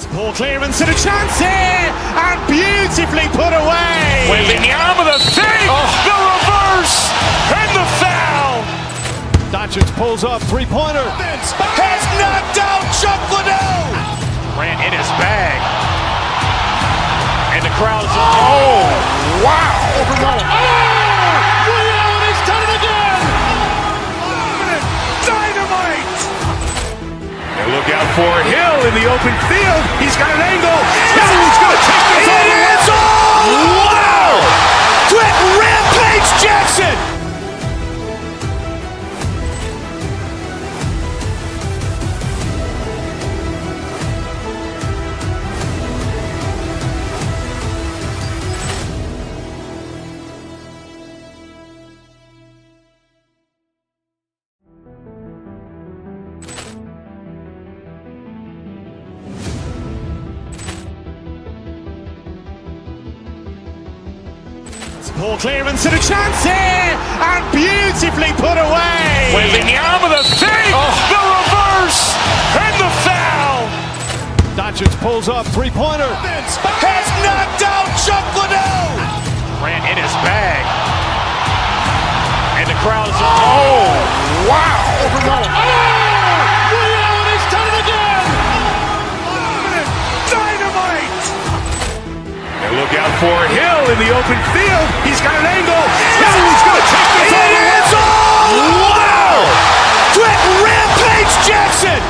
Poor clearance and a chance here, and beautifully put away. Wembanyama with a save, the reverse, and the foul. Doncic pulls up, three-pointer. Has knocked out Chuck Liddell. Grant in his bag. And the crowd is, oh, wow. Overrun. Ray Allen has done it again. Dynamite. And look out for Hill in the open field. He's got an angle. He's going to take this all the way. It's all. Wow. Quick Rampage Jackson. Poor clearance and a chance here, and beautifully put away. Wembanyama with a save, the reverse, and the foul. Doncic pulls up, three-pointer. Has knocked out Chuck Liddell. Grant in his bag. And the crowd is, oh, wow. Overrun. Ray Allen has done it again. Dynamite. And look out for Hill in the open field. He's got an angle. He's going to take this all the way. It's all. Wow. Quick Rampage Jackson.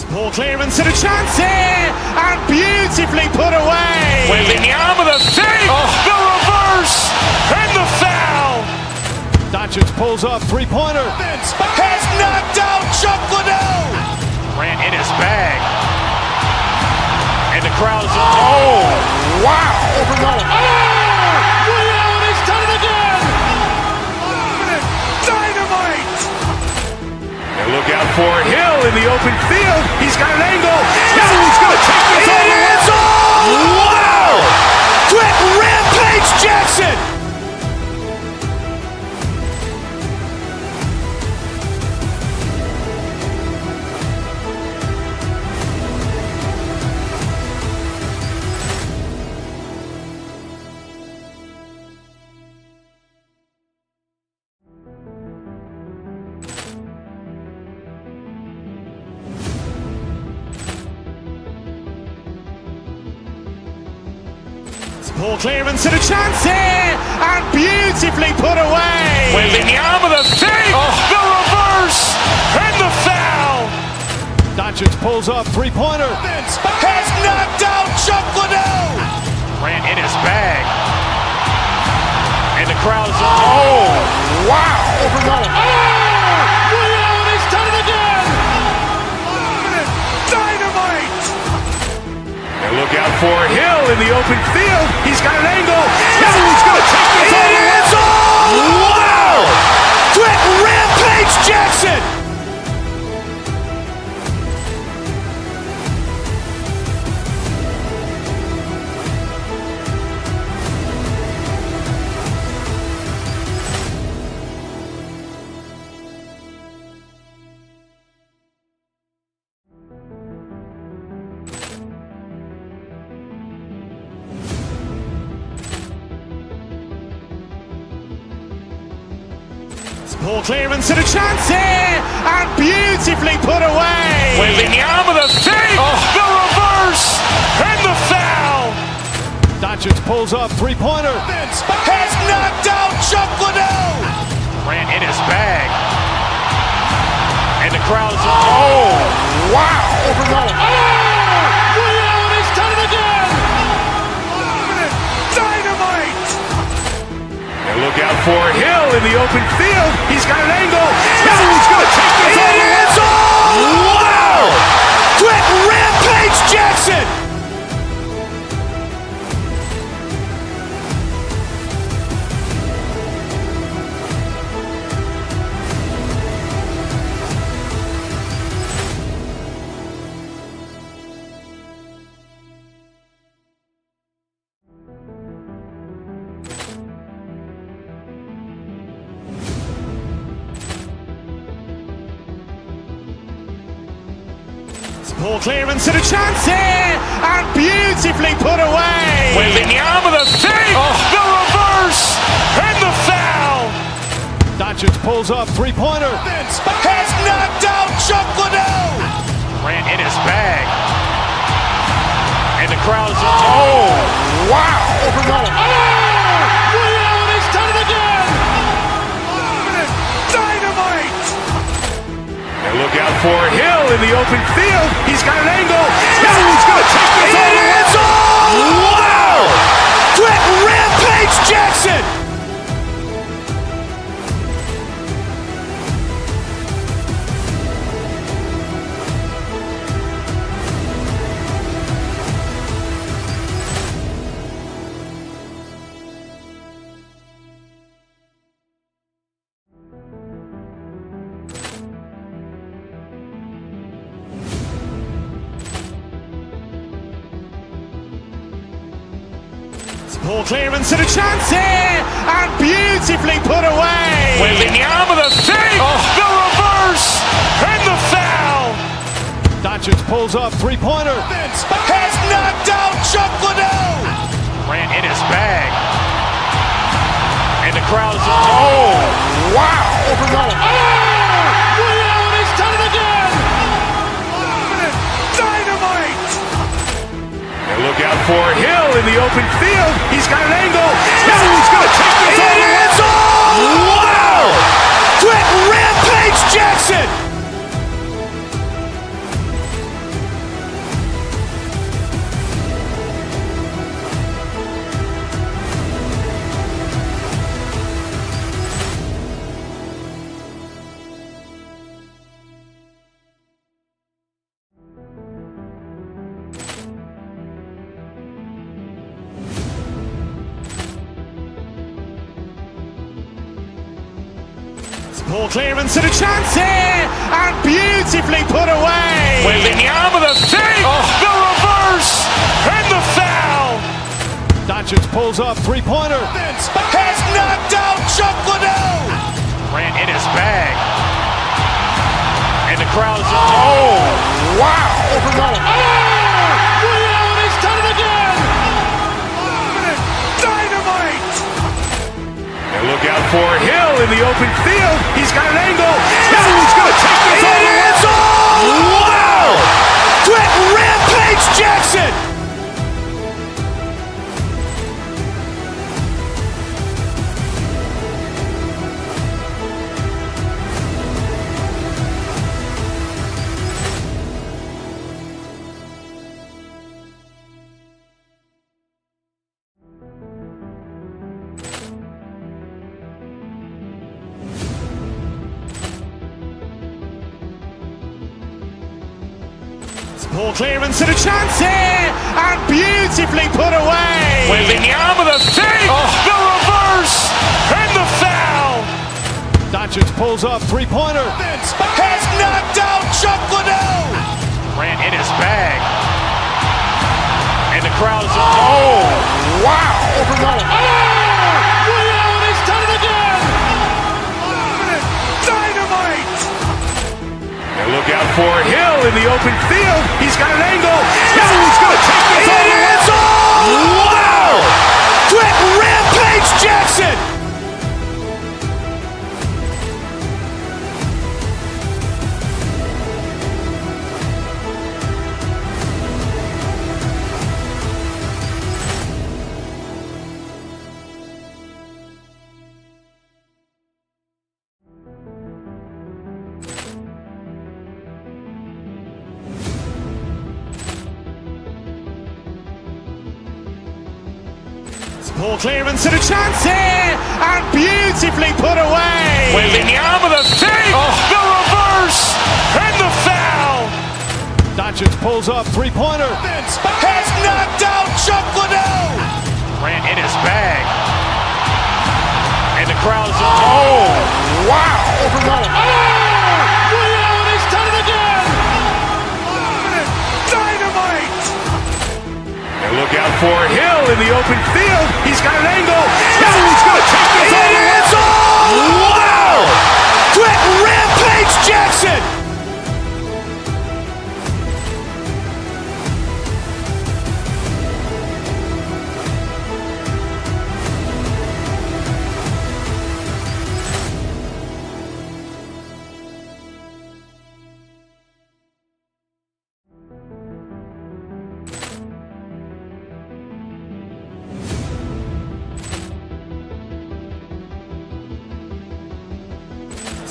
Poor clearance and a chance here, and beautifully put away. Wembanyama with a save, the reverse, and the foul. Doncic pulls up, three-pointer. Has knocked out Chuck Liddell. Grant in his bag. And the crowd is, oh, wow. Overrun. Ray Allen has done it again. Dynamite. And look out for Hill in the open field. He's got an angle. He's going to take this all the way. It's all. Wow. Quick Rampage Jackson. Poor clearance and a chance here, and beautifully put away. Wembanyama with a save, the reverse, and the foul. Doncic pulls up, three-pointer. Has knocked out Chuck Liddell. Grant in his bag. And the crowd is, oh, wow. Overrun. Ray Allen has done it again. Dynamite. And look out for Hill in the open field. He's got an angle. He's going to take this all the way. It's all. Wow. Quick Rampage Jackson. Poor clearance and a chance here, and beautifully put away. Wembanyama with a save, the reverse, and the foul. Doncic pulls up, three-pointer. Has knocked out Chuck Liddell. Grant in his bag. And the crowd is, oh, wow. Overrun. Ray Allen has done it again. Dynamite. And look out for Hill in the open field. He's got an angle. He's going to take this all the way. It's all. Wow. Quick Rampage Jackson. Ball clearance and a chance here, and beautifully put away. Wembanyama the fake, the reverse, and the foul. Doncic pulls up, three-pointer. Has knocked out Chuck Liddell. Ran in his bag. And the crowd is, oh, wow. Liddell, and he's done it again. Dynamite. And look out for Hill in the open field. He's got an angle. He's going to take this all the way. Wow. Quick Rampage Jackson. Ball clearance and a chance here, and beautifully put away. Wembanyama the fake, the reverse, and the foul. Doncic pulls up, three-pointer. Has knocked out Chuck Liddell. Ran in his bag. And the crowd is, oh, wow. Liddell, and he's done it again. Dynamite. And look out for Hill in the open field. He's got an angle. He's going to take this all the way. Wow. Quick Rampage Jackson. Ball clearance and a chance here, and beautifully put away. Wembanyama the fake, the reverse, and the foul. Doncic pulls up, three-pointer. Has knocked out Chuck Liddell. Ran in his bag. And the crowd is, oh, wow. Liddell, and he's done it again. Dynamite. And look out for Hill in the open field. He's got an angle. He's going to take this all the way. Wow. Quick Rampage Jackson. Ball clearance and a chance here, and beautifully put away. Wembanyama the fake, the reverse, and the foul. Doncic pulls up, three-pointer. Has knocked out Chuck Liddell. Ran in his bag. And the crowd is, oh, wow. Liddell, and he's done it again. Dynamite. And look out for Hill in the open field. He's got an angle. He's going to take this all the way. Wow. Quick Rampage Jackson. Ball clearance and a chance here, and beautifully put away. Wembanyama the fake, the reverse, and the foul. Doncic pulls up, three-pointer. Has knocked out Chuck Liddell. Ran in his bag. And the crowd is, oh, wow. Liddell, and he's done it again. Dynamite. And look out for Hill in the open field. He's got an angle. He's going to take this all the way. Wow. Quick Rampage Jackson.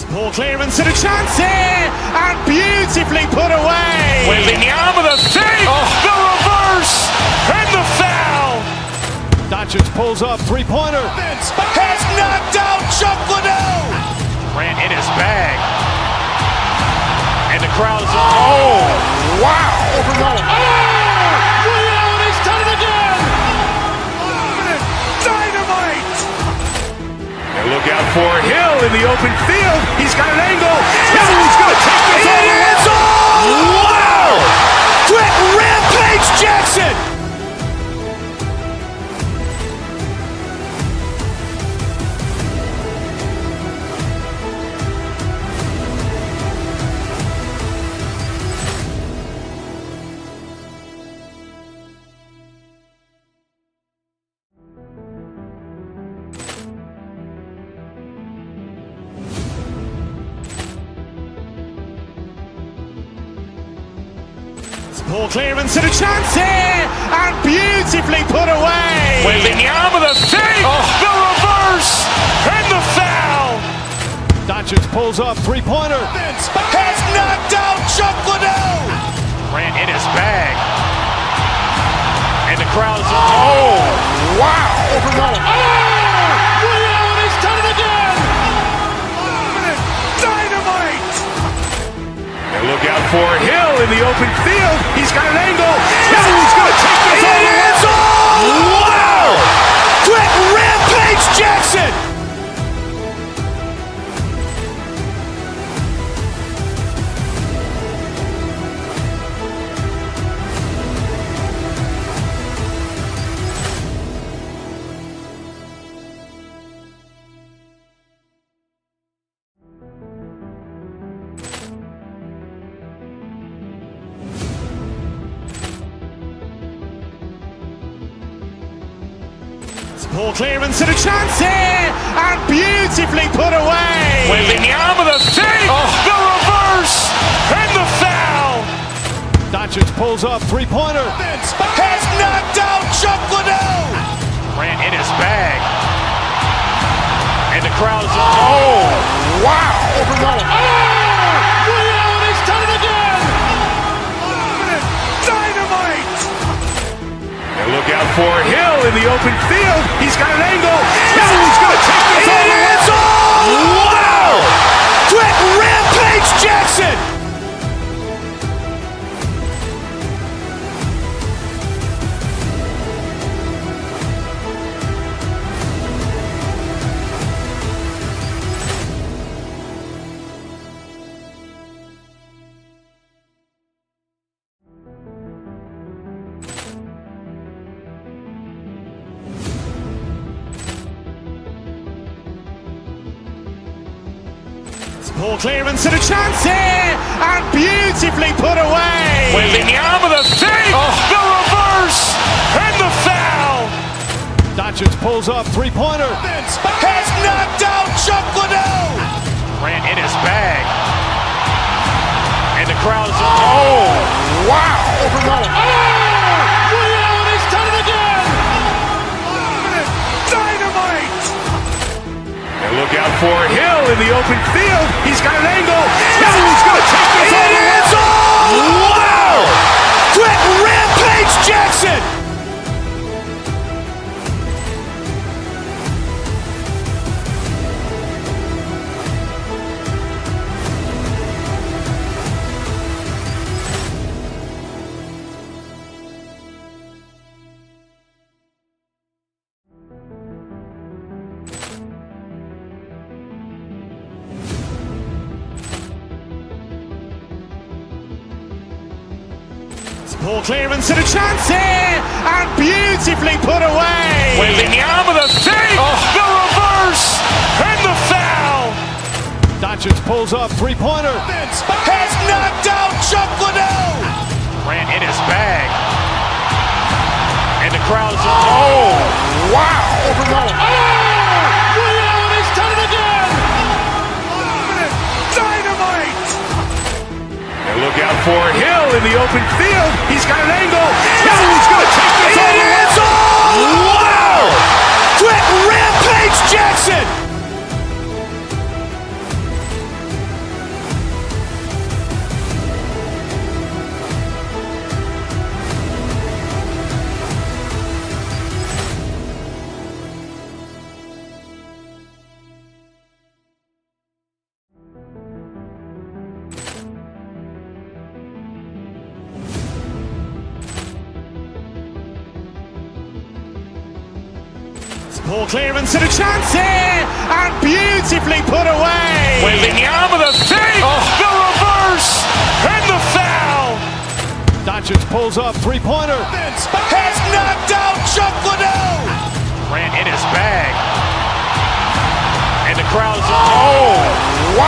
Poor clearance and a chance here, and beautifully put away. Wembanyama with a fake, the reverse, and the foul. Doncic pulls up, three-pointer. Has knocked out Chuck Liddell. Grant in his bag. And the crowd is, wow. Ray Allen has done it again. Dynamite. And look out for Hill in the open field. He's got an angle. Hill's going to take this all the way. Wow. Quick Rampage Jackson. Poor clearance and a chance here, and beautifully put away. Wembanyama with a fake, the reverse, and the foul. Doncic pulls up, three-pointer. Has knocked out Chuck Liddell. Grant in his bag. And the crowd is, wow. Ray Allen has done it again. Dynamite. And look out for Hill in the open field. He's got an angle. Hill's going to take this all the way. Wow. Quick Rampage Jackson. Poor clearance and a chance here, and beautifully put away. Wembanyama with a fake, the reverse, and the foul. Doncic pulls up, three-pointer. Has knocked out Chuck Liddell. Grant in his bag. And the crowd is, wow. Ray Allen has done it again. Dynamite. And look out for Hill in the open field. He's got an angle. Hill's going to take this all the way. Wow. Quick Rampage Jackson. Poor clearance and a chance here, and beautifully put away. Wembanyama with a fake, the reverse, and the foul. Doncic pulls up, three-pointer. Has knocked out Chuck Liddell. Grant in his bag. And the crowd is, wow. Ray Allen has done it again. Dynamite. And look out for Hill in the open field. He's got an angle. Hill's going to take this all the way. Wow. Quick Rampage Jackson. Poor clearance and a chance here, and beautifully put away. Wembanyama with a fake, the reverse, and the foul. Doncic pulls up, three-pointer. Has knocked out Chuck Liddell. Grant in his bag. And the crowd is, wow. Ray Allen has done it again. Dynamite. And look out for Hill in the open field. He's got an angle. Hill's going to take this all the way. Wow. Quick Rampage Jackson. Poor clearance and a chance here, and beautifully put away. Wembanyama with a fake, the reverse, and the foul. Doncic pulls up, three-pointer. Has knocked out Chuck Liddell. Ran in his bag. And the crowd's wow. Ray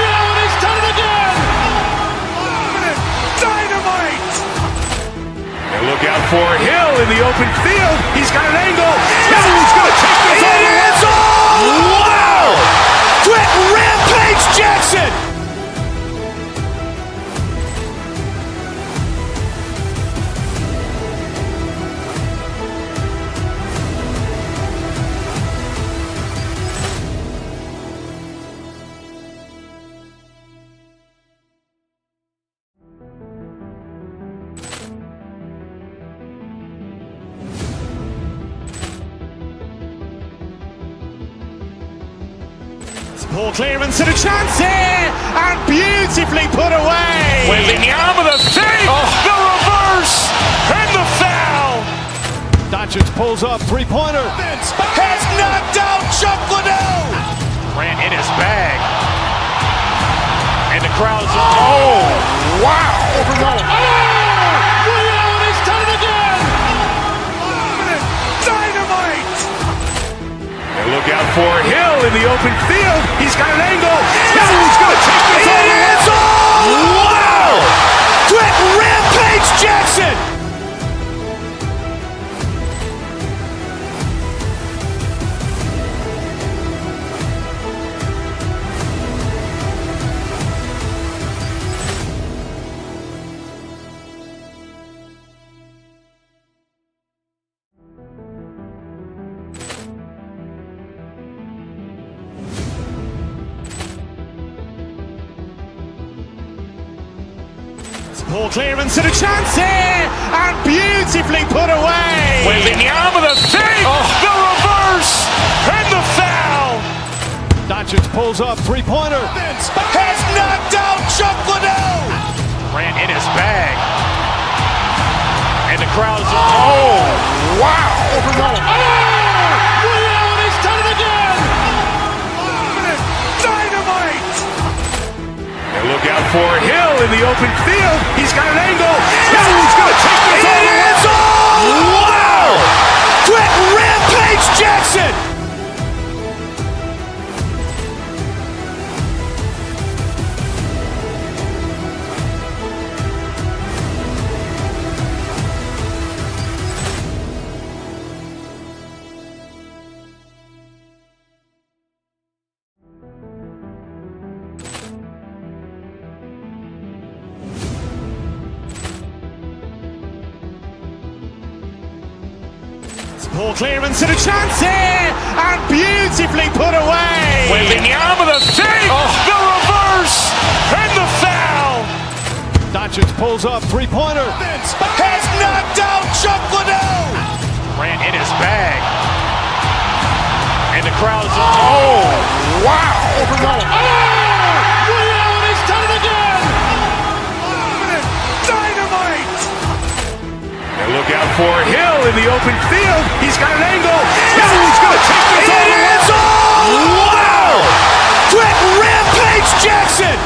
Allen has done it again. Dynamite. And look out for Hill in the open field. He's got an angle. He's going to take this all the way. Wow. Quick Rampage Jackson. Poor clearance and a chance here, and beautifully put away. Wembanyama with a fake, the reverse, and the foul. Doncic pulls up, three-pointer. Has knocked out Chuck Liddell. Ran in his bag. And the crowd's wow. Ray Allen has done it again. Dynamite. And look out for Hill in the open field. He's got an angle. He's going to take this all the way. Wow. Quick Rampage Jackson. Poor clearance and a chance here, and beautifully put away. Wembanyama with a fake, the reverse, and the foul. Doncic pulls up, three-pointer. Has knocked out Chuck Liddell. Ran in his bag. And the crowd's wow. Ray Allen has done it again. Dynamite. And look out for Hill in the open field. He's got an angle. He's going to take this all the way. Wow. Quick Rampage Jackson. Poor clearance and a chance here, and beautifully put away. Wembanyama with a fake, the reverse, and the foul. Doncic pulls up, three-pointer. Has knocked out Chuck Liddell. Ran in his bag. And the crowd's wow. Ray Allen has done it again. Dynamite. And look out for Hill in the open field. He's got an angle. He's going to take this all the way. Wow. Quick Rampage Jackson.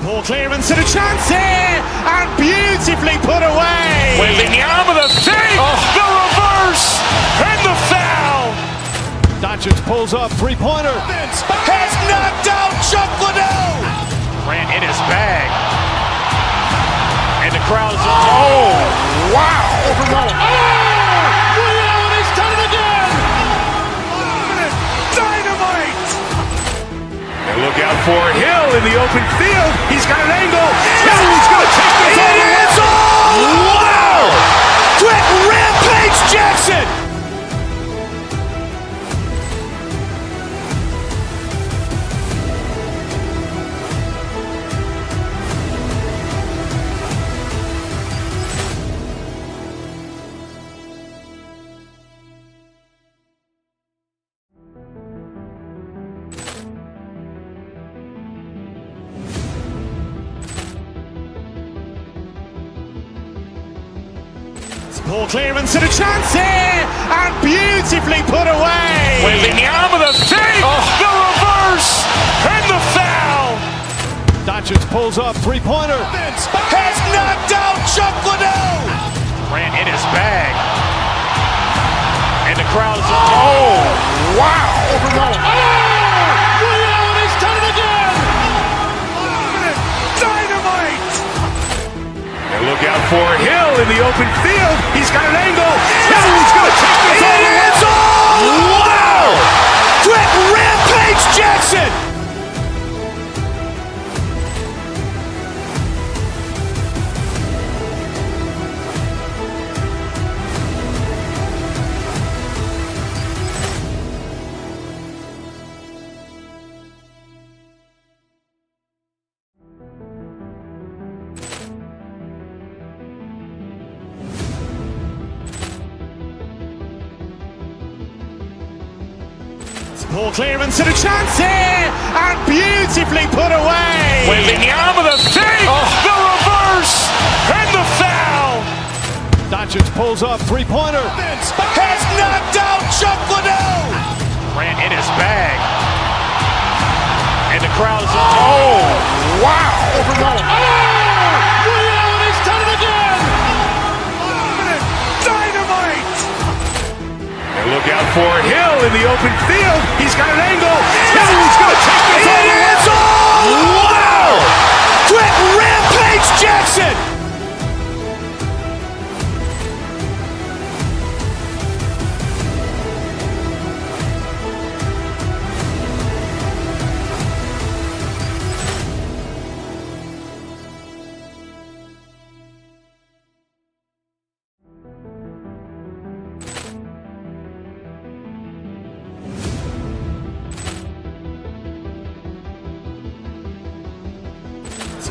Poor clearance and a chance here, and beautifully put away. Wembanyama with a fake, the reverse, and the foul. Doncic pulls up, three-pointer. Has knocked out Chuck Liddell. Ran in his bag. And the crowd's wow. Ray Allen has done it again. Dynamite. And look out for Hill in the open field. He's got an angle. He's going to take this all the way. Wow. Quick Rampage Jackson. Ball clearance and a chance here, and beautifully put away. Wembanyama with a fake, the reverse, and the foul. Doncic pulls up, three-pointer. Has knocked out Chuck Liddell. Ran in his bag. And the crowd is, oh, wow. Ray Allen has done it again. Dynamite. And look out for Hill in the open field. He's got an angle. He's going to take this all the way. Wow. Quick Rampage Jackson. Ball clearance and a chance here, and beautifully put away. Wembanyama with a fake, the reverse, and the foul. Doncic pulls up, three-pointer. Has knocked out Chuck Liddell. Ran in his bag. And the crowd is, oh, wow. Ray Allen has done it again. Dynamite. And look out for Hill in the open field. He's got an angle. He's going to take this all the way. Wow. Quick Rampage Jackson.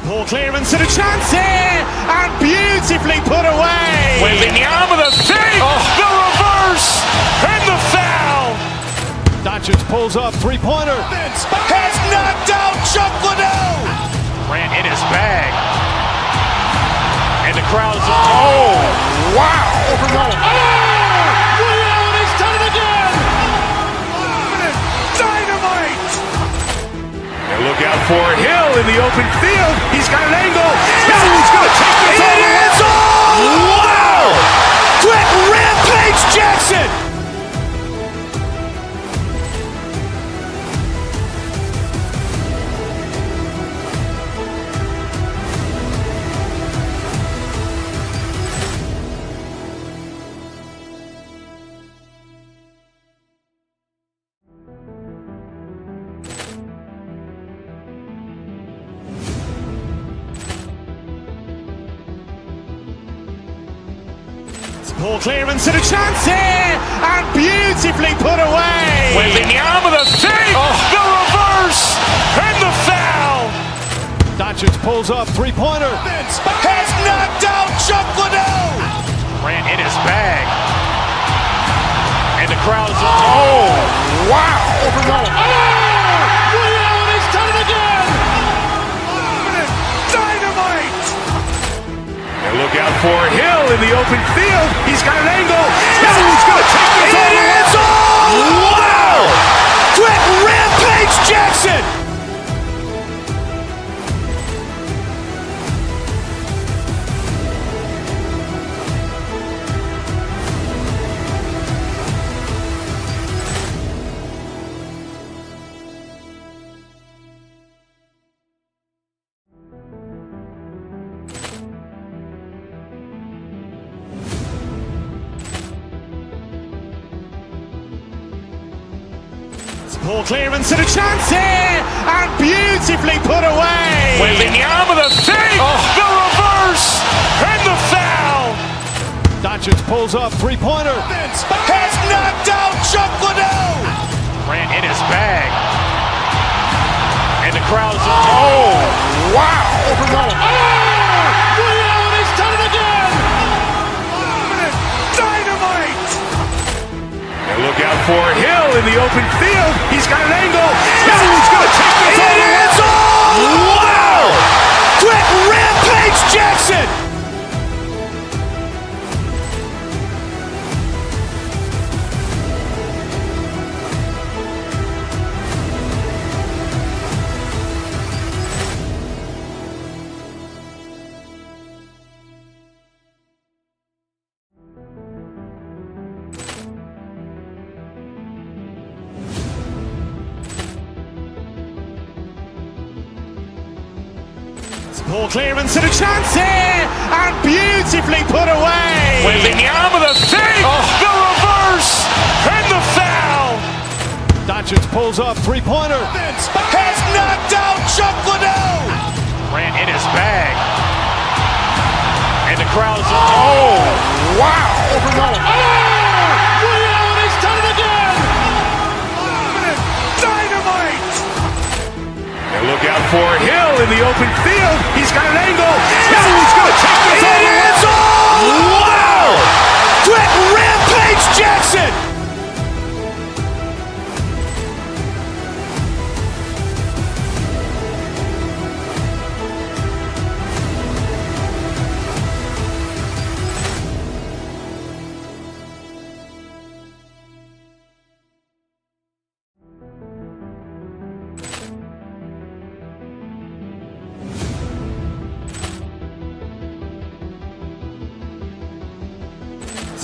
Ball clearance and a chance here, and beautifully put away. Wembanyama with a fake, the reverse, and the foul. Doncic pulls up, three-pointer. Has knocked out Chuck Liddell. Ran in his bag. And the crowd is, oh, wow. Ray Allen has done it again. Dynamite. And look out for Hill in the open field. He's got an angle. He's going to take this all the way. Wow. Quick Rampage Jackson. Ball clearance and a chance here, and beautifully put away. Wembanyama with a fake, the reverse, and the foul. Doncic pulls up, three-pointer. Has knocked out Chuck Liddell. Ran in his bag. And the crowd is, oh, wow. Ray Allen has done it again. Dynamite. And look out for Hill in the open field. He's got an angle. He's going to take this all the way. Wow. Quick Rampage Jackson. Ball clearance and a chance here, and beautifully put away. Wembanyama with a fake, the reverse, and the foul. Doncic pulls up, three-pointer. Has knocked out Chuck Liddell. Ran in his bag. And the crowd is, oh, wow. Ray Allen has done it again. Dynamite. And look out for Hill in the open field. He's got an angle. He's going to take this all the way. Wow. Quick Rampage Jackson. Ball clearance and a chance here, and beautifully put away. Wembanyama the fake, the reverse, and the foul. Doncic pulls up, three-pointer. Has knocked out Chuck Liddell. Ran in his bag. And the crowd's wow. Ray Allen has done it again. Dynamite. And look out for Hill in the open field. He's got an angle. Hill's going to take this all the way. Wow. Quick Rampage Jackson.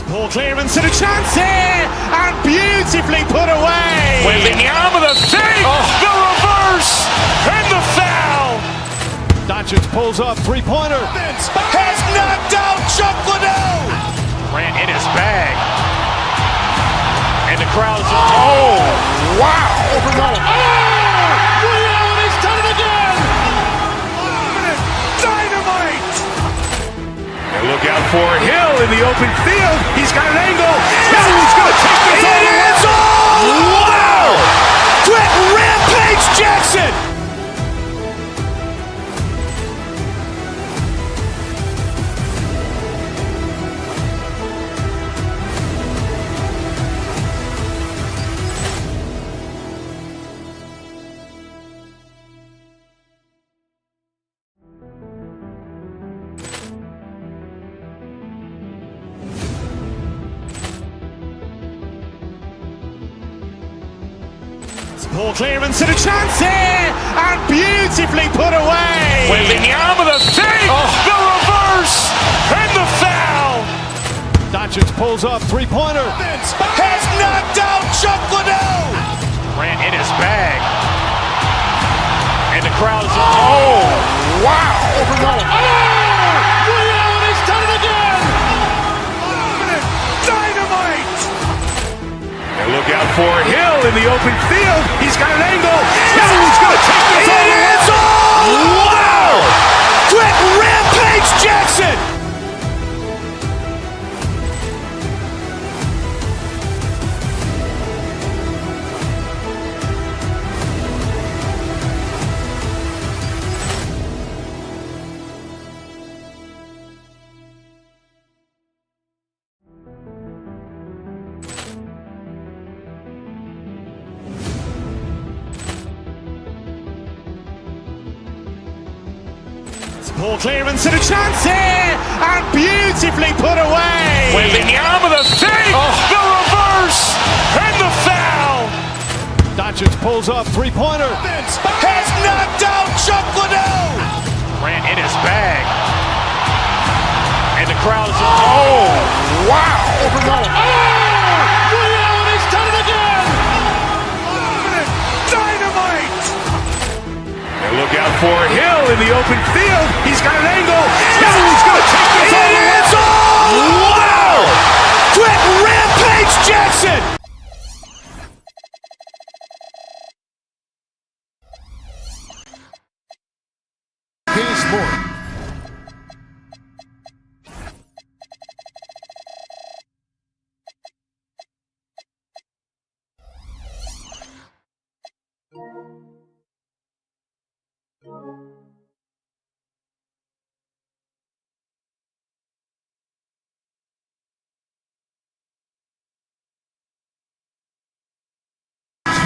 Ball clearance and a chance here, and beautifully put away. Wembanyama the fake, the reverse, and the foul. Doncic pulls up, three-pointer. Has knocked out Chuck Liddell. Ran in his bag. And the crowd's wow. Ray Allen has done it again. Dynamite. And look out for Hill in the open field. He's got an angle. Hill's going to take this all the way. Wow. Quick Rampage Jackson. Ball clearance and a chance here, and beautifully put away. Wembanyama the fake, the reverse, and the foul. Doncic pulls up, three-pointer. Has knocked out Chuck Liddell. Ran in his bag. And the crowd's wow. Ray Allen has done it again. Dynamite. And look out for Hill in the open field. He's got an angle. Hill's going to take this all the way. Wow. Quick Rampage Jackson. Ball clearance and a chance here, and beautifully put away. Wembanyama the fake, the reverse, and the foul. Doncic pulls up, three-pointer. Has knocked out Chuck Liddell. Ran in his bag. And the crowd's wow. Ray Allen has done it again. Dynamite. And look out for Hill in the open field. He's got an angle. Hill's going to take this all the way. Wow. Quick Rampage Jackson. Sport.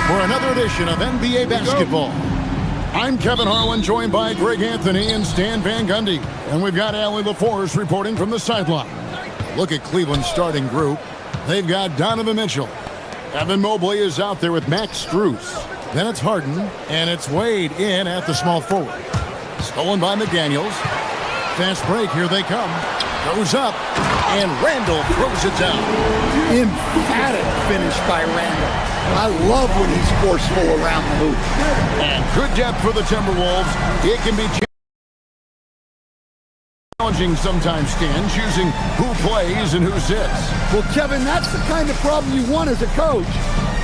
For another edition of NBA Basketball. I'm Kevin Harlan, joined by Greg Anthony and Stan Van Gundy. And we've got Allie LaForce reporting from the sideline. Look at Cleveland's starting group. They've got Donovan Mitchell. Evan Mobley is out there with Max Strus. Then it's Harden, and it's Wade in at the small forward. Stolen by McDaniels. Fast break, here they come. Goes up, and Randall throws it down. Emphatic finish by Randall. I love when he's forceful around the hoop. And good depth for the Timberwolves. It can be challenging sometimes, Stan, choosing who plays and who sits. Well, Kevin, that's the kind of problem you want as a coach.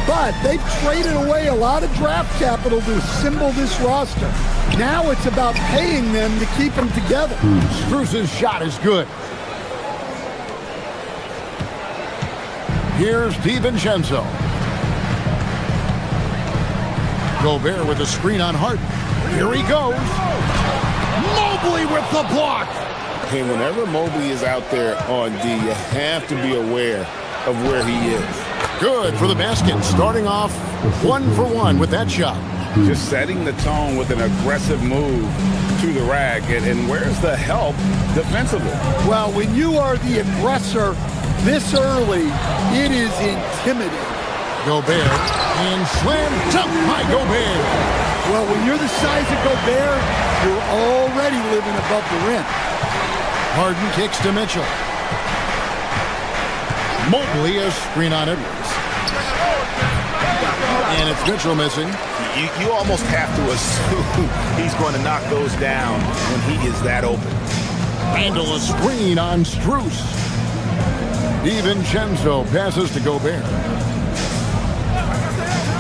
But they've traded away a lot of draft capital to assemble this roster. Now it's about paying them to keep them together. Strus's shot is good. Here's DiVincenzo. Gobert with a screen on Harden. Here he goes. Mobley with the block. Hey, whenever Mobley is out there on D, you have to be aware of where he is. Good for the basket. Starting off 1 for 1 with that shot. Just setting the tone with an aggressive move to the rack. And where's the help defensively? Well, when you are the aggressor this early, it is intimidating. Gobert and slam dunk by Gobert. Well, when you're the size of Gobert, you're already living above the rim. Harden kicks to Mitchell. Mobley a screen on Edwards. And it's Mitchell missing. You almost have to assume he's going to knock those down when he is that open. Handle a screen on Strus. DiVincenzo passes to Gobert.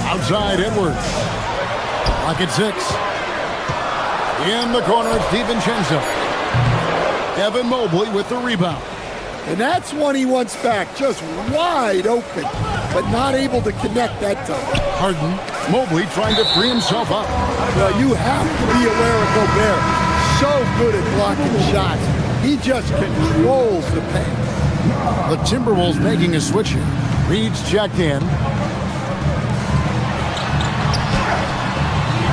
Outside Edwards. Pocket 6. In the corner, it's DiVincenzo. Evan Mobley with the rebound. And that's one he wants back, just wide open, but not able to connect that time. Harden, Mobley trying to free himself up. Well, you have to be aware of Gobert. So good at blocking shots. He just controls the paint. The Timberwolves making a switch here. Reed's checked in.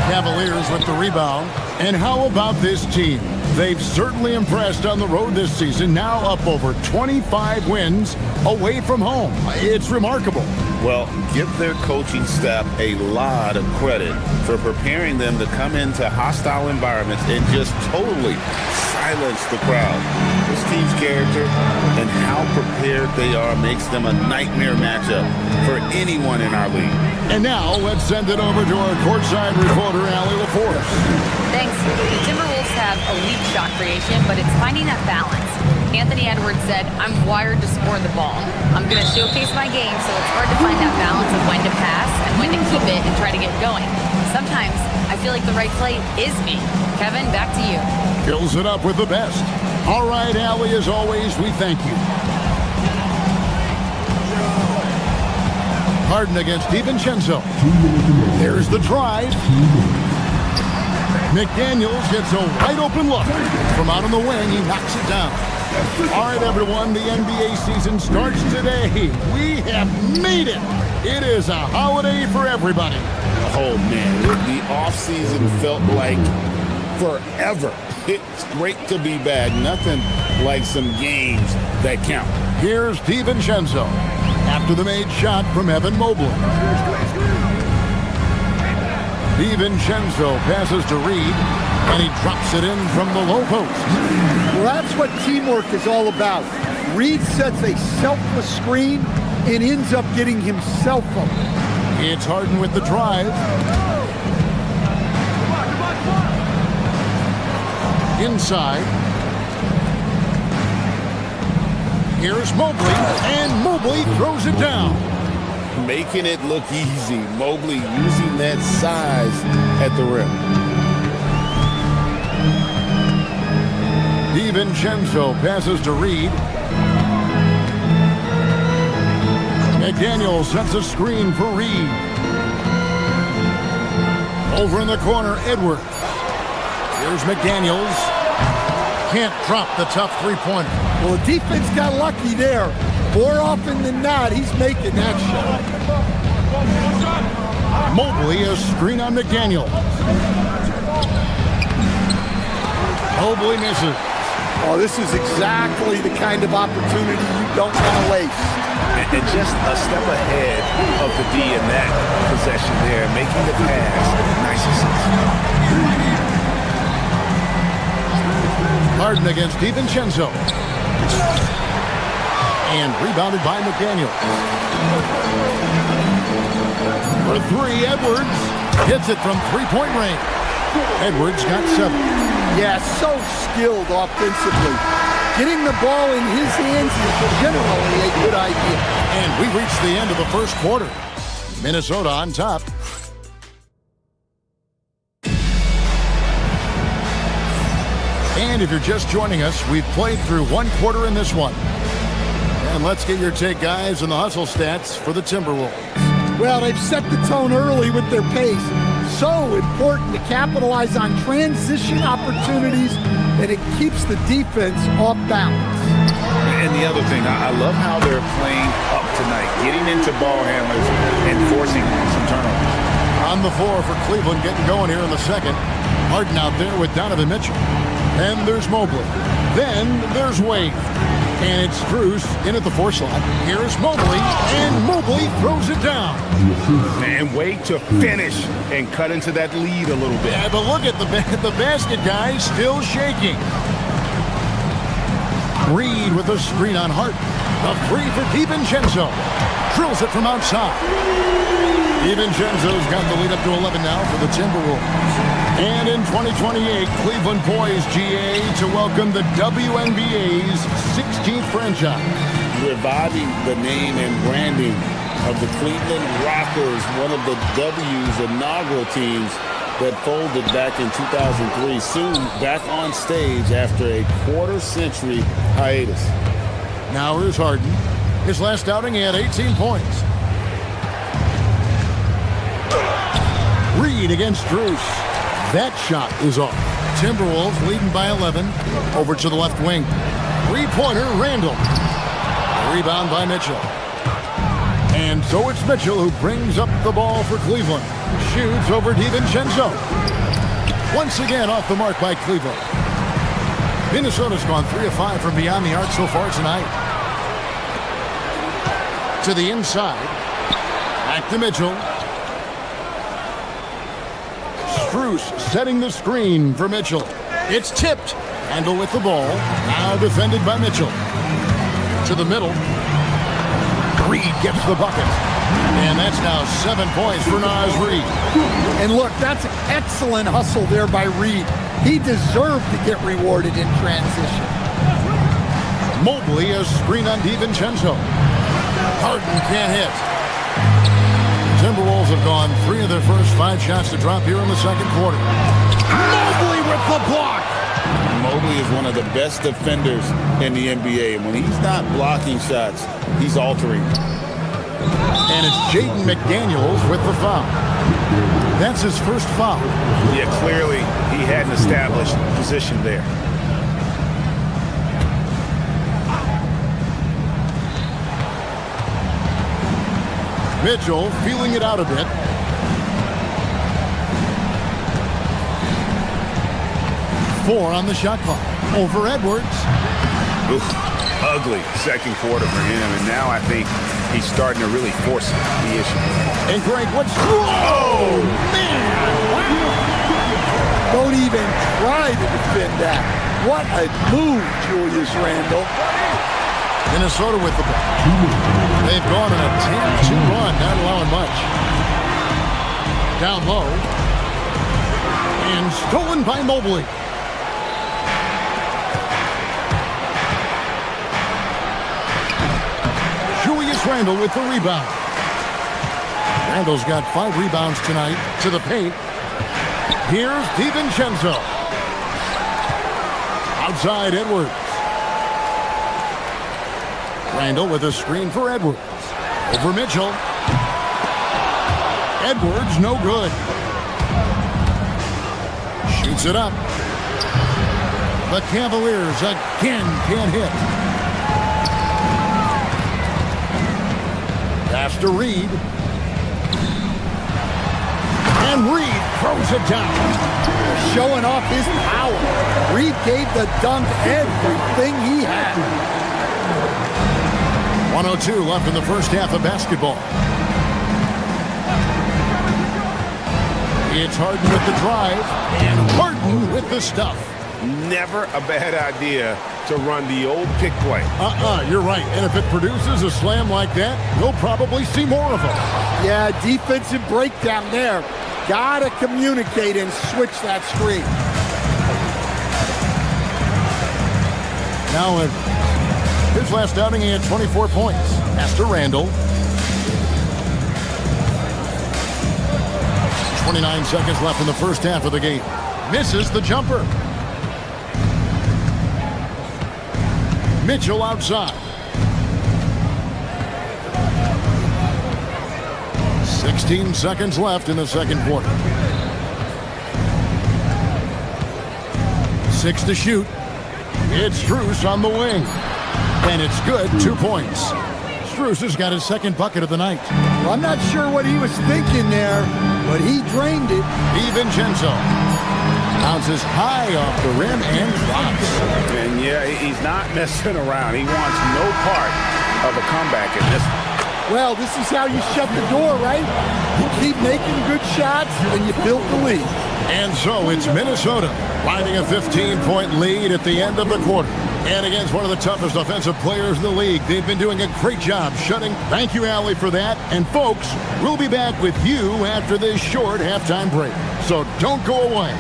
Cavaliers with the rebound. And how about this team? They've certainly impressed on the road this season, now up over 25 wins away from home. It's remarkable. Well, give their coaching staff a lot of credit for preparing them to come into hostile environments and just totally silence the crowd. This team's character and how prepared they are makes them a nightmare matchup for anyone in our league. And now let's send it over to our courtside reporter, Allie LaForce. Thanks. The Timberwolves have elite shot creation, but it's finding that balance. Anthony Edwards said, "I'm wired to score the ball. I'm going to showcase my game, so it's hard to find that balance of when to pass and when to keep it and try to get going. Sometimes I feel like the right play is me." Kevin, back to you. Fills it up with the best. All right, Allie, as always, we thank you. Harden against DiVincenzo. There's the drive. McDaniels gets a wide open look. From out on the wing, he knocks it down. All right, everyone, the NBA season starts today. We have made it. It is a holiday for everybody. Oh, man, the offseason felt like forever. It's great to be back. Nothing like some games that count. Here's DiVincenzo after the made shot from Evan Mobley. DiVincenzo passes to Reed, and he drops it in from the low post. Well, that's what teamwork is all about. Reed sets a selfless screen and ends up getting himself open. It's Harden with the drive. Inside. Here's Mobley, and Mobley throws it down. Making it look easy. Mobley using that size at the rim. DiVincenzo passes to Reed. McDaniels sets a screen for Reed. Over in the corner, Edwards. Here's McDaniels. Can't drop the tough three-pointer. Well, the defense got lucky there. More often than not, he's making that shot. Mobley, a screen on McDaniel. Mobley misses. Oh, this is exactly the kind of opportunity you don't want to waste. And just a step ahead of the D in that possession there, making the pass nice and simple. Harden against DiVincenzo. And rebounded by McDaniel. For three, Edwards hits it from three-point range. Edwards got 7. Yeah, so skilled offensively. Getting the ball in his hands is generally a good idea. And we reached the end of the first quarter. Minnesota on top. And if you're just joining us, we've played through one quarter in this one. And let's get your take, guys, on the hustle stats for the Timberwolves. Well, they've set the tone early with their pace. So important to capitalize on transition opportunities that it keeps the defense off balance. And the other thing, I love how they're playing up tonight, getting into ball handlers and forcing some turnovers. On the floor for Cleveland, getting going here in the second. Harden out there with Donovan Mitchell. Then there's Mobley. Then there's Wade. And it's Strus in at the 4 slot. Here's Mobley, and Mobley throws it down. And Wade to finish and cut into that lead a little bit. Yeah, but look at the basket, guys, still shaking. Reed with a screen on Harden. A 3 for DiVincenzo. Drills it from outside. DiVincenzo's got the lead up to 11 now for the Timberwolves. And in 2028, Cleveland poised, GA, to welcome the WNBA's 16th franchise. Reviving the name and branding of the Cleveland Rockers, one of the W's inaugural teams that folded back in 2003, soon back on stage after a quarter-century hiatus. Now here's Harden. His last outing, he had 18 points. Reed against Strus. That shot is off. Timberwolves leading by 11. Over to the left wing. Three-pointer, Randall. Rebound by Mitchell. And so it's Mitchell who brings up the ball for Cleveland. Shoots over DiVincenzo. Once again off the mark by Cleveland. Minnesota's gone 3 of 5 from beyond the arc so far tonight. To the inside. Back to Mitchell. Strus setting the screen for Mitchell. It's tipped. Randall with the ball. Now defended by Mitchell. To the middle. Reed gets the bucket. And that's now 7 points for Naz Reed. And look, that's excellent hustle there by Reed. He deserved to get rewarded in transition. Mobley a screen on DiVincenzo. Harden can't hit. Timberwolves have gone 3 of their first 5 shots to drop here in the second quarter. Mobley with the block. Mobley is one of the best defenders in the NBA. And when he's not blocking shots, he's altering. And it's Jaden McDaniels with the foul. That's his first foul. Yeah, clearly he had an established position there. Mitchell feeling it out a bit. Four on the shot clock. Over Edwards. Oof, ugly second quarter for him, and now I think he's starting to really force the issue. And Greg, what's... Oh, man! Don't even try to defend that. What a move, Julius Randle. Minnesota with the ball. They've gone on a 10-2 run, not allowing much. Down low. And stolen by Mobley. Julius Randle with the rebound. Randle's got 5 rebounds tonight to the paint. Here's DiVincenzo. Outside Edwards. Randle with a screen for Edwards. Over Mitchell. Edwards, no good. Shoots it up. The Cavaliers again can't hit. Pass to Reed. And Reed throws it down. Showing off his power. Reed gave the dunk everything he had. 1:02 left in the first half of basketball. It's Harden with the drive, and Harden with the stuff. Never a bad idea to run the old pick play. You're right. And if it produces a slam like that, you'll probably see more of them. Yeah, defensive breakdown there. Gotta communicate and switch that screen. Now, his last outing, he had 24 points. Pass to Randall. 29 seconds left in the first half of the game. Misses the jumper. Mitchell outside. 16 seconds left in the second quarter. 6 to shoot. It's Strus on the wing. And it's good, 2 points. Strus has got his second bucket of the night. Well, I'm not sure what he was thinking there, but he drained it. DiVincenzo bounces high off the rim and drops. And yeah, he's not messing around. He wants no part of a comeback in this one. Well, this is how you shut the door, right? You keep making good shots, and you build the lead. And so it's Minnesota riding a 15-point lead at the end of the quarter. And against one of the toughest offensive players in the league. They've been doing a great job shutting. Thank you, Allie, for that. And folks, we'll be back with you after this short halftime break. So don't go away.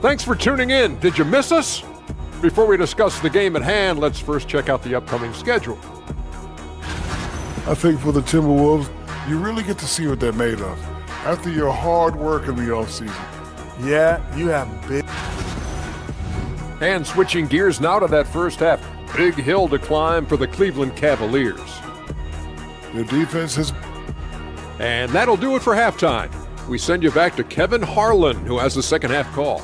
Thanks for tuning in. Did you miss us? Before we discuss the game at hand, let's first check out the upcoming schedule. I think for the Timberwolves, you really get to see what they're made of after your hard work in the offseason. Yeah, you have big. And switching gears now to that first half. Big hill to climb for the Cleveland Cavaliers. Their defense has. And that'll do it for halftime. We send you back to Kevin Harlan, who has the second half call.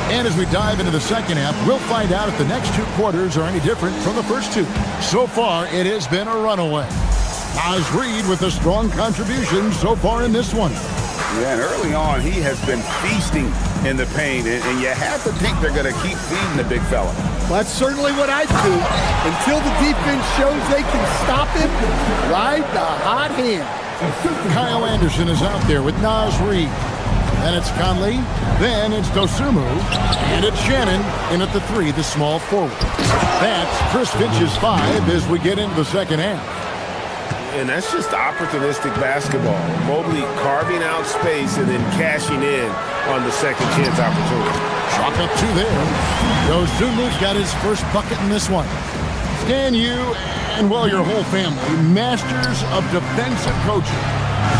And as we dive into the second half, we'll find out if the next 2 quarters are any different from the first 2. So far, it has been a runaway. Naz Reid with a strong contribution so far in this one. Yeah, and early on, he has been feasting in the paint, and you have to think they're going to keep feeding the big fella. Well, that's certainly what I do. Until the defense shows they can stop him, ride the hot hand. Kyle Anderson is out there with Naz Reid. Then it's Conley, then it's Dosunmu, and it's Shannon in at the 3, the small forward. That's Chris Finch's 5 as we get into the second half. And that's just opportunistic basketball. Mobley carving out space and then cashing in on the second chance opportunity. Chalk up 2 there. Dosunmu's got his first bucket in this one. Stan, you and, well, your whole family, masters of defensive coaching.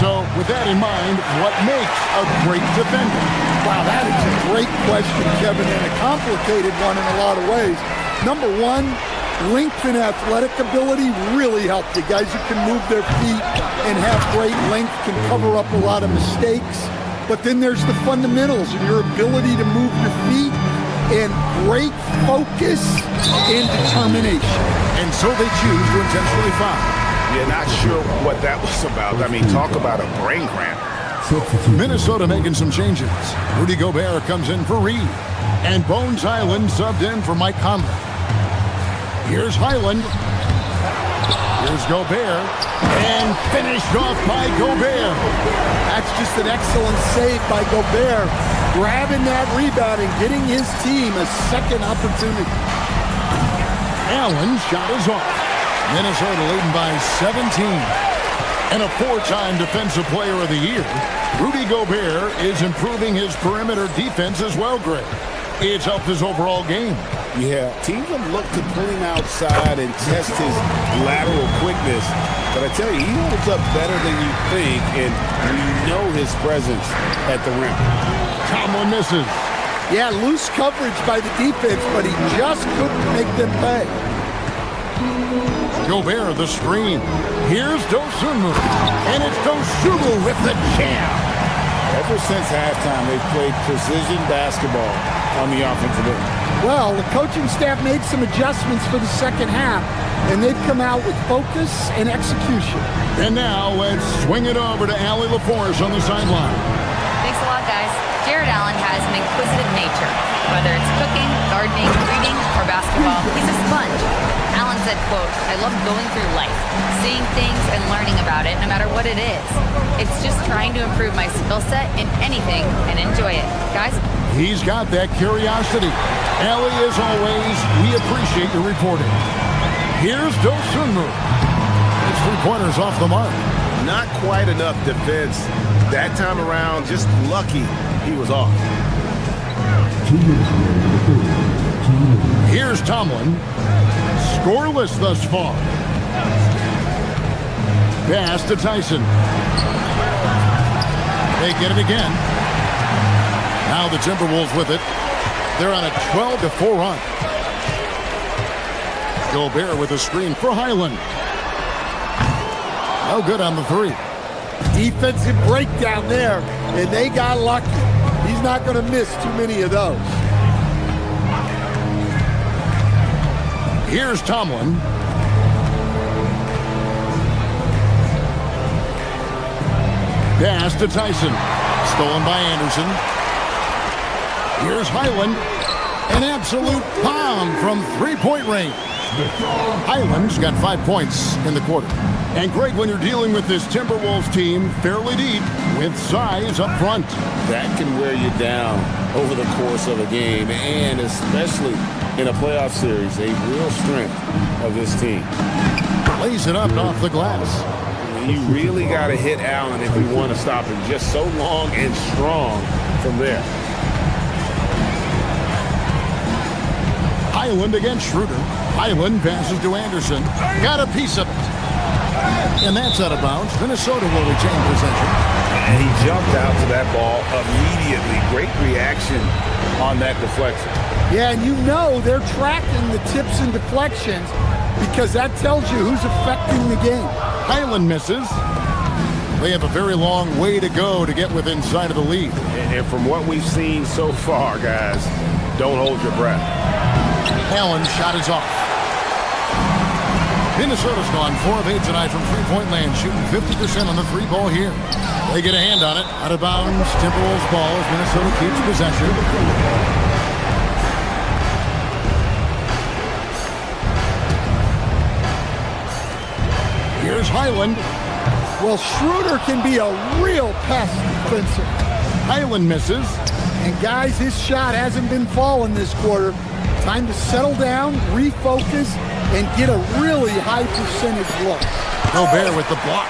So, with that in mind, what makes a great defender? Wow, that is a great question, Kevin, and a complicated one in a lot of ways. Number 1, length and athletic ability really help you. Guys who can move their feet and have great length can cover up a lot of mistakes. But then there's the fundamentals and your ability to move your feet and great focus and determination. And so they choose to intentionally foul. You're not sure what that was about. I mean, talk about a brain cramp. Minnesota making some changes. Rudy Gobert comes in for Reed. And Bones Highland subbed in for Mike Conley. Here's Highland. Here's Gobert. And finished off by Gobert. That's just an excellent save by Gobert. Grabbing that rebound and getting his team a second opportunity. Allen's shot is off. Minnesota leading by 17. And a 4-time Defensive Player of the Year, Rudy Gobert is improving his perimeter defense as well, Greg. It's helped his overall game. Yeah, teams have looked to pull him outside and test his lateral quickness. But I tell you, he holds up better than you think, and we know his presence at the rim. Tomlin misses. Yeah, loose coverage by the defense, but he just couldn't make them pay. Gobert the screen. Here's Dosunmu. And it's Dosunmu with the jam. Ever since halftime, they've played precision basketball on the offensive end. Well, the coaching staff made some adjustments for the second half, and they've come out with focus and execution. And now let's swing it over to Allie LaForce on the sideline. Thanks a lot, guys. Jared Allen has an inquisitive nature. Whether it's cooking, gardening, reading, or basketball, he's a sponge. Allen's said, quote, "I love going through life, seeing things and learning about it no matter what it is. It's just trying to improve my skill set in anything and enjoy it." Guys? He's got that curiosity. Allie, as always, we appreciate your reporting. Here's Dosunmu. His three-pointers off the mark. Not quite enough defense. That time around, just lucky he was off. Here's Tomlin. Scoreless thus far. Pass to Tyson. They get it again. Now the Timberwolves with it. They're on a 12-4 run. Gobert with a screen for Highland. No good on the three. Defensive breakdown there, and they got lucky. He's not going to miss too many of those. Here's Tomlin. Pass to Tyson. Stolen by Anderson. Here's Highland. An absolute bomb from three-point range. Highland's got 5 points in the quarter. And Greg, when you're dealing with this Timberwolves team, fairly deep, with size up front. That can wear you down over the course of a game, and especially in a playoff series, a real strength of this team. Lays it up and off the glass. You really got to hit Allen if you want to stop him just so long and strong from there. Highland against Schroeder. Highland passes to Anderson. Got a piece of it. And that's out of bounds. Minnesota will retain possession. And he jumped out to that ball immediately. Great reaction on that deflection. Yeah, and you know they're tracking the tips and deflections because that tells you who's affecting the game. Highland misses. They have a very long way to go to get within sight of the lead. And from what we've seen so far, guys, don't hold your breath. Allen's shot is off. Minnesota's gone 4 of 8 tonight from three-point land, shooting 50% on the three ball here. They get a hand on it. Out of bounds, Timberwolves ball as Minnesota keeps possession. Here's Highland. Well, Schroeder can be a real pest defensive. Highland misses. And guys, his shot hasn't been falling this quarter. Time to settle down, refocus, and get a really high percentage look. Gobert with the block.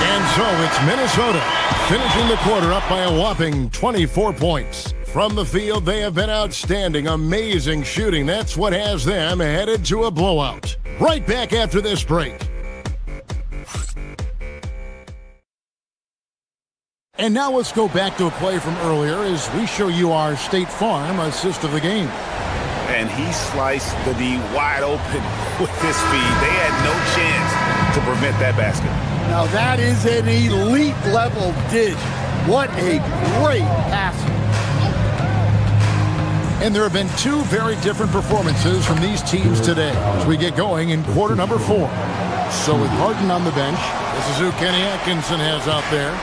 And so it's Minnesota finishing the quarter up by a whopping 24 points. From the field, they have been outstanding, amazing shooting. That's what has them headed to a blowout. Right back after this break. And now let's go back to a play from earlier as we show you our State Farm assist of the game. And he sliced the D wide open with his speed. They had no chance to prevent that basket. Now that is an elite level dish. What a great pass. And there have been two very different performances from these teams today as we get going in quarter number 4. So with Harden on the bench, this is who Kenny Atkinson has out there.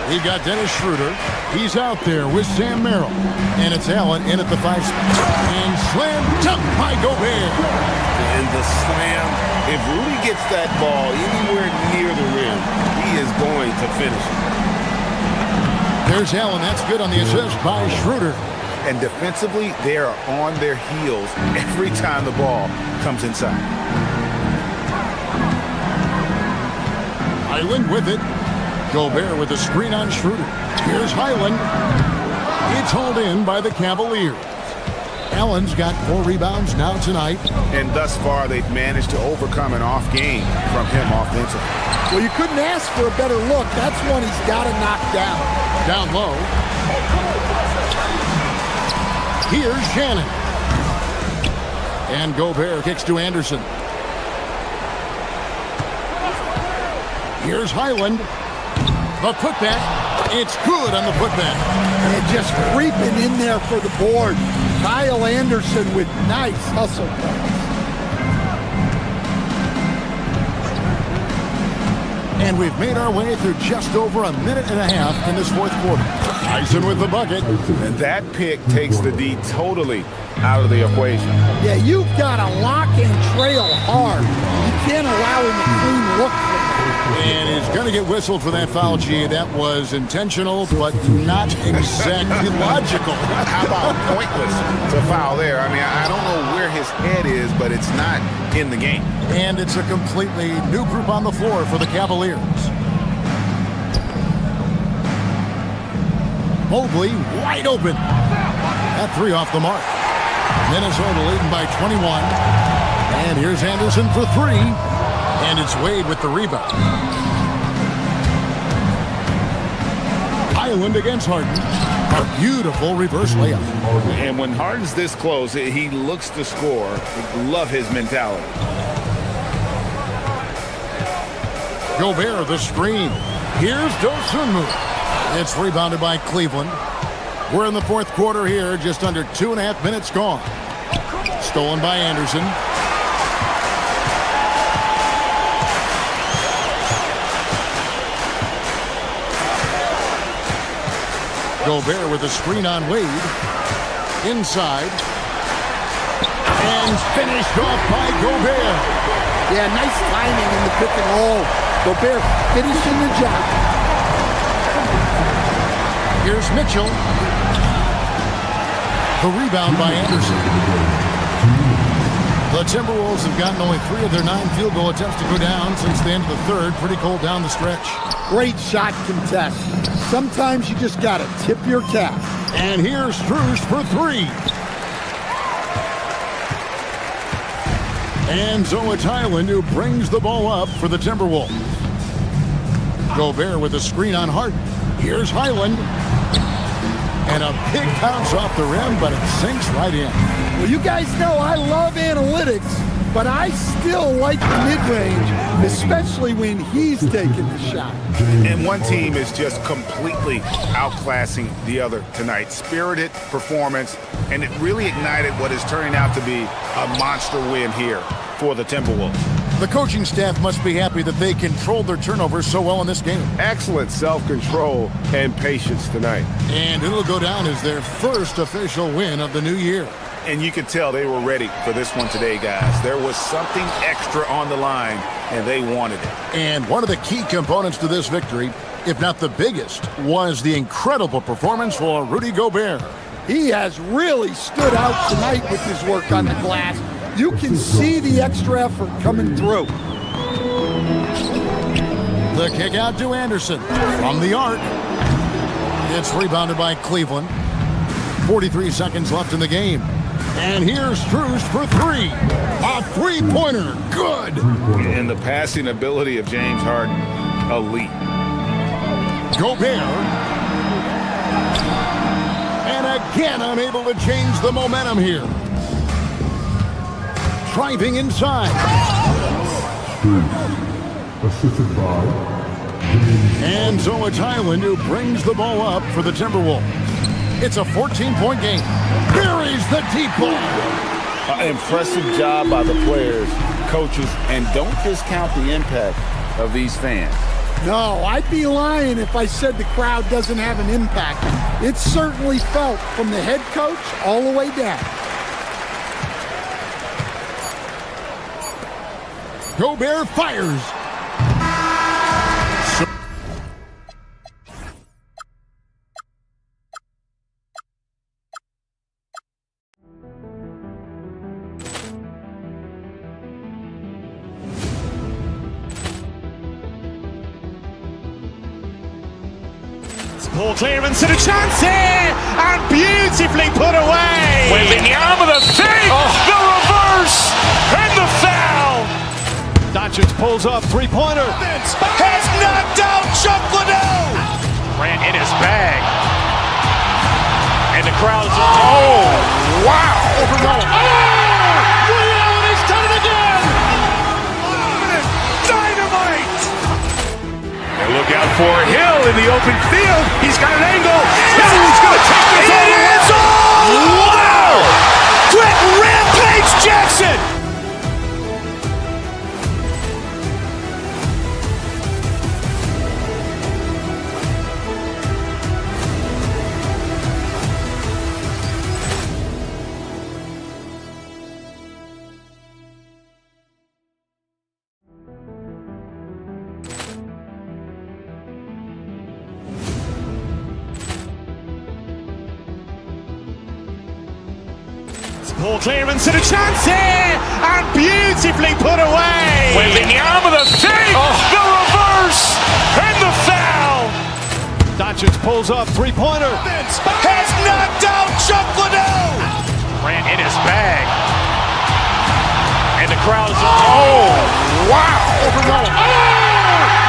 He got Dennis Schroeder. He's out there with Sam Merrill. And it's Allen in at the 5 spot. And slam dunk by Gobert. And the slam, if Rudy gets that ball anywhere near the rim, he is going to finish it. There's Allen. That's good on the assist by Schroeder. And defensively, they are on their heels every time the ball comes inside. Highland with it. Gobert with a screen on Schroeder. Here's Highland. It's hauled in by the Cavaliers. Allen's got 4 rebounds now tonight. And thus far, they've managed to overcome an off game from him offensively. Well, you couldn't ask for a better look. That's one he's got to knock down. Down low. Here's Shannon. And Gobert kicks to Anderson. Here's Highland. The putback. It's good on the putback. And just creeping in there for the board. Kyle Anderson with nice hustle plays. And we've made our way through just over a minute and a half in this fourth quarter. Tyson with the bucket. And that pick takes the D totally out of the equation. Yeah, you've got to lock and trail hard. You can't allow him a clean look from that. And he's going to get whistled for that foul, G. That was intentional, but not exactly logical. How about pointless to foul there? I mean, I don't know where his head is, but it's not in the game. And it's a completely new group on the floor for the Cavaliers. Mobley wide open. That three off the mark. Minnesota leading by 21. And here's Anderson for three. And it's Wade with the rebound. Highland against Harden. A beautiful reverse layup. And when Harden's this close, he looks to score. Love his mentality. Gobert, the screen. Here's Dosunmu. It's rebounded by Cleveland. We're in the fourth quarter here, just under 2.5 minutes gone. Stolen by Anderson. Gobert with a screen on Wade. Inside. And finished off by Gobert. Yeah, nice timing in the pick and roll. Gobert finishing the job. Here's Mitchell. The rebound by Anderson. The Timberwolves have gotten only 3 of their 9 field goal attempts to go down since the end of the third. Pretty cold down the stretch. Great shot contest. Sometimes you just got to tip your cap. And here's Strus for three. And Zoe Tyland, who brings the ball up for the Timberwolves. Gobert with a screen on Harden. Here's Highland. And a big bounce off the rim, but it sinks right in. Well, you guys know I love analytics, but I still like the mid-range, especially when he's taking the shot. And one team is just completely outclassing the other tonight. Spirited performance, and it really ignited what is turning out to be a monster win here for the Timberwolves. The coaching staff must be happy that they controlled their turnovers so well in this game. Excellent self-control and patience tonight. And it'll go down as their first official win of the new year. And you could tell they were ready for this one today, guys. There was something extra on the line, and they wanted it. And one of the key components to this victory, if not the biggest, was the incredible performance for Rudy Gobert. He has really stood out tonight with his work on the glass. You can see the extra effort coming through. The kick out to Anderson from the arc. It's rebounded by Cleveland. 43 seconds left in the game. And here's Strus for three. A three-pointer. Good. And the passing ability of James Harden, elite. Gobert. And again unable to change the momentum here. Driving inside. Assisted by And Zoe Tyland, who brings the ball up for the Timberwolves. It's a 14-point game. Buries the deep ball. Impressive job by the players, coaches, and don't discount the impact of these fans. No, I'd be lying if I said the crowd doesn't have an impact. It's certainly felt from the head coach all the way down. Gobert fires. Ball clearance and a chance here, and beautifully put away. With the arm of the fake, the reverse, and the foul. Doncic pulls up, three-pointer. Has knocked out Chuck Liddell. Ran in his bag. And the crowd is, oh, wow. Overrun. Oh! Ray Allen has done it again. Dynamite. And look out for Hill in the open field. He's got an angle. He's going to take this all the way. Wow. Quick Rampage Jackson. Ball clearance and a chance here, and beautifully put away. Wembanyama the save, the reverse, and the foul. Doncic pulls up, three-pointer. Has knocked out Chuck Liddell. Ran in his bag. And the crowd is, wow.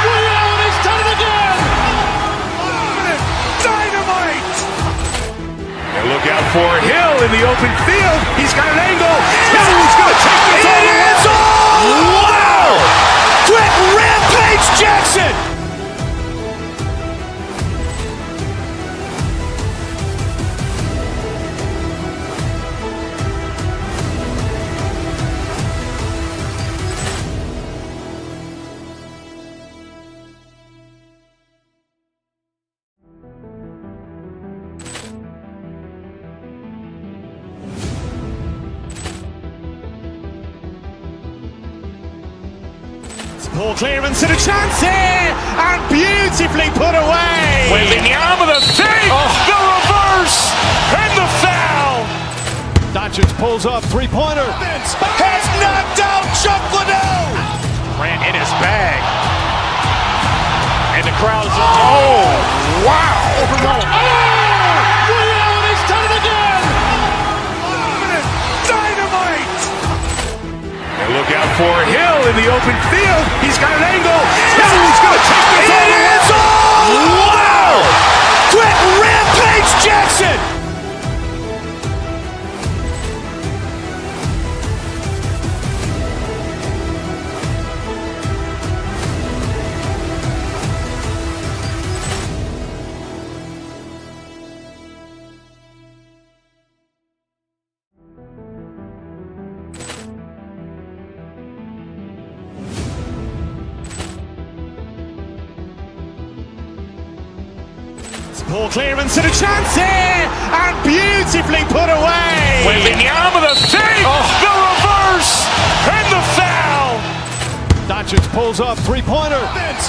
Ray Allen has done it again. Dynamite. And look out for Hill in the open field. He's got an angle. Hill's going to take this all the way. Wow. Quick Rampage Jackson. Ball clearance and a chance here, and beautifully put away. Wembanyama the save, the reverse, and the foul. Doncic pulls up, three-pointer. Has knocked out Chuck Liddell. Ran in his bag. And the crowd is, wow. Ray Allen has done it again. Dynamite. And look out for Hill in the open field. He's got an angle. Hill's going to take this all the way. Wow. Quick Rampage Jackson. Ball clearance and a chance here, and beautifully put away. Wembanyama the save, the reverse, and the foul. Doncic pulls up, three-pointer. Has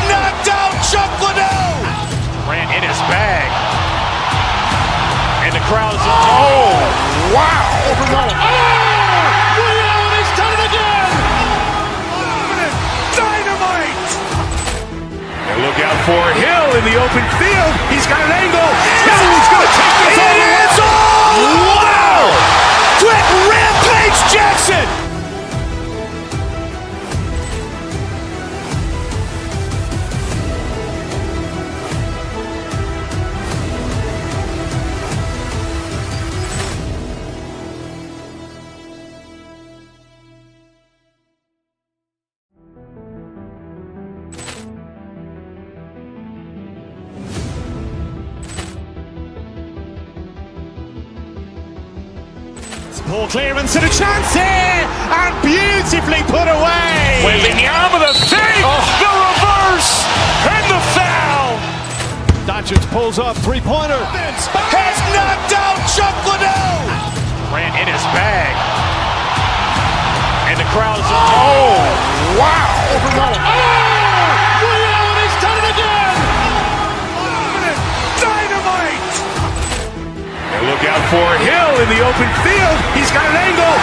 knocked out Chuck Liddell. Ran in his bag. And the crowd is, wow. Ray Allen has done it again. Dynamite. And look out for Hill in the open field. He's got an angle. Hill's going to take this all the way. Wow. Quick Rampage Jackson. Ball clearance and a chance here, and beautifully put away. Wembanyama the save, the reverse, and the foul. Doncic pulls up, three-pointer. Has knocked out Chuck Liddell. Ran in his bag. And the crowd is, wow. Ray Allen has done it again. Dynamite. And look out for Hill in the open field. He's got an angle.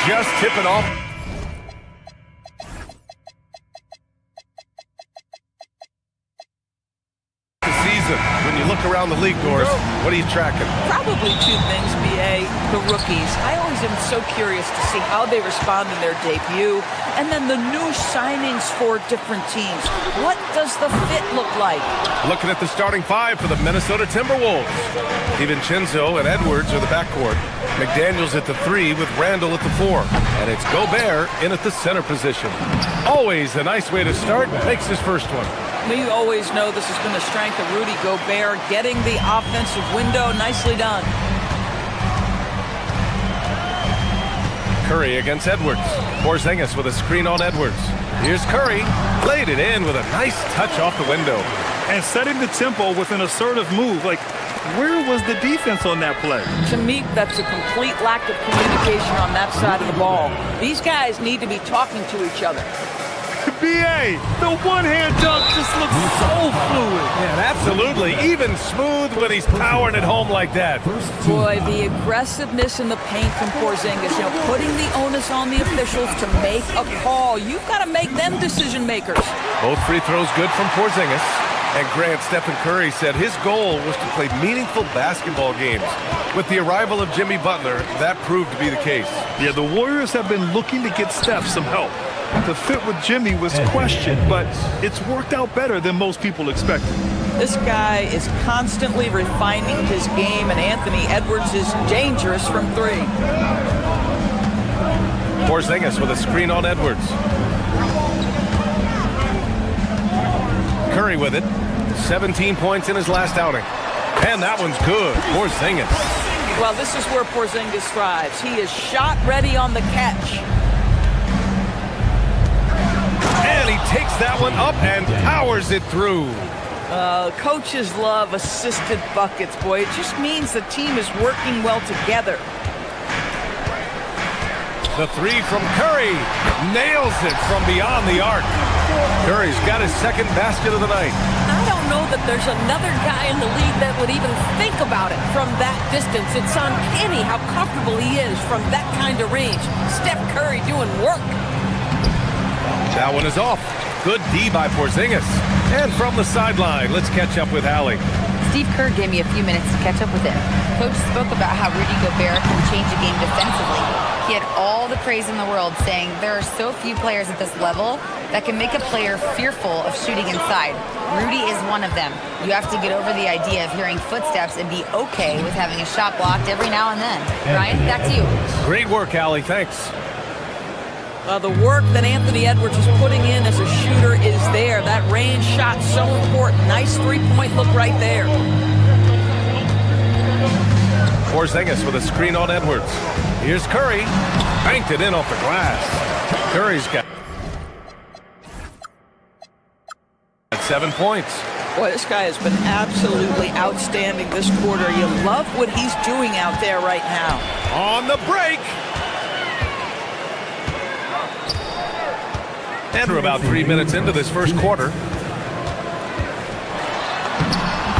Just tipping off. The season. season. When you look around the league, Doris, what are you tracking? Probably two things, B.A. The rookies. I always am so curious to see how they respond in their debut. And then the new signings for different teams. What does the fit look like? Looking at the starting five for the Minnesota Timberwolves. DiVincenzo and Edwards are the backcourt. McDaniels at the 3 with Randall at the 4. And it's Gobert in at the center position. Always a nice way to start. Makes his first one. We always know this has been the strength of Rudy Gobert, getting the offensive window. Nicely done. Curry against Edwards. Porzingis with a screen on Edwards. Here's Curry. Laid it in with a nice touch off the window. And setting the tempo with an assertive move. Like, where was the defense on that play? To me, that's a complete lack of communication on that side of the ball. These guys need to be talking to each other. B.A., the one-hand dunk just looks so fluid. Yeah, absolutely. Even smooth when he's powering it home like that. Boy, the aggressiveness in the paint from Porzingis, putting the onus on the officials to make a call. You've got to make them decision makers. Both free throws good from Porzingis. And Grant, Stephen Curry said his goal was to play meaningful basketball games. With the arrival of Jimmy Butler, that proved to be the case. Yeah, the Warriors have been looking to get Steph some help. The fit with Jimmy was questioned, but it's worked out better than most people expected. This guy is constantly refining his game, and Anthony Edwards is dangerous from 3. Porzingis with a screen on Edwards. Curry with it. 17 points in his last outing. And that one's good. Porzingis. Well, this is where Porzingis thrives. He is shot ready on the catch. And he takes that one up and powers it through. Coaches love assisted buckets, boy. It just means the team is working well together. The 3 from Curry. Nails it from beyond the arc. Curry's got his second basket of the night. I don't know that there's another guy in the league that would even think about it from that distance. It's uncanny how comfortable he is from that kind of range. Steph Curry doing work. That one is off. Good D by Porzingis. And from the sideline, let's catch up with Allie. Steve Kerr gave me a few minutes to catch up with him. Coach spoke about how Rudy Gobert can change a game defensively. He had all the praise in the world, saying there are so few players at this level that can make a player fearful of shooting inside. Rudy is one of them. You have to get over the idea of hearing footsteps and be okay with having a shot blocked every now and then. Ryan, back to you. Great work, Allie. Thanks. The work that Anthony Edwards is putting in as a shooter is there. That range shot so important. Nice three-point look right there. Porzingis with a screen on Edwards. Here's Curry. Banked it in off the glass. Curry's got 7 points. Boy, this guy has been absolutely outstanding this quarter. You love what he's doing out there right now. On the break. And we're about 3 minutes into this first quarter.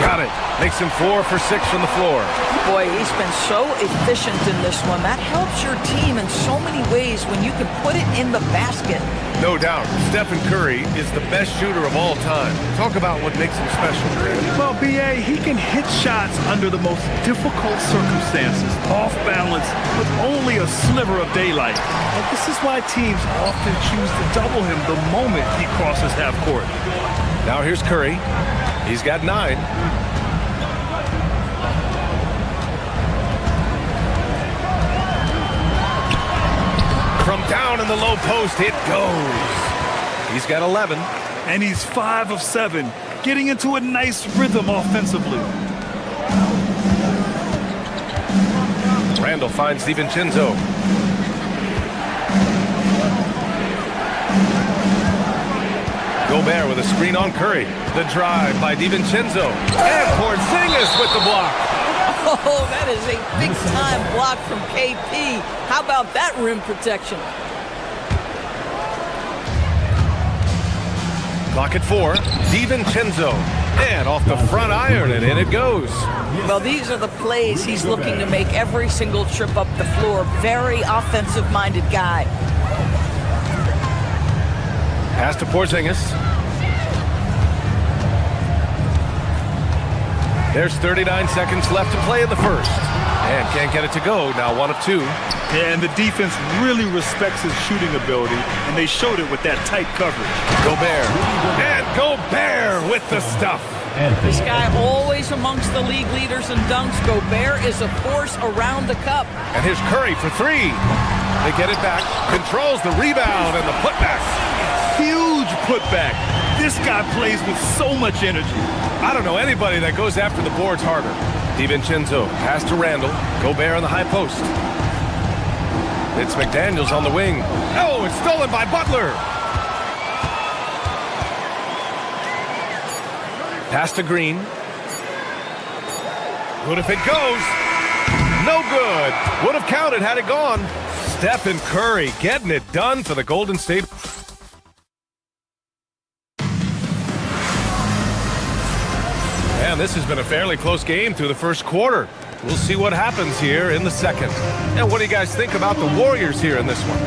Got it. Makes him 4 for 6 from the floor. Boy, he's been so efficient in this one. That helps your team in so many ways when you can put it in the basket. No doubt. Stephen Curry is the best shooter of all time. Talk about what makes him special, Grant. Well, B.A., he can hit shots under the most difficult circumstances, off balance, with only a sliver of daylight. And this is why teams often choose to double him the moment he crosses half court. Now here's Curry. He's got 9. From down in the low post, it goes. He's got 11. And he's 5 of 7, getting into a nice rhythm offensively. Randall finds DiVincenzo. Gobert with a screen on Curry. The drive by DiVincenzo. And Porzingis with the block. Oh, that is a big-time block from KP. How about that rim protection? Clock at 4. DiVincenzo. And off the front iron, and in it goes. Well, these are the plays he's looking to make every single trip up the floor. Very offensive-minded guy. Pass to Porzingis. There's 39 seconds left to play in the first. And can't get it to go, now 1 of 2. Yeah, and the defense really respects his shooting ability, and they showed it with that tight coverage. Gobert. And Gobert with the stuff. This guy always amongst the league leaders in dunks. Gobert is a force around the cup. And here's Curry for 3. They get it back, controls the rebound and the putback. Huge putback. This guy plays with so much energy. I don't know anybody that goes after the boards harder. DiVincenzo, pass to Randall. Gobert on the high post. It's McDaniels on the wing. Oh, it's stolen by Butler. Pass to Green. Good if it goes. No good. Would have counted had it gone. Stephen Curry getting it done for the Golden State. And this has been a fairly close game through the first quarter. We'll see what happens here in the second. And what do you guys think about the Warriors here in this one?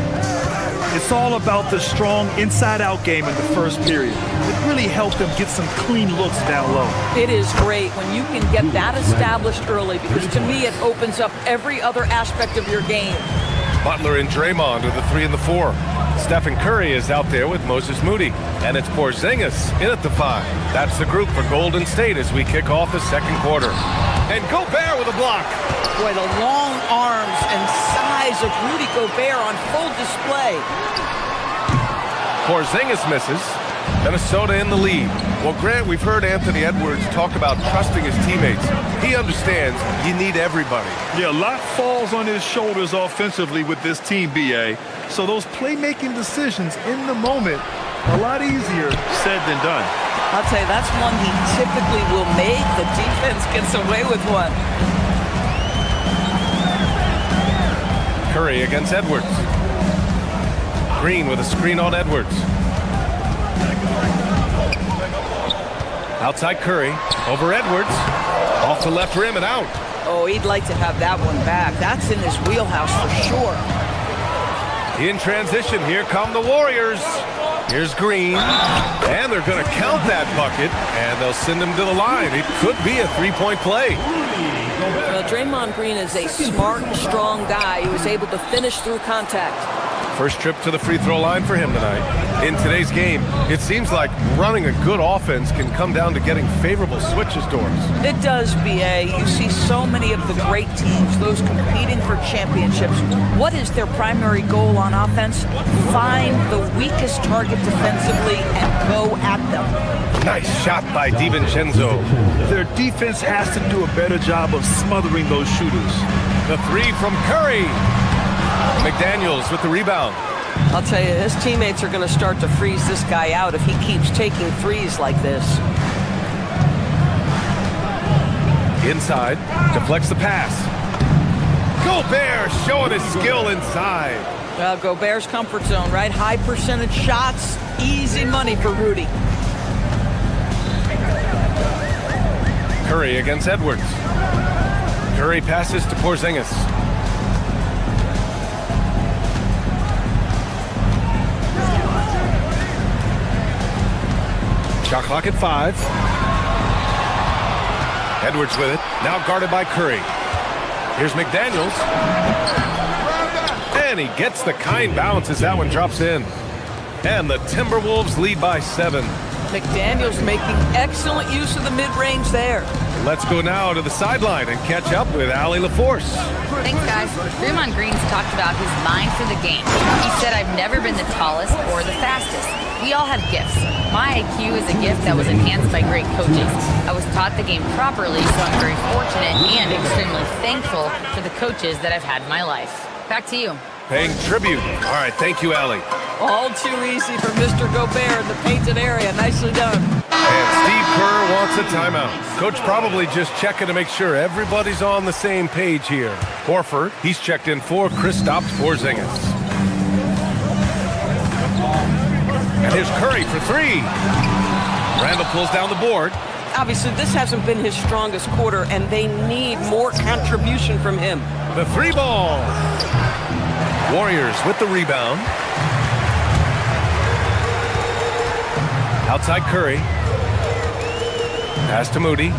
It's all about the strong inside-out game in the first period. It really helped them get some clean looks down low. It is great when you can get that established early, because to me it opens up every other aspect of your game. Butler and Draymond are the 3 and the 4. Stephen Curry is out there with Moses Moody. And it's Porzingis in at the 5. That's the group for Golden State as we kick off the second quarter. And Gobert with a block. Boy, the long arms and size of Rudy Gobert on full display. Porzingis misses. Minnesota in the lead. Well, Grant, we've heard Anthony Edwards talk about trusting his teammates. He understands you need everybody. Yeah, a lot falls on his shoulders offensively with this team, BA. So those playmaking decisions in the moment, a lot easier said than done. I'll tell you, that's one he typically will make. The defense gets away with one. Curry against Edwards. Green with a screen on Edwards. Outside Curry, over Edwards, off the left rim and out. Oh, he'd like to have that one back. That's in his wheelhouse for sure. In transition, here come the Warriors. Here's Green, and they're going to count that bucket, and they'll send him to the line. It could be a three-point play. Well, Draymond Green is a smart, strong guy who is able to finish through contact. First trip to the free throw line for him tonight. In today's game, it seems like running a good offense can come down to getting favorable switches doors. It does, BA. You see so many of the great teams, those competing for championships. What is their primary goal on offense? Find the weakest target defensively and go at them. Nice shot by DiVincenzo. Their defense has to do a better job of smothering those shooters. The 3 from Curry. McDaniels with the rebound. I'll tell you, his teammates are going to start to freeze this guy out if he keeps taking threes like this. Inside, deflects the pass. Gobert showing his skill inside. Well, Gobert's comfort zone, right? High percentage shots, easy money for Rudy. Curry against Edwards. Curry passes to Porzingis. Shot clock at 5. Edwards with it. Now guarded by Curry. Here's McDaniels. And he gets the kind bounce as that one drops in. And the Timberwolves lead by 7. McDaniels making excellent use of the mid-range there. Let's go now to the sideline and catch up with Allie LaForce. Thanks, guys. Draymond Green's talked about his mind for the game. He said, I've never been the tallest or the fastest. We all have gifts. My IQ is a gift that was enhanced by great coaches. I was taught the game properly, so I'm very fortunate and extremely thankful for the coaches that I've had in my life. Back to you. Paying tribute. All right, thank you, Allie. All too easy for Mr. Gobert in the painted area. Nicely done. And Steve Kerr wants a timeout. Coach probably just checking to make sure everybody's on the same page here. Horford, he's checked in for Kristaps Porzingis. And here's Curry for 3. Randall pulls down the board. Obviously, this hasn't been his strongest quarter, and they need more contribution from him. The 3 ball. Warriors with the rebound. Outside Curry. Pass to Moody.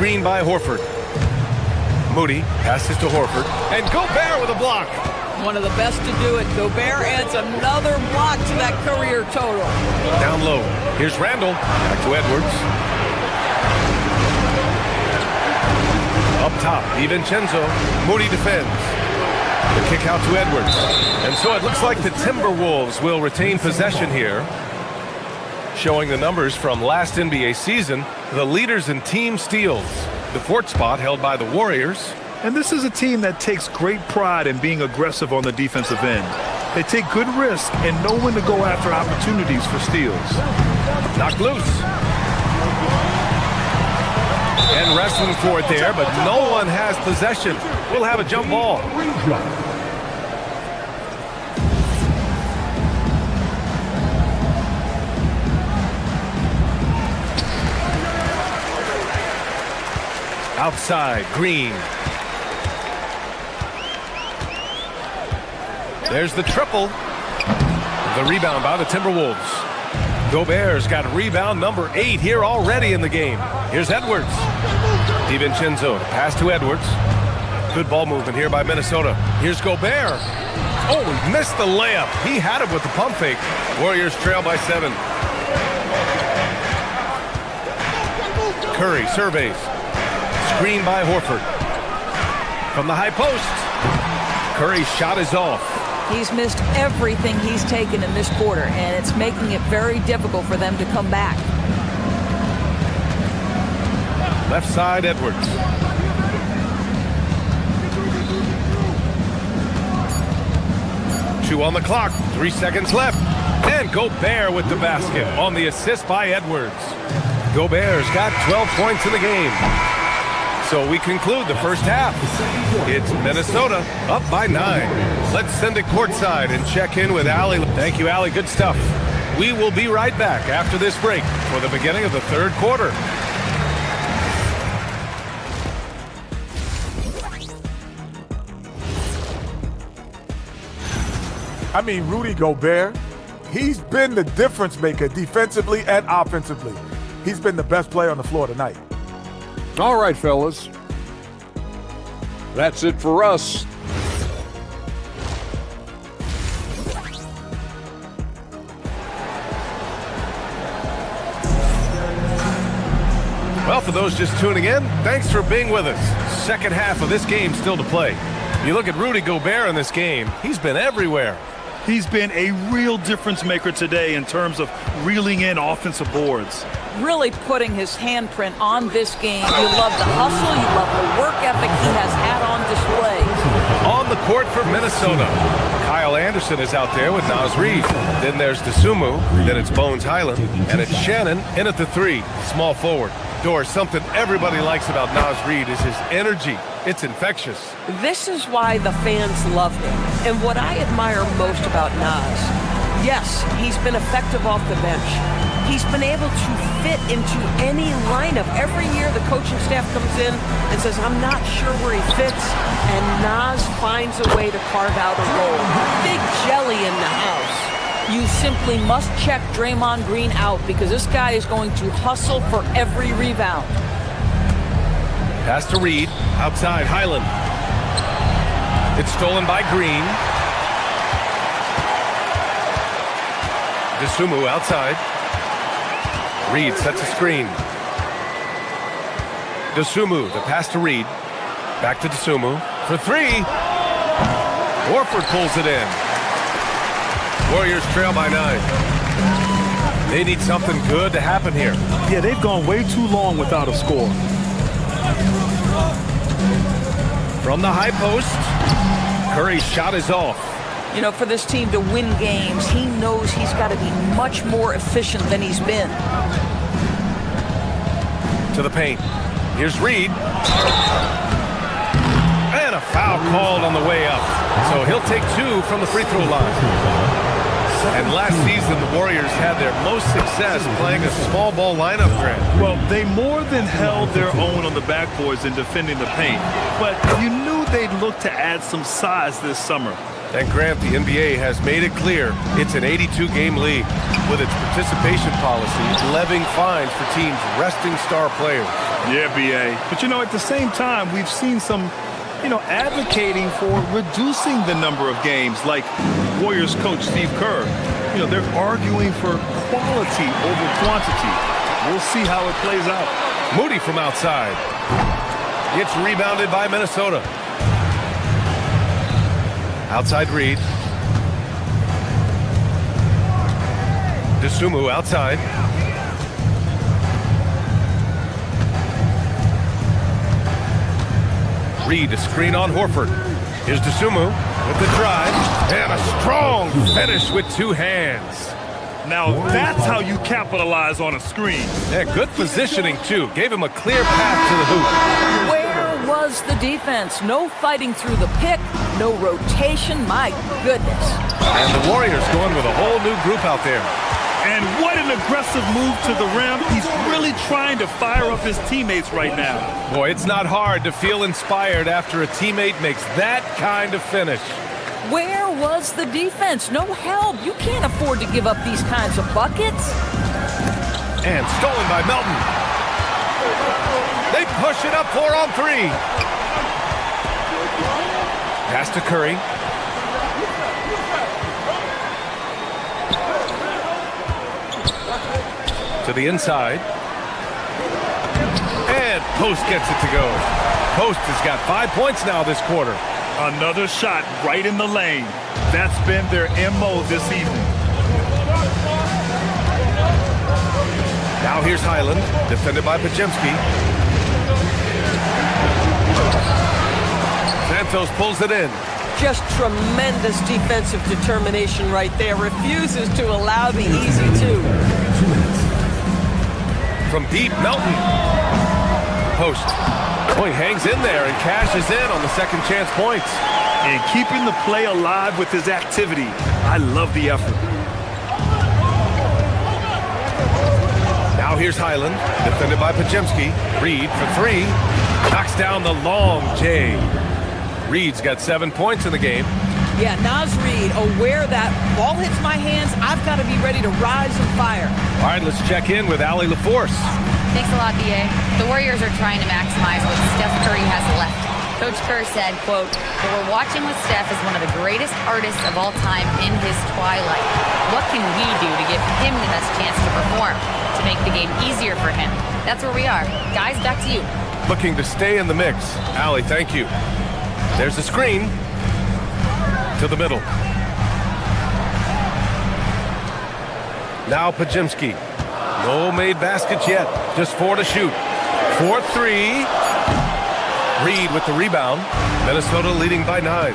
Screen by Horford. Moody passes to Horford. And Gobert with a block. One of the best to do it. Gobert adds another block to that career total. Down low. Here's Randall. Back to Edwards. Up top, DiVincenzo. Moody defends. The kick out to Edwards. And so it looks like the Timberwolves will retain possession here. Showing the numbers from last NBA season, the leaders in team steals. The fourth spot held by the Warriors. And this is a team that takes great pride in being aggressive on the defensive end. They take good risk and know when to go after opportunities for steals. Knocked loose. And wrestling for it there, but no one has possession. We'll have a jump ball. Outside, Green. There's the triple. The rebound by the Timberwolves. Gobert's got rebound number 8 here already in the game. Here's Edwards. DiVincenzo, pass to Edwards. Good ball movement here by Minnesota. Here's Gobert. Oh, he missed the layup. He had it with the pump fake. Warriors trail by 7. Curry surveys. Screen by Horford. From the high post. Curry's shot is off. He's missed everything he's taken in this quarter, and it's making it very difficult for them to come back. Left side, Edwards. Two on the clock. 3 seconds left. And Gobert with the basket on the assist by Edwards. Gobert's got 12 points in the game. So we conclude the first half. It's Minnesota up by 9. Let's send it courtside and check in with Allie. Thank you, Allie. Good stuff. We will be right back after this break for the beginning of the third quarter. I mean, Rudy Gobert, he's been the difference maker defensively and offensively. He's been the best player on the floor tonight. All right, fellas. That's it for us. Well, for those just tuning in, thanks for being with us. Second half of this game still to play. You look at Rudy Gobert in this game, he's been everywhere. He's been a real difference maker today in terms of reeling in offensive boards. Really putting his handprint on this game. You love the hustle, you love the work ethic he has had on display. On the court for Minnesota, Kyle Anderson is out there with Naz Reid. Then there's Dosunmu, then it's Bones Highland, and it's Shannon in at the 3, small forward. Doris, something everybody likes about Naz Reid is his energy. It's infectious. This is why the fans love him. And what I admire most about Naz, yes, he's been effective off the bench. He's been able to fit into any lineup. Every year the coaching staff comes in and says, I'm not sure where he fits, and Naz finds a way to carve out a role. Big jelly in the house. You simply must check Draymond Green out because this guy is going to hustle for every rebound. Pass to Reid, outside Highland. It's stolen by Green. Dosunmu outside. Reid sets a screen. Dosunmu, the pass to Reid. Back to Dosunmu for 3. Horford pulls it in. Warriors trail by 9. They need something good to happen here. Yeah, they've gone way too long without a score. From the high post, Curry's shot is off. You know, for this team to win games, he knows he's got to be much more efficient than he's been. To the paint. Here's Reid. And a foul called on the way up. So he'll take 2 from the free throw line. And last season, the Warriors had their most success playing a small ball lineup, Grant. Well, they more than held their own on the backboards in defending the paint. But you knew they'd look to add some size this summer. And Grant, the NBA has made it clear it's an 82-game league with its participation policy levying fines for teams resting star players. Yeah, B.A. But, you know, at the same time, we've seen some, advocating for reducing the number of games, like Warriors coach Steve Kerr. They're arguing for quality over quantity. We'll see how it plays out. Moody from outside. It's rebounded by Minnesota. Outside Reed. Dosunmu outside. Reed, a screen on Horford. Here's Dosunmu with the drive. And a strong finish with two hands. Now that's how you capitalize on a screen. Yeah, good positioning, too. Gave him a clear path to the hoop. Where was the defense? No fighting through the pick, no rotation. My goodness. And the Warriors going with a whole new group out there. And what an aggressive move to the rim. He's really trying to fire up his teammates right now. Boy, it's not hard to feel inspired after a teammate makes that kind of finish. Where was the defense? No help. You can't afford to give up these kinds of buckets. And stolen by Melton. They push it up 4-on-3. Pass to Curry. To the inside. And Post gets it to go. Post has got 5 points now this quarter. Another shot right in the lane. That's been their MO this evening. Now here's Highland, defended by Pajemski. Santos pulls it in. Just tremendous defensive determination right there. Refuses to allow the easy two. From deep, Melton. Post. Boy, hangs in there and cashes in on the second chance points. And keeping the play alive with his activity. I love the effort. Now here's Highland, defended by Pajemski. Reed for three. Knocks down the long J. Reed's got 7 points in the game. Yeah, Naz Reid, aware that ball hits my hands, I've got to be ready to rise and fire. All right, let's check in with Allie LaForce. Thanks a lot, B.A. The Warriors are trying to maximize what Steph Curry has left. Coach Kerr said, quote, "What we're watching with Steph is one of the greatest artists of all time in his twilight. What can we do to give him the best chance to perform, to make the game easier for him?" That's where we are. Guys, back to you. Looking to stay in the mix. Allie, thank you. There's the screen. To the middle. Now Pajemski. No made baskets yet. Just 4 to shoot. 4-3. Reed with the rebound. Minnesota leading by 9.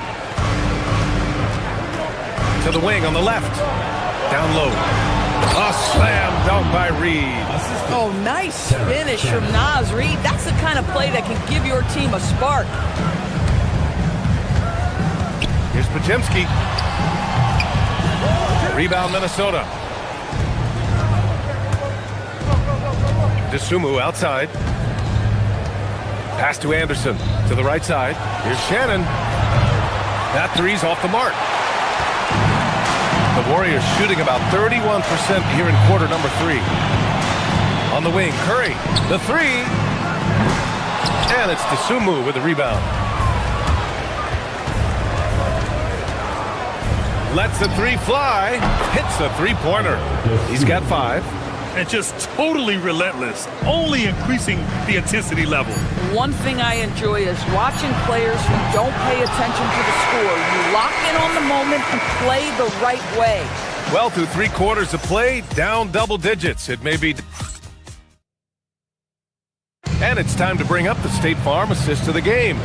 To the wing on the left. Down low. A slam dunk by Reed. Oh, nice finish from Naz Reid. That's the kind of play that can give your team a spark. Here's Pajemski. Rebound Minnesota. Dosunmu outside. Pass to Anderson to the right side. Here's Shannon. That three's off the mark. The Warriors shooting about 31% here in quarter number 3. On the wing, Curry. The three. And it's Dosunmu with the rebound. Lets the three fly, hits a three-pointer. He's got 5. And just totally relentless, only increasing the intensity level. One thing I enjoy is watching players who don't pay attention to the score. You lock in on the moment and play the right way. Well, through 3 quarters of play, down double digits. It may be... And it's time to bring up the State Farm assist of the game.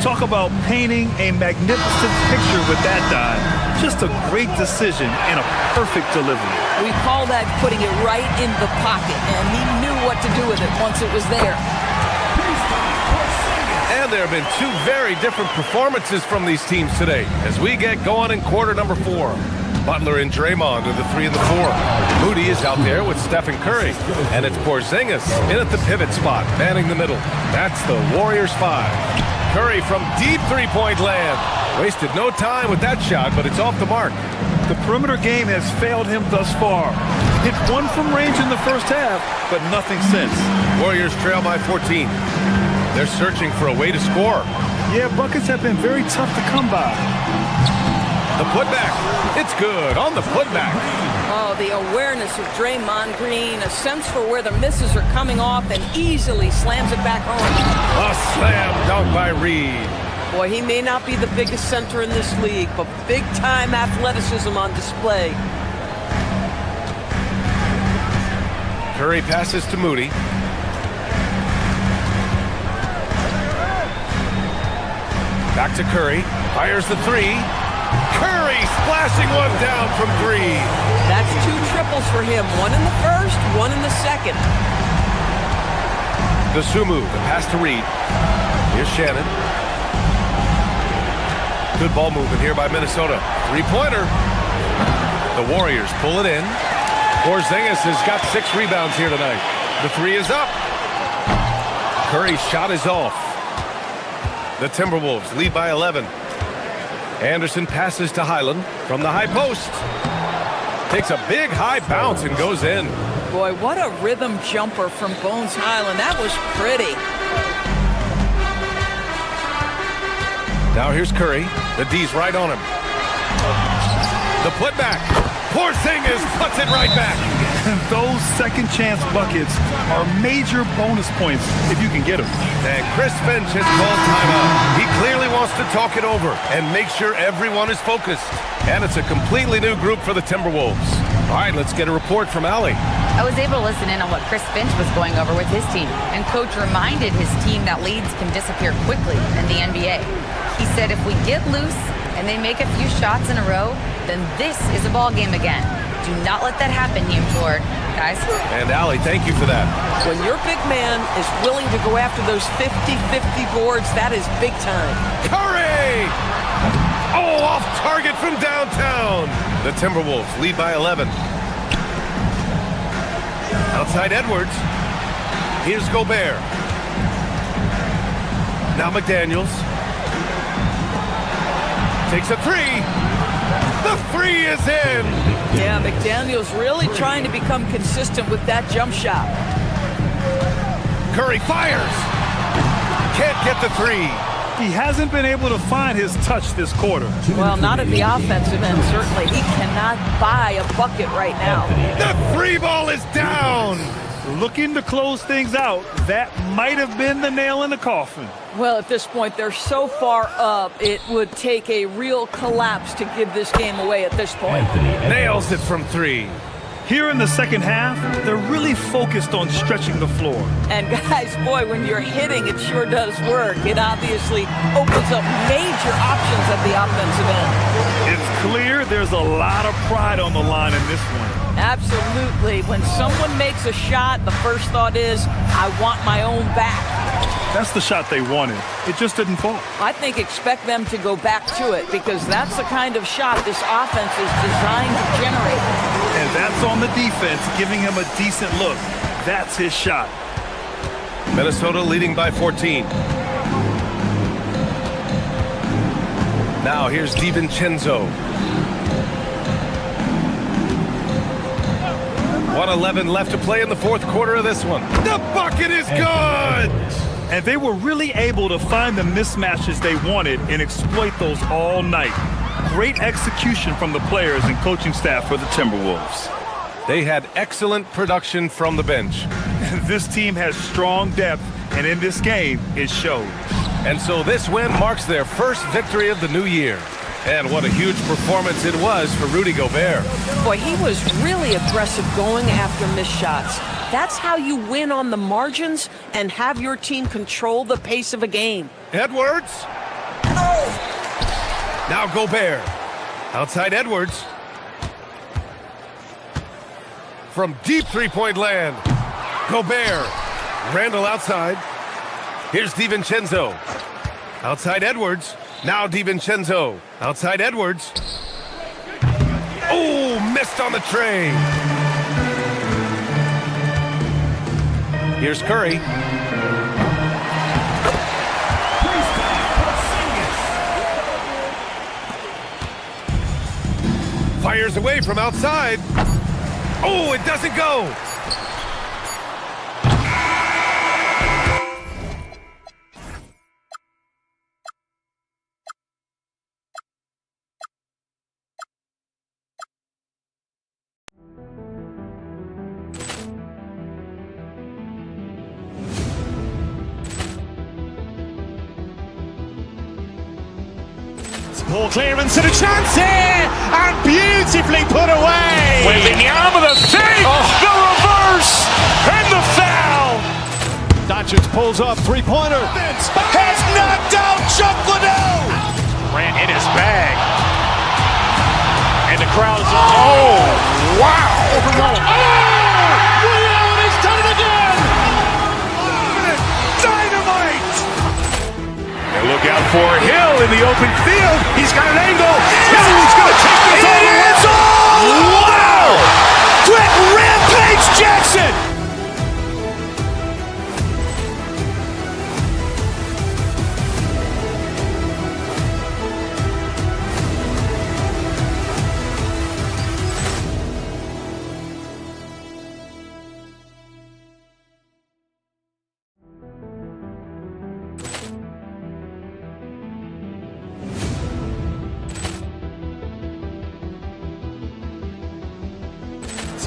Talk about painting a magnificent picture with that dive. Just a great decision and a perfect delivery. We call that putting it right in the pocket, and he knew what to do with it once it was there. And there have been 2 very different performances from these teams today as we get going in quarter number 4. Butler and Draymond are the 3 and the 4. Moody is out there with Stephen Curry. And it's Porzingis in at the pivot spot, manning the middle. That's the Warriors 5. Curry from deep three-point land. Wasted no time with that shot, but it's off the mark. The perimeter game has failed him thus far. Hit one from range in the first half, but nothing since. Warriors trail by 14. They're searching for a way to score. Yeah, buckets have been very tough to come by. The putback. It's good on the putback. Oh, the awareness of Draymond Green, a sense for where the misses are coming off, and easily slams it back home. A slam dunk by Reed. Boy, he may not be the biggest center in this league, but big-time athleticism on display. Curry passes to Moody. Back to Curry. Fires the three. Curry splashing one down from three. That's 2 triples for him. One in the first, one in the second. The Sumu, the pass to Reed. Here's Shannon. Good ball movement here by Minnesota. Three-pointer. The Warriors pull it in. Porzingis has got 6 rebounds here tonight. The three is up. Curry's shot is off. The Timberwolves lead by 11. Anderson passes to Highland from the high post. Takes a big high bounce and goes in. Boy, what a rhythm jumper from Bones Highland. That was pretty. Now here's Curry. The D's right on him. The putback. Porzingis puts it right back. Those second chance buckets are major bonus points if you can get them. And Chris Finch has called timeout. He clearly wants to talk it over and make sure everyone is focused. And it's a completely new group for the Timberwolves. All right, let's get a report from Allie. I was able to listen in on what Chris Finch was going over with his team, and Coach reminded his team that leads can disappear quickly in the NBA. He said if we get loose and they make a few shots in a row, then this is a ball game again. Do not let that happen, he implored. Guys. And Allie, thank you for that. When your big man is willing to go after those 50-50 boards, that is big time. Curry! Oh, off target from downtown. The Timberwolves lead by 11. Outside Edwards. Here's Gobert. Now McDaniels. Takes a three. The three is in. Yeah, McDaniels really trying to become consistent with that jump shot. Curry fires. Can't get the three. He hasn't been able to find his touch this quarter. Well, not at the offensive end, certainly. He cannot buy a bucket right now. The three ball is down. Looking to close things out, that might have been the nail in the coffin. Well, at this point, they're so far up, it would take a real collapse to give this game away at this point. Nails it from three. Here in the second half, they're really focused on stretching the floor. And guys, boy, when you're hitting, it sure does work. It obviously opens up major options at the offensive end. It's clear there's a lot of pride on the line in this one. Absolutely. When someone makes a shot, the first thought is, I want my own back. That's the shot they wanted. It just didn't fall. I think expect them to go back to it because that's the kind of shot this offense is designed to generate. And that's on the defense, giving him a decent look. That's his shot. Minnesota leading by 14. Now here's DiVincenzo. 1:11 left to play in the fourth quarter of this one. The bucket is good! And they were really able to find the mismatches they wanted and exploit those all night. Great execution from the players and coaching staff for the Timberwolves. They had excellent production from the bench. This team has strong depth, and in this game, it showed. And so this win marks their first victory of the new year. And what a huge performance it was for Rudy Gobert. Boy, he was really aggressive going after missed shots. That's how you win on the margins and have your team control the pace of a game. Edwards. Now Gobert. Outside Edwards. From deep three-point land. Gobert. Randall outside. Here's DiVincenzo. Outside Edwards. Now DiVincenzo. Outside Edwards. Oh, missed on the tray. Here's Curry. Fires away from outside. Oh, it doesn't go. Ball clearance and a chance here, and beautifully put away. Wembanyama with a save, the reverse, and the foul. Doncic pulls up, three-pointer. Has knocked out Chuck Liddell. Ran in his bag. And the crowd is, oh, wow. He's done it again. Dynamite. And look out for Hill in the open field. He's got an angle. Hill's going to take this all the way. Wow! Quick Rampage Jackson.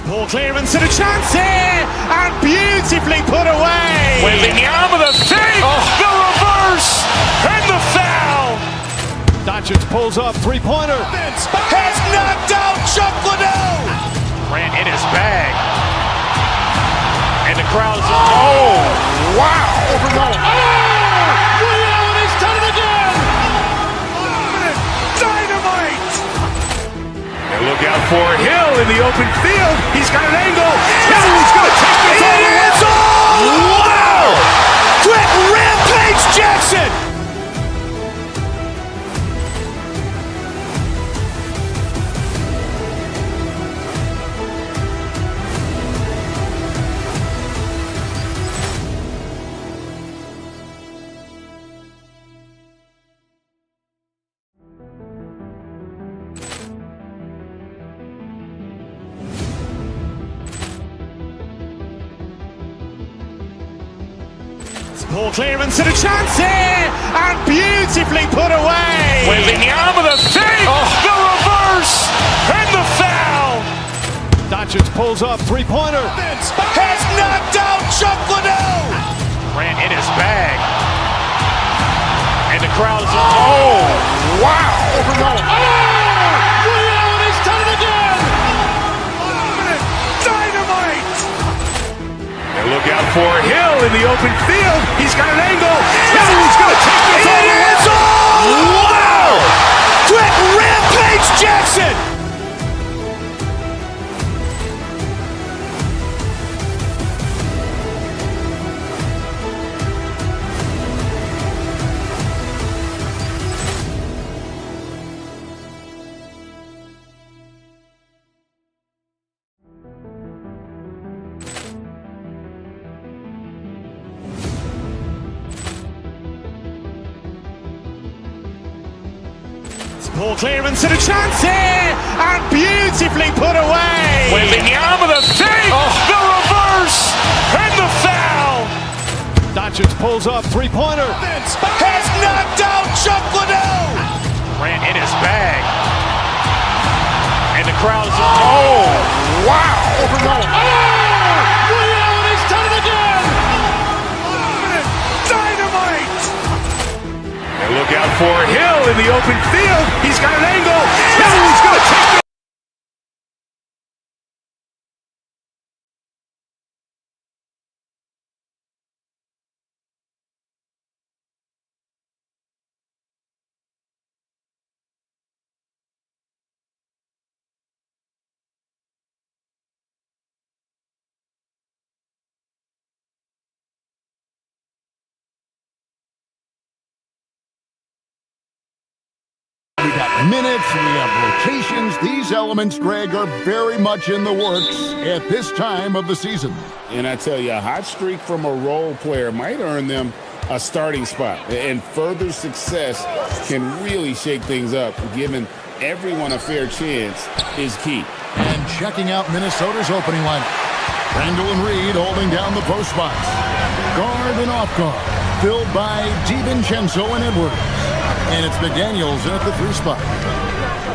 Ball clearance and a chance here, and beautifully put away. Wembanyama with a save, the reverse, and the foul. Doncic pulls up, three-pointer. Has knocked out Chuck Liddell. Ran in his bag. And the crowd is, oh, wow. He's done it again. Dynamite. And look out for Hill in the open field. He's got an angle. Hill's going to take this all the way. Wow! Quick Rampage Jackson. Ball clearance and a chance here, and beautifully put away. Wembanyama with a save, the reverse, and the foul. Doncic pulls up, three-pointer. Has knocked out Chuck Liddell. Ran in his bag. And the crowd is, oh, wow. He's done it again. Dynamite. And look out for Hill in the open field. He's got an angle. Hill's going to take this all the way. Wow! Quick Rampage Jackson. Ball clearance and a chance here, and beautifully put away. Wembanyama with a save, the reverse, and the foul. Doncic pulls up, three-pointer. Has knocked out Chuck Liddell. Ran in his bag. And the crowd is, oh, wow. He's done it again. Dynamite. And look out for Hill in the open field. He's got an angle. Hill's going to take it. We got minutes, we have rotations. These elements, Greg, are very much in the works at this time of the season. And I tell you, a hot streak from a role player might earn them a starting spot. And further success can really shake things up, given everyone a fair chance is key. And checking out Minnesota's opening lineup. Randall and Reed holding down the post spots. Guard and off guard, filled by DiVincenzo and Edwards. And it's McDaniels in at the 3 spot.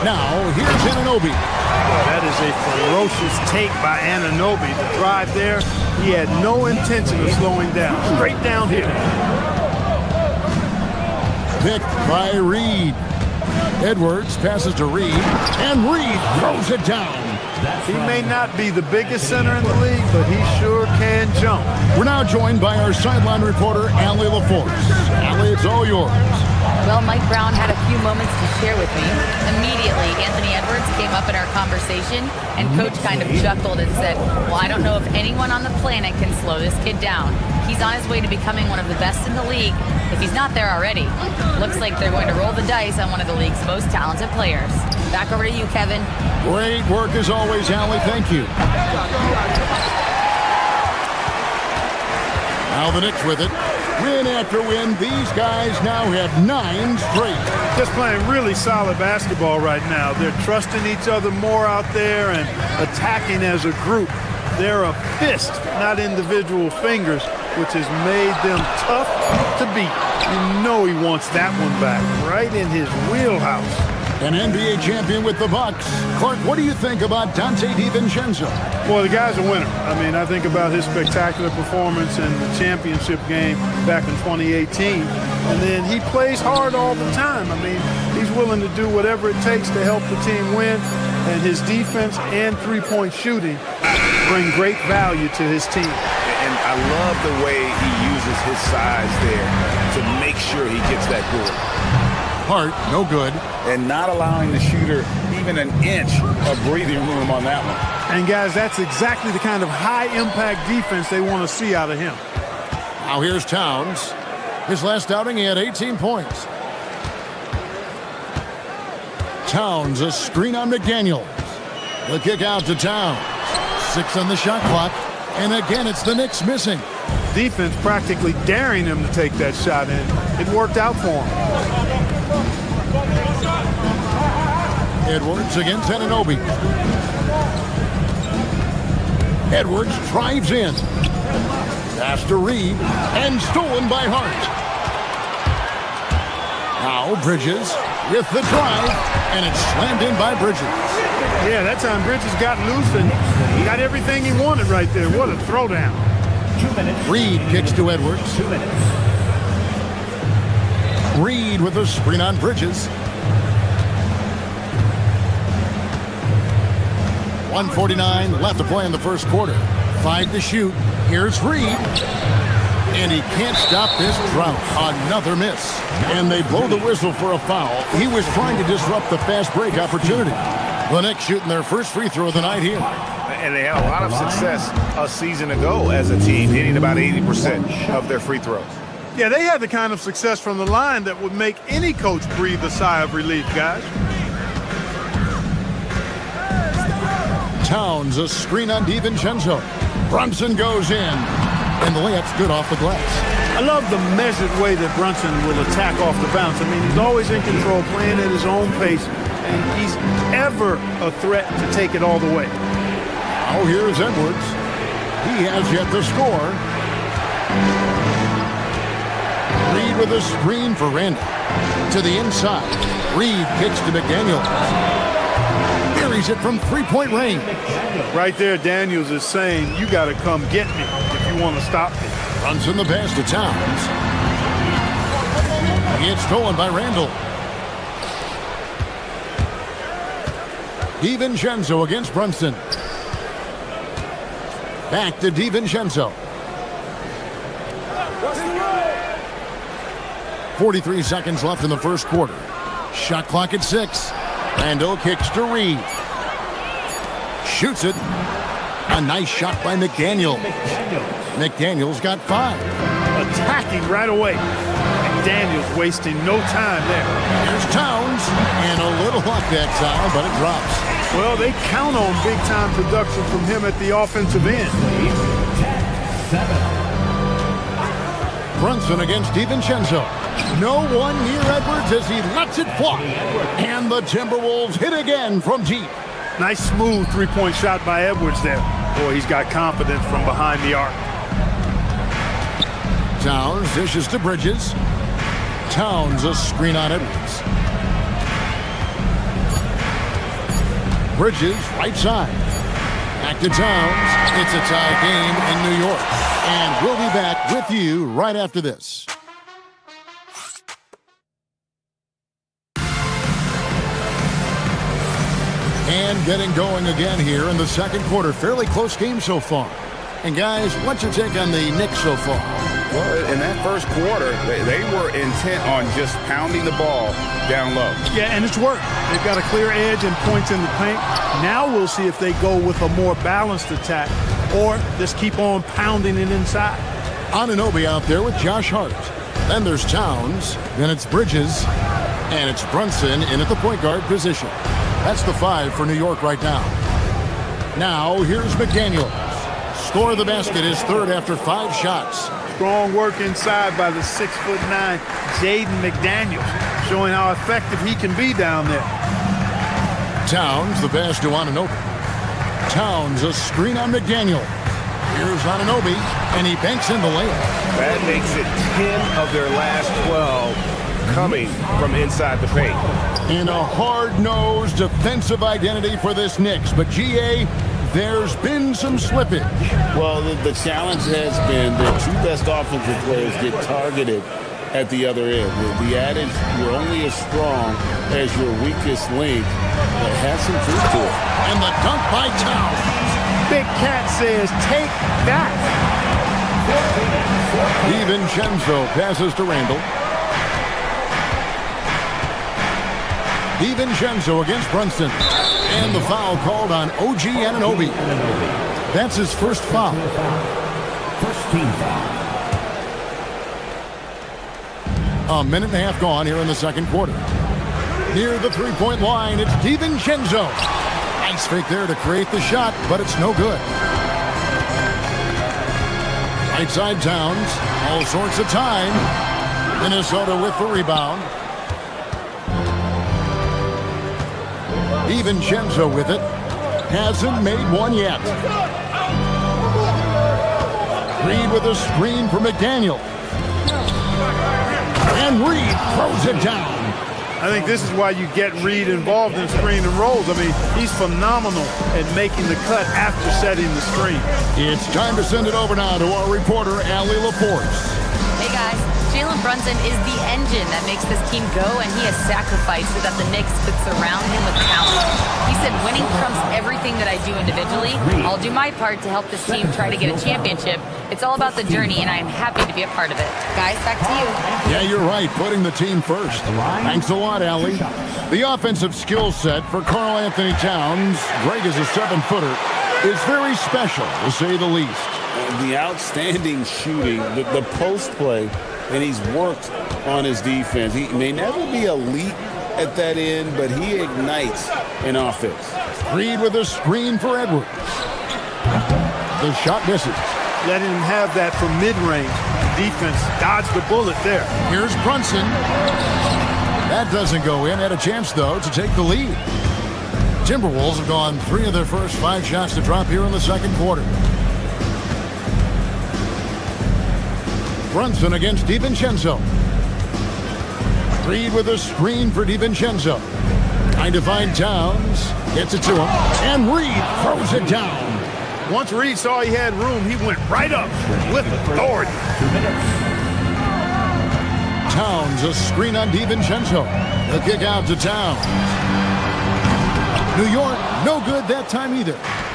Now, here's Anunoby. That is a ferocious take by Anunoby. The drive there, he had no intention of slowing down. Straight downhill. Picked by Reed. Edwards passes to Reed, and Reed throws it down. He may not be the biggest center in the league, but he sure can jump. We're now joined by our sideline reporter, Allie LaForce. Allie, it's all yours. Well, Mike Brown had a few moments to share with me. Immediately, Anthony Edwards came up in our conversation, and Coach kind of chuckled and said, well, I don't know if anyone on the planet can slow this kid down. He's on his way to becoming one of the best in the league, if he's not there already. Looks like they're going to roll the dice on one of the league's most talented players. Back over to you, Kevin. Great work as always, Allie. Thank you. Now the Knicks with it. Win after win, these guys now have 9 straight. Just playing really solid basketball right now. They're trusting each other more out there and attacking as a group. They're a fist, not individual fingers, which has made them tough to beat. You know he wants that one back, right in his wheelhouse. An NBA champion with the Bucks. Clark, what do you think about Dante DiVincenzo? Well, the guy's a winner. I mean, I think about his spectacular performance in the championship game back in 2018. And then he plays hard all the time. I mean, he's willing to do whatever it takes to help the team win. And his defense and three-point shooting bring great value to his team. And I love the way he uses his size there to make sure he gets that board. Hart, no good. And not allowing the shooter even an inch of breathing room on that one. And, guys, that's exactly the kind of high-impact defense they want to see out of him. Now here's Towns. His last outing, he had 18 points. Towns, a screen on McDaniels. The kick out to Towns. 6 on the shot clock. And again, it's the Knicks missing. Defense practically daring him to take that shot, and it worked out for him. Edwards against Anunoby. Edwards drives in. Pass to Reed, and stolen by Hart. Now Bridges with the drive, and it's slammed in by Bridges. Yeah, that time Bridges got loose and got everything he wanted right there. What a throwdown. 2 minutes. Reed kicks to Edwards. 2 minutes. Reed with a screen on Bridges. 1:49 left to play in the first quarter. 5 to shoot. Here's Reed. And he can't stop this drought. Another miss. And they blow the whistle for a foul. He was trying to disrupt the fast break opportunity. The Knicks shooting their first free throw of the night here. And they had a lot of success a season ago as a team, hitting about 80% of their free throws. Yeah, they had the kind of success from the line that would make any coach breathe a sigh of relief, guys. Towns, a screen on DiVincenzo. Brunson goes in, and the layup's good off the glass. I love the measured way that Brunson will attack off the bounce. I mean, he's always in control, playing at his own pace, and he's ever a threat to take it all the way. Now here's Edwards. He has yet to score. Reed with a screen for Randall. To the inside. Reed kicks to McDaniels. Buries it from three-point range. Right there, Daniels is saying, you got to come get me if you want to stop me. Runs in the pass to Towns. It's stolen by Randall. DiVincenzo against Brunson. Back to DiVincenzo. 43 seconds left in the first quarter. Shot clock at 6. Randall kicks to Reed. Shoots it. A nice shot by McDaniels. McDaniels got 5. Attacking right away. McDaniels wasting no time there. Here's Towns. And a little luck that time, but it drops. Well, they count on big-time production from him at the offensive end. 10, 7. Brunson against DiVincenzo. No one near Edwards as he lets it fly. And the Timberwolves hit again from deep. Nice smooth three-point shot by Edwards there. Boy, he's got confidence from behind the arc. Towns dishes to Bridges. Towns a screen on Edwards. Bridges right side. Back to Towns. It's a tie game in New York. And we'll be back with you right after this. And getting going again here in the second quarter. Fairly close game so far. And guys, what's your take on the Knicks so far? Well, in that first quarter, they were intent on just pounding the ball down low. Yeah, and it's worked. They've got a clear edge and points in the paint. Now we'll see if they go with a more balanced attack or just keep on pounding it inside. Anunoby out there with Josh Hart. Then there's Towns. Then it's Bridges. And it's Brunson in at the point guard position. That's the 5 for New York right now. Now, here's McDaniel. Score of the basket is third after 5 shots. Strong work inside by the 6'9" Jaden McDaniels, showing how effective he can be down there. Towns, the pass to Anunoby. Towns, a screen on McDaniel. Here's Anunoby, and he banks in the layup. That makes it 10 of their last 12 coming from inside the paint. In a hard-nosed defensive identity for this Knicks, but GA, there's been some slippage. Well, the challenge has been their two best offensive players get targeted at the other end. The adage, you're only as strong as your weakest link, has some truth to it. And the dunk by Towns. Big Cat says, take that. DiVincenzo passes to Randall. DiVincenzo against Brunson. And the foul called on OG Anunoby. That's his first foul. First team foul. A minute and a half gone here in the second quarter. Near the three-point line, it's DiVincenzo. Nice fake there to create the shot, but it's no good. Right side Towns. All sorts of time. Minnesota with the rebound. DiVincenzo with it. Hasn't made one yet. Reed with a screen for McDaniel. And Reed throws it down. I think this is why you get Reed involved in screen and rolls. I mean, he's phenomenal at making the cut after setting the screen. It's time to send it over now to our reporter, Allie LaForce. Hey guys, Jalen Brunson is the engine that makes this team go, and he has sacrificed so that the Knicks could surround him with talent. He said, winning trumps everything that I do individually. I'll do my part to help this team try to get a championship. It's all about the journey, and I am happy to be a part of it. Guys, back to you. Yeah, you're right, putting the team first. Thanks a lot, Allie. The offensive skill set for Karl Anthony Towns, great as a 7-footer, is very special, to say the least. The outstanding shooting, the post play, and he's worked on his defense. He may never be elite at that end, but he ignites an offense. Reed with a screen for Edwards. The shot misses. Letting him have that from mid-range. Defense dodged the bullet there. Here's Brunson. That doesn't go in. Had a chance, though, to take the lead. Timberwolves have gone 3 of their first 5 shots to drop here in the second quarter. Brunson against DiVincenzo. Reed with a screen for DiVincenzo. Trying to find Towns. Gets it to him. And Reed throws it down. Once Reed saw he had room, he went right up with authority. Towns, a screen on DiVincenzo. The kick out to Towns. New York, no good that time either.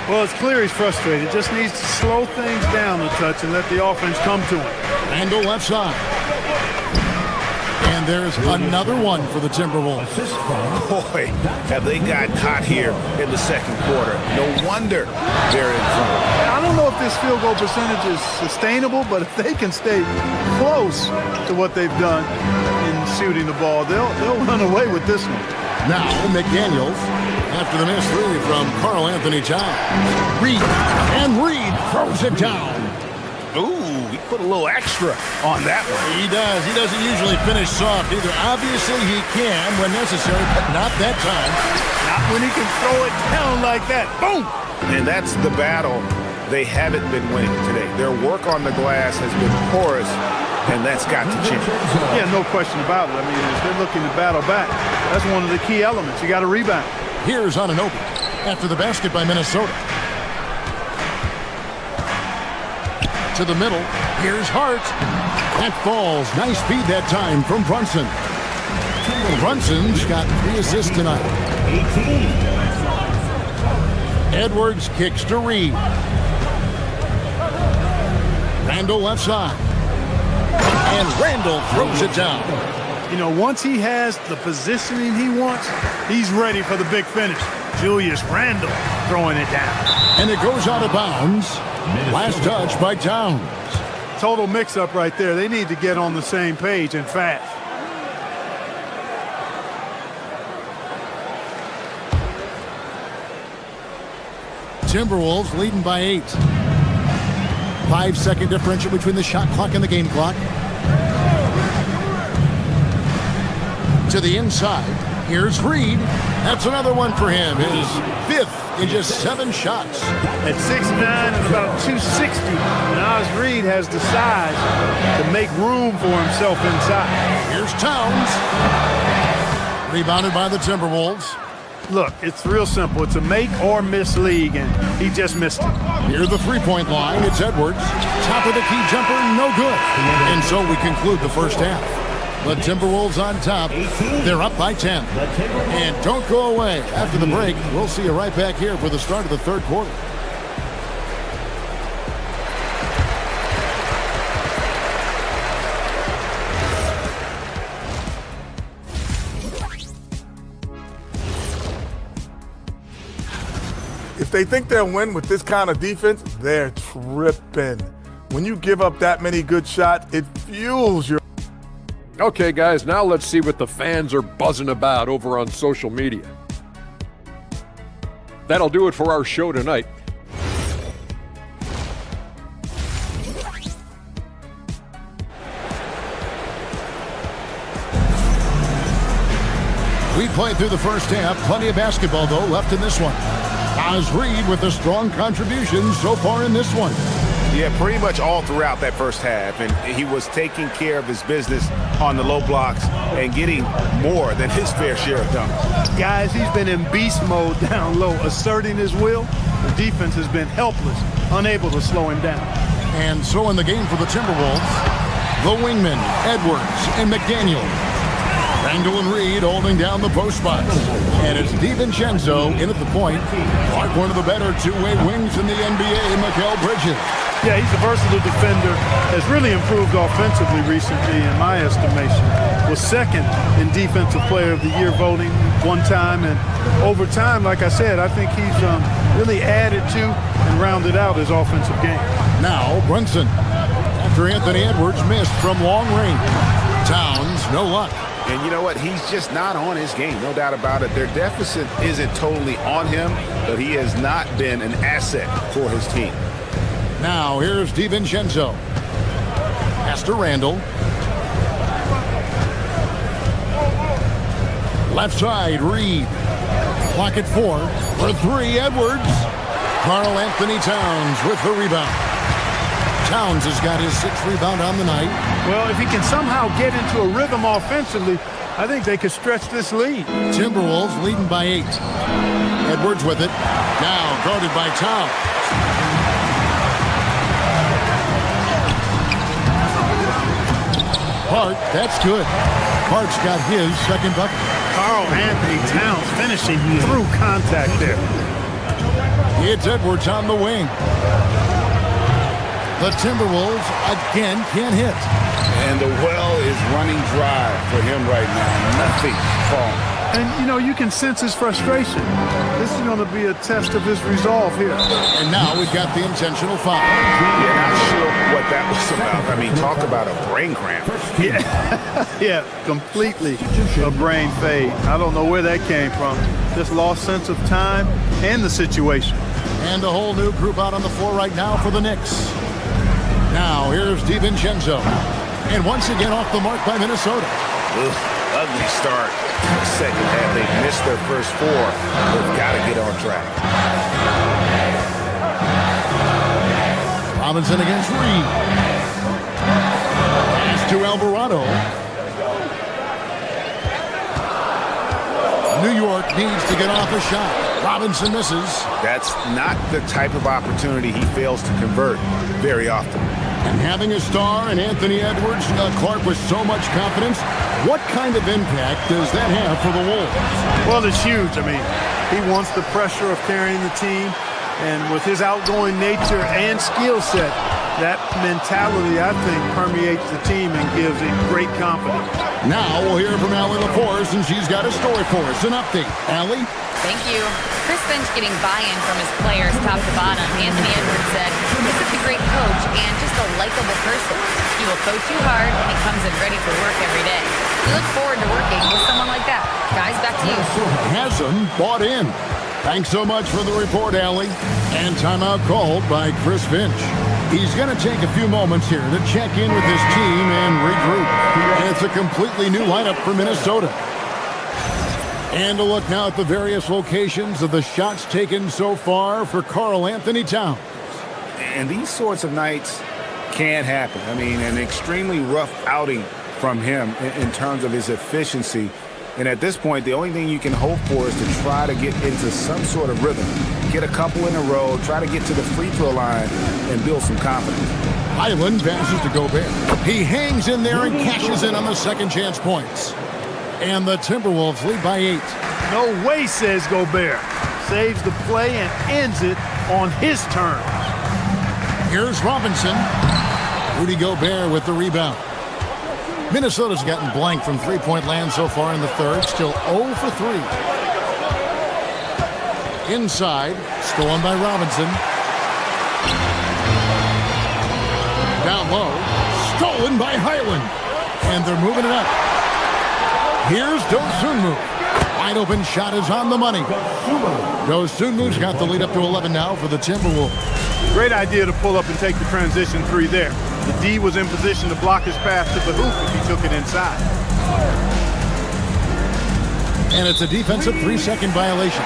Well, it's clear he's frustrated. Just needs to slow things down a touch and let the offense come to him. Randall left side. And there's another one for the Timberwolves. Boy, have they gotten hot here in the second quarter. No wonder they're in front. I don't know if this field goal percentage is sustainable, but if they can stay close to what they've done in shooting the ball, they'll run away with this one. Now, McDaniels, after the missed 3 from Karl Anthony Towns. Reed, and Reed throws it down. Ooh. Ooh, he put a little extra on that one. He does. He doesn't usually finish soft either. Obviously, he can when necessary, but not that time. Not when he can throw it down like that. Boom! And that's the battle they haven't been winning today. Their work on the glass has been porous, and that's got to change. Yeah, no question about it. I mean, if they're looking to battle back, that's one of the key elements. You got to rebound. Here's Anunoby after the basket by Minnesota. To the middle. Here's Hart. That falls. Nice feed that time from Brunson. Brunson's got 3 assists tonight. 18. Edwards kicks to Reed. Randall left side. And Randall throws it down. You know, once he has the positioning he wants, he's ready for the big finish. Julius Randle throwing it down. And it goes out of bounds. Last touch by Towns. Total mix-up right there. They need to get on the same page and fast. Timberwolves leading by 8. 5-second differential between the shot clock and the game clock. To the inside. Here's Reed. That's another one for him. His 5th in just 7 shots. At 6'9" and about 260, Naz Reid has the size to make room for himself inside. Here's Towns. Rebounded by the Timberwolves. Look, it's real simple. It's a make or miss league, and he just missed it. Near the three-point line, it's Edwards. Top of the key jumper, no good. And so we conclude the first half. The Timberwolves on top. They're up by 10. And don't go away. After the break, we'll see you right back here for the start of the third quarter. If they think they'll win with this kind of defense, they're tripping. When you give up that many good shots, it fuels your... Okay, guys, now let's see what the fans are buzzing about over on social media. That'll do it for our show tonight. We played through the first half. Plenty of basketball, though, left in this one. Naz Reid with a strong contribution so far in this one. Yeah, pretty much all throughout that first half, and he was taking care of his business on the low blocks and getting more than his fair share of dunks. Guys, he's been in beast mode down low, asserting his will. The defense has been helpless, unable to slow him down. And so in the game for the Timberwolves, the wingmen, Edwards and McDaniel. Randall and Reed holding down the post spots. And it's DiVincenzo in at the point. Like one of the better two-way wings in the NBA, Mikal Bridges. Yeah, he's a versatile defender. Has really improved offensively recently, in my estimation. Was second in Defensive Player of the Year voting one time. And over time, like I said, I think he's really added to and rounded out his offensive game. Now, Brunson. After Anthony Edwards missed from long range. Towns, no luck. And you know what? He's just not on his game, no doubt about it. Their deficit isn't totally on him, but he has not been an asset for his team. Now, here's DiVincenzo. Pass to Randall. Left side, Reed. Clock at 4. For 3, Edwards. Karl Anthony Towns with the rebound. Towns has got his 6th rebound on the night. Well, if he can somehow get into a rhythm offensively, I think they could stretch this lead. Timberwolves leading by 8. Edwards with it. Now guarded by Towns. Hart, that's good. Hart's got his 2nd bucket. Karl Anthony Towns finishing through contact there. It's Edwards on the wing. The Timberwolves again can't hit. And the well is running dry for him right now. Nothing falling. And, you know, you can sense his frustration. This is going to be a test of his resolve here. And now we've got the intentional foul. Yeah, not sure what that was about. I mean, talk about a brain cramp. Yeah, completely a brain fade. I don't know where that came from. Just lost sense of time and the situation. And a whole new group out on the floor right now for the Knicks. Now here's DiVincenzo. And once again off the mark by Minnesota. Ugly start. The second half, they missed their first 4. They've got to get on track. Robinson against Reed. Pass to Alvarado. New York needs to get off a shot. Robinson misses. That's not the type of opportunity he fails to convert very often. And having a star in Anthony Edwards, Clark with so much confidence, what kind of impact does that have for the Wolves? Well, it's huge. I mean, he wants the pressure of carrying the team. And with his outgoing nature and skill set, that mentality, I think, permeates the team and gives it great confidence. Now we'll hear from Allie LaForce, and she's got a story for us. An update. Allie? Thank you. Chris Finch getting buy-in from his players top to bottom. Anthony Edwards said, "This is a great coach and just a likable person. He will coach you hard and he comes in ready for work every day. We look forward to working with someone like that." Guys, back to you. Hasn't bought in. Thanks so much for the report, Allie. And timeout called by Chris Finch. He's going to take a few moments here to check in with his team and regroup. And it's a completely new lineup for Minnesota. And a look now at the various locations of the shots taken so far for Karl Anthony Towns. And these sorts of nights can happen. I mean, an extremely rough outing from him in terms of his efficiency. And at this point, the only thing you can hope for is to try to get into some sort of rhythm. Get a couple in a row, try to get to the free throw line, and build some confidence. Highland passes to Gobert. He hangs in there and cashes in on the second chance points. And the Timberwolves lead by 8. No way, says Gobert. Saves the play and ends it on his terms. Here's Robinson. Rudy Gobert with the rebound. Minnesota's gotten blank from three-point land so far in the third. Still 0 for 3. Inside, stolen by Robinson. Down low, stolen by Highland. And they're moving it up. Here's Dosunmu. Wide open shot is on the money. Dosunmu's got the lead up to 11 now for the Timberwolves. Great idea to pull up and take the transition 3 there. The D was in position to block his path to the hoop if he took it inside. And it's a defensive 3-second violation.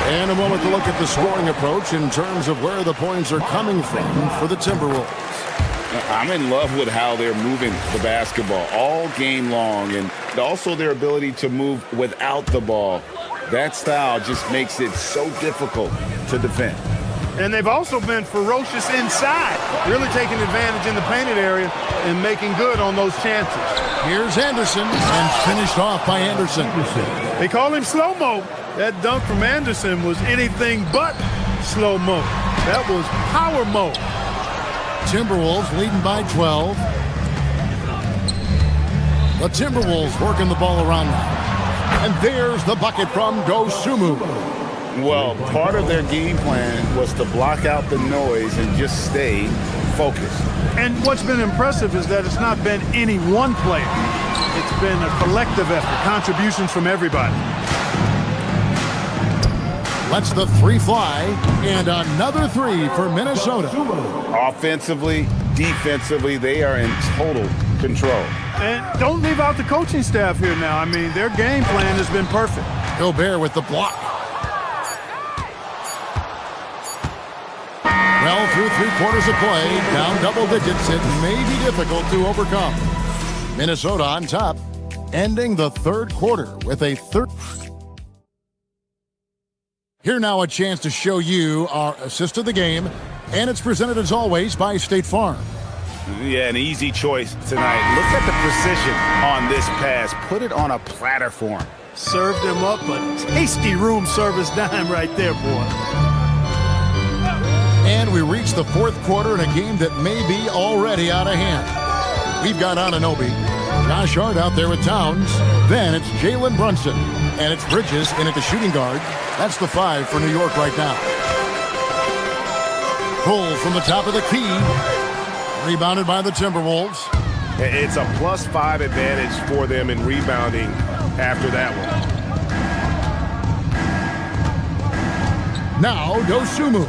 And a moment to look at the scoring approach in terms of where the points are coming from for the Timberwolves. I'm in love with how they're moving the basketball all game long, and also their ability to move without the ball. That style just makes it so difficult to defend. And they've also been ferocious inside, really taking advantage in the painted area and making good on those chances. Here's Anderson, and finished off by Anderson. They call him slow-mo. That dunk from Anderson was anything but slow-mo. That was power-mo. Timberwolves leading by 12. The Timberwolves working the ball around now. And there's the bucket from Dosunmu. Well, part of their game plan was to block out the noise and just stay focused. And what's been impressive is that it's not been any one player. It's been a collective effort, contributions from everybody. Lets the 3 fly, and another 3 for Minnesota. Offensively, defensively, they are in total control. And don't leave out the coaching staff here now. I mean, their game plan has been perfect. Gobert with the block. Well, through 3 quarters of play, down double digits, it may be difficult to overcome. Minnesota on top, ending the third quarter with a third. Here now a chance to show you our assist of the game, and it's presented as always by State Farm. Yeah, an easy choice tonight. Look at the precision on this pass. Put it on a platter for him. Served him up a tasty room service dime right there, boy. And we reach the fourth quarter in a game that may be already out of hand. We've got Anunoby, Josh Hart out there with Towns. Then it's Jalen Brunson. And it's Bridges in at the shooting guard. That's the 5 for New York right now. Pull from the top of the key. Rebounded by the Timberwolves. It's a +5 advantage for them in rebounding after that one. Now Dosunmu.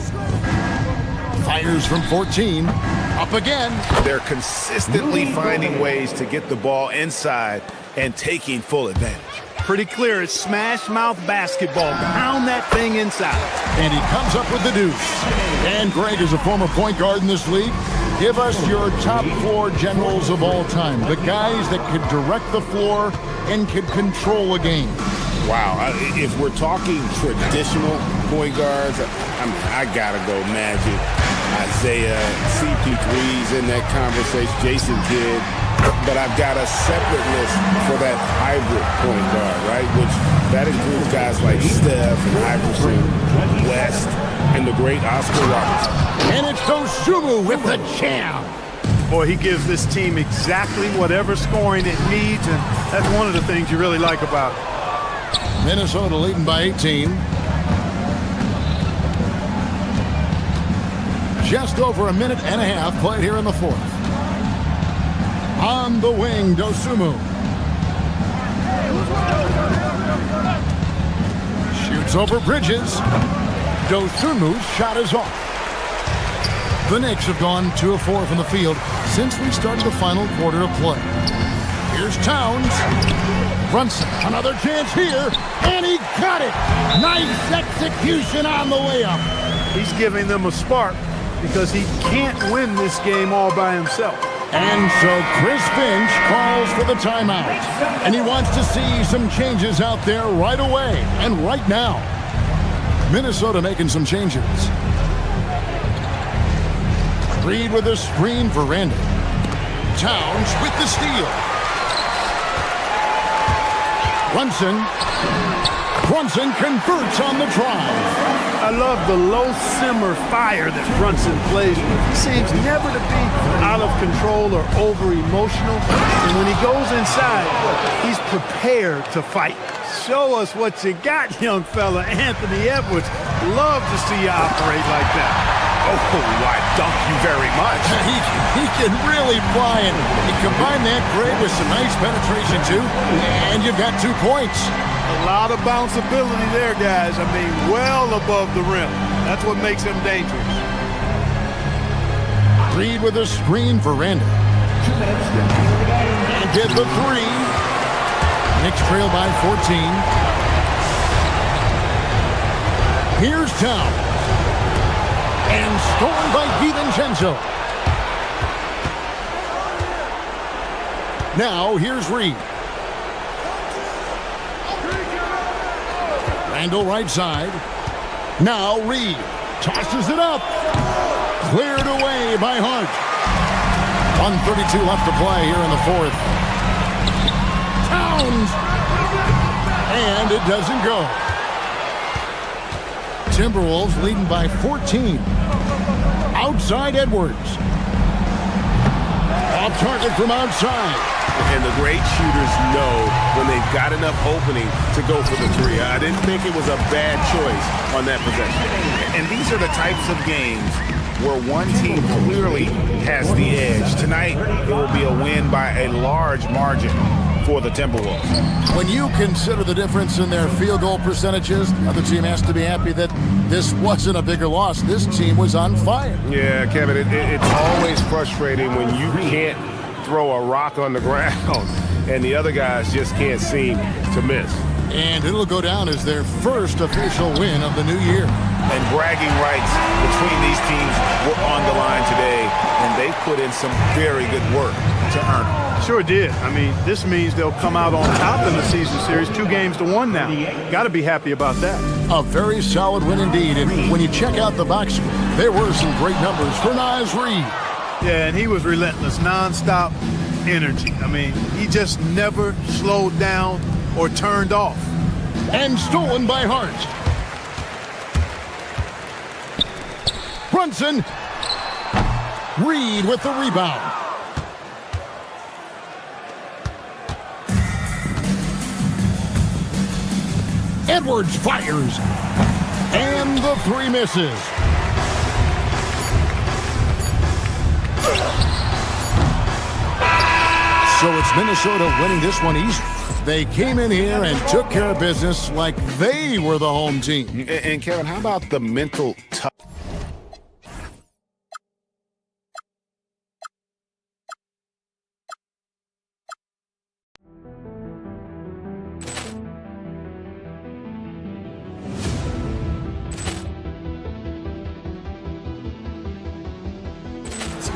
Fires from 14. Up again. They're consistently finding ways to get the ball inside and taking full advantage. Pretty clear, it's smash mouth basketball. Pound that thing inside. And he comes up with the deuce. And Greg is a former point guard in this league. Give us your top 4 generals of all time. The guys that could direct the floor and could control a game. Wow, if we're talking traditional point guards, I gotta go Magic, Isaiah, CP3's in that conversation, Jason Kidd. But I've got a separate list for that hybrid point guard, right? Which that includes guys like Steph and Iverson, West, and the great Oscar Robertson. And it's Dosunmu with the jam. Boy, he gives this team exactly whatever scoring it needs, and that's one of the things you really like about it. Minnesota leading by 18. Just over a minute and a half played here in the fourth. On the wing, Dosunmu. Shoots over Bridges. Dosunmu's shot is off. The Knicks have gone 2 of 4 from the field since we started the final quarter of play. Here's Towns. Brunson, another chance here, and he got it. Nice execution on the way up. He's giving them a spark because he can't win this game all by himself. And so Chris Finch calls for the timeout. And he wants to see some changes out there right away and right now. Minnesota making some changes. Reed with a screen for Randall. Towns with the steal. Brunson converts on the drive. I love the low simmer fire that Brunson plays with. He seems never to be out of control or over emotional. And when he goes inside, he's prepared to fight. Show us what you got, young fella. Anthony Edwards, love to see you operate like that. Oh, I thank you very much. He can really fly, and you combine that, Greg, with some nice penetration, too, and you've got 2 points. A lot of bounceability there, guys. I mean, well above the rim. That's what makes him dangerous. Reed with a screen for Randall. And get the 3. Knicks trail by 14. Here's Town. And stolen by DiVincenzo. Now, here's Reed. Randall right side. Now Reed tosses it up. Cleared away by Hart. 1:32 left to play here in the fourth. Towns. And it doesn't go. Timberwolves leading by 14. Outside Edwards. Off target from outside. And the great shooters know when they've got enough opening to go for the 3. I didn't think it was a bad choice on that possession. And these are the types of games where one team clearly has the edge. Tonight, it will be a win by a large margin for the Timberwolves. When you consider the difference in their field goal percentages, the other team has to be happy that this wasn't a bigger loss. This team was on fire. Yeah, Kevin, it's always frustrating when you can't throw a rock on the ground and the other guys just can't seem to miss. And it'll go down as their first official win of the new year. And bragging rights between these teams were on the line today, and they put in some very good work to earn it. Sure did. I mean, this means they'll come out on top in the season series, 2-1 now. Got to be happy about that. A very solid win indeed. And when you check out the box score, there were some great numbers for Naz Reid. Yeah, and he was relentless, nonstop energy. I mean, he just never slowed down or turned off. And stolen by Hart. Brunson. Reed with the rebound. Edwards fires. And the 3 misses. So it's Minnesota winning this one easy. They came in here and took care of business like they were the home team. And Kevin, how about the mental toughness?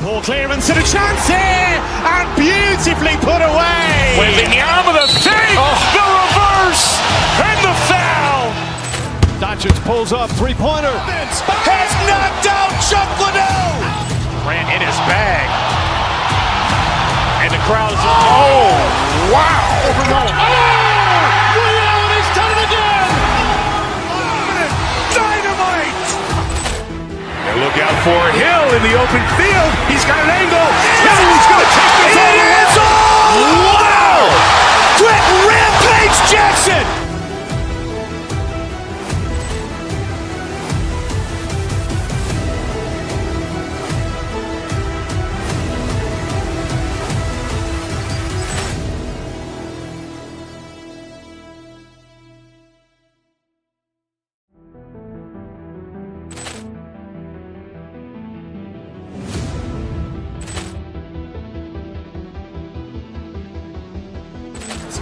Poor clearance and a chance here, and beautifully put away. Wembanyama with a save, the reverse, and the foul. Doncic pulls up, three-pointer. Has knocked out Chuck Liddell. Ran in his bag. And the crowd is, wow. He's done it again. Dynamite. And look out for Hill in the open field. He's got an angle. He's going to take this all the way. Wow. Quick Rampage Jackson.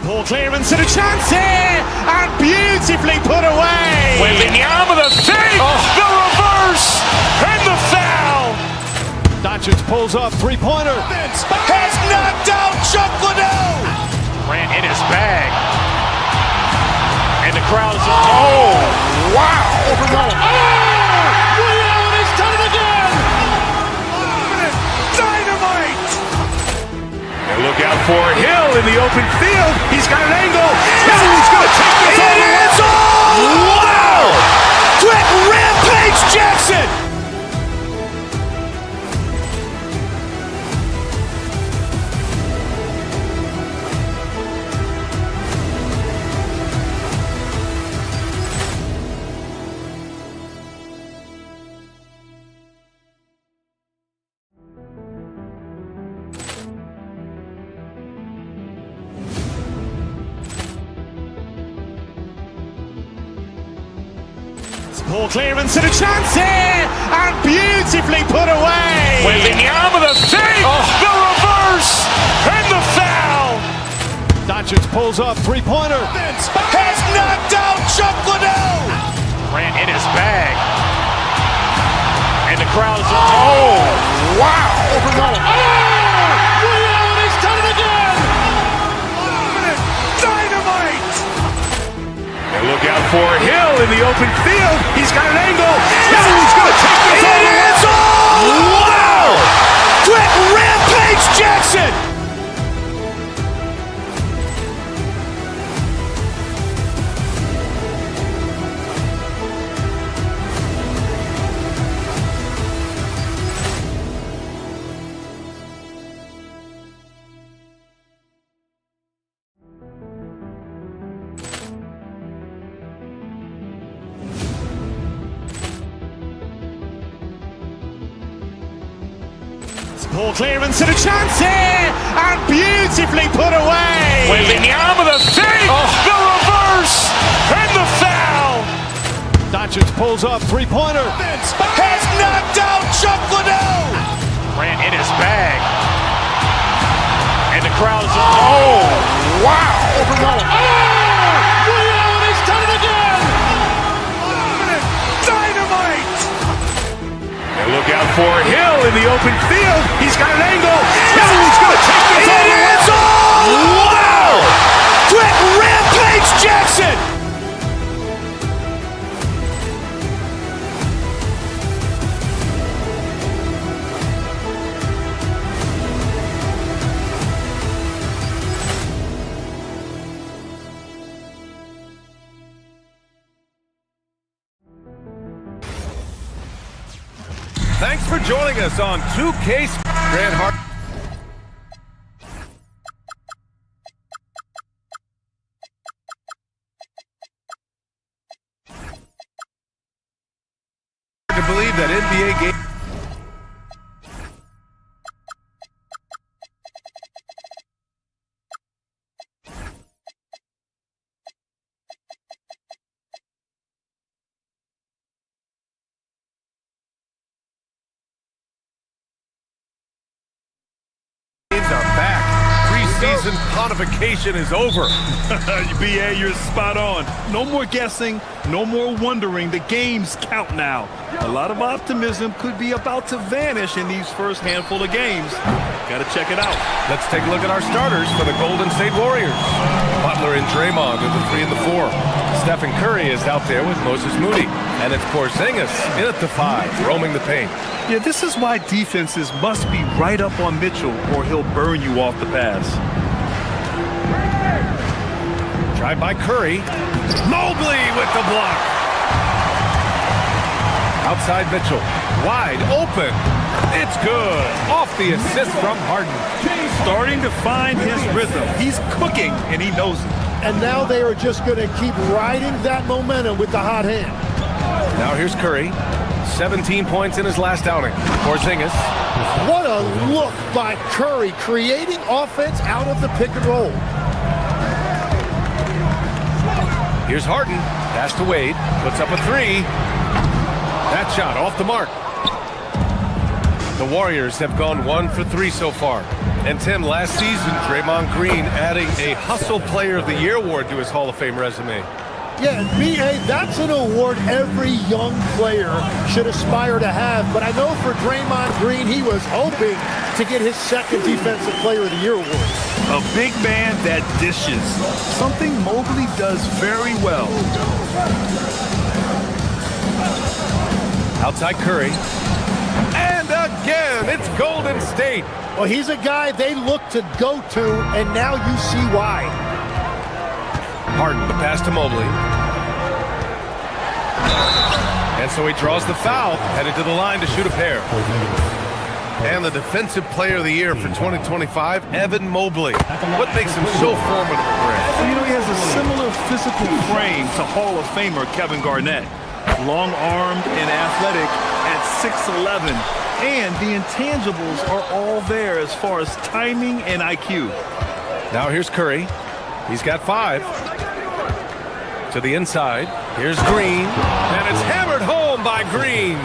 Poor clearance and a chance here, and beautifully put away. Wembanyama with a save, the reverse, and the foul. Doncic pulls up, three-pointer. Has knocked out Chuck Liddell. Ran in his bag. And the crowd is, wow. He's done it again. Dynamite. And look out for Hill in the open field. He's got an angle. He's going to take this all the way. Wow. Quick Rampage Jackson. Poor clearance and a chance here, and beautifully put away. Wembanyama with a save, the reverse, and the foul. Doncic pulls up, three-pointer. Has knocked out Chuck Liddell. Ran in his bag. And the crowd is, wow. He's done it again. Dynamite. And look out for Hill in the open field. He's got an angle. He's going to take this all the way. Wow. Quick Rampage Jackson. Poor clearance and a chance here, and beautifully put away. Wembanyama with a save, the reverse, and the foul. Doncic pulls up, three-pointer. Has knocked out Chuck Liddell. Ran in his bag. And the crowd is, wow. He's done it again. Dynamite. And look out for Hill in the open field. He's got an angle. He's going to take this all the way. Wow. Quick Rampage Jackson. Thanks for joining us on 2K Grant Hart. To believe that NBA game. Are back. season pontification is over. BA, you're spot on. No more guessing, no more wondering. The games count now. A lot of optimism could be about to vanish in these first handful of games. Got to check it out. Let's take a look at our starters for the Golden State Warriors. Butler and Draymond are the 3 and the 4. Stephen Curry is out there with Moses Moody. And it's Porzingis in at the 5, roaming the paint. Yeah, this is why defenses must be right up on Mitchell or he'll burn you off the pass. Drive by Curry. Mobley with the block. Outside Mitchell. Wide open. It's good. Off the assist from Harden. Starting to find his rhythm. He's cooking, and he knows it. And now they are just going to keep riding that momentum with the hot hand. Now here's Curry. 17 points in his last outing. Porzingis. What a look by Curry, creating offense out of the pick and roll. Here's Harden. Pass to Wade. Puts up a 3. That shot off the mark. The Warriors have gone 1 for 3 so far. And Tim, last season, Draymond Green adding a Hustle Player of the Year award to his Hall of Fame resume. Yeah, B.A., that's an award every young player should aspire to have. But I know for Draymond Green, he was hoping to get his second Defensive Player of the Year award. A big man that dishes. Something Mobley does very well. Outside Curry. And again, it's Golden State. Well, he's a guy they look to go to, and now you see why. Harden, the pass to Mobley. And so he draws the foul, headed to the line to shoot a pair. And the Defensive Player of the Year for 2025, Evan Mobley. What makes him so formidable, Grant? Well, you know, he has a similar physical frame to Hall of Famer Kevin Garnett. Long-armed and athletic at 6'11". And the intangibles are all there as far as timing and IQ. Now here's Curry. He's got 5. To the inside. Here's Green. And it's hammered home by Green.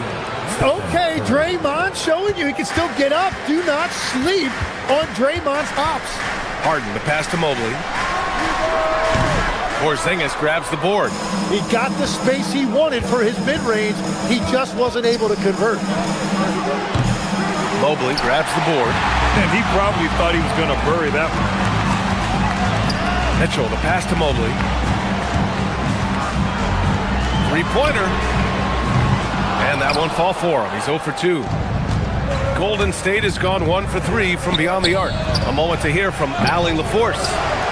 Okay, Draymond showing you he can still get up. Do not sleep on Draymond's hops. Harden, the pass to Mobley. Porzingis grabs the board. He got the space he wanted for his mid-range. He just wasn't able to convert. Mobley grabs the board. And he probably thought he was going to bury that one. Mitchell, the pass to Mobley. Three-pointer. And that won't fall for him. He's 0 for 2. Golden State has gone 1 for 3 from beyond the arc. A moment to hear from Allie LaForce.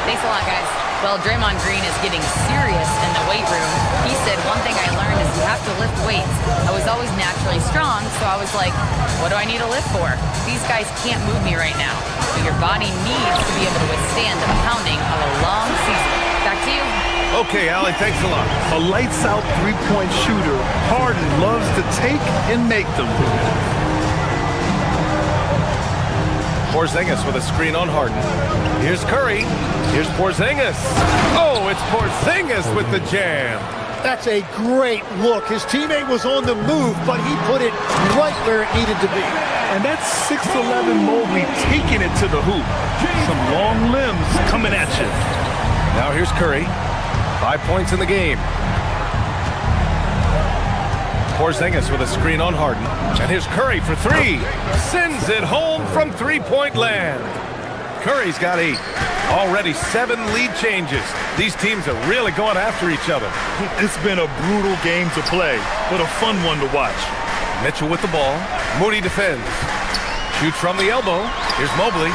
Thanks a lot, guys. Well, Draymond Green is getting serious in the weight room. He said, one thing I learned is you have to lift weights. I was always naturally strong, so I was like, what do I need to lift for? These guys can't move me right now. But your body needs to be able to withstand the pounding of a long season. Back to you. Okay, Allie, thanks a lot. A lights-out three-point shooter. Harden loves to take and make them. Porzingis with a screen on Harden. Here's Curry. Here's Porzingis. Oh, it's Porzingis with the jam. That's a great look. His teammate was on the move, but he put it right where it needed to be. And that's 6'11" Mobley taking it to the hoop. Some long limbs coming at you. Now here's Curry. 5 points in the game. Porzingis with a screen on Harden. And here's Curry for 3. Sends it home from three-point land. Curry's got 8. Already 7 lead changes. These teams are really going after each other. It's been a brutal game to play, but a fun one to watch. Mitchell with the ball. Moody defends. Shoots from the elbow. Here's Mobley.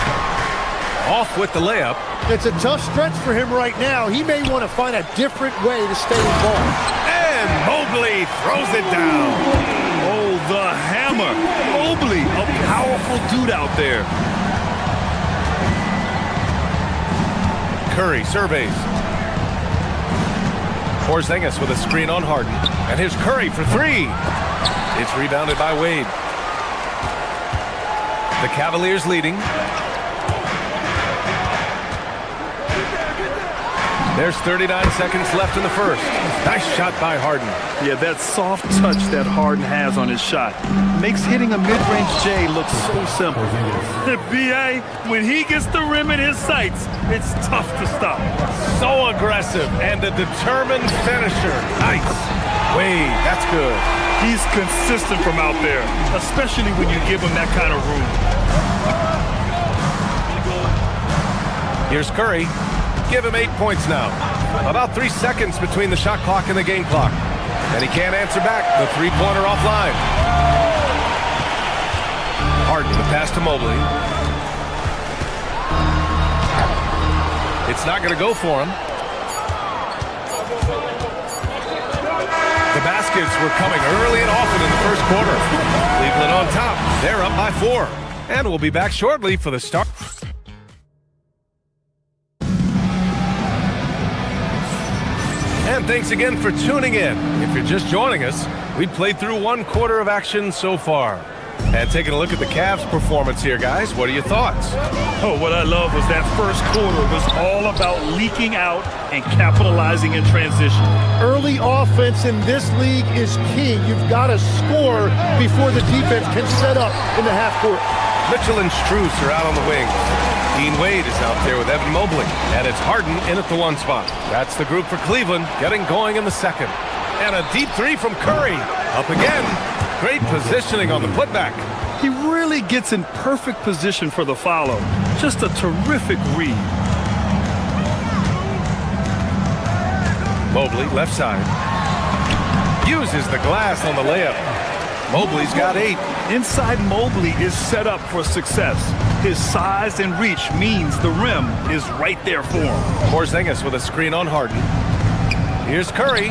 Off with the layup. It's a tough stretch for him right now. He may want to find a different way to stay involved. And Mobley throws it down. Oh, the hammer. Mobley, a powerful dude out there. Curry surveys. Porzingis with a screen on Harden. And here's Curry for 3. It's rebounded by Wade. The Cavaliers leading. There's 39 seconds left in the first. Nice shot by Harden. Yeah, that soft touch that Harden has on his shot makes hitting a mid-range J look so simple. B.A., when he gets the rim in his sights, it's tough to stop. So aggressive and a determined finisher. Nice. Wade, that's good. He's consistent from out there, especially when you give him that kind of room. Here's Curry. Give him 8 points now. About 3 seconds between the shot clock and the game clock. And he can't answer back. The three-pointer offline. Harden, the pass to Mobley. It's not going to go for him. The baskets were coming early and often in the first quarter. Cleveland on top. They're up by 4. And we'll be back shortly for the start. And thanks again for tuning in. If you're just joining us, we played through 1 quarter of action so far. And taking a look at the Cavs' performance here, guys, what are your thoughts? Oh, what I love was that first quarter was all about leaking out and capitalizing in transition. Early offense in this league is key. You've got to score before the defense can set up in the half court. Mitchell and Strus are out on the wings. Dean Wade is out there with Evan Mobley. And it's Harden in at the 1 spot. That's the group for Cleveland, getting going in the second. And a deep 3 from Curry. Up again. Great positioning on the putback. He really gets in perfect position for the follow. Just a terrific read. Mobley, left side. Uses the glass on the layup. Mobley's got 8. Inside Mobley is set up for success. His size and reach means the rim is right there for him. Porzingis with a screen on Harden. Here's Curry.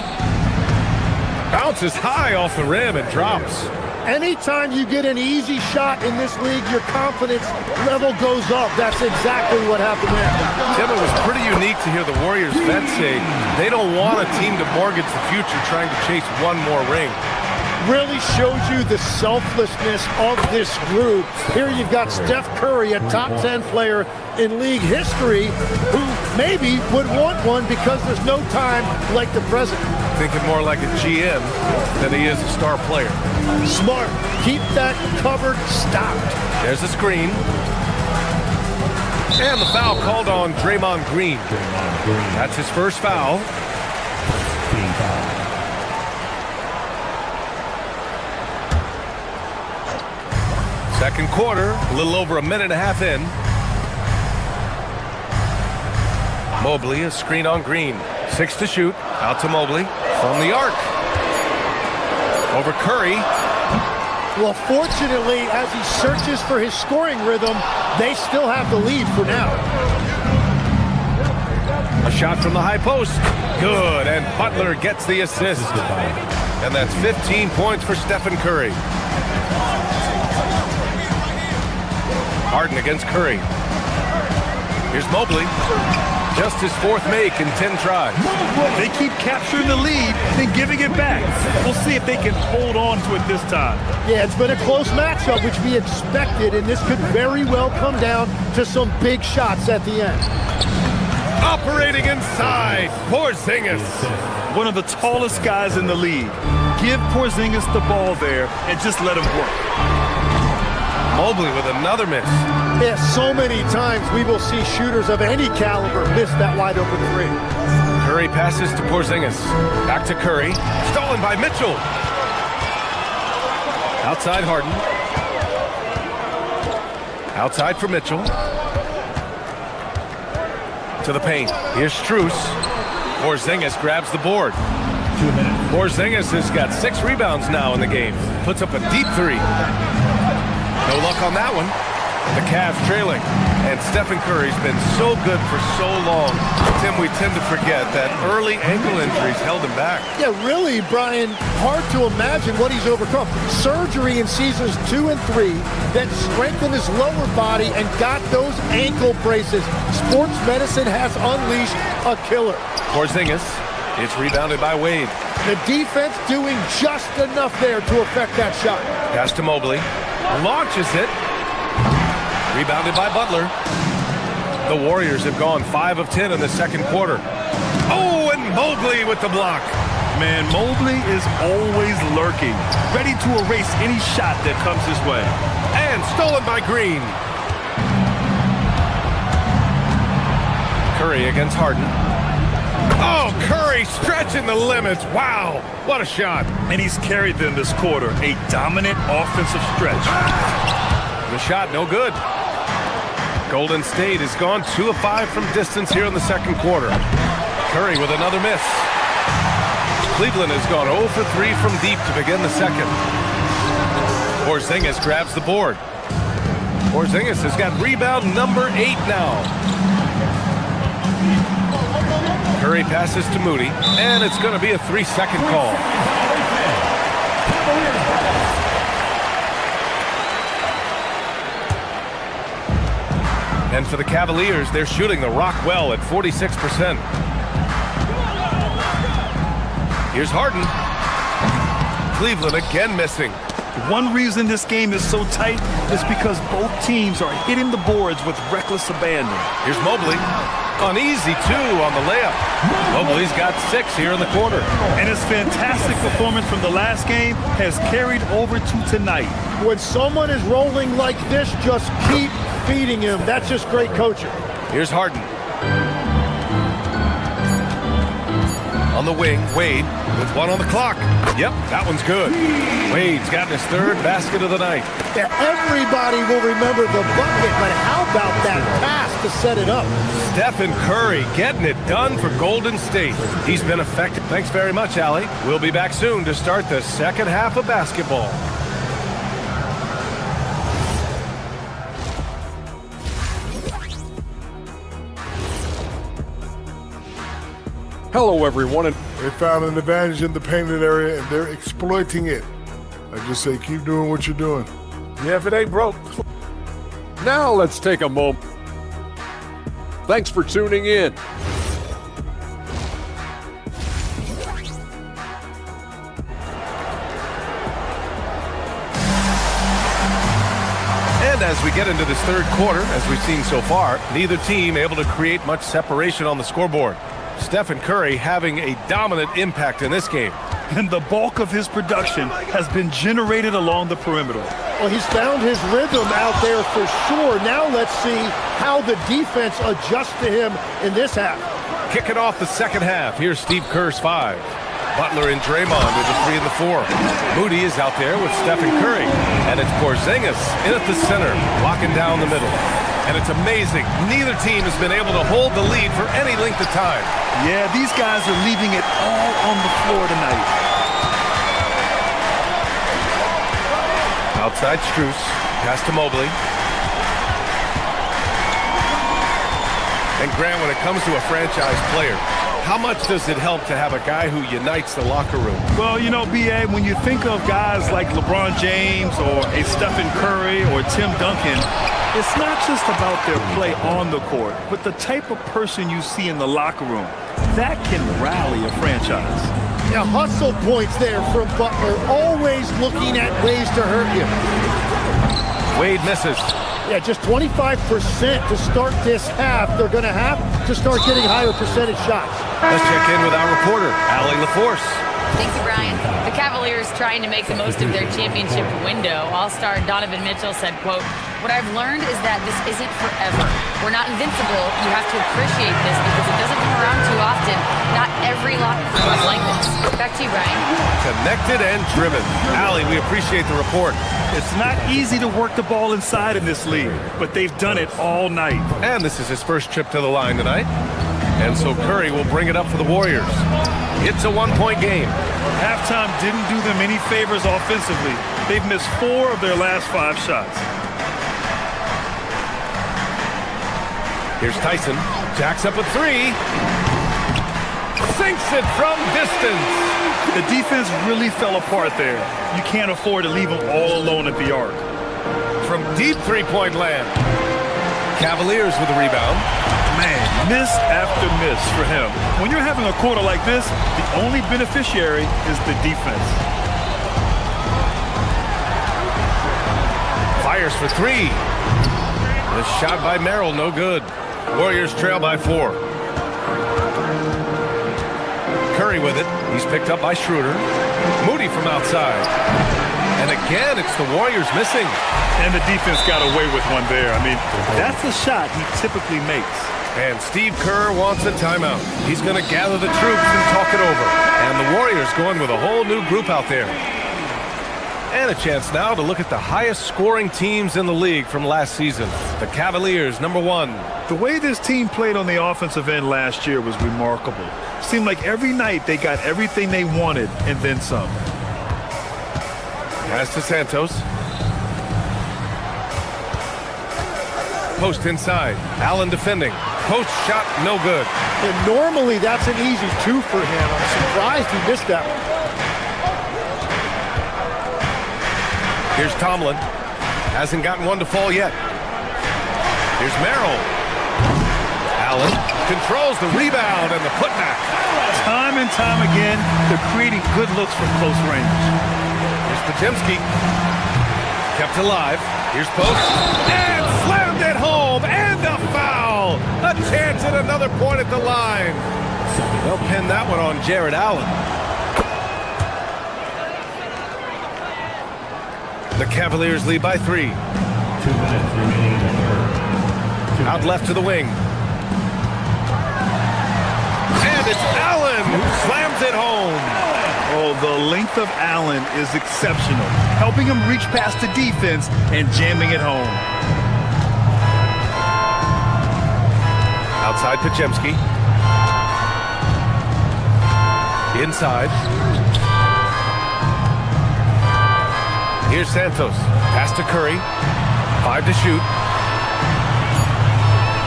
Bounces high off the rim and drops. Anytime you get an easy shot in this league, your confidence level goes up. That's exactly what happened there. Tim, it was pretty unique to hear the Warriors vets say they don't want a team to mortgage the future trying to chase one more ring. Really shows you the selflessness of this group. Here you've got Steph Curry, a top 10 player in league history, who maybe would want one because there's no time like the present. Thinking more like a GM than he is a star player. Smart. Keep that cupboard stocked. There's the screen. And the foul called on Draymond Green. That's his first foul. Second quarter, a little over a minute and a half in. Mobley, a screen on Green. 6 to shoot. Out to Mobley from the arc. Over Curry. Well, fortunately, as he searches for his scoring rhythm, they still have the lead for now. A shot from the high post. Good, and Butler gets the assist. And that's 15 points for Stephen Curry. Harden against Curry. Here's Mobley. Just his 4th make in 10 tries. They keep capturing the lead, then giving it back. We'll see if they can hold on to it this time. Yeah, it's been a close matchup, which we expected, and this could very well come down to some big shots at the end. Operating inside, Porzingis. One of the tallest guys in the league. Give Porzingis the ball there and just let him work. Mobley with another miss. Yeah, so many times we will see shooters of any caliber miss that wide open 3. Curry passes to Porzingis. Back to Curry. Stolen by Mitchell. Outside Harden. Outside for Mitchell. To the paint. Here's Strus. Porzingis grabs the board. 2 minutes. Porzingis has got 6 rebounds now in the game. Puts up a deep 3. No luck on that one. The Cavs trailing. And Stephen Curry's been so good for so long. Tim, we tend to forget that early ankle injuries held him back. Yeah, really, Brian, hard to imagine what he's overcome. Surgery in seasons 2 and 3 that strengthened his lower body and got those ankle braces. Sports medicine has unleashed a killer. Porzingis, it's rebounded by Wade. The defense doing just enough there to affect that shot. Pass to Mobley. Launches it. Rebounded by Butler. The Warriors have gone 5 of 10 in the second quarter. Oh, and Mobley with the block. Man, Mobley is always lurking, ready to erase any shot that comes his way. And stolen by Green. Curry against Harden. Oh, Curry stretching the limits. Wow, what a shot. And he's carried them this quarter, a dominant offensive stretch. The shot, no good. Golden State has gone 2 of 5 from distance here in the second quarter. Curry with another miss. Cleveland has gone 0 for 3 from deep to begin the second. Porzingis grabs the board. Porzingis has got rebound number 8 now. Curry passes to Moody, and it's going to be a 3-second call. And for the Cavaliers, they're shooting the rock well at 46%. Here's Harden. Cleveland again missing. One reason this game is so tight is because both teams are hitting the boards with reckless abandon. Here's Mobley. On easy 2 on the layup. Mobley's got 6 here in the quarter. And his fantastic performance from the last game has carried over to tonight. When someone is rolling like this, just keep feeding him. That's just great coaching. Here's Harden. On the wing, Wade with 1 on the clock. Yep, that one's good. Wade's gotten his 3rd basket of the night. Yeah, everybody will remember the bucket, but how about that pass to set it up? Stephen Curry getting it done for Golden State. He's been effective. Thanks very much, Allie. We'll be back soon to start the second half of basketball. Hello, everyone. They found an advantage in the painted area, and they're exploiting it. I just say keep doing what you're doing. Yeah, if it ain't broke. Now let's take a moment. Thanks for tuning in. And as we get into this third quarter, as we've seen so far, neither team able to create much separation on the scoreboard. Stephen Curry having a dominant impact in this game. And the bulk of his production has been generated along the perimeter. Well, he's found his rhythm out there for sure. Now let's see how the defense adjusts to him in this half. Kicking off the second half. Here's Steve Kerr's 5. Butler and Draymond with the 3 and the 4. Moody is out there with Stephen Curry. And it's Porzingis in at the center, locking down the middle. And it's amazing. Neither team has been able to hold the lead for any length of time. Yeah, these guys are leaving it all on the floor tonight. Outside Strus. Pass to Mobley. And Grant, when it comes to a franchise player, how much does it help to have a guy who unites the locker room? Well, you know, B.A., when you think of guys like LeBron James or a Stephen Curry or Tim Duncan, it's not just about their play on the court, but the type of person you see in the locker room. That can rally a franchise. Now, hustle points there from Butler, always looking at ways to hurt you. Wade misses. Yeah, just 25% to start this half. They're going to have to start getting higher percentage shots. Let's check in with our reporter, Allie LaForce. Thank you, Brian. The Cavaliers trying to make the most of their championship window. All-star Donovan Mitchell said, quote, "What I've learned is that this isn't forever. We're not invincible. You have to appreciate this because it doesn't come around too often. Not every locker room is like this." Back to you, Brian. Connected and driven. Allie, we appreciate the report. It's not easy to work the ball inside in this league, but they've done it all night. And this is his first trip to the line tonight. And so Curry will bring it up for the Warriors. It's a one-point game. Halftime didn't do them any favors offensively. They've missed 4 of their last 5 shots. Here's Tyson. Jacks up a 3. Sinks it from distance. The defense really fell apart there. You can't afford to leave them all alone at the arc. From deep three-point land. Cavaliers with the rebound. Man, miss after miss for him. When you're having a quarter like this, the only beneficiary is the defense. Fires for 3. The shot by Merrill, no good. Warriors trail by 4. Curry with it. He's picked up by Schroeder. Moody from outside. And again, it's the Warriors missing. And the defense got away with one there. I mean, that's a shot he typically makes. And Steve Kerr wants a timeout. He's going to gather the troops and talk it over. And the Warriors going with a whole new group out there. And a chance now to look at the highest scoring teams in the league from last season. The Cavaliers, number 1. The way this team played on the offensive end last year was remarkable. Seemed like every night they got everything they wanted and then some. Pass to Santos. Post inside. Allen defending. Post shot, no good. And normally that's an easy 2 for him. I'm surprised he missed that one. Here's Tomlin. Hasn't gotten one to fall yet. Here's Merrill. Allen controls the rebound and the putback. Time and time again, they're creating good looks from close range. Here's Potemski. Kept alive. Here's Post. And slammed it home. And a foul. A chance at another point at the line. They'll pin that one on Jared Allen. The Cavaliers lead by 3. 2 minutes remaining in the third. Out left to the wing. And it's Allen who slams it home. Oh, the length of Allen is exceptional, helping him reach past the defense and jamming it home. Outside Potemski. Inside. Here's Santos. Pass to Curry. 5 to shoot.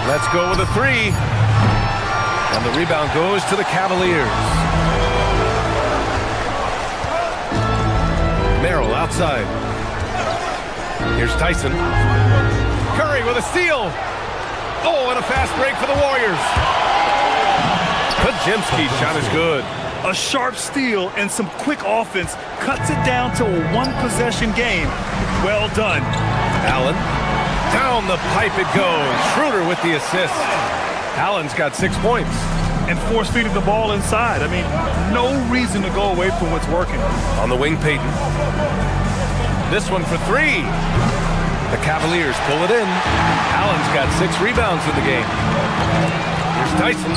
Let's go with a 3. And the rebound goes to the Cavaliers. Merrill outside. Here's Tyson. Curry with a steal. Oh, and a fast break for the Warriors. Podziemski's shot is good. A sharp steal and some quick offense cuts it down to a 1-possession game. Well done. Allen. Down the pipe it goes. Schroeder with the assist. Allen's got 6 points. And force-feeding the ball inside. I mean, no reason to go away from what's working. On the wing, Payton. This one for 3. The Cavaliers pull it in. Allen's got 6 rebounds in the game. Here's Tyson.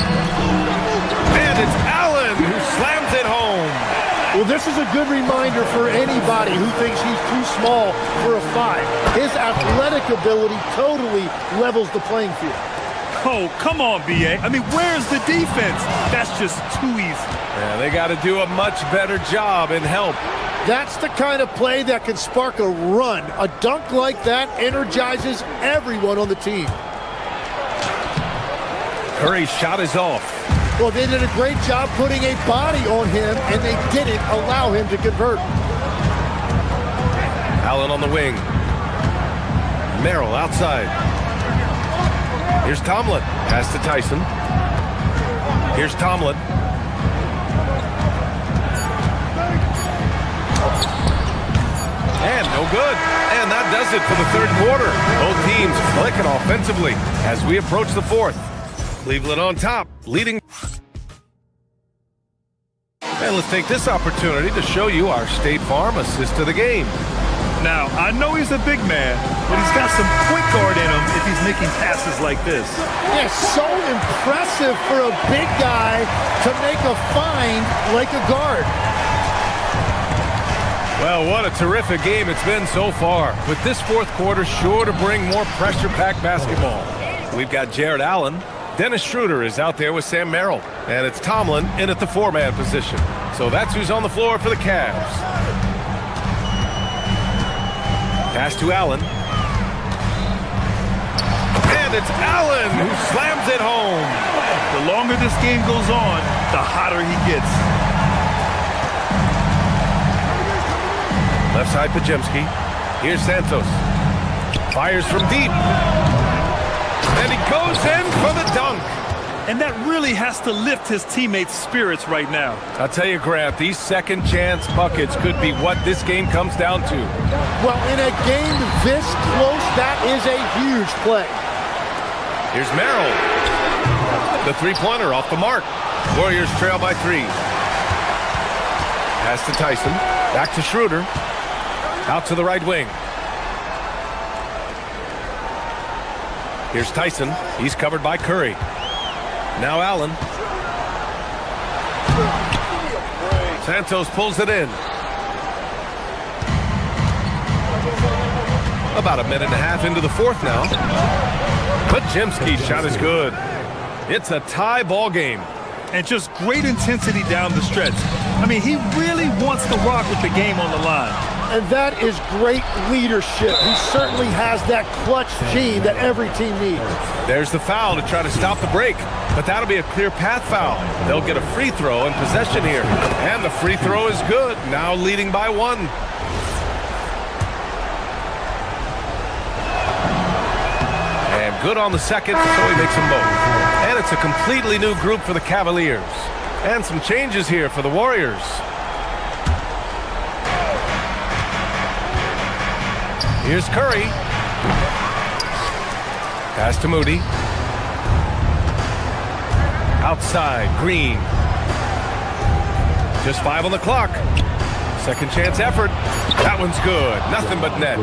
And it's Allen who slams it home. Well, this is a good reminder for anybody who thinks he's too small for a 5. His athletic ability totally levels the playing field. Oh, come on, B.A. I mean, where's the defense? That's just too easy. Yeah, they got to do a much better job in help. That's the kind of play that can spark a run. A dunk like that energizes everyone on the team. Curry's shot is off. Well, they did a great job putting a body on him, and they didn't allow him to convert. Allen on the wing. Merrill outside. Here's Tomlin. Pass to Tyson. Here's Tomlin. And no good. And that does it for the third quarter. Both teams clicking offensively as we approach the fourth. Cleveland on top, leading. And let's take this opportunity to show you our State Farm assist of the game. Now, I know he's a big man, but he's got some point guard in him if he's making passes like this. Yeah, so impressive for a big guy to make a find like a guard. Well, what a terrific game it's been so far, with this fourth quarter sure to bring more pressure-packed basketball. We've got Jared Allen. Dennis Schroeder is out there with Sam Merrill, and it's Tomlin in at the 4-man position. So that's who's on the floor for the Cavs. Pass to Allen. And it's Allen who slams it home. The longer this game goes on, the hotter he gets. Left side, Podziemski. Here's Santos. Fires from deep. And he goes in for the dunk. And that really has to lift his teammates' spirits right now. I'll tell you, Grant, these second chance buckets could be what this game comes down to. Well, in a game this close, that is a huge play. Here's Merrill. The three-pointer off the mark. Warriors trail by 3. Pass to Tyson. Back to Schroeder. Out to the right wing. Here's Tyson. He's covered by Curry. Now Allen. Santos pulls it in. About a minute and a half into the fourth now. Podziemski's shot is good. It's a tie ball game. And just great intensity down the stretch. I mean, he really wants to rock with the game on the line. And that is great leadership. He certainly has that clutch gene that every team needs. There's the foul to try to stop the break. But that'll be a clear path foul. They'll get a free throw in possession here. And the free throw is good. Now leading by 1. And good on the second, so he makes them both. And it's a completely new group for the Cavaliers. And some changes here for the Warriors. Here's Curry. Pass to Moody. Outside, Green. Just 5 on the clock. Second chance effort. That one's good. Nothing but net.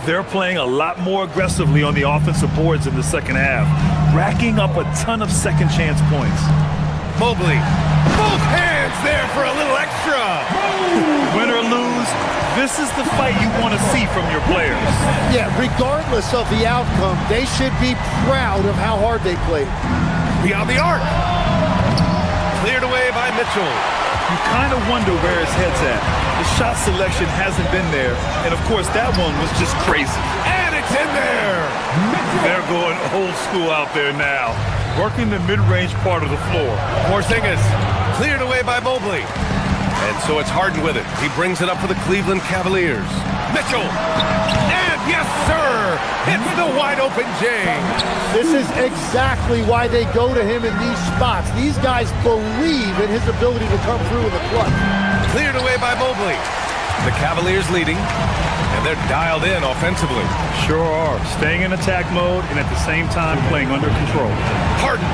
They're playing a lot more aggressively on the offensive boards in the second half, racking up a ton of second chance points. Mobley. Both hands there for a little extra. Win or lose, this is the fight you want to see from your players. Yeah, regardless of the outcome, they should be proud of how hard they played. Beyond the arc. Cleared away by Mitchell. You kind of wonder where his head's at. The shot selection hasn't been there, and of course that one was just crazy. And it's in there! They're going old school out there now, working the mid-range part of the floor. Porzingis cleared away by Mobley. And so it's Harden with it. He brings it up for the Cleveland Cavaliers. Mitchell! And yes, sir! Hits the wide-open James. This is exactly why they go to him in these spots. These guys believe in his ability to come through in the clutch. Cleared away by Mobley. The Cavaliers leading, and they're dialed in offensively. Sure are. Staying in attack mode and at the same time playing under control. Harden.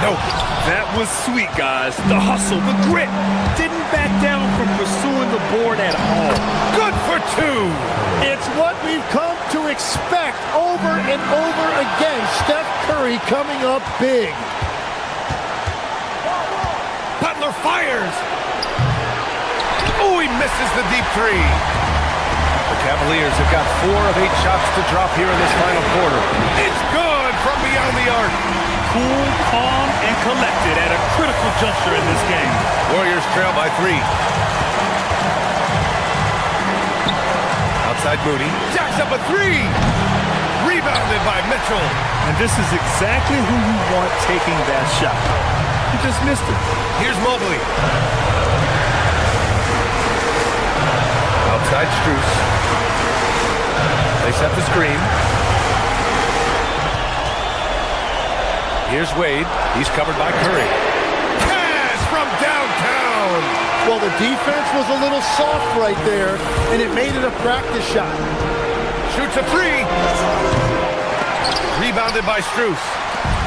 Nope. That was sweet, guys. The hustle, the grit. Didn't back down from pursuing the board at all. Good for 2. It's what we've come to expect over and over again. Steph Curry coming up big. Butler fires. Oh, he misses the deep 3. The Cavaliers have got 4 of 8 shots to drop here in this final quarter. It's good from beyond the arc. Cool, calm, and collected at a critical juncture in this game. Warriors trail by 3. Outside Moody. Jacks up a 3. Rebounded by Mitchell. And this is exactly who you want taking that shot. He just missed it. Here's Mobley. Outside Strus. They set the screen. Here's Wade. He's covered by Curry. Pass from downtown. Well, the defense was a little soft right there, and it made it a practice shot. Shoots a 3. Rebounded by Strus.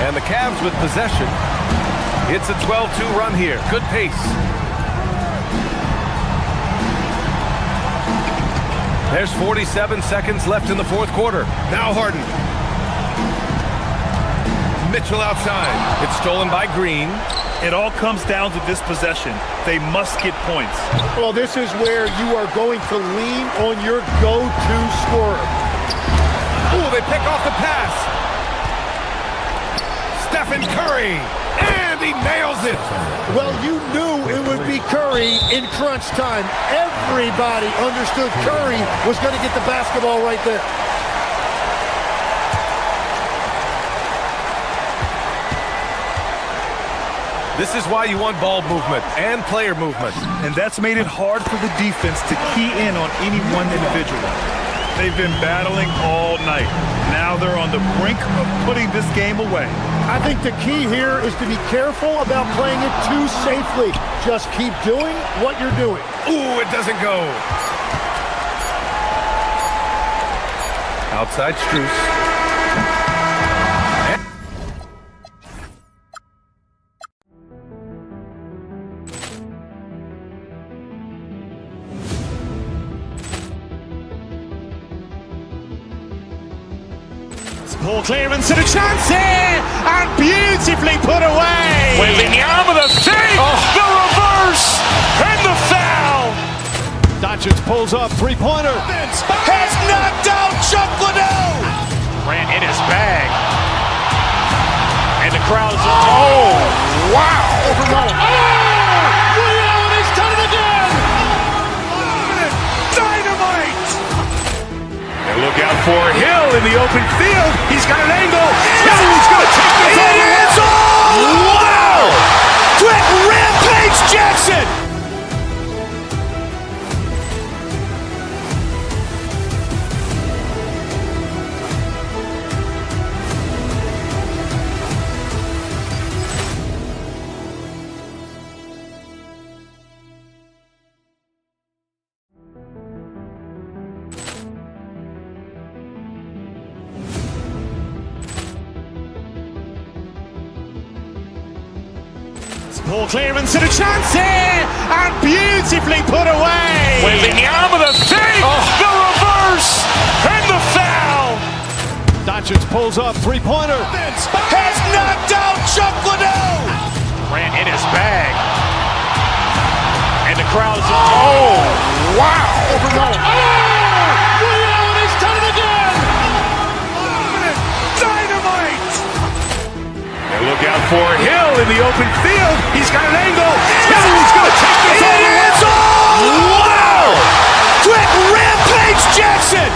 And the Cavs with possession. It's a 12-2 run here. Good pace. There's 47 seconds left in the fourth quarter. Now Harden. Mitchell outside. It's stolen by Green. It all comes down to this possession. They must get points. Well, this is where you are going to lean on your go-to scorer. Ooh, they pick off the pass. Stephen Curry. And he nails it. Well, you knew it would be Curry in crunch time. Everybody understood Curry was going to get the basketball right there. This is why you want ball movement and player movement. And that's made it hard for the defense to key in on any one individual. They've been battling all night. Now they're on the brink of putting this game away. I think the key here is to be careful about playing it too safely. Just keep doing what you're doing. Ooh, it doesn't go. Outside Strus. Poor clearance and a chance here, and beautifully put away. Wembanyama the fake, the reverse, and the foul. Doncic pulls up, three-pointer. Has knocked out Chuck Liddell. Grant in his bag. And the crowd is, oh, wow. Overrun. Ray Allen has done it again. Dynamite. And look out for Hill in the open field. He's got an angle. Hill's going to take this all the way. It's all. Wow. Quick rampage Jackson. Poor clearance and a chance here, and beautifully put away. Wembanyama the fake, the reverse, and the foul. Doncic pulls up, three-pointer. Has knocked out Chuck Liddell. Grant in his bag. And the crowd is, oh, wow. Overrun. Ray Allen has done it again. Dynamite. And look out for Hill in the open field. He's got an angle. Hill's going to take this all the way. Wow. Quick rampage Jackson.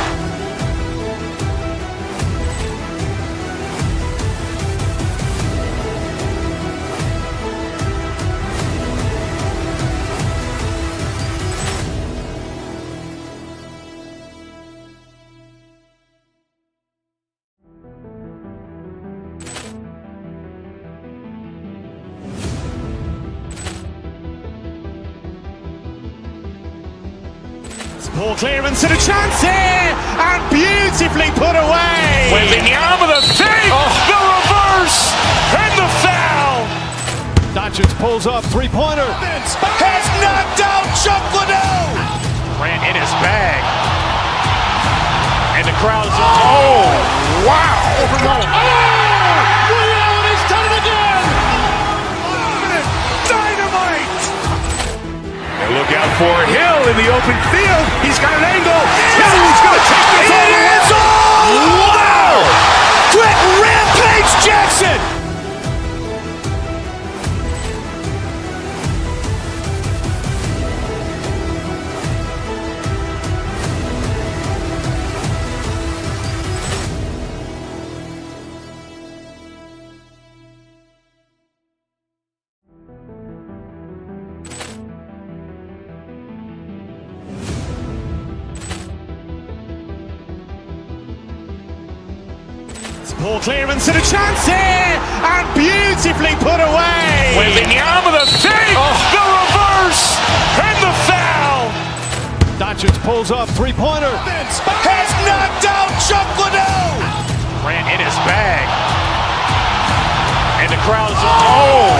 Poor clearance and a chance here, and beautifully put away. Wembanyama the fake, the reverse, and the foul. Doncic pulls up, three-pointer. Has knocked out Chuck Liddell. Grant in his bag. And the crowd is, oh, wow. Overrun. Ray Allen has done it again. Dynamite. And look out for Hill in the open field. He's got an angle. Hill's going to take this all the way. Wow. Quick rampage Jackson. Poor clearance and a chance here, and beautifully put away. Wembanyama the fake, the reverse, and the foul. Doncic pulls up, three-pointer. Has knocked out Chuck Liddell. Grant in his bag. And the crowd is, oh,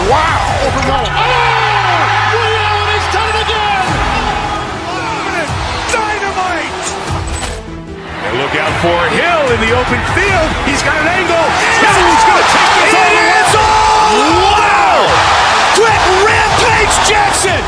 wow. Overrun. Ray Allen has done it again. Dynamite. And look out for Hill in the open field. He's got an angle. Hill's going to take this all the way. Wow. Quick rampage Jackson.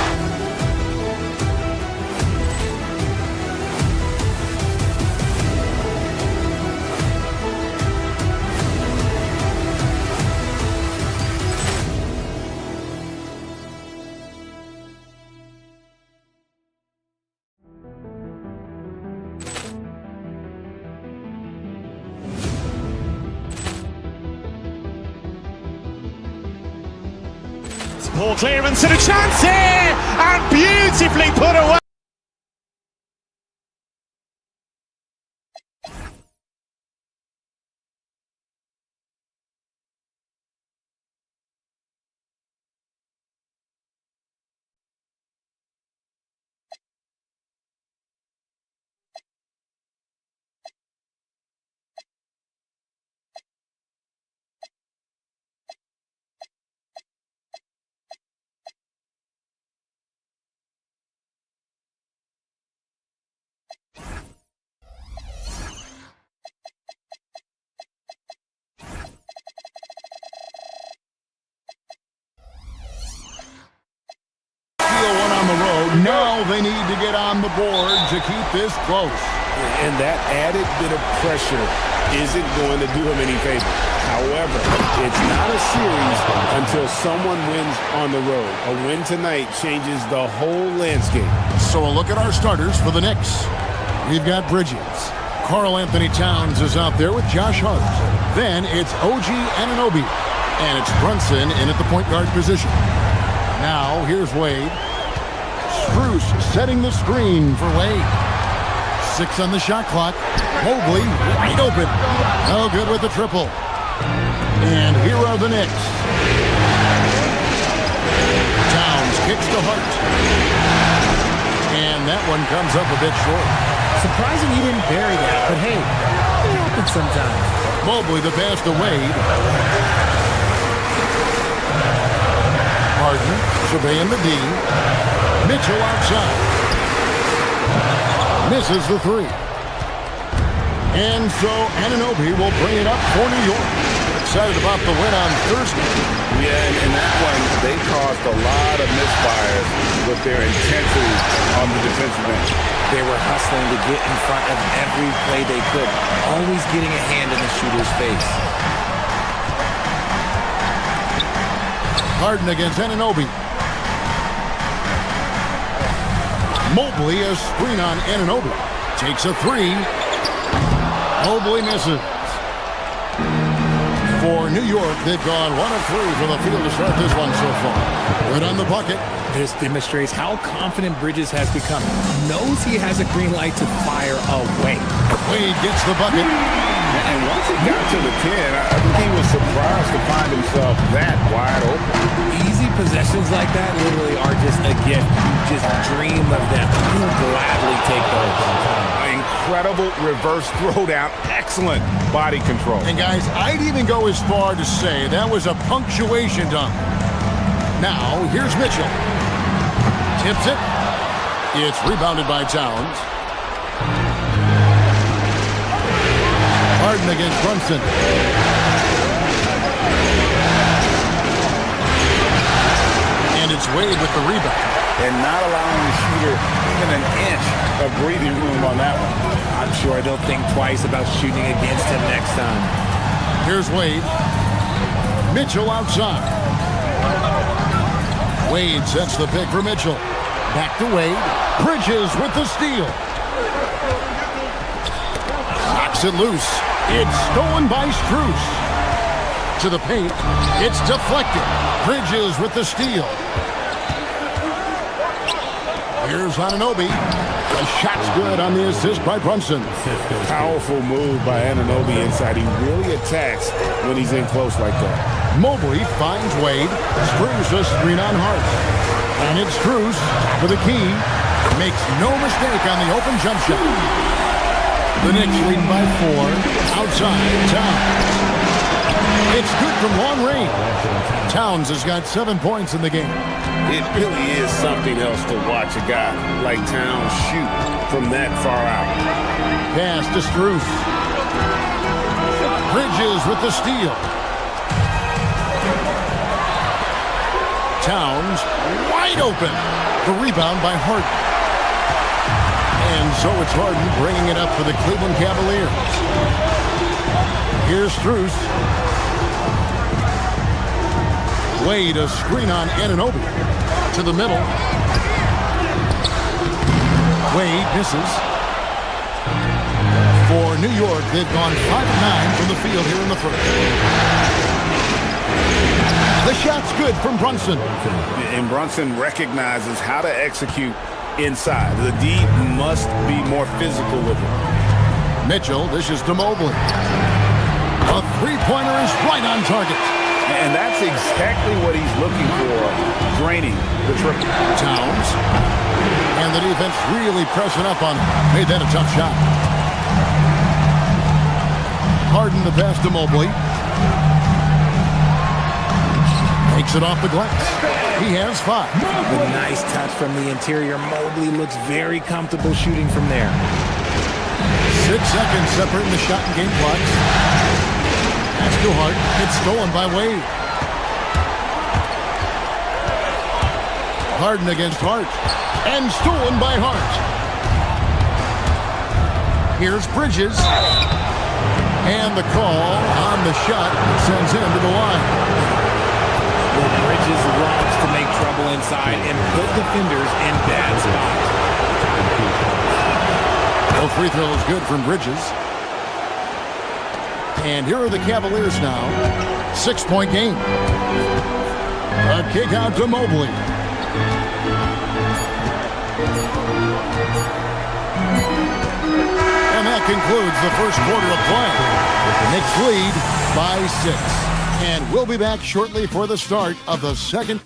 Poor clearance and a chance here, and beautifully put away. all they need to get on the board to keep this close. And that added bit of pressure isn't going to do him any favor. However, it's not a series until someone wins on the road. A win tonight changes the whole landscape. So a look at our starters for the Knicks. We've got Bridges. Karl Anthony Towns is out there with Josh Hart. Then it's OG Anunoby. And it's Brunson in at the point guard position. Now here's Wade. Strus setting the screen for Wade. 6 on the shot clock. Mobley wide open. No good with the triple. And here are the Knicks. Towns kicks to Hart. And that one comes up a bit short. Surprising he didn't bury that, but hey, it happens sometimes. Mobley the pass to Wade. Harden surveying the D. Mitchell outside. Misses the 3. And so Anunoby will bring it up for New York. Excited about the win on Thursday. Yeah, and in that one, they caused a lot of misfires with their intensity on the defensive end. They were hustling to get in front of every play they could, always getting a hand in the shooter's face. Harden against Anunoby. Mobley, a screen on Anunoby. Takes a 3. Mobley misses. For New York, they've gone 1 of 3 from the field to start this one so far. Good on the bucket. This demonstrates how confident Bridges has become. Knows he has a green light to fire away. Wade gets the bucket. And once it got to the 10, I think he was surprised to find himself that wide open. Easy possessions like that literally are just a gift. You just dream of them. You'll gladly take those. Incredible reverse throwdown. Excellent body control. And guys, I'd even go as far to say that was a punctuation dunk. Now, here's Mitchell. Tips it. It's rebounded by Towns. Harden against Brunson. And it's Wade with the rebound. And not allowing the shooter even an inch of breathing room on that one. I'm sure they'll think twice about shooting against him next time. Here's Wade. Mitchell outside. Wade sets the pick for Mitchell. Back to Wade. Bridges with the steal. Knocks it loose. It's stolen by Strus. To the paint. It's deflected. Bridges with the steal. Here's Anunoby. The shot's good on the assist by Brunson. Powerful move by Anunoby inside. He really attacks when he's in close like that. Mobley finds Wade. Strus a screen on Hart. And it's Strus for the key. Makes no mistake on the open jump shot. The Knicks leading by 4. Outside, Towns. It's good from long range. Towns has got 7 points in the game. It really is something else to watch a guy like Towns shoot from that far out. Pass to Strus. Bridges with the steal. Towns wide open. The rebound by Harden. And so it's Harden bringing it up for the Cleveland Cavaliers. Here's Strus. Wade, a screen on Anunoby. To the middle. Wade misses. For New York, they've gone 5 of 9 from the field here in the first. The shot's good from Brunson. And Brunson recognizes how to execute inside. The D must be more physical with it. Mitchell dishes to Mobley. A three-pointer is right on target. And that's exactly what he's looking for, draining the triple. Towns. And the defense really pressing up on him. Made that a tough shot. Harden the pass to Mobley. Takes it off the glass. He has 5. A nice touch from the interior. Mobley looks very comfortable shooting from there. 6 seconds separating the shot and game clocks. That's too hard. It's stolen by Wade. Harden against Hart. And stolen by Hart. Here's Bridges. And the call on the shot sends him to the line. Well, Bridges loves to make trouble inside and put defenders in bad spots. No free throws good from Bridges. And here are the Cavaliers now. 6-point game. A kick out to Mobley. And that concludes the first quarter of play. The Knicks lead by 6. And we'll be back shortly for the start of the second.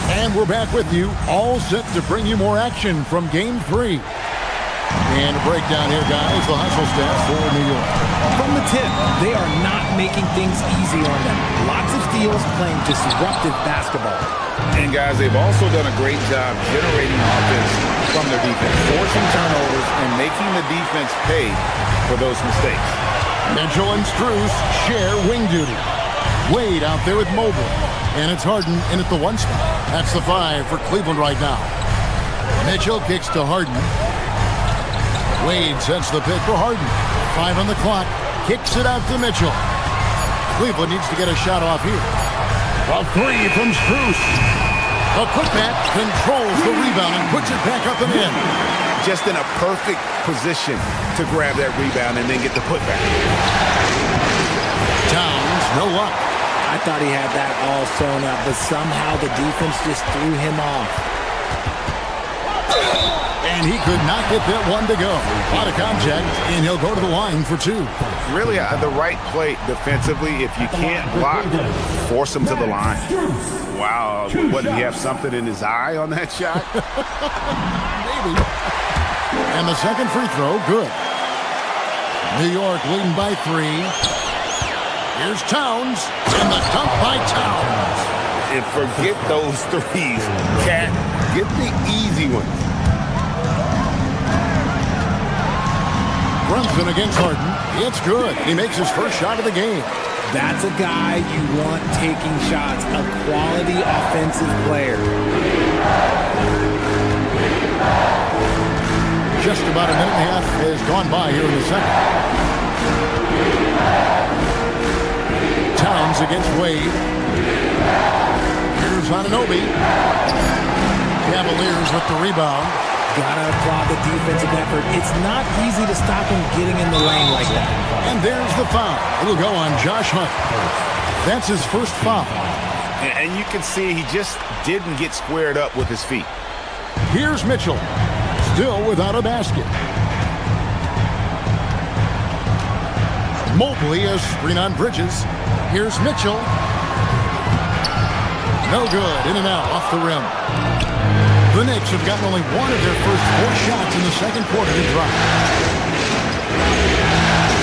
And we're back with you, all set to bring you more action from Game 3. And a breakdown here, guys, the hustle stats for New York. From the tip, they are not making things easy on them. Lots of steals, playing disruptive basketball. And guys, they've also done a great job generating offense from their defense, forcing turnovers and making the defense pay for those mistakes. Mitchell and Strus share wing duty. Wade out there with Mobley. And it's Harden in at the 1 spot. That's the 5 for Cleveland right now. Mitchell kicks to Harden. Wade sets the pick for Harden. 5 on the clock. Kicks it out to Mitchell. Cleveland needs to get a shot off here. A 3 from Strus. A putback controls the rebound and puts it back up and in. Just in a perfect position to grab that rebound and then get the putback. Towns, no luck. I thought he had that all sewn up, but somehow the defense just threw him off. And he could not get that one to go. A lot of contact, and he'll go to the line for 2. Really, the right play defensively. If you can't block, force him to the line. Wow, what, did he have something in his eye on that shot? Maybe. And the second free throw, good. New York leading by 3. Here's Towns, and the dunk by Towns. And forget those threes, Cat. Get the easy ones. Brunson against Harden. It's good. He makes his first shot of the game. That's a guy you want taking shots, a quality offensive player. Just about a minute and a half has gone by here in the second. Towns against Wade. Here's Anunoby. Cavaliers with the rebound. Gotta applaud the defensive effort. It's not easy to stop him getting in the lane like that. And there's the foul. It'll go on Josh Hunt. That's his first foul. And you can see he just didn't get squared up with his feet. Here's Mitchell. Still without a basket. Mobley, a screen on Bridges. Here's Mitchell. No good. In and out off the rim. The Knicks have gotten only one of their first 4 shots in the second quarter to drop.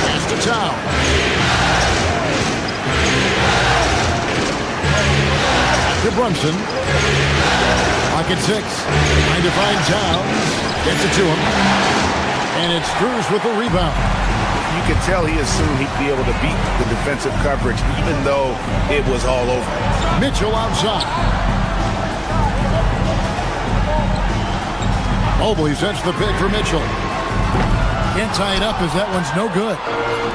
Pass to Towns. To Brunson. Pocket 6. Trying to find Towns. Gets it to him. And it's Strus with the rebound. You could tell he assumed he'd be able to beat the defensive coverage even though it was all over. Mitchell outside. Mobley sets the pick for Mitchell. Can't tie it up as that one's no good.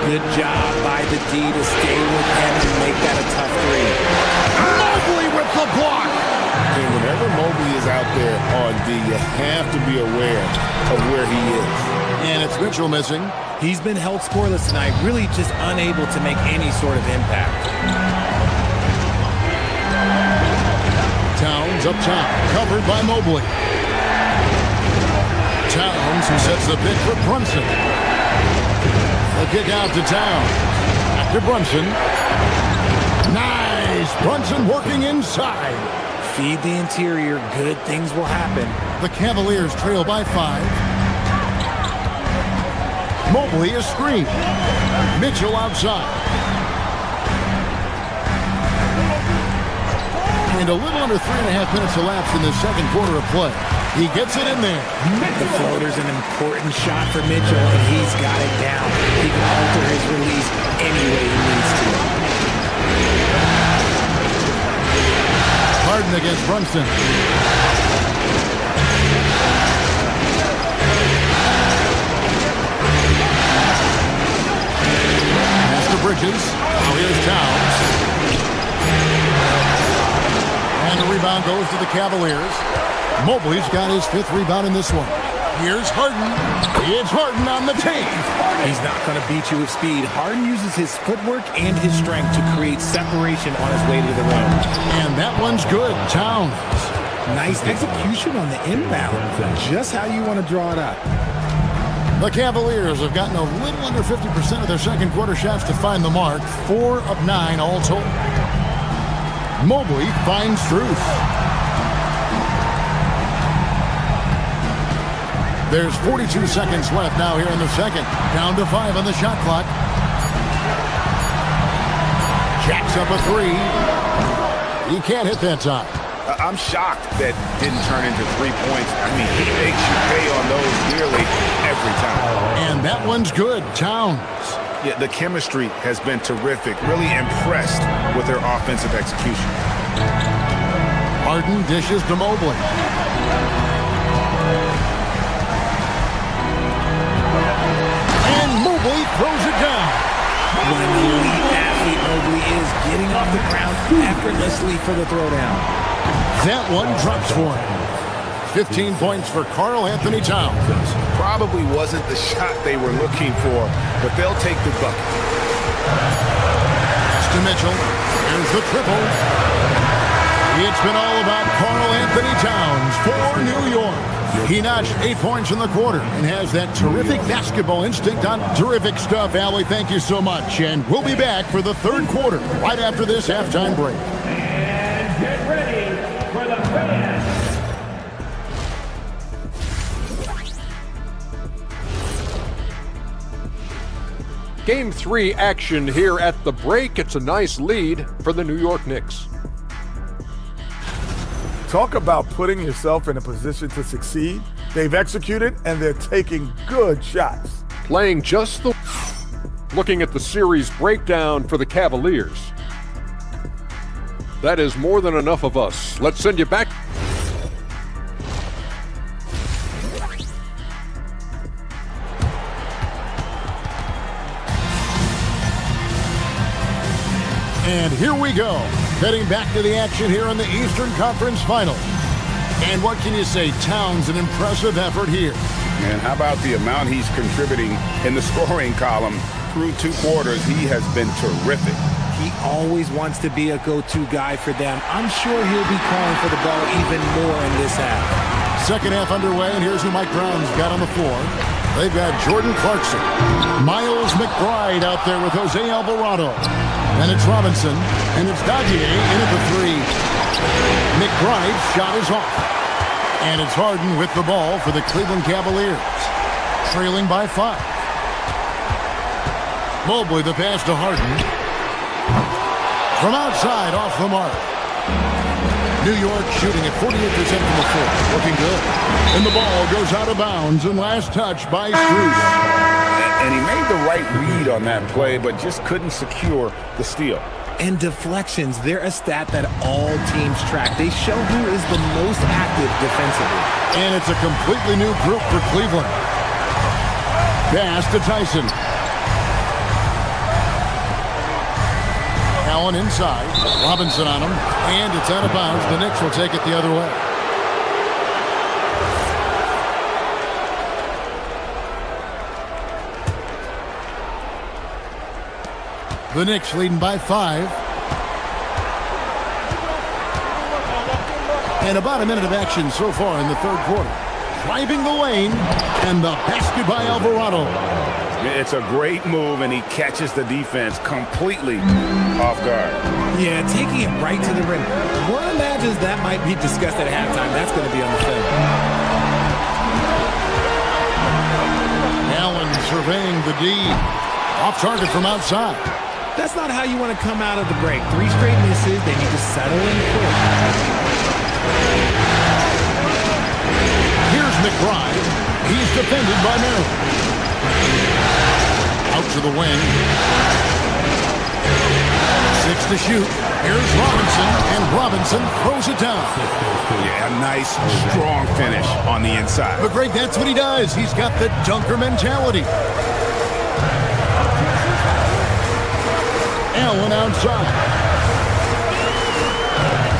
Good job by the D to stay with him and make that a tough 3. Mobley with the block. And whenever Mobley is out there on D, you have to be aware of where he is. And it's Mitchell missing. He's been held scoreless tonight, really just unable to make any sort of impact. Towns up top, covered by Mobley. Towns who sets the pick for Brunson. The kick out to Towns. Back to Brunson. Nice! Brunson working inside. Feed the interior, good things will happen. The Cavaliers trail by 5. Mobley a screen. Mitchell outside. And a little under 3.5 minutes elapsed in the second quarter of play. He gets it in there. The floater's an important shot for Mitchell, and he's got it down. He can alter his release any way he needs to. against Brunson. Pass to Bridges. Now here's Towns. And the rebound goes to the Cavaliers. Mobley's got his 5th rebound in this one. Here's Harden. It's Harden on the tape. He's not going to beat you with speed. Harden uses his footwork and his strength to create separation on his way to the rim. And that one's good. Towns. Nice execution on the inbound. Just how you want to draw it up. The Cavaliers have gotten a little under 50% of their second quarter shots to find the mark. 4 of 9 all told. Mobley finds Struce. There's 42 seconds left now here in the second. Down to 5 on the shot clock. Jacks up a 3. He can't hit that time. I'm shocked that didn't turn into 3 points. I mean, he makes you pay on those nearly every time. And that one's good. Towns. Yeah, the chemistry has been terrific. Really impressed with their offensive execution. Harden dishes to Mobley. Mobley throws it down. What an elite athlete Mobley is, getting off the ground effortlessly for the throwdown. That one drops for him. 15 points for Karl Anthony Towns. Probably wasn't the shot they were looking for, but they'll take the bucket. Pass to Mitchell. There's the triple. It's been all about Karl Anthony Towns for New York. He notched 8 points in the quarter and has that terrific basketball instinct on. Terrific stuff, Allie. Thank you so much. And we'll be back for the third quarter right after this halftime break. And get ready for the fans. Game 3 action here at the break. It's a nice lead for the New York Knicks. Talk about putting yourself in a position to succeed. They've executed, and they're taking good shots. Playing just the... Looking at the series breakdown for the Cavaliers. That is more than enough of us. Let's send you back. And here we go. Heading back to the action here in the Eastern Conference Finals. And what can you say? Towns, an impressive effort here. And how about the amount he's contributing in the scoring column through 2 quarters? He has been terrific. He always wants to be a go-to guy for them. I'm sure he'll be calling for the ball even more in this half. Second half underway, and here's who Mike Brown's got on the floor. They've got Jordan Clarkson, Miles McBride out there with Jose Alvarado. And it's Robinson, and it's Dadier in at the 3. McBride's shot is off. And it's Harden with the ball for the Cleveland Cavaliers, trailing by 5. Mobley the pass to Harden. From outside, off the mark. New York shooting at 48% from the floor, looking good. And the ball goes out of bounds, and last touch by Struce. And he made the right read on that play, but just couldn't secure the steal. And deflections, they're a stat that all teams track. They show who is the most active defensively. And it's a completely new group for Cleveland. Pass to Tyson. Allen inside. Robinson on him. And it's out of bounds. The Knicks will take it the other way. The Knicks leading by 5. And about a minute of action so far in the third quarter. Driving the lane, and the basket by Alvarado. It's a great move, and he catches the defense completely off guard. Yeah, taking it right to the rim. One imagines that might be discussed at halftime. That's going to be on the film. Allen surveying the D. Off target from outside. That's not how you want to come out of the break. 3 straight misses, they need to settle in quick. Here's McBride. He's defended by Maryland. Out to the wing. 6 to shoot. Here's Robinson, and Robinson throws it down. Yeah, a nice, strong finish on the inside. But Greg, that's what he does. He's got the dunker mentality. Allen outside.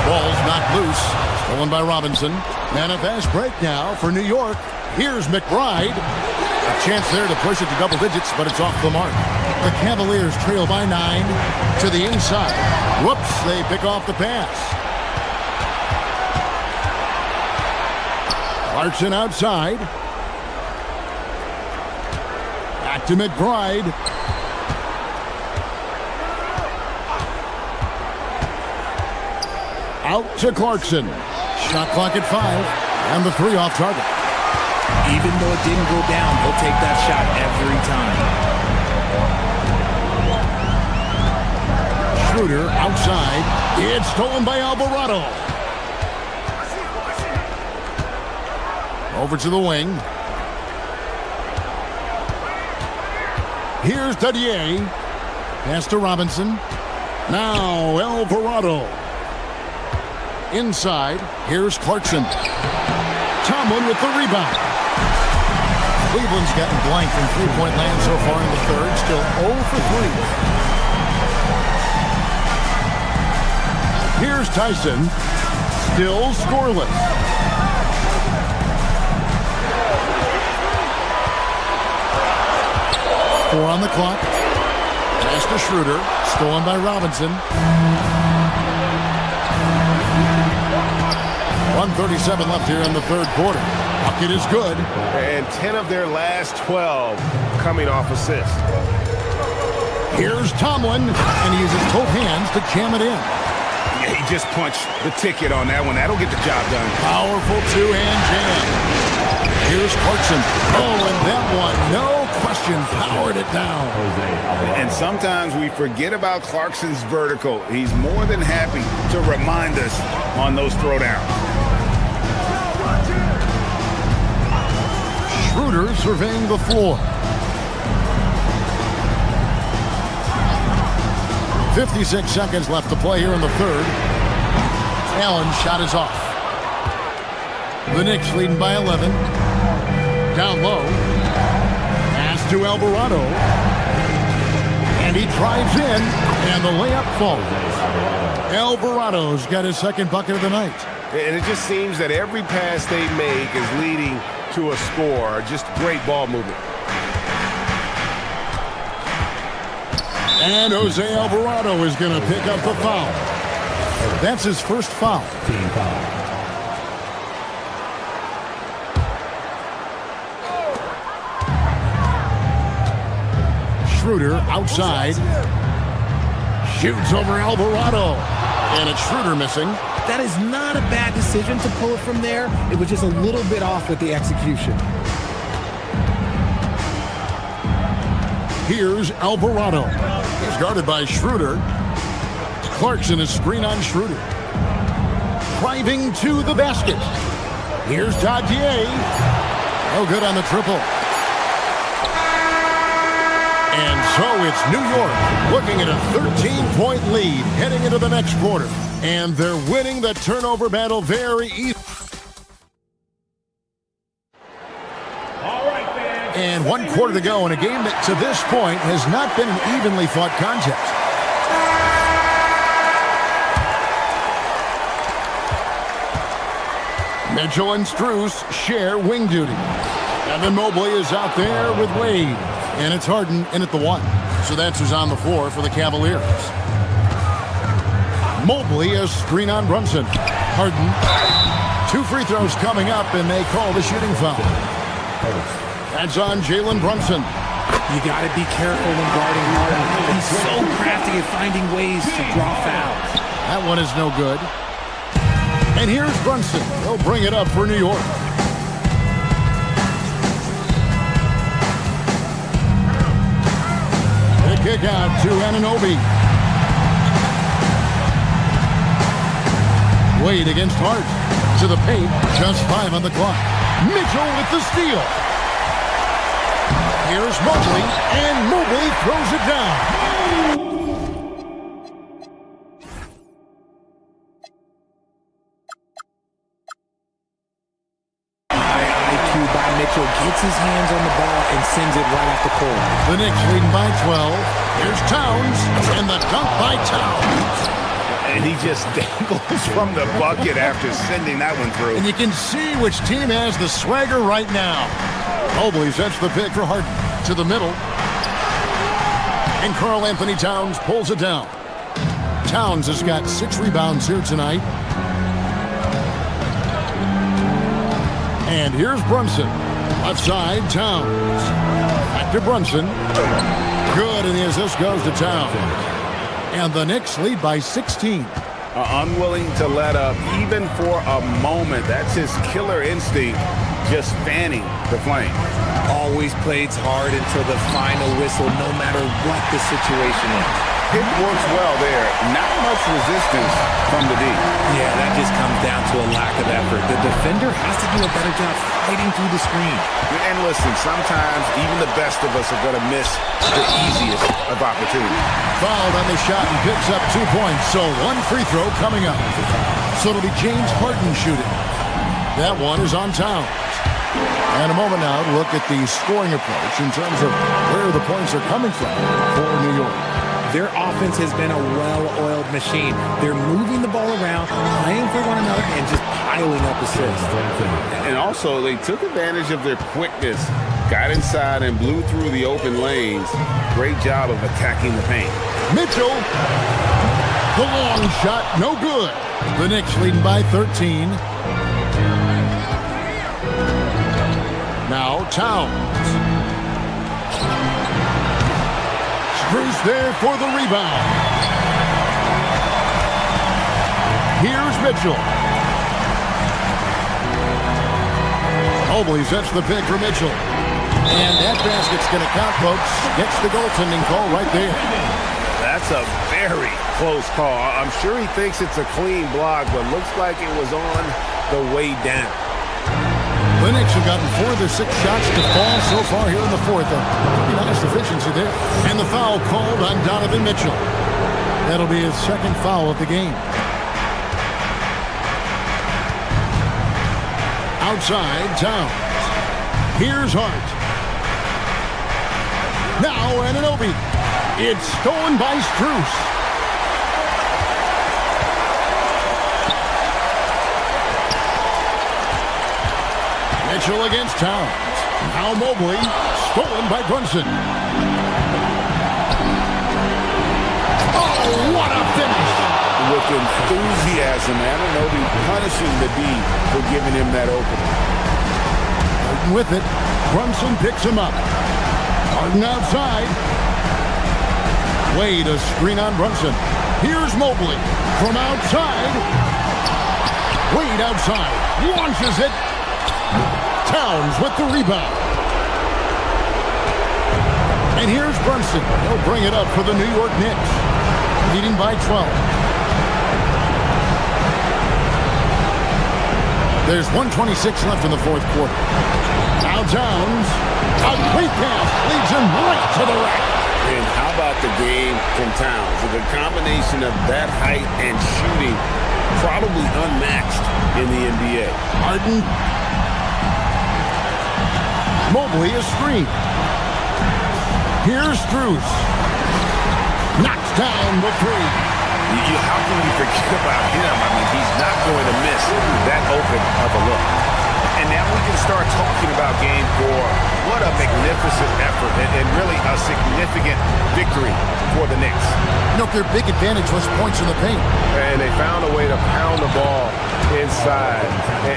Ball's knocked loose. Stolen by Robinson. And a fast break now for New York. Here's McBride. A chance there to push it to double digits, but it's off the mark. The Cavaliers trail by 9 to the inside. Whoops, they pick off the pass. Clarkson outside. Back to McBride. Out to Clarkson. Shot clock at 5. And the 3 off target. Even though it didn't go down, he'll take that shot every time. Schroeder outside. It's stolen by Alvarado. Over to the wing. Here's Dadier. Pass to Robinson. Now Alvarado. Inside. Here's Clarkson. Tomlin with the rebound. Cleveland's gotten blank from three-point land so far in the third. Still 0 for 3. Here's Tyson. Still scoreless. Four on the clock. Pass to Schroeder. Stolen by Robinson. 1:37 left here in the third quarter. Bucket is good. And 10 of their last 12 coming off assists. Here's Tomlin, and he uses both hands to jam it in. Yeah, he just punched the ticket on that one. That'll get the job done. Powerful two-hand jam. Here's Clarkson. Oh, and that one, no question, powered it down. And sometimes we forget about Clarkson's vertical. He's more than happy to remind us on those throwdowns. Schroeder surveying the floor. 56 seconds left to play here in the third. Allen's shot is off. The Knicks leading by 11. Down low. Pass to Alvarado. And he drives in, and the layup falls. Alvarado's got his second bucket of the night. And it just seems that every pass they make is leading to a score. Just great ball movement. And Jose Alvarado is going to pick up the foul. That's his first foul. Team foul. Schroeder outside. Shoots over Alvarado. And it's Schroeder missing. That is not a bad decision to pull it from there. It was just a little bit off with the execution. Here's Alvarado. He's guarded by Schroeder. Clarkson is screen on Schroeder. Driving to the basket. Here's Dadier. No good on the triple. And so it's New York looking at a 13-point lead heading into the next quarter. And they're winning the turnover battle very easily. And 1 quarter to go in a game that to this point has not been an evenly fought contest. Mitchell and Strus share wing duty. Evan Mobley is out there with Wade. And it's Harden in at the 1. So that's who's on the floor for the Cavaliers. Mobley is screen on Brunson. Harden. 2 free throws coming up, and they call the shooting foul. That's on Jalen Brunson. You got to be careful when guarding Harden. He's so crafty at finding ways to draw fouls. That one is no good. And here's Brunson. He'll bring it up for New York. The kick out to Anunoby. Wade against Hart. To the paint. Just 5 on the clock. Mitchell with the steal. Here's Mobley, and Mobley throws it down. Mitchell gets his hands on the ball and sends it right up the court. The Knicks leading by 12. Here's Towns, and the dunk by Towns. And he just dangles from the bucket after sending that one through. And you can see which team has the swagger right now. Mobley sets the pick for Harden to the middle. And Karl Anthony Towns pulls it down. Towns has got 6 rebounds here tonight. And here's Brunson. Left side, Towns. Back to Brunson. Good, and the assist goes to Towns. And the Knicks lead by 16. Unwilling to let up even for a moment. That's his killer instinct, just fanning the flame. Always plays hard until the final whistle, no matter what the situation is. It works well there. Not much resistance from the D. Yeah, that just comes down to a lack of effort. The defender has to do a better job fighting through the screen. And listen, sometimes even the best of us are going to miss the easiest of opportunities. Fouled on the shot and picks up 2 points. So 1 free throw coming up. So it'll be James Harden shooting. That one is on Towns. And a moment now to look at the scoring approach in terms of where the points are coming from for New York. Their offense has been a well-oiled machine. They're moving the ball around, playing for one another, and just piling up assists. And also, they took advantage of their quickness, got inside and blew through the open lanes. Great job of attacking the paint. Mitchell, the long shot, no good. The Knicks leading by 13. Now Towns. Bruce there for the rebound. Here's Mitchell. Mobley sets the pick for Mitchell. And that basket's going to count, folks. Gets the goaltending call right there. That's a very close call. I'm sure he thinks it's a clean block, but looks like it was on the way down. The Knicks have gotten 4 of their 6 shots to fall so far here in the 4th. Pretty nice efficiency there. And the foul called on Donovan Mitchell. That'll be his 2nd foul of the game. Outside, Towns. Here's Hart. Now Anunoby. It's stolen by Strus. Mitchell against Towns. Now Mobley, stolen by Brunson. Oh, what a finish! With enthusiasm, Anunoby punishing the D for giving him that opening. Harden with it. Brunson picks him up. Harden outside. Wade a screen on Brunson. Here's Mobley from outside. Wade outside. Launches it. Towns with the rebound. And here's Brunson. He'll bring it up for the New York Knicks. Leading by 12. There's 1:26 left in the 4th quarter. Now Towns. A great pass leads him right to the rack. And how about the game from Towns? The combination of that height and shooting, probably unmatched in the NBA. Harden. Mobley a screen. Here's Strus. Knocks down the 3. How can you forget about him? I mean, he's not going to miss that open of a look. And now we can start talking about game 4. What a magnificent effort and really a significant victory for the Knicks. You know, their big advantage was points in the paint. And they found a way to pound the ball inside.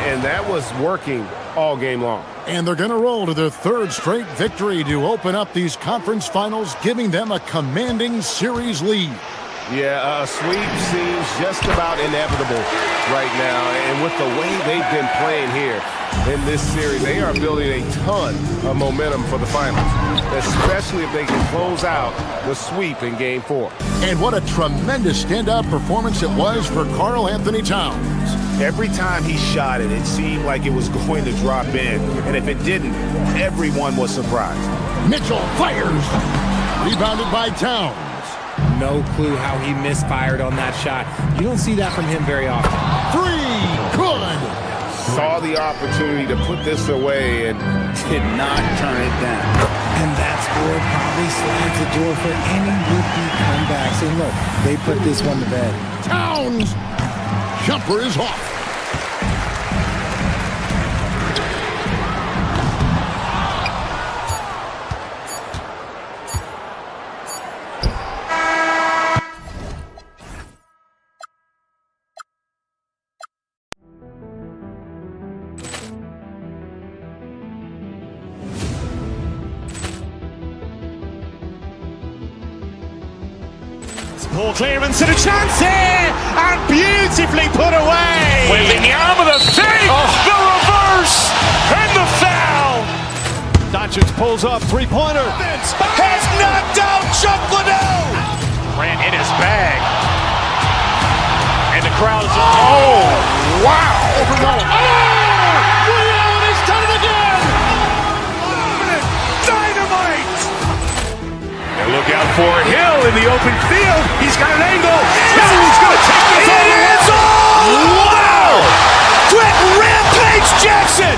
And that was working all game long. And they're going to roll to their 3rd straight victory to open up these conference finals, giving them a commanding series lead. Yeah, a sweep seems just about inevitable right now. And with the way they've been playing here in this series, they are building a ton of momentum for the finals, especially if they can close out the sweep in Game 4. And what a tremendous standout performance it was for Karl Anthony Towns. Every time he shot it, it seemed like it was going to drop in. And if it didn't, everyone was surprised. Mitchell fires. Rebounded by Towns. No clue how he misfired on that shot. You don't see that from him very often. 3, good. saw the opportunity to put this away and did not turn it down. And that score probably slams the door for any would-be comebacks. And look, they put this one to bed. Towns! Jumper is off. Poor clearance and a chance here, and beautifully put away. Wembanyama the fake, the reverse, and the foul. Doncic pulls up, three-pointer. Has knocked out Chuck Liddell. Ran in his bag. And the crowd is, oh, wow. He's done it again. Dynamite. And look out for Hill in the open field. He's got an angle. Hill's going to take this all the way. Wow! Quick Rampage Jackson.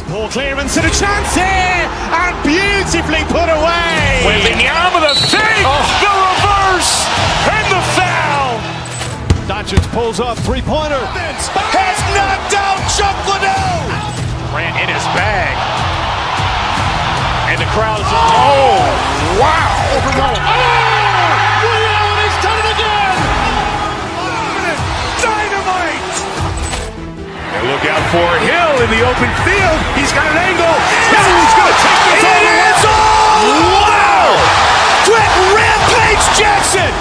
Poor clearance and a chance here, and beautifully put away. Wembanyama the fake, the reverse, and the foul. Doncic pulls up, three-pointer. Has knocked out Chuck Liddell. Ran in his bag. And the crowd is, oh, wow. He's done it again. Dynamite. And look out for Hill in the open field. He's got an angle. Hill's going to take this all the way. Wow! Quick Rampage Jackson.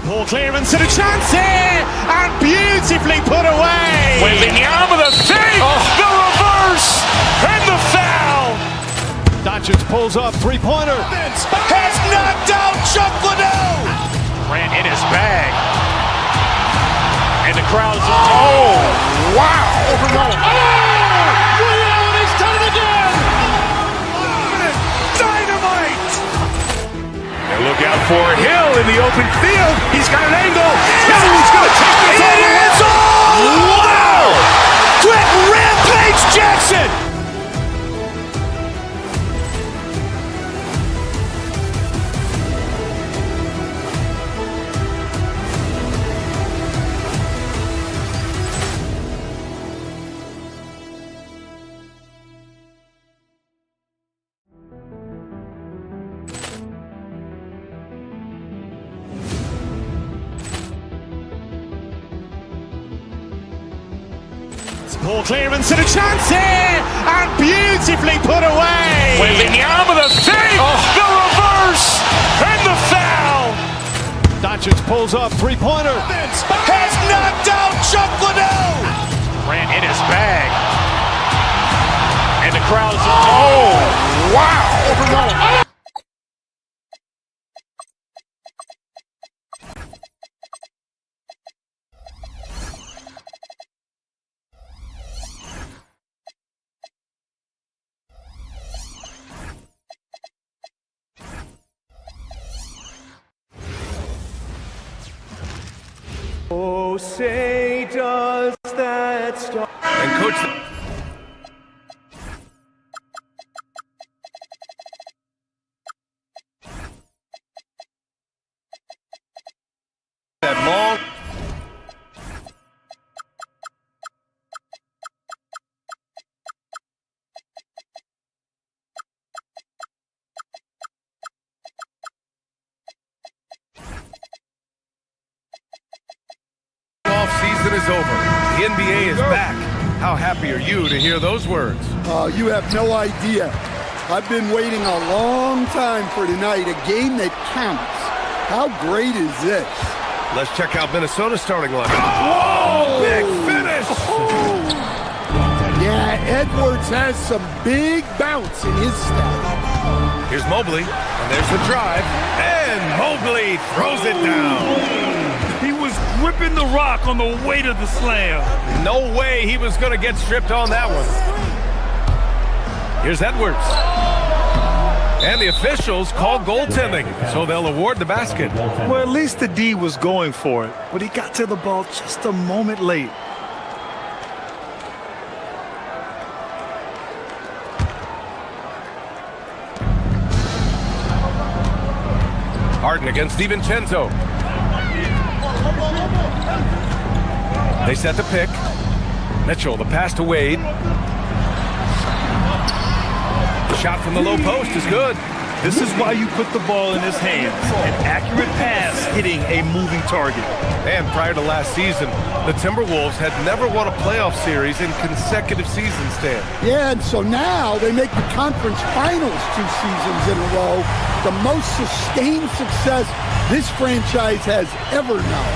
Poor clearance and a chance here, and beautifully put away. Wembanyama the fake, the reverse, and the foul. Doncic pulls up, three-pointer. Has knocked out Chuck Liddell. Ran in his bag. And the crowd is, oh, wow. He's done it again. Dynamite. And look out for Hill in the open field. He's got an angle. Hill's going to take this all the way. Wow! Quick Rampage Jackson. Poor clearance and a chance here, and beautifully put away. Wembanyama the fake, the reverse, and the foul. Doncic pulls up, three-pointer. Has knocked out Chuck Liddell. Ran in his bag. And the crowd is, oh, wow. Oh, say does that star... And coach... That long... The NBA is back. How happy are you to hear those words? You have no idea. I've been waiting a long time for tonight, a game that counts. How great is this? Let's check out Minnesota's starting lineup. Whoa! Big finish! Yeah, Edwards has some big bounce in his step. Here's Mobley, and there's the drive, and Mobley throws it down. He was gripping the rock on the weight of the slam. No way he was going to get stripped on that one. Here's Edwards. And the officials call goaltending, so they'll award the basket. Well, at least the D was going for it, but he got to the ball just a moment late. Harden against DiVincenzo. They set the pick. Mitchell, the pass to Wade. The shot from the low post is good. This is why you put the ball in his hands. An accurate pass hitting a moving target. And prior to last season, the Timberwolves had never won a playoff series in consecutive seasons, Stan. Yeah, and so now they make the conference finals 2 seasons in a row. The most sustained success this franchise has ever known.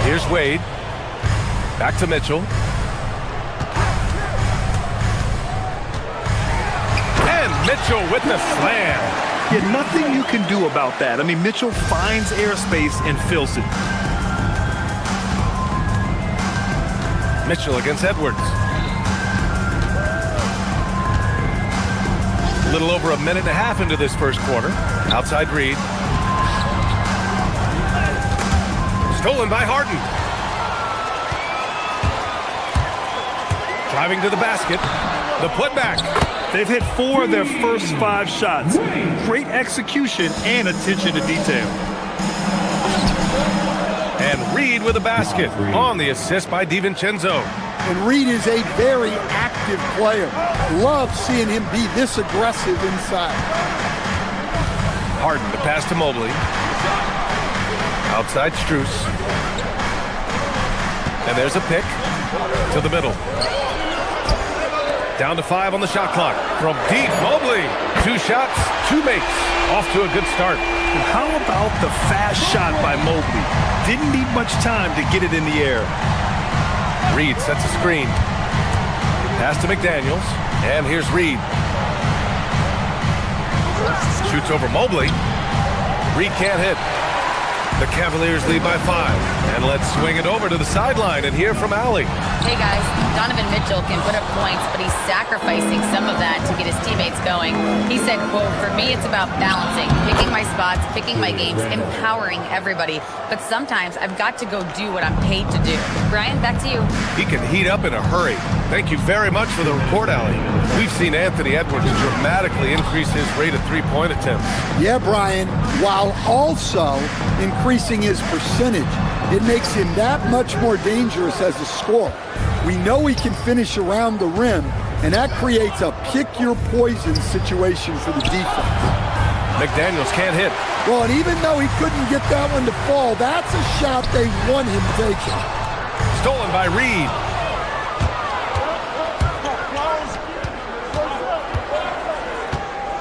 Here's Wade. Back to Mitchell. And Mitchell with the slam. Yeah, nothing you can do about that. I mean, Mitchell finds airspace and fills it. Mitchell against Edwards. A little over a minute and a half into this first quarter. Outside Reed. Stolen by Harden. Driving to the basket. The putback. They've hit 4 of their first 5 shots. Great execution and attention to detail. And Reed with a basket on the assist by DiVincenzo. And Reed is a very active player. Love seeing him be this aggressive inside. Harden, the pass to Mobley. Outside Strus. And there's a pick to the middle. Down to 5 on the shot clock. From deep, Mobley. 2 shots, 2 makes. Off to a good start. And how about the fast shot by Mobley? Didn't need much time to get it in the air. Reed sets a screen. Pass to McDaniels. And here's Reed. Shoots over Mobley. Reed can't hit. The Cavaliers lead by 5. And let's swing it over to the sideline and hear from Allie. Hey guys, Donovan Mitchell can put up points, but he's sacrificing some of that to get his teammates going. He said, quote, "For me, it's about balancing, picking my spots, picking my games, empowering everybody. But sometimes I've got to go do what I'm paid to do." Brian, back to you. He can heat up in a hurry. Thank you very much for the report, Allie. We've seen Anthony Edwards dramatically increase his rate of 3-point attempts. Yeah, Brian, while also increasing his percentage. It makes him that much more dangerous as a scorer. We know he can finish around the rim, and that creates a pick-your-poison situation for the defense. McDaniels can't hit. Well, and even though he couldn't get that one to fall, that's a shot they want him taking. Stolen by Reed.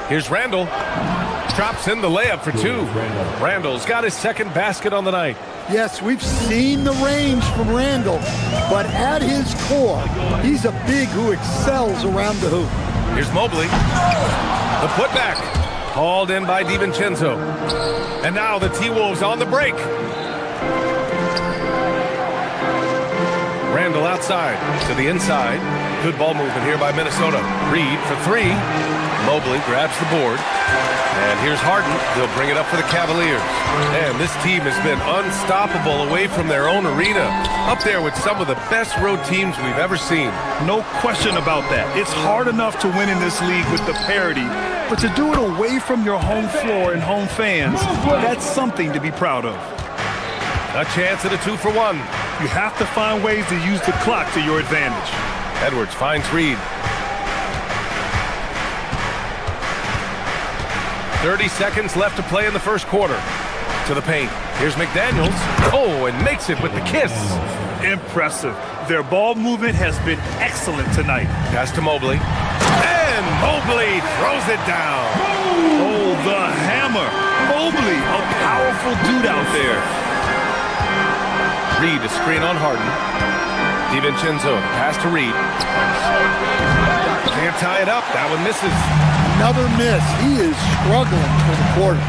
Here's Randall. Drops in the layup for 2. Randall's got his second basket on the night. Yes, we've seen the range from Randall, but at his core, he's a big who excels around the hoop. Here's Mobley. The putback. Hauled in by DiVincenzo. And now the T-Wolves on the break. Randall outside to the inside. Good ball movement here by Minnesota. Reed for 3. Mobley grabs the board. And here's Harden. He'll bring it up for the Cavaliers. And this team has been unstoppable away from their own arena. Up there with some of the best road teams we've ever seen. No question about that. It's hard enough to win in this league with the parity, but to do it away from your home floor and home fans, that's something to be proud of. A chance at a 2-for-1. You have to find ways to use the clock to your advantage. Edwards finds Reed. 30 seconds left to play in the first quarter. To the paint. Here's McDaniels. Oh, and makes it with the kiss. Impressive. Their ball movement has been excellent tonight. Pass to Mobley. And Mobley throws it down. Oh, the hammer. Mobley, a powerful dude out there. Reed, a screen on Harden. DiVincenzo, pass to Reed. Can't tie it up. That one misses. Another miss. He is struggling for the quarter.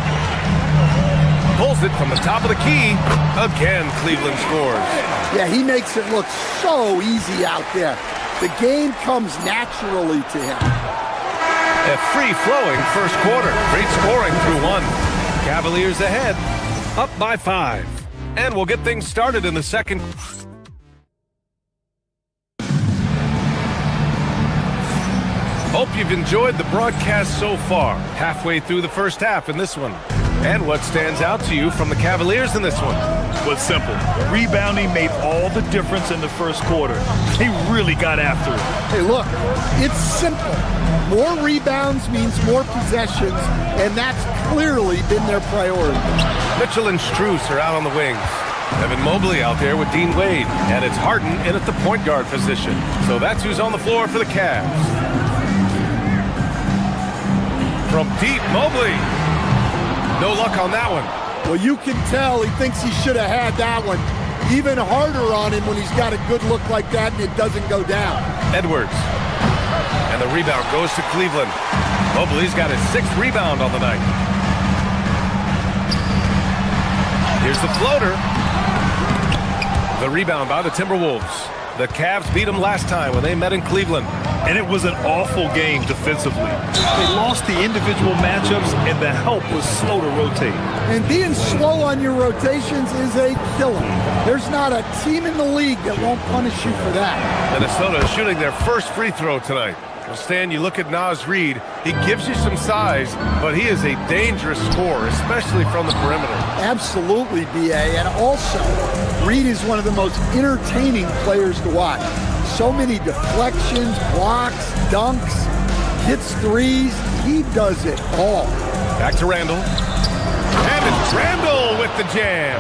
Pulls it from the top of the key. Again, Cleveland scores. Yeah, he makes it look so easy out there. The game comes naturally to him. A free-flowing first quarter. Great scoring through one. Cavaliers ahead, up by 5. And we'll get things started in the second. Hope you've enjoyed the broadcast so far. Halfway through the first half in this one. And what stands out to you from the Cavaliers in this one? Was simple. Rebounding made all the difference in the first quarter. They really got after it. Hey, look, it's simple. More rebounds means more possessions, and that's clearly been their priority. Mitchell and Strus are out on the wings. Evan Mobley out there with Dean Wade. And it's Harden in at the point guard position. So that's who's on the floor for the Cavs. From deep, Mobley. No luck on that one. Well, you can tell he thinks he should have had that one. Even harder on him when he's got a good look like that and it doesn't go down. Edwards. And the rebound goes to Cleveland. Mobley's got his 6th rebound on the night. Here's the floater. The rebound by the Timberwolves. The Cavs beat them last time when they met in Cleveland. And it was an awful game defensively. They lost the individual matchups, and the help was slow to rotate. And being slow on your rotations is a killer. There's not a team in the league that won't punish you for that. Minnesota is shooting their first free throw tonight. Well, Stan, you look at Naz Reid. He gives you some size, but he is a dangerous scorer, especially from the perimeter. Absolutely, B.A. And also, Reid is one of the most entertaining players to watch. So many deflections, blocks, dunks, hits threes. He does it all. Back to Randall. And it's Randall with the jam.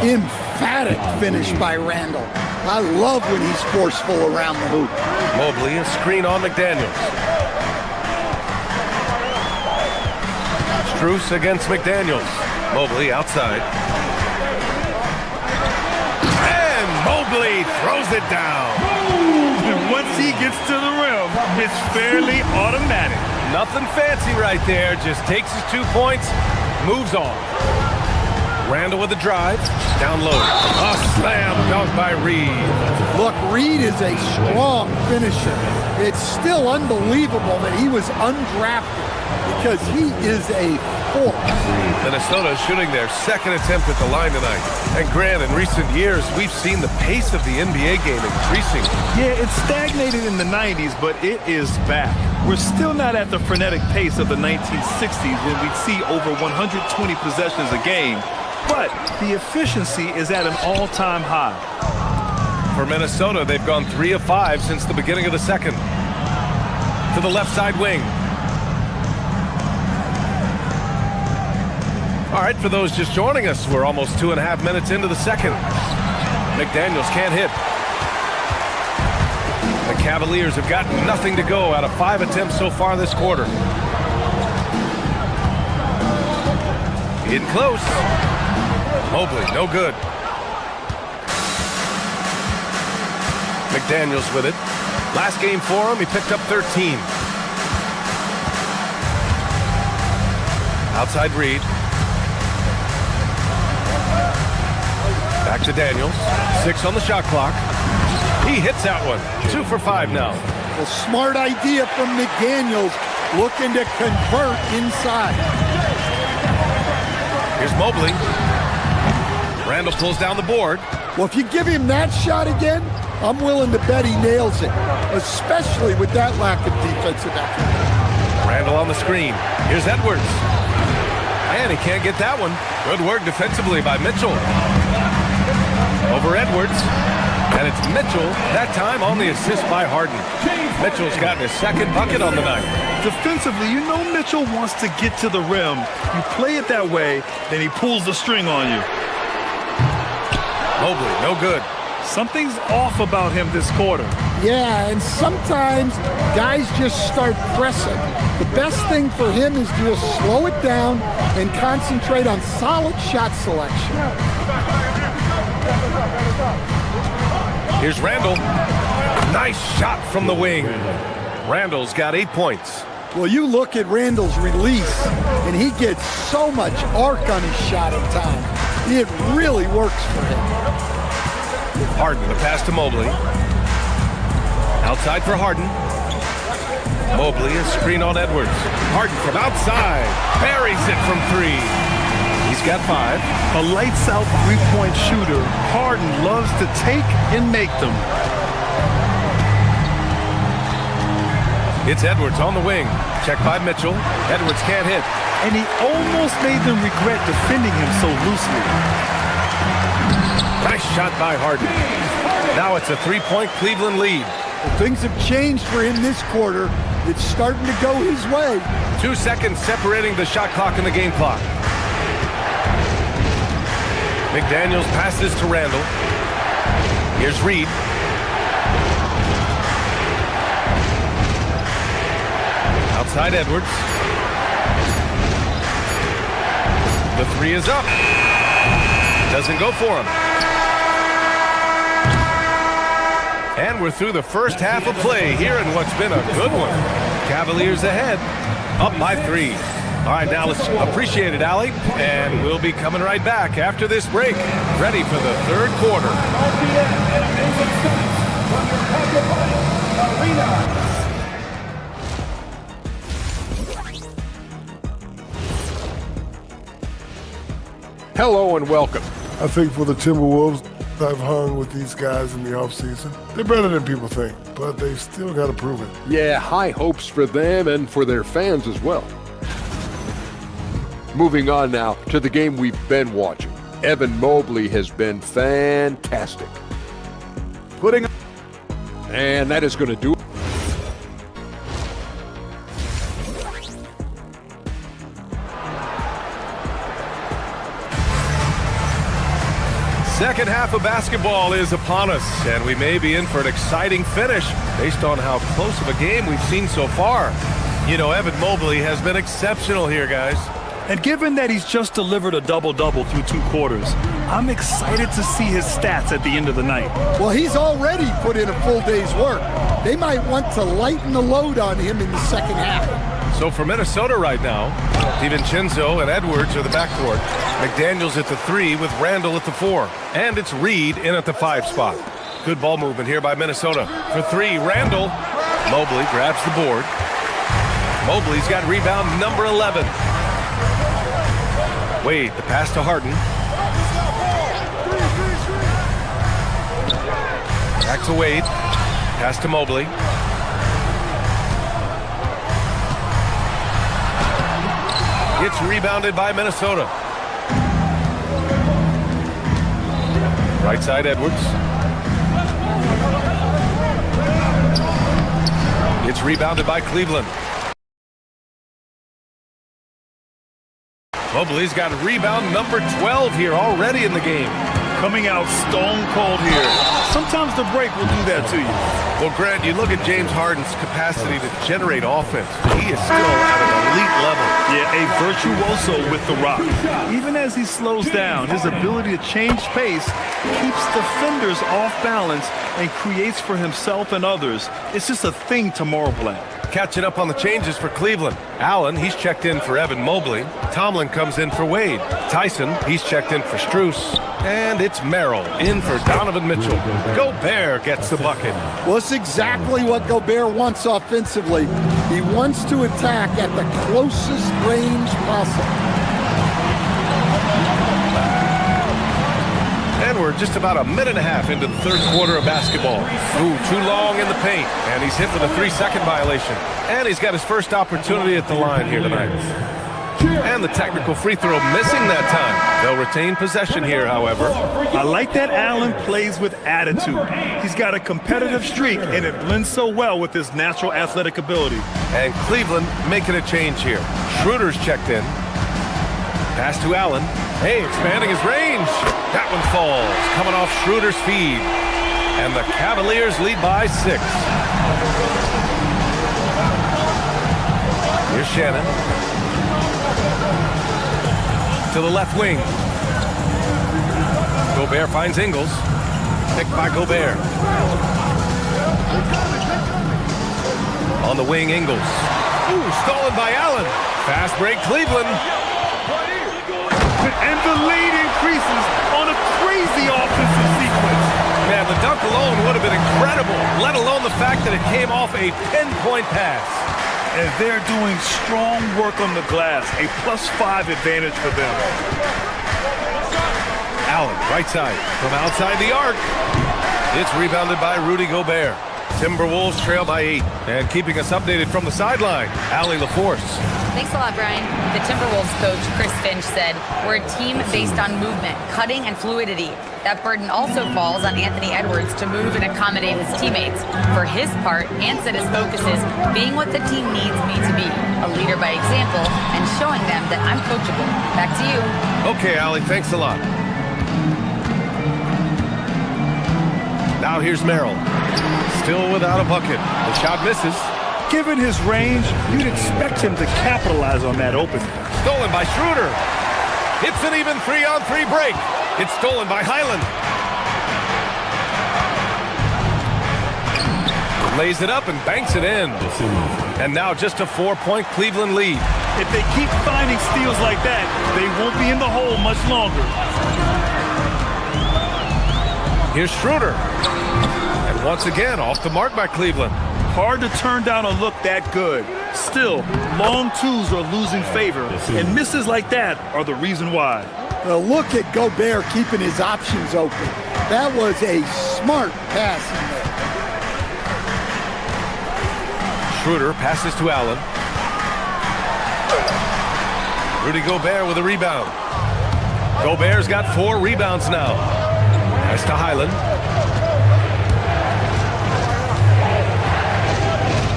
Emphatic finish by Randall. I love when he's forceful around the hoop. Mobley, a screen on McDaniels. Strus against McDaniels. Mobley outside. And Mobley throws it down. And once he gets to the rim, it's fairly automatic. Nothing fancy right there. Just takes his 2 points, moves on. Randall with the drive, down low. A slam dunk by Reed. Look, Reed is a strong finisher. It's still unbelievable that he was undrafted because he is a force. Minnesota shooting their 2nd attempt at the line tonight. And Grant, in recent years, we've seen the pace of the NBA game increasing. Yeah, it stagnated in the 90s, but it is back. We're still not at the frenetic pace of the 1960s when we'd see over 120 possessions a game. But the efficiency is at an all-time high. For Minnesota, they've gone 3 of 5 since the beginning of the second. To the left side wing. All right, for those just joining us, we're almost 2.5 minutes into the second. McDaniels can't hit. The Cavaliers have got nothing to go out of 5 attempts so far this quarter. In close. Mobley, no good. McDaniels with it. Last game for him, he picked up 13. Outside Reed. Back to Daniels. 6 on the shot clock. He hits that one. 2 for 5 now. A smart idea from McDaniels, looking to convert inside. Here's Mobley. Randall pulls down the board. Well, if you give him that shot again, I'm willing to bet he nails it, especially with that lack of defensive effort. Randall on the screen. Here's Edwards. And he can't get that one. Good work defensively by Mitchell. Over Edwards. And it's Mitchell, that time on the assist by Harden. Mitchell's gotten his 2nd bucket on the night. Defensively, you know Mitchell wants to get to the rim. You play it that way, then he pulls the string on you. Mobley, no good. Something's off about him this quarter. Yeah, and sometimes guys just start pressing. The best thing for him is to just slow it down and concentrate on solid shot selection. Here's Randall. Nice shot from the wing. Randall's got 8 points. Well, you look at Randall's release, and he gets so much arc on his shot at time. It really works for him. Harden, the pass to Mobley. Outside for Harden. Mobley, a screen on Edwards. Harden from outside. Buries it from 3. He's got 5. A lights-out three-point shooter, Harden loves to take and make them. It's Edwards on the wing. Checked by Mitchell. Edwards can't hit. And he almost made them regret defending him so loosely. Nice shot by Harden. Now it's a 3-point Cleveland lead. Well, things have changed for him this quarter. It's starting to go his way. 2 seconds separating the shot clock and the game clock. McDaniels passes to Randall. Here's Reed. Outside Edwards. The 3 is up. Doesn't go for him. And we're through the first half of play here in what's been a good one. Cavaliers ahead, up by 3. All right, now let's appreciate it, Allie. And we'll be coming right back after this break, ready for the third quarter. Hello and welcome. I think for the Timberwolves, I've hung with these guys in the offseason. They're better than people think, but they still got to prove it. Yeah, high hopes for them and for their fans as well. Moving on now to the game we've been watching. Evan Mobley has been fantastic. And that is going to do it. Second half of basketball is upon us, and we may be in for an exciting finish based on how close of a game we've seen so far. You know, Evan Mobley has been exceptional here, guys. And given that he's just delivered a double-double through 2 quarters, I'm excited to see his stats at the end of the night. Well, he's already put in a full day's work. They might want to lighten the load on him in the second half. So for Minnesota right now, DiVincenzo and Edwards are the backcourt. McDaniels at the 3 with Randall at the 4. And it's Reed in at the 5 spot. Good ball movement here by Minnesota. For 3, Randall. Mobley grabs the board. Mobley's got rebound number 11. Wade, the pass to Harden. Back to Wade. Pass to Mobley. It's rebounded by Minnesota. Right side Edwards. It's rebounded by Cleveland. Mobley's got rebound number 12 here already in the game. Coming out stone cold here. Sometimes the break will do that to you. Well, Grant, you look at James Harden's capacity to generate offense. He is still at an elite level. Yeah, a virtuoso with the rock. Even as he slows down, his ability to change pace keeps defenders off balance and creates for himself and others. It's just a thing tomorrow, Black. Catching up on the changes for Cleveland. Allen, he's checked in for Evan Mobley. Tomlin comes in for Wade. Tyson, he's checked in for Strus. And it's Merrill in for Donovan Mitchell. Gobert gets the bucket. Well, it's exactly what Gobert wants offensively. He wants to attack at the closest range possible. And we're just about a minute and a half into the third quarter of basketball. Ooh, too long in the paint. And he's hit with a 3-second violation. And he's got his first opportunity at the line here tonight. And the technical free throw missing that time. They'll retain possession here, however. I like that Allen plays with attitude. He's got a competitive streak, and it blends so well with his natural athletic ability. And Cleveland making a change here. Schroeder's checked in. Pass to Allen. Hey, expanding his range. That one falls. Coming off Schroeder's feed. And the Cavaliers lead by 6. Here's Shannon. To the left wing. Gobert finds Ingles. Picked by Gobert. On the wing, Ingles. Ooh, stolen by Allen. Fast break, Cleveland. And the lead increases on a crazy offensive sequence. Man, the dunk alone would have been incredible, let alone the fact that it came off a pinpoint pass. And they're doing strong work on the glass, a +5 advantage for them. Allen, right side, from outside the arc. It's rebounded by Rudy Gobert. Timberwolves trail by 8. And keeping us updated from the sideline, Allie LaForce. Thanks a lot, Brian. The Timberwolves coach, Chris Finch, said, "We're a team based on movement, cutting, and fluidity. That burden also falls on Anthony Edwards to move and accommodate his teammates. For his part, Ant said his focus is being what the team needs me to be, a leader by example, and showing them that I'm coachable." Back to you. Okay, Allie, thanks a lot. Now here's Merrill. Still without a bucket. The shot misses. Given his range, you'd expect him to capitalize on that opening. Stolen by Schroeder. It's an even 3-on-3 break. It's stolen by Highland. Lays it up and banks it in. And now just a 4-point Cleveland lead. If they keep finding steals like that, they won't be in the hole much longer. Here's Schroeder. And once again, off the mark by Cleveland. Hard to turn down a look that good. Still, long twos are losing favor, and misses like that are the reason why. Look at Gobert keeping his options open. That was a smart pass in there. Schroeder passes to Allen. Rudy Gobert with a rebound. Gobert's got 4 rebounds now. Pass to Highland.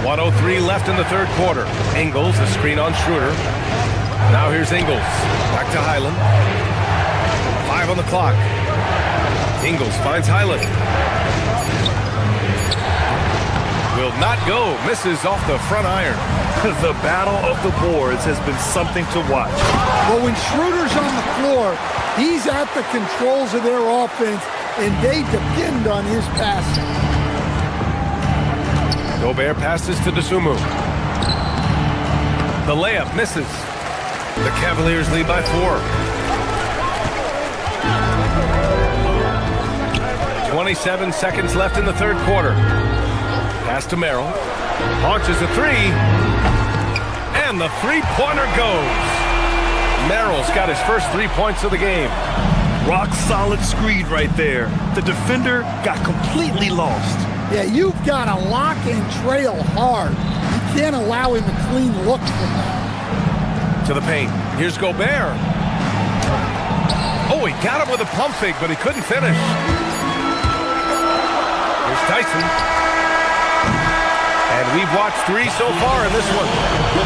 1:03 left in the third quarter. Ingles, a screen on Schroeder. Now here's Ingles. Back to Highland. 5 on the clock. Ingles finds Highland. Will not go. Misses off the front iron. The battle of the boards has been something to watch. But when Schroeder's on the floor, he's at the controls of their offense, and they depend on his passing. Gobert passes to Dosunmu. The layup misses. The Cavaliers lead by 4. 27 seconds left in the third quarter. Pass to Merrill. Launches a 3. And the three-pointer goes. Merrill's got his first 3 points of the game. Rock solid screen right there. The defender got completely lost. Yeah, you've got to lock and trail hard. You can't allow him a clean look from that. To the paint. Here's Gobert. Oh, he got him with a pump fake, but he couldn't finish. Here's Tyson. And we've watched 3 so far in this one.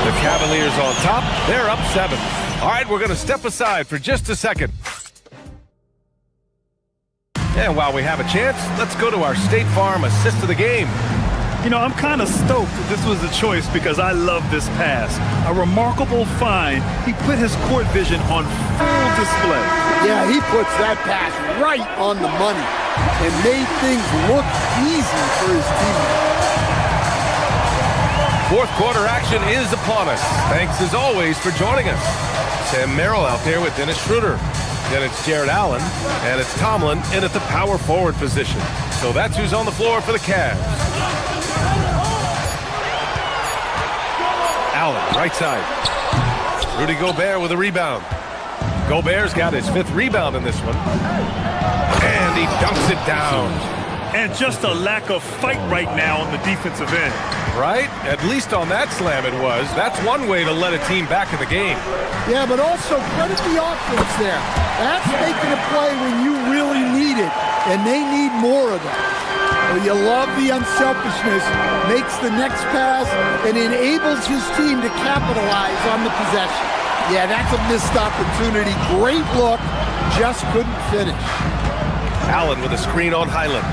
The Cavaliers on top. They're up 7. All right, we're going to step aside for just a second. And while we have a chance, let's go to our State Farm assist of the game. You know, I'm kind of stoked that this was the choice because I love this pass. A remarkable find. He put his court vision on full display. Yeah, he puts that pass right on the money and made things look easy for his team. Fourth quarter action is upon us. Thanks as always for joining us. Sam Merrill out there with Dennis Schroeder. Then it's Jared Allen, and it's Tomlin in at the power forward position. So that's who's on the floor for the Cavs. Allen, right side. Rudy Gobert with a rebound. Gobert's got his 5th rebound in this one. And he dunks it down. And just a lack of fight right now on the defensive end. Right? At least on that slam it was. That's one way to let a team back in the game. Yeah, but also credit the offense there. That's making a play when you really need it, and they need more of that. Well, you love the unselfishness, makes the next pass, and enables his team to capitalize on the possession. Yeah, that's a missed opportunity. Great look, just couldn't finish. Allen with a screen on Highland.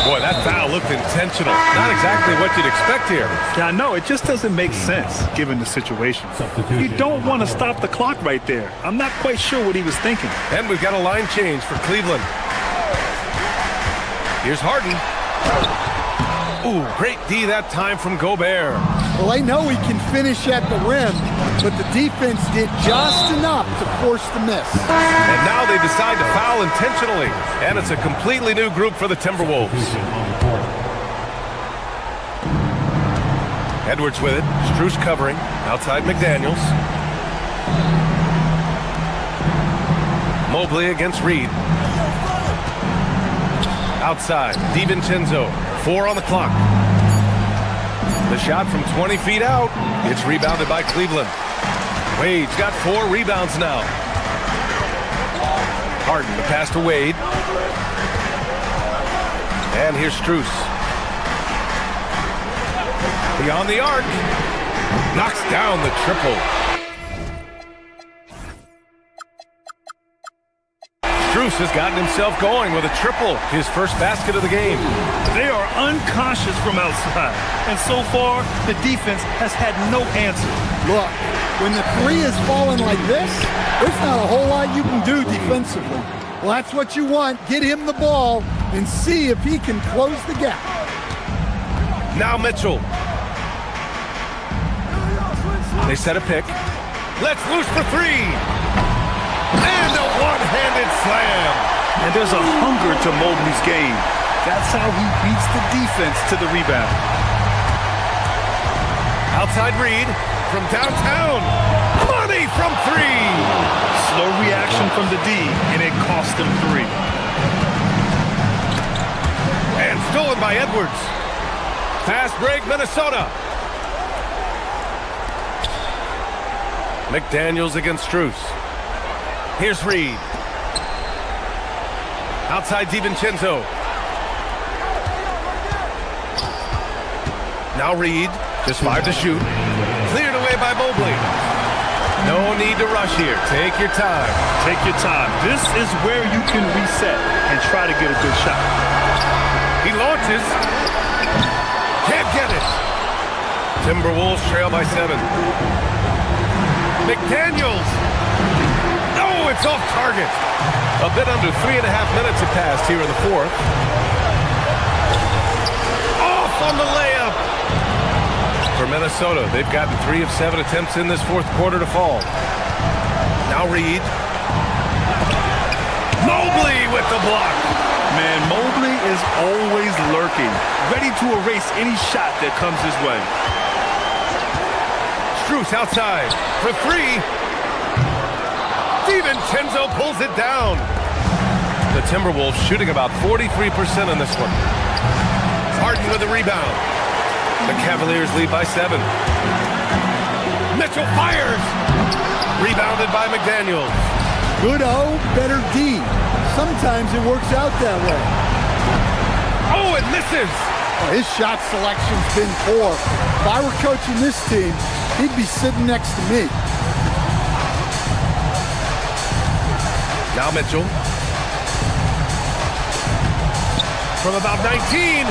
Boy, that foul looked intentional. Not exactly what you'd expect here. Yeah, I know. It just doesn't make sense given the situation. You don't want to stop the clock right there. I'm not quite sure what he was thinking. And we've got a line change for Cleveland. Here's Harden. Ooh, great D that time from Gobert. Well, I know he can finish at the rim, but the defense did just enough to force the miss. And now they decide to foul intentionally. And it's a completely new group for the Timberwolves. Edwards with it. Strus covering. Outside McDaniels. Mobley against Reed. Outside, DiVincenzo, 4 on the clock. The shot from 20 feet out. It's rebounded by Cleveland. Wade's got 4 rebounds now. Harden, the pass to Wade. And here's Strus. Beyond the arc. Knocks down the triple. Strus has gotten himself going with a triple, his first basket of the game. They are unconscious from outside, and so far, the defense has had no answer. Look, when the three is falling like this, there's not a whole lot you can do defensively. Well, that's what you want. Get him the ball and see if he can close the gap. Now Mitchell. They set a pick. Let's loose for 3. And a one-handed slam. And there's a hunger to Mobley's game. That's how he beats the defense to the rebound. Outside Reed from downtown. Money from 3. Slow reaction from the D, and it cost him 3. And stolen by Edwards. Fast break, Minnesota. McDaniels against Strus. Here's Reed. Outside DiVincenzo. Now Reed, just 5 to shoot. Cleared away by Mobley. No need to rush here. Take your time. Take your time. This is where you can reset and try to get a good shot. He launches. Can't get it. Timberwolves trail by 7. McDaniels. Oh, it's off target. A bit under 3.5 minutes have passed here in the 4th. Off on the layup. For Minnesota, they've gotten 3 of 7 attempts in this 4th quarter to fall. Now Reed. Mobley with the block. Man, Mobley is always lurking, ready to erase any shot that comes his way. Strus outside for 3. DiVincenzo pulls it down. The Timberwolves shooting about 43% in this one. Harden with a rebound. The Cavaliers lead by 7. Mitchell fires. Rebounded by McDaniels. Good O, better D. Sometimes it works out that way. Oh, it misses. His shot selection's been poor. If I were coaching this team, he'd be sitting next to me. Now Mitchell. From about 19.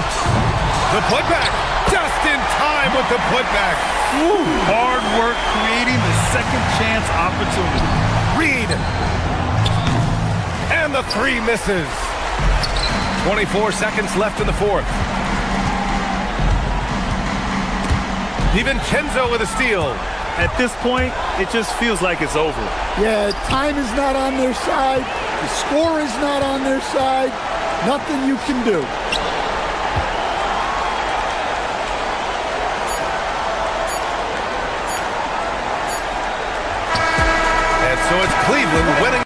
The putback. Just in time with the putback. Woo. Hard work creating the second chance opportunity. Reed. And the 3 misses. 24 seconds left in the 4th. DiVincenzo with a steal. At this point, it just feels like it's over. Yeah, time is not on their side. The score is not on their side. Nothing you can do. And so it's Cleveland winning.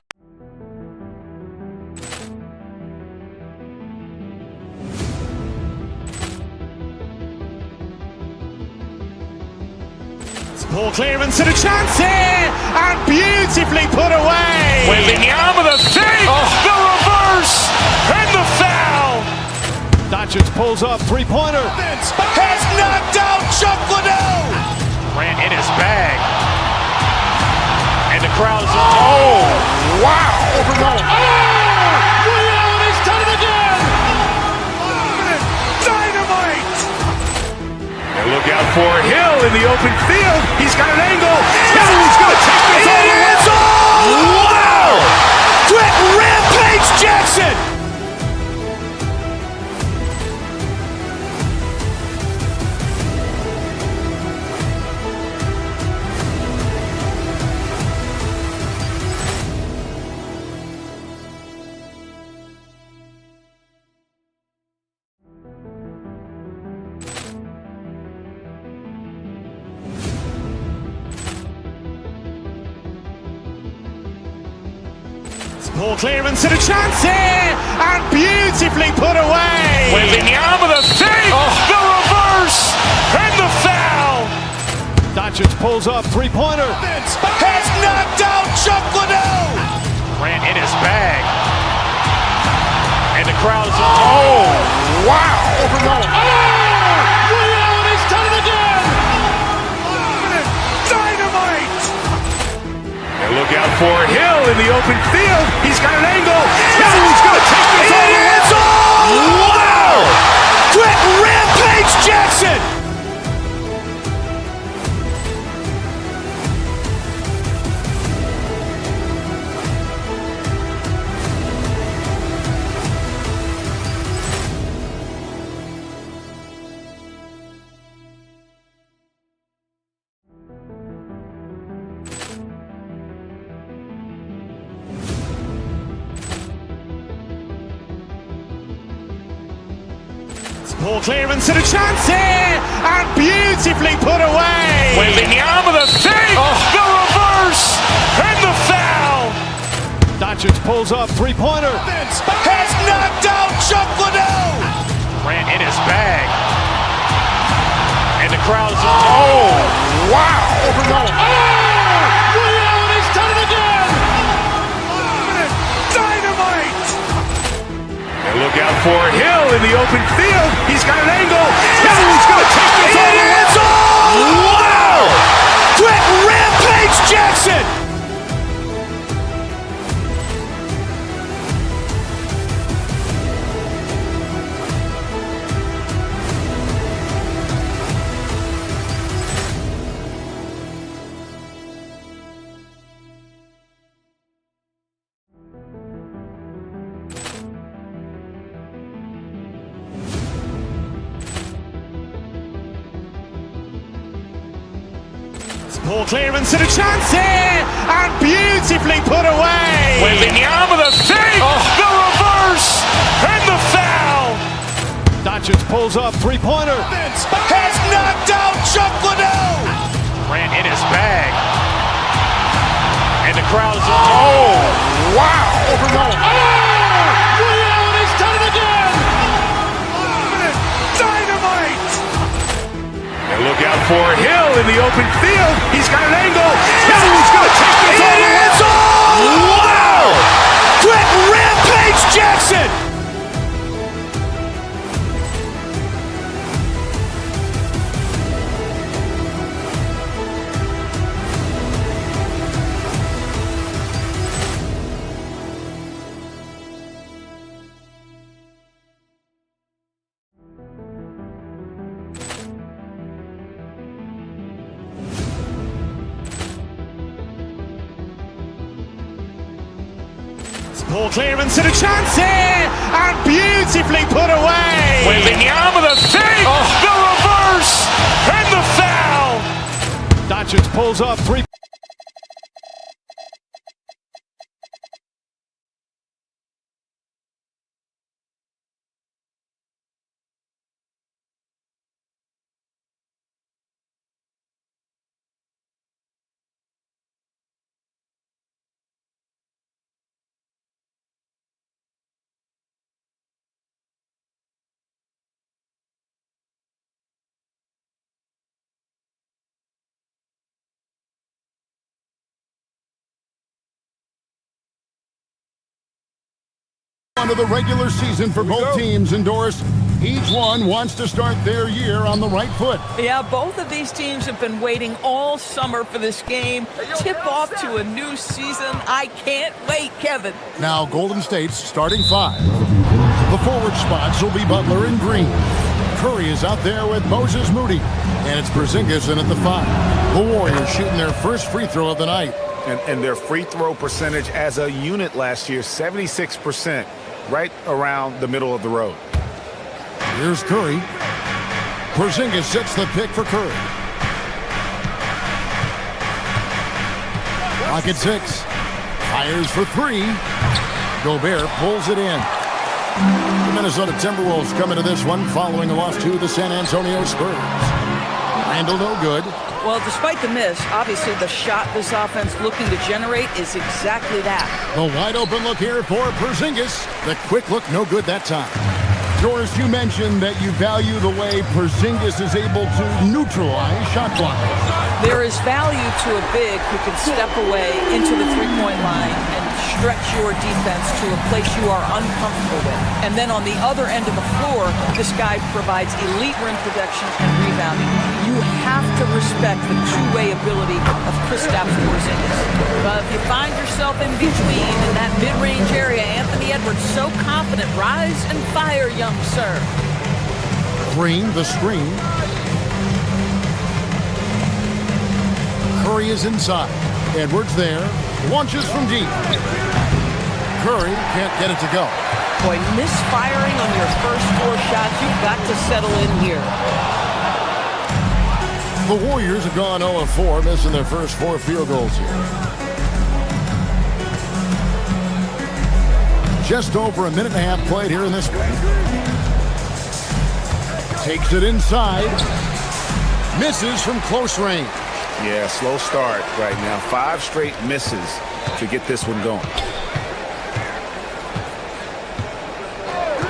Ball clearance and a chance here, and beautifully put away. Wembanyama with a save, the reverse, and the foul. Doncic pulls up, three-pointer. Has knocked out Chuck Liddell. Grant in his bag. And the crowd is, oh, wow. Overrun. Oh, Leon has done it again. out for Hill in the open field. He's got an angle. Hill's going to take this all the way. Wow! Quick Rampage Jackson! Ball clearance and a chance here, and beautifully put away. Wembanyama the fake, the reverse, and the foul. Doncic pulls up, three-pointer. Has knocked out Chuck Liddell. Grant in his bag. And the crowd is... Oh, wow. Ray Allen has done it again. Dynamite. And look out for Hill in the open field. He's got an angle. Hill's going to take this all the way. Wow. Quick Rampage Jackson. Ball clearance and a chance here, and beautifully put away. Wembanyama the fake, the reverse, and the foul. Doncic pulls up, three-pointer. Has knocked out Chuck Liddell. Grant in his bag. And the crowd is... Oh, wow. Ray Allen has done it again. Dynamite. And look out for Hill in the open field. He's got an angle. Hill's going to take this all the way. Wow. Quick Rampage Jackson. Ball clearance and a chance here, and beautifully put away. Wembanyama the fake, the reverse, and the foul. Doncic pulls up, three-pointer. Has knocked out Chuck Liddell. Grant in his bag. And the crowd is... Oh, wow. Ray Allen has done it again. Dynamite. And look out for Hill in the open field. He's got an angle. Hill's going to take this all the way. Wow. Quick Rampage Jackson. Ball clearance and a chance here, and beautifully put away. Wembanyama the fake, the reverse, and the foul. Doncic pulls up, three. Of the regular season for both teams endorsed. Each one wants to start their year on the right foot. Yeah, both of these teams have been waiting all summer for this game. Tip off to a new season. I can't wait, Kevin. Now Golden State's starting five. The forward spots will be Butler and Green. Curry is out there with Moses Moody. And it's Porzingis in at the 5. The Warriors shooting their first free throw of the night. And their free throw percentage as a unit last year, 76%, right around the middle of the road. Here's Curry. Porzingis sets the pick for Curry. Clock at 6. Fires for 3. Gobert pulls it in. The Minnesota Timberwolves come into this one following a loss to the San Antonio Spurs. Randall no good. Well, despite the miss, obviously the shot this offense looking to generate is exactly that. The wide open look here for Porzingis. The quick look no good that time. Doris, you mentioned that you value the way Porzingis is able to neutralize shot blockers. There is value to a big who can step away into the three-point line and stretch your defense to a place you are uncomfortable with. And then on the other end of the floor, this guy provides elite rim protection and rebounding. You have to respect the two-way ability of Kristaps Porzingis. But if you find yourself in between in that mid-range area, Anthony Edwards so confident. Rise and fire, young sir. Green, the screen. Curry is inside. Edwards there. Launches from deep. Curry can't get it to go. Boy, misfiring on your first 4 shots, you've got to settle in here. The Warriors have gone 0 of 4, missing their first 4 field goals here. Just over a minute and a half played here in this one. Takes it inside. Misses from close range. Yeah, slow start right now. 5 straight misses to get this one going.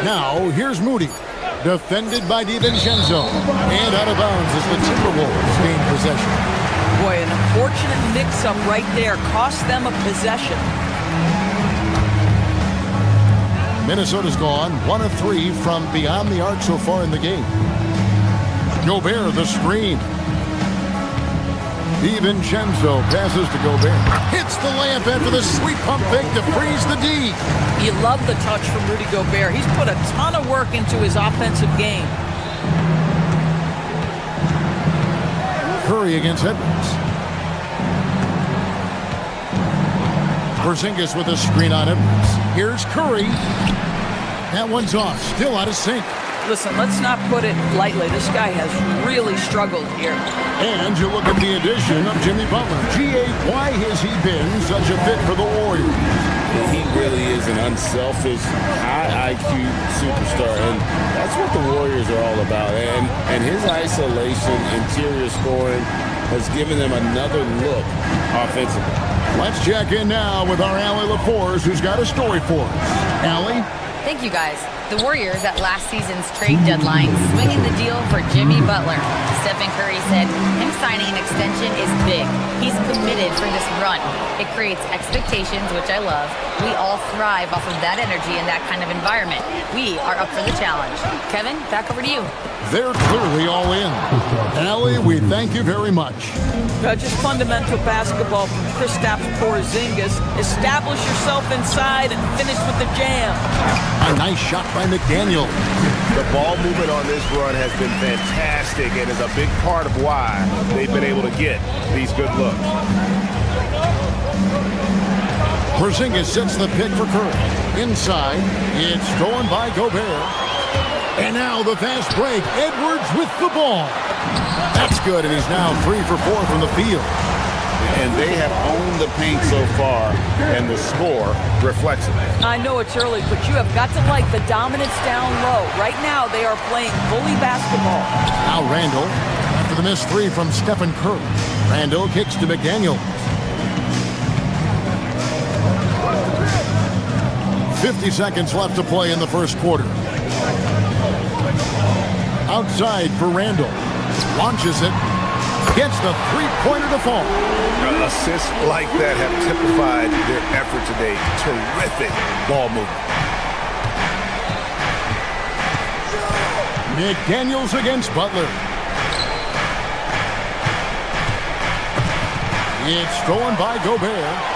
Now, here's Moody. Defended by DiVincenzo. And out of bounds as the Timberwolves gain possession. Boy, an unfortunate mix-up right there. Cost them a possession. Minnesota's gone 1 of 3 from beyond the arc so far in the game. Gobert, the screen. DiVincenzo passes to Gobert. Hits the layup after the sweet pump fake to freeze the D. You love the touch from Rudy Gobert. He's put a ton of work into his offensive game. Curry against Edwards. Porzingis with a screen on Edwards. Here's Curry. That one's off. Still out of sync. Listen, let's not put it lightly. This guy has really struggled here. And you look at the addition of Jimmy Butler. G.A., why has he been such a fit for the Warriors? He really is an unselfish, high IQ superstar, and that's what the Warriors are all about. And his isolation, interior scoring has given them another look offensively. Let's check in now with our Allie LaForce, who's got a story for us. Allie? Thank you, guys. The Warriors at last season's trade deadline swinging the deal for Jimmy Butler. Stephen Curry said him signing an extension is big. He's committed for this run. It creates expectations, which I love. We all thrive off of that energy and that kind of environment. We are up for the challenge. Kevin, back over to you. They're clearly all in. Allie, we thank you very much. Just fundamental basketball from Kristaps Porzingis. Establish yourself inside and finish with the jam. A nice shot by McDaniel. The ball movement on this run has been fantastic and is a big part of why they've been able to get these good looks. Porzingis sets the pick for Curry. Inside, it's stolen by Gobert. And now the fast break. Edwards with the ball. That's good, and he's now 3 for 4 from the field. And they have owned the paint so far, and the score reflects it. I know it's early, but you have got to like the dominance down low. Right now, they are playing bully basketball. Now Randall, after the missed 3 from Stephen Curry. Randall kicks to McDaniel. 50 seconds left to play in the first quarter. Outside for Randall. Launches it. Gets the three-pointer to fall. Assists like that have typified their effort today. Terrific ball movement. McDaniels against Butler. It's stolen by Gobert.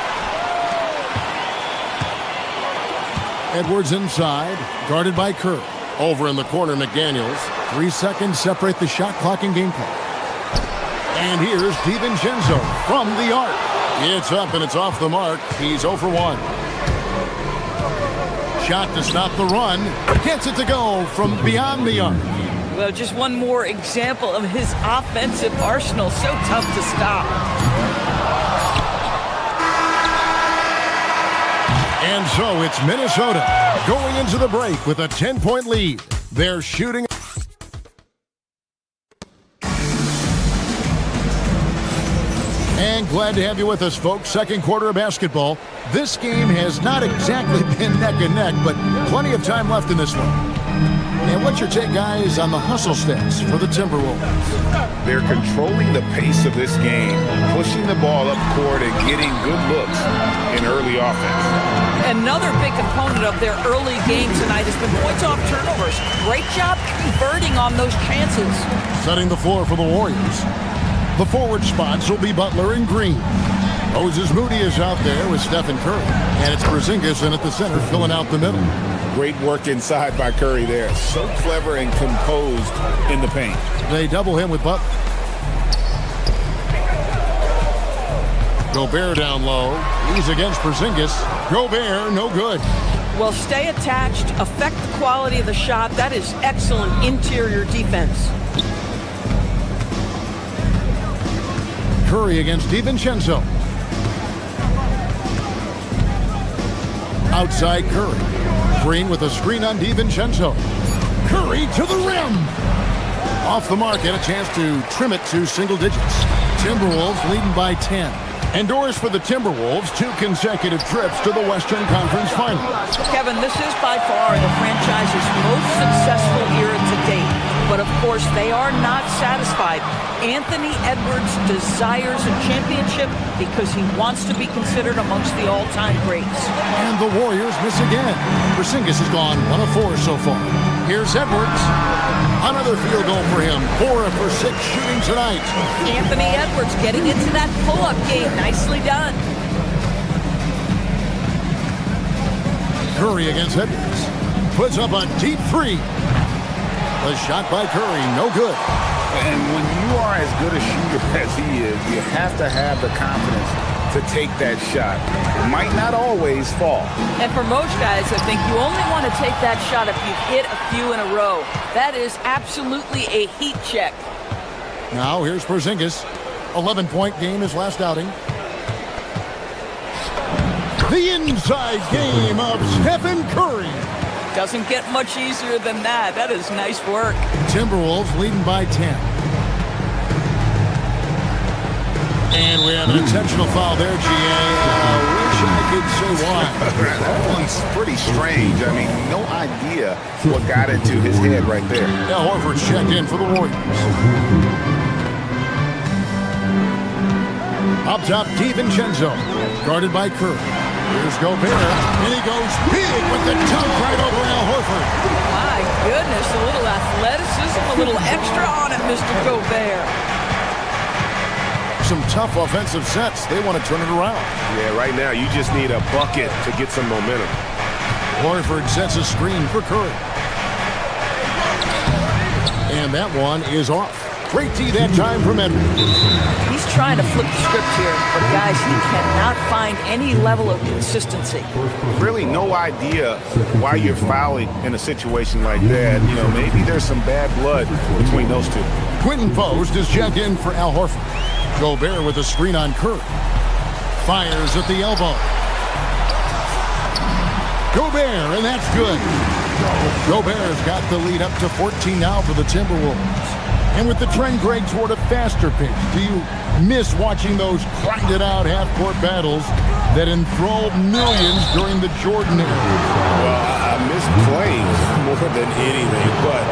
Edwards inside, guarded by Kerr. Over in the corner, McDaniels. 3 seconds separate the shot clock and game clock. And here's DiVincenzo from the arc. It's up and it's off the mark. He's 0 for 1. Shot to stop the run. Gets it to go from beyond the arc. Well, just one more example of his offensive arsenal. So tough to stop. And so it's Minnesota going into the break with a 10-point lead. They're shooting. And glad to have you with us, folks. Second quarter of basketball. This game has not exactly been neck and neck, but plenty of time left in this one. And what's your take, guys, on the hustle stats for the Timberwolves? They're controlling the pace of this game, pushing the ball up court and getting good looks in early offense. Another big component of their early game tonight has been points off turnovers. Great job converting on those chances. Setting the floor for the Warriors. The forward spots will be Butler and Green. Moses Moody is out there with Stephen Curry. And it's Porzingis in at the center, filling out the middle. Great work inside by Curry there. So clever and composed in the paint. They double him with Butler. Gobert down low. He's against Porzingis. Gobert, no good. Well, stay attached, affect the quality of the shot. That is excellent interior defense. Curry against DiVincenzo. Outside Curry. Green with a screen on DiVincenzo. Curry to the rim. Off the mark, had a chance to trim it to single digits. Timberwolves leading by 10. And doors for the Timberwolves, 2 consecutive trips to the Western Conference Finals. Kevin, this is by far the franchise's most successful era to date. But of course, they are not satisfied. Anthony Edwards desires a championship because he wants to be considered amongst the all-time greats. And the Warriors miss again. Porzingis has gone 1 of 4 so far. Here's Edwards. Another field goal for him. 4 for 6 shooting tonight. Anthony Edwards getting into that pull-up game. Nicely done. Curry against Edwards. Puts up a deep 3. A shot by Curry, no good. And when you are as good a shooter as he is, you have to have the confidence to take that shot. It might not always fall. And for most guys, I think you only want to take that shot if you've hit a few in a row. That is absolutely a heat check. Now here's Porzingis. 11-point game his last outing. The inside game of Stephen Curry. Doesn't get much easier than that. That is nice work. Timberwolves leading by 10. And we have an intentional foul there, GA. I wish I could say why. That one's pretty strange. I mean, no idea what got into his head right there. Now Horford's checked in for the Warriors. Up top, DiVincenzo. Guarded by Curry. Here's Gobert, and he goes big with the dunk right over Al Horford. My goodness, a little athleticism, a little extra on it, Mr. Gobert. Some tough offensive sets. They want to turn it around. Yeah, right now you just need a bucket to get some momentum. Horford sets a screen for Curry. And that one is off. Great D that time from Edwards. He's trying to flip the script here, but guys, he cannot find any level of consistency. Really no idea why you're fouling in a situation like that. You know, maybe there's some bad blood between those two. Quentin Post is checked in for Al Horford. Gobert with a screen on Curry. Fires at the elbow. Gobert, and that's good. Gobert's got the lead up to 14 now for the Timberwolves. And with the trend, Greg, toward a faster pace, do you miss watching those grinded-out half-court battles that enthralled millions during the Jordan era? Well, I miss playing more than anything, but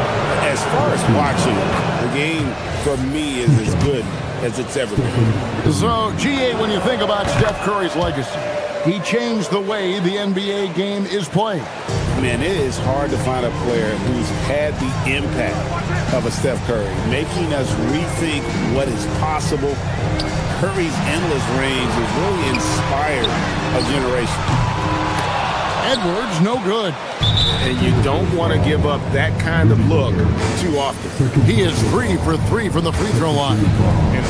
as far as watching, the game for me is as good as it's ever been. So, GA, when you think about Steph Curry's legacy, he changed the way the NBA game is played. Man, it is hard to find a player who's had the impact of a Steph Curry, making us rethink what is possible. Curry's endless range has really inspired a generation. Edwards, no good. And you don't want to give up that kind of look too often. He is 3 for 3 from the free throw line.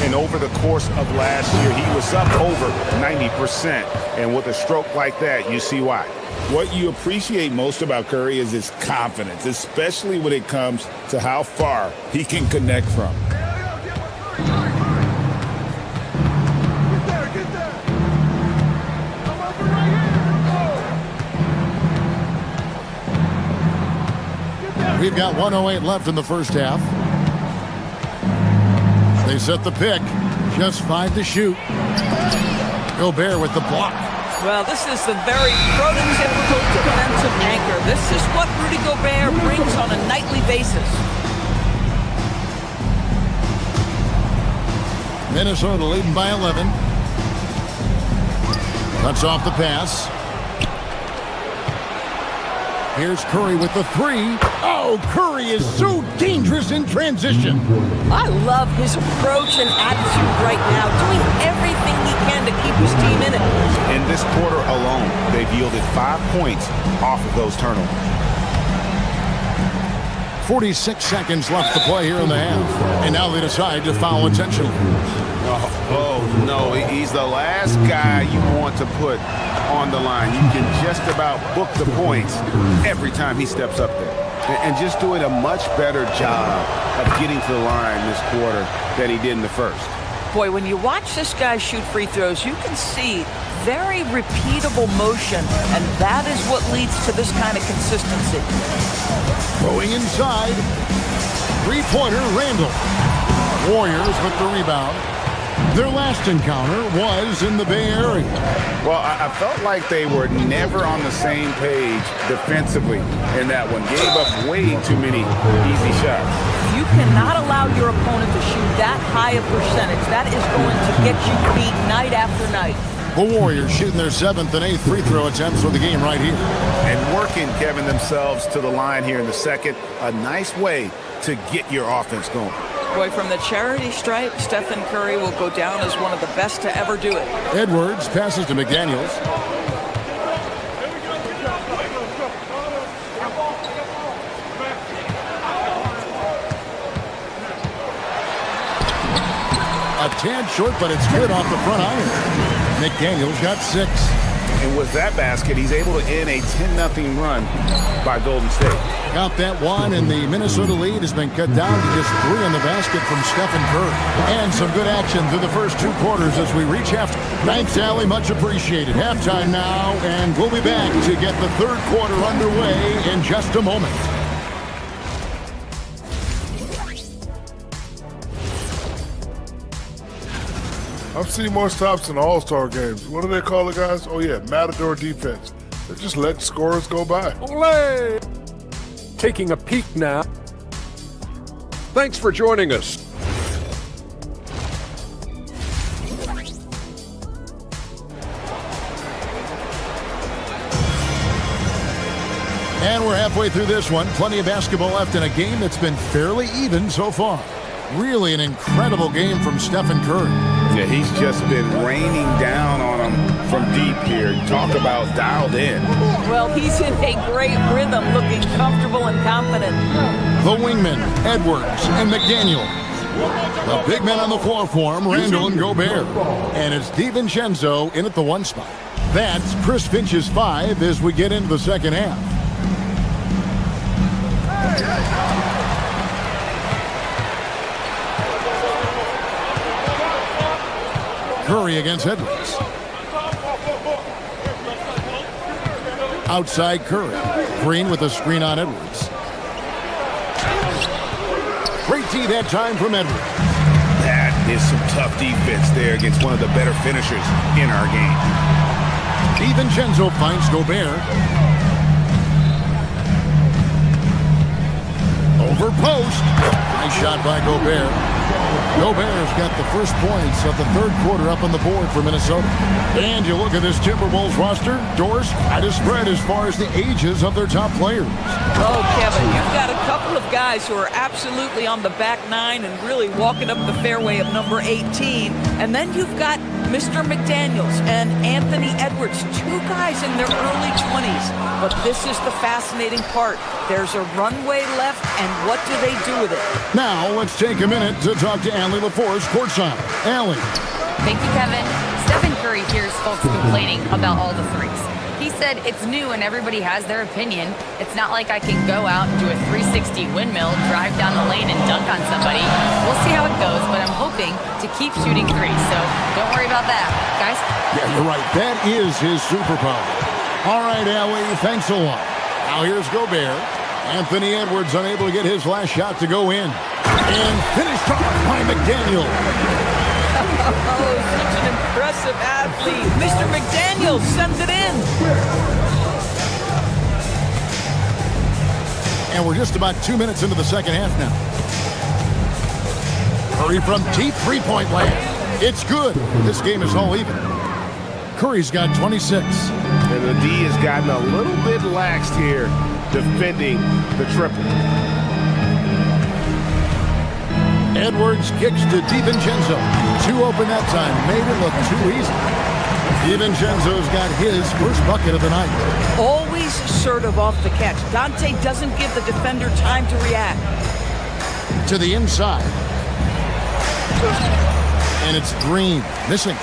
And over the course of last year, he was up over 90%. And with a stroke like that, you see why. What you appreciate most about Curry is his confidence, especially when it comes to how far he can connect from. We've got 1:08 left in the first half. They set the pick. Just 5 to shoot. Gobert with the block. Well, this is the very prototypical defensive anchor. This is what Rudy Gobert brings on a nightly basis. Minnesota leading by 11. Cuts off the pass. Here's Curry with the 3. Oh, Curry is so dangerous in transition. I love his approach and attitude right now, doing everything he can to keep his team in it. In this quarter alone, they've yielded 5 points off of those turnovers. 46 seconds left to play here in the half. And now they decide to foul intentionally. Oh, no, he's the last guy you want to put on the line. You can just about book the points every time he steps up there. And just doing a much better job of getting to the line this quarter than he did in the first. Boy, when you watch this guy shoot free throws, you can see very repeatable motion, and that is what leads to this kind of consistency. Going inside. Three-pointer, Randall. Warriors with the rebound. Their last encounter was in the Bay Area. Well, I felt like they were never on the same page defensively in that one. Gave up way too many easy shots. You cannot allow your opponent to shoot that high a percentage. That is going to get you beat night after night. The Warriors shooting their 7th and 8th free throw attempts for the game right here. And working, Kevin, themselves to the line here in the second. A nice way to get your offense going. Boy, from the charity stripe, Stephen Curry will go down as one of the best to ever do it. Edwards passes to McDaniels. A tad short, but it's good off the front iron. McDaniels got 6. And with that basket, he's able to end a 10-0 run by Golden State. Got that one, and the Minnesota lead has been cut down to just 3 on the basket from Stephen Curry. And some good action through the first 2 quarters as we reach half. Thanks, Allie. Much appreciated. Halftime now, and we'll be back to get the third quarter underway in just a moment. I've seen more stops in All-Star games. What do they call it, guys? Oh, yeah, Matador defense. They just let scorers go by. Olé! Taking a peek now. Thanks for joining us. And we're halfway through this one. Plenty of basketball left in a game that's been fairly even so far. Really an incredible game from Stephen Curry. Yeah, he's just been raining down on him from deep here. Talk about dialed in. Well, he's in a great rhythm, looking comfortable and confident. The wingmen, Edwards and McDaniels. The big men on the floor for him, Randall and Gobert. And it's DiVincenzo in at the 1 spot. That's Chris Finch's 5 as we get into the second half. Curry against Edwards. Outside Curry. Green with a screen on Edwards. Great D that time from Edwards. That is some tough defense there against one of the better finishers in our game. DiVincenzo finds Gobert. Over post. Nice shot by Gobert. Gobert's got the first points of the third quarter up on the board for Minnesota. And you look at this Timberwolves roster, doors quite a spread as far as the ages of their top players. Oh, Kevin, you've got a couple of guys who are absolutely on the back nine and really walking up the fairway of number 18. And then you've got Mr. McDaniels and Anthony Edwards, two guys in their early 20s. But this is the fascinating part. There's a runway left, and what do they do with it? Now, let's take a minute to talk to Allie LaForce courtside. Allie. Thank you, Kevin. Stephen Curry hears folks complaining about all the threes. He said it's new and everybody has their opinion. It's not like I can go out and do a 360 windmill, drive down the lane, and dunk on somebody. We'll see how it goes, but I'm hoping to keep shooting threes, so don't worry about that. Guys? Yeah, you're right. That is his superpower. All right, Allie, thanks a lot. Now here's Gobert. Anthony Edwards unable to get his last shot to go in. And finished off by McDaniel. Oh, such an impressive athlete. Mr. McDaniels sends it in. And we're just about 2 minutes into the second half now. Curry from deep three-point land. It's good. This game is all even. Curry's got 26. And the D has gotten a little bit laxed here defending the triple. Edwards kicks to DiVincenzo. Too open that time. Made it look too easy. DiVincenzo's got his first bucket of the night. Always assertive off the catch. Dante doesn't give the defender time to react. To the inside. And it's Green. Missing.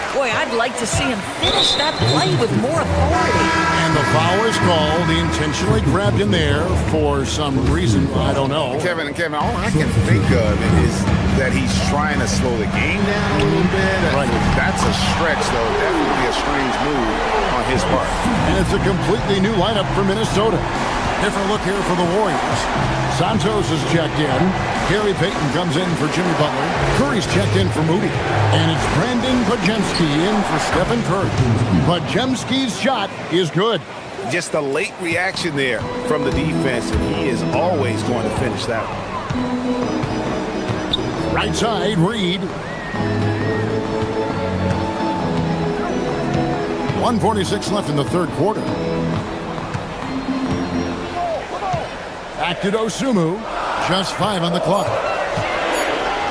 Boy, I'd like to see him finish that play with more authority. And the foul is called. He intentionally grabbed him there for some reason. I don't know. Kevin, all I can think of is that he's trying to slow the game down a little bit. Right. That's a stretch, though. Definitely a strange move on his part. And it's a completely new lineup for Minnesota. Different look here for the Warriors. Santos is checked in. Gary Payton comes in for Jimmy Butler. Curry's checked in for Moody. And it's Brandon Podziemski in for Stephen Curry. Podziemski's shot is good. Just a late reaction there from the defense, and he is always going to finish that one. Right side, Reed. 1:46 left in the third quarter. Back to Dosunmu. Just 5 on the clock.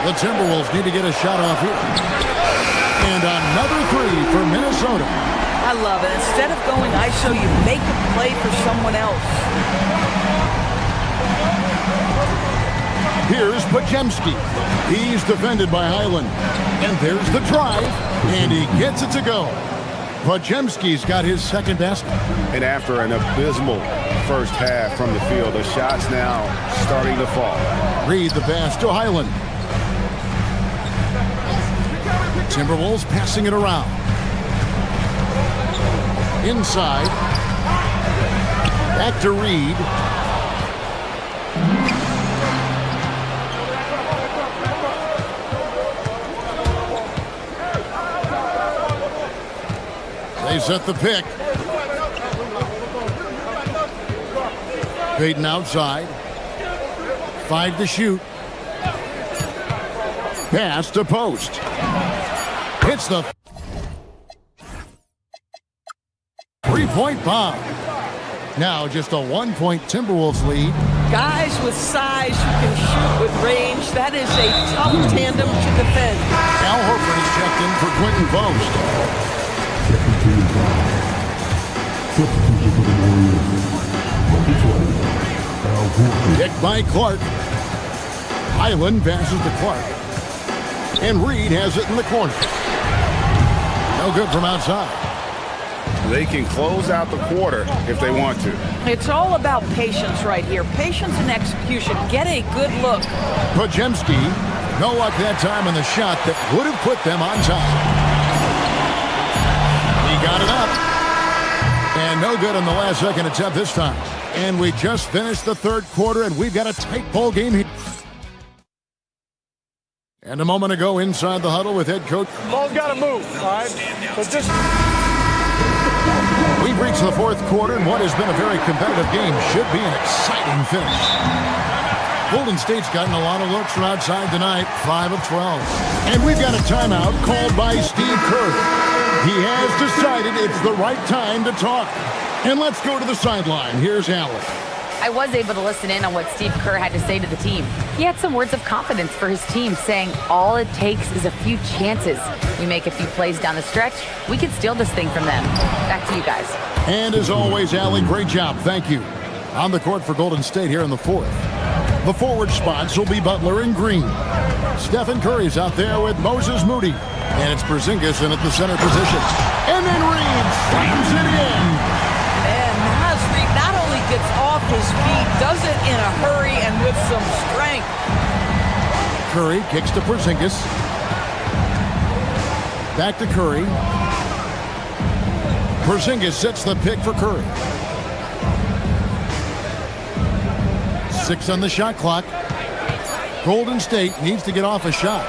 The Timberwolves need to get a shot off here. And another three for Minnesota. I love it. Instead of going ISO, you make a play for someone else. Here's Podziemski. He's defended by Highland. And there's the drive. And he gets it to go. Podziemski's got his second basket. And after an abysmal first half from the field, the shots now starting to fall. Reed the pass to Highland. Timberwolves passing it around. Inside. Back to Reed. They set the pick. Payton outside. 5 to shoot. Pass to post. Hits the three-point bomb. Now just a 1-point Timberwolves lead. Guys with size who can shoot with range, that is a tough tandem to defend. Al Horford is checked in for Quentin Post. Picked by Clark. Highland passes to Clark. And Reed has it in the corner. No good from outside. They can close out the quarter if they want to. It's all about patience right here. Patience and execution. Get a good look. Podziemski, no luck that time on the shot that would have put them on top. He got it up. And no good on the last second attempt this time. And we just finished the third quarter, and we've got a tight ball game here. And a moment ago, inside the huddle with head coach. Ball's got to move, all right? But just... We've reached the fourth quarter, and what has been a very competitive game should be an exciting finish. Golden State's gotten a lot of looks from outside tonight, 5 of 12. And we've got a timeout called by Steve Kerr. He has decided it's the right time to talk. And let's go to the sideline. Here's Allen. I was able to listen in on what Steve Kerr had to say to the team. He had some words of confidence for his team, saying all it takes is a few chances. We make a few plays down the stretch, we can steal this thing from them. Back to you guys. And as always, Allie, great job. Thank you. On the court for Golden State here in the fourth. The forward spots will be Butler and Green. Stephen Curry's out there with Moses Moody. And it's Porzingis in at the center position. And then Reed slams it in. And Naz Reid not only gets off his feet, does it in a hurry and with some strength. Curry kicks to Porzingis. Back to Curry. Porzingis sets the pick for Curry. 6 on the shot clock. Golden State needs to get off a shot.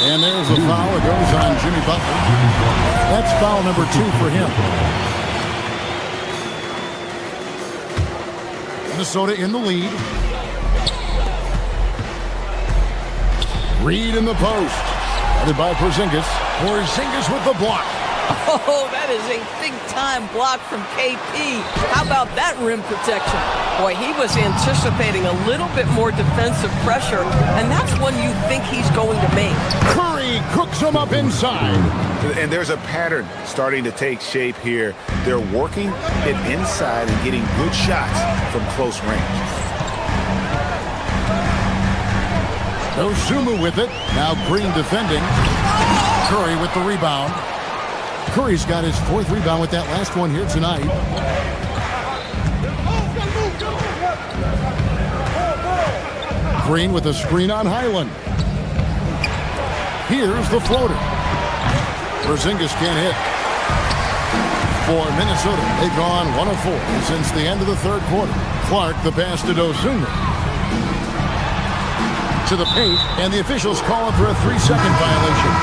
And there's a foul. It goes on Jimmy Butler. That's foul number 2 for him. Minnesota in the lead. Reed in the post. Headed by Porzingis. Porzingis with the block. Oh, that is a big-time block from KP. How about that rim protection? Boy, he was anticipating a little bit more defensive pressure, and that's one you think he's going to make. Curry cooks him up inside. And there's a pattern starting to take shape here. They're working it inside and getting good shots from close range. Dosunmu with it. Now Green defending. Curry with the rebound. Curry's got his 4th rebound with that last one here tonight. Green with a screen on Highland. Here's the floater. Porzingis can't hit. For Minnesota, they've gone 1 of 4 since the end of the 3rd quarter. Clark the pass to Dosunmu. To the paint, and the officials calling for a 3-second violation.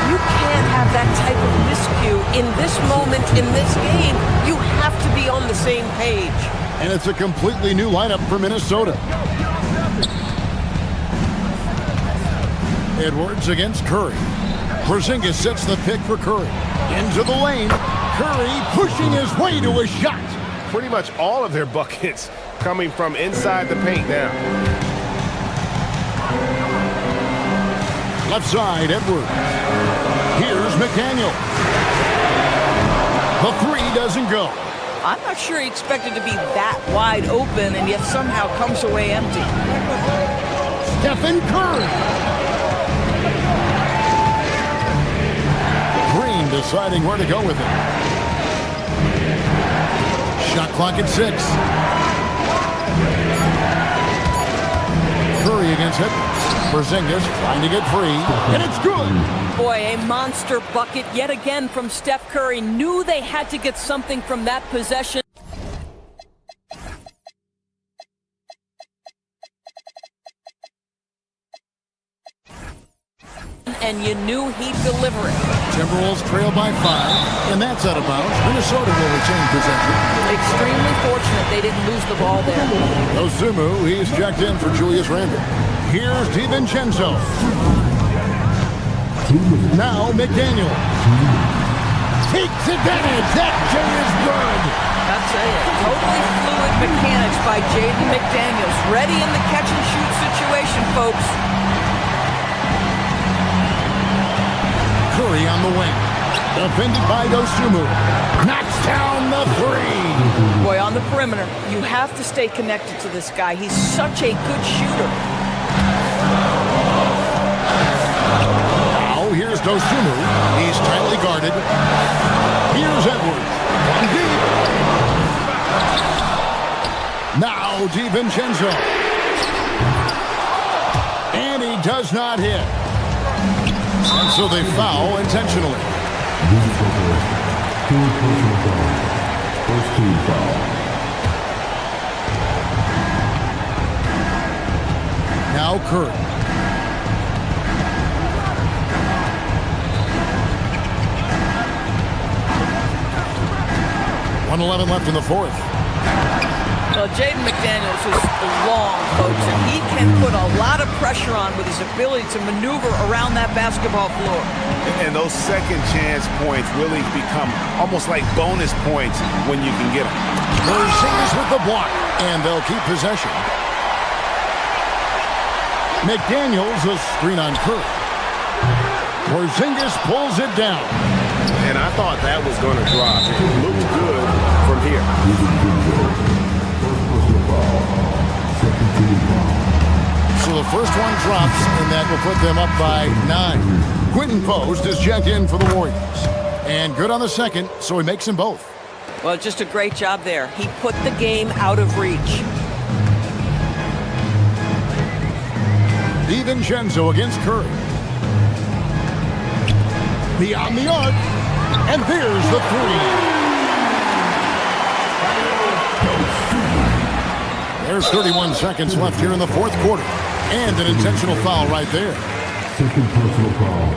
You can't have that type of miscue in this moment, in this game. You have to be on the same page. And it's a completely new lineup for Minnesota. Edwards against Curry. Porzingis sets the pick for Curry. Into the lane. Curry pushing his way to a shot. Pretty much all of their buckets coming from inside the paint now. Left side, Edwards. Here's McDaniel. The 3 doesn't go. I'm not sure he expected to be that wide open and yet somehow comes away empty. Stephen Curry. Green deciding where to go with it. Shot clock at 6. Curry against it. Porzingis trying to get free, and it's good. Boy, a monster bucket yet again from Steph Curry. Knew they had to get something from that possession. And you knew he'd deliver it. Timberwolves trail by 5, and that's out of bounds. Minnesota will retain possession. Extremely fortunate they didn't lose the ball there. Dosunmu, he's checked in for Julius Randle. Here's DiVincenzo. Now McDaniel. Takes advantage. That J is good. That's it. Totally fluid mechanics by Jaden McDaniels. Ready in the catch-and-shoot situation, folks. Curry on the wing. Defended by Dosunmu. Knocks down the 3. Boy, on the perimeter, you have to stay connected to this guy. He's such a good shooter. Now here's Dosunmu. He's tightly guarded. Here's Edwards. One deep. Now DiVincenzo. And he does not hit. And so they foul intentionally. First team foul. Now Curry. .111 left in the 4th. Well, Jaden McDaniels is long, folks, and he can put a lot of pressure on with his ability to maneuver around that basketball floor. And those second chance points really become almost like bonus points when you can get them. Porzingis with the block, and they'll keep possession. McDaniels a screen on Curry. Porzingis pulls it down. And I thought that was going to drop. It looked good from here. So the first one drops, and that will put them up by 9. Quentin Post is checked in for the Warriors. And good on the second, so he makes them both. Well, just a great job there. He put the game out of reach. DiVincenzo against Curry. Beyond the arc, and there's the three. There's 31 seconds left here in the fourth quarter. And an intentional foul right there. Second personal foul.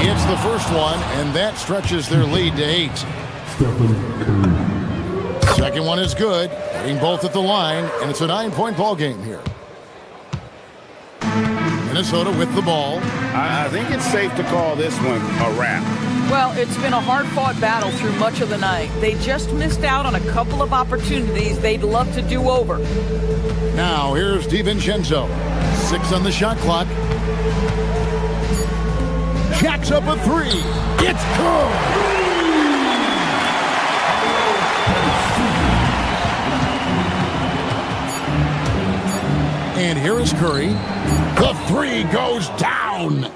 He hits the first one, and that stretches their lead to 8. Stephen Curry. Second one is good. Hitting both at the line, and it's a 9-point ball game here. Minnesota with the ball. I think it's safe to call this one a wrap. Well, it's been a hard-fought battle through much of the night. They just missed out on a couple of opportunities they'd love to do over. Now, here's DiVincenzo. 6 on the shot clock. Jacks up a 3. It's good! And here is Curry. The 3 goes down!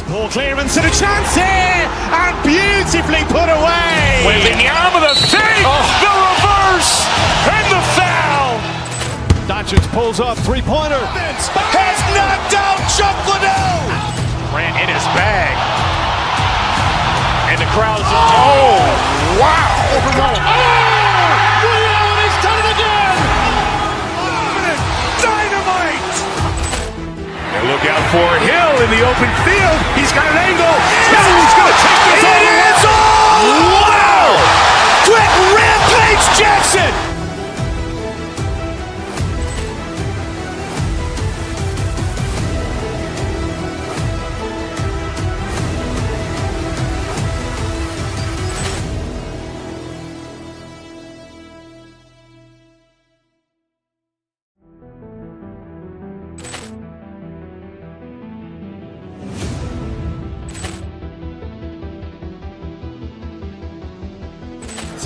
Ball clearance and a chance here, and beautifully put away. Wembanyama the fake, the reverse, and the foul. Doncic pulls up, three-pointer. Has knocked out Chuck Liddell. Ran in his bag. And the crowd's, oh, wow. He's done it again. Dynamite. And look out for Hill in the open field. He's got an angle. Hill's going to take this all the way. Wow! Quick Rampage Jackson.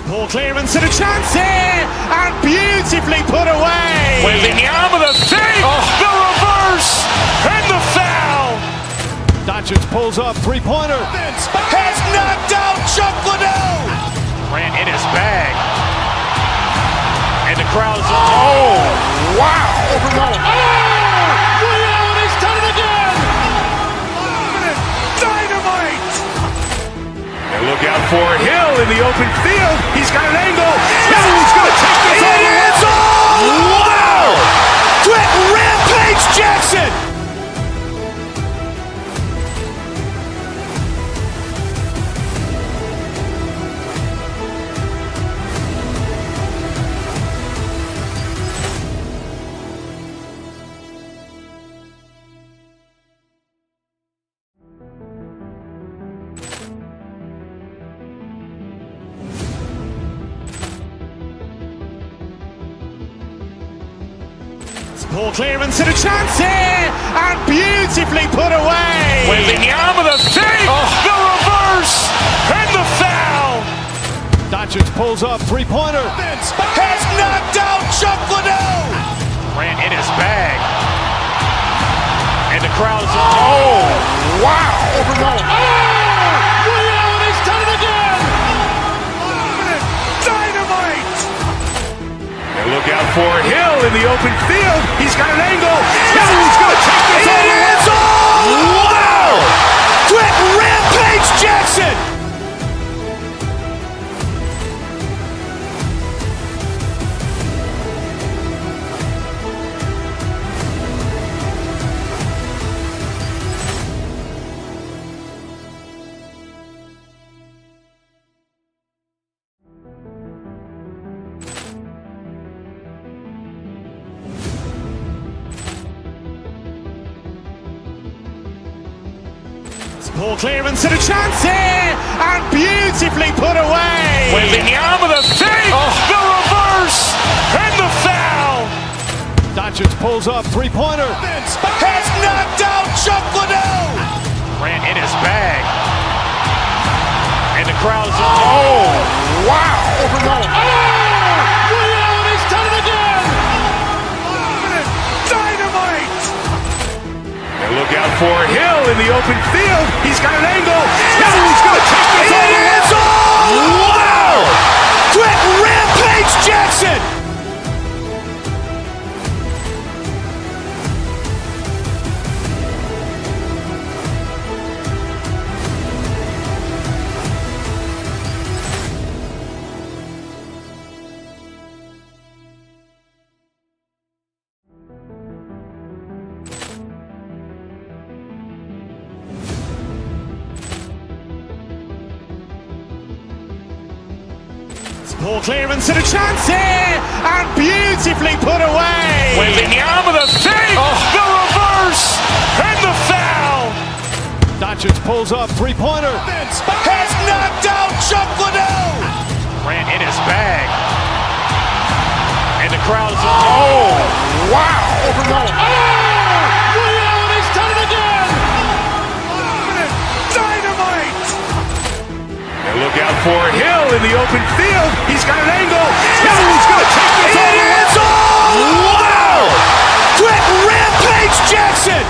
Ball clearance and a chance here, and beautifully put away. Wembanyama the fake, the reverse, and the foul. Doncic pulls up, three-pointer. Has knocked out Chuck Liddell. Ran in his bag. And the crowd's, oh, wow. He's done it again. Dynamite. And look out for Hill in the open field. He's got an angle. Hill's going to take this all the way. Wow! Quick Rampage Jackson. Ball clearance and a chance here, and beautifully put away. Wembanyama the fake, the reverse, and the foul. Doncic pulls up, three-pointer. Has knocked out Chuck Liddell. Ran in his bag. And the crowd's, oh, wow. He's done it again. Dynamite. And look out for Hill in the open field. He's got an angle. Hill's going to take this all the way. Wow! Quick Rampage Jackson. Ball clearance and a chance here, and beautifully put away. Wembanyama with a fake, the reverse, and the foul. Doncic pulls up, three-pointer. Has knocked out Chuck Liddell. Ran in his bag. And the crowd is, oh, wow. Allen has done it again. Dynamite. And look out for Hill in the open field. He's got an angle. Hill's going to take this all the way. Wow. Quick Rampage Jackson. Ball clearance and a chance here, and beautifully put away. Wembanyama with a fake, the reverse, and the foul. Doncic pulls up, three-pointer. Has knocked out Chuck Liddell. Ran in his bag. And the crowd is, oh, wow. Allen has done it again. Dynamite. And look out for Hill in the open field. He's got an angle. Hill's going to take this all the way. Wow. Quick Rampage Jackson.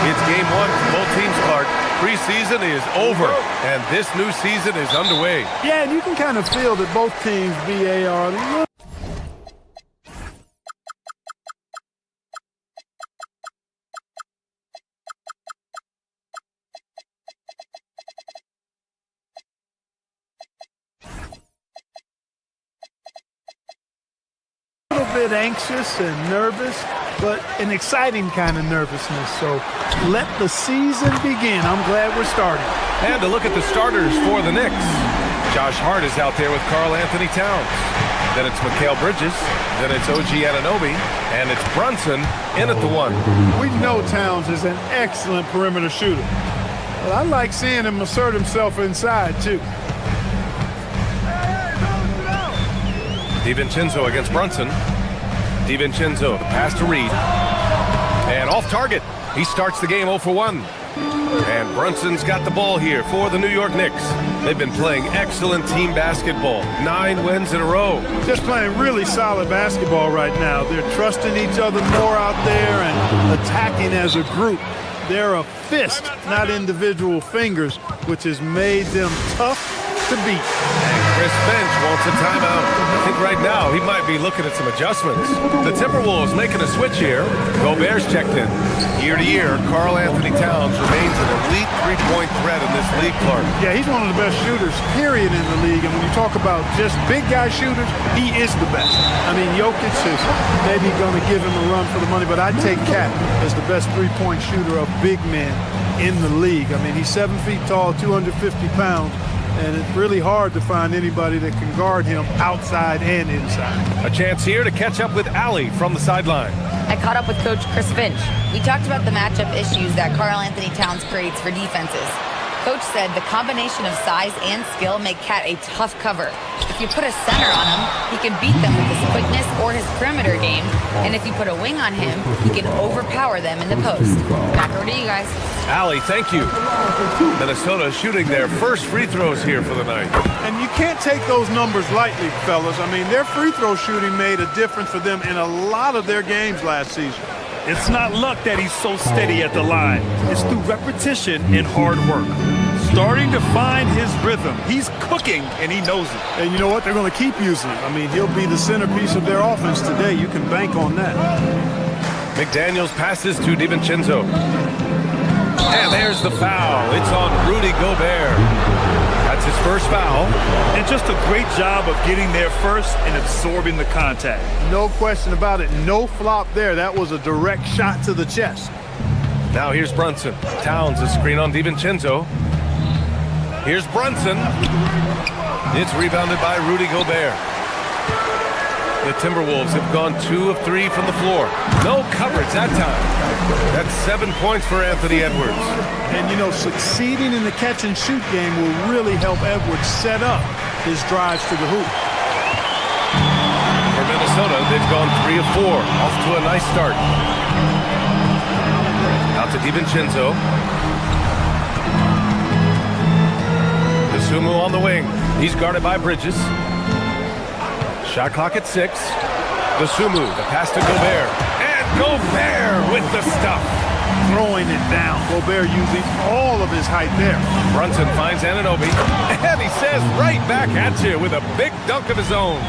It's game one for both teams, Clark. Preseason is over, and this new season is underway. Yeah, and you can kind of feel that both teams, BA, are a little bit anxious and nervous, but an exciting kind of nervousness. So let the season begin. I'm glad we're starting. And to look at the starters for the Knicks. Josh Hart is out there with Karl Anthony Towns. Then it's Mikal Bridges. Then it's OG Anunoby. And it's Brunson in at the one. We know Towns is an excellent perimeter shooter, but I like seeing him assert himself inside, too. DiVincenzo against Brunson. DiVincenzo, the pass to Reed. And off target. He starts the game 0 for 1. And Brunson's got the ball here for the New York Knicks. They've been playing excellent team basketball. 9 wins in a row. Just playing really solid basketball right now. They're trusting each other more out there and attacking as a group. They're a fist, not individual fingers, which has made them tough to beat. And Chris Finch wants a timeout. I think right now he might be looking at some adjustments. The Timberwolves making a switch here. Gobert's checked in. Year to year, Karl Anthony Towns remains an elite three-point threat in this league, Clark. Yeah, he's one of the best shooters, period, in the league. And when you talk about just big guy shooters, he is the best. I mean, Jokic is maybe going to give him a run for the money, but I'd take Cat as the best three-point shooter of big men in the league. I mean, he's 7 feet tall, 250 pounds. And it's really hard to find anybody that can guard him outside and inside. A chance here to catch up with Allie from the sideline. I caught up with Coach Chris Finch. We talked about the matchup issues that Karl Anthony Towns creates for defenses. Coach said the combination of size and skill make Cat a tough cover. If you put a center on him, he can beat them with his quickness or his perimeter game. And if you put a wing on him, he can overpower them in the post. Back over to you guys. Allie, thank you. Minnesota shooting their first free throws here for the night. And you can't take those numbers lightly, fellas. I mean, their free throw shooting made a difference for them in a lot of their games last season. It's not luck that he's so steady at the line. It's through repetition and hard work. Starting to find his rhythm. He's cooking, and he knows it. And you know what? They're going to keep using him. I mean, he'll be the centerpiece of their offense today. You can bank on that. McDaniels passes to DiVincenzo. And there's the foul. It's on Rudy Gobert. That's his first foul. And just a great job of getting there first and absorbing the contact. No question about it. No flop there. That was a direct shot to the chest. Now here's Brunson. Towns a screen on DiVincenzo. Here's Brunson. It's rebounded by Rudy Gobert. The Timberwolves have gone 2 of 3 from the floor. No coverage that time. That's 7 points for Anthony Edwards. And, you know, succeeding in the catch-and-shoot game will really help Edwards set up his drives to the hoop. For Minnesota, they've gone 3 of 4. Off to a nice start. Out to DiVincenzo. Sumu on the wing. He's guarded by Bridges. Shot clock at 6. Sumu, the pass to Gobert. And Gobert with the stuff. Throwing it down. Gobert using all of his height there. Brunson finds Anunoby. And he says right back at you with a big dunk of his own.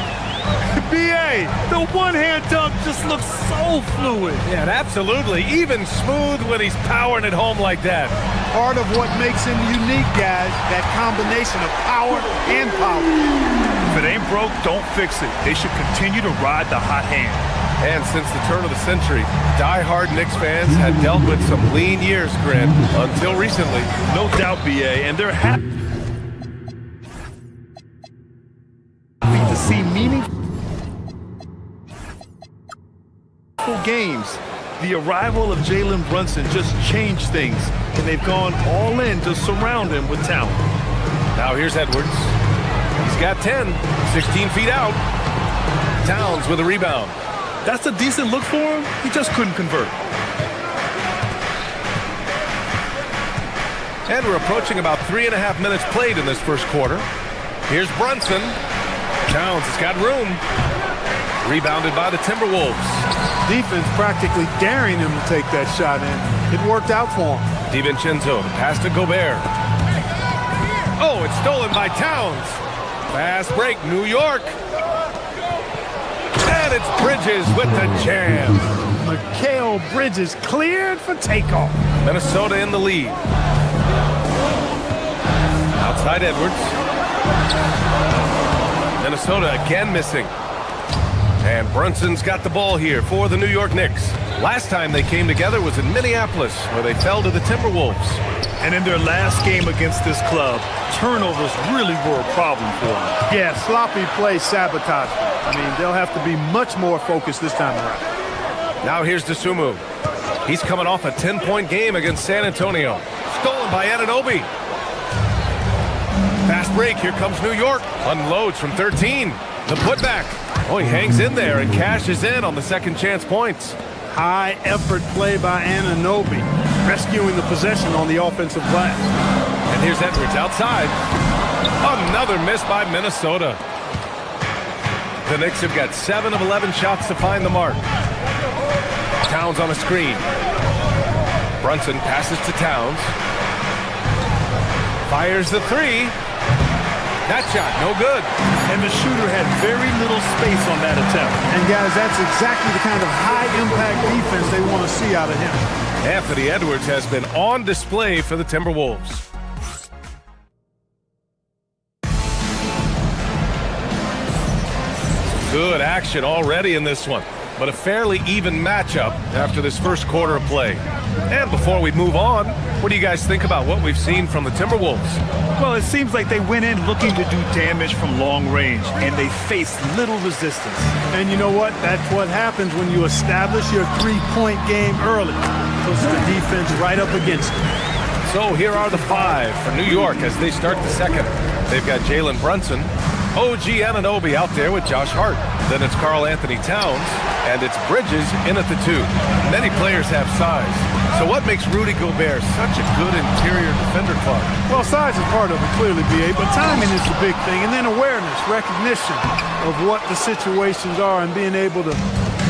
B.A., the one-hand dunk just looks so fluid. Yeah, absolutely. Even smooth when he's powering it home like that. Part of what makes him unique, guys, that combination of power and power. If it ain't broke, don't fix it. They should continue to ride the hot hand. And since the turn of the century, die-hard Knicks fans had dealt with some lean years, Grant, until recently. No doubt, B.A., and they're happy to see meaningful games. The arrival of Jalen Brunson just changed things, and they've gone all in to surround him with talent. Now here's Edwards. He's got 10, 16 feet out. Towns with a rebound. That's a decent look for him. He just couldn't convert. And we're approaching about 3.5 minutes played in this first quarter. Here's Brunson. Towns has got room. Rebounded by the Timberwolves. Defense practically daring him to take that shot in. It worked out for him. DiVincenzo, pass to Gobert. Oh, it's stolen by Towns. Fast break, New York. And it's Bridges with the jam. Mikal Bridges cleared for takeoff. Minnesota in the lead. Outside Edwards. Minnesota again missing. And Brunson's got the ball here for the New York Knicks. Last time they came together was in Minneapolis, where they fell to the Timberwolves. And in their last game against this club, turnovers really were a problem for them. Yeah, sloppy play sabotaged them. I mean, they'll have to be much more focused this time around. Now here's Sumu. He's coming off a 10-point game against San Antonio. Stolen by Anunoby. Fast break, here comes New York. Unloads from 13. The putback. Oh, he hangs in there and cashes in on the second chance points. High effort play by Anunoby, rescuing the possession on the offensive glass. And here's Edwards outside. Another miss by Minnesota. The Knicks have got 7 of 11 shots to find the mark. Towns on a screen. Brunson passes to Towns. Fires the 3. That shot, no good. And the shooter had very little space on that attempt. And guys, that's exactly the kind of high-impact defense they want to see out of him. Anthony Edwards has been on display for the Timberwolves. Good action already in this one, but a fairly even matchup after this first quarter of play. And before we move on, what do you guys think about what we've seen from the Timberwolves? Well, it seems like they went in looking to do damage from long range, and they faced little resistance. And you know what? That's what happens when you establish your three-point game early. Puts the defense right up against it. So So here are the 5 for New York as they start the second. They've got Jalen Brunson, OG Anunoby out there with Josh Hart. Then it's Karl Anthony Towns, and it's Bridges in at the 2. Many players have size. So what makes Rudy Gobert such a good interior defender, Clark? Well, size is part of it, clearly, B.A., but timing is the big thing. And then awareness, recognition of what the situations are and being able to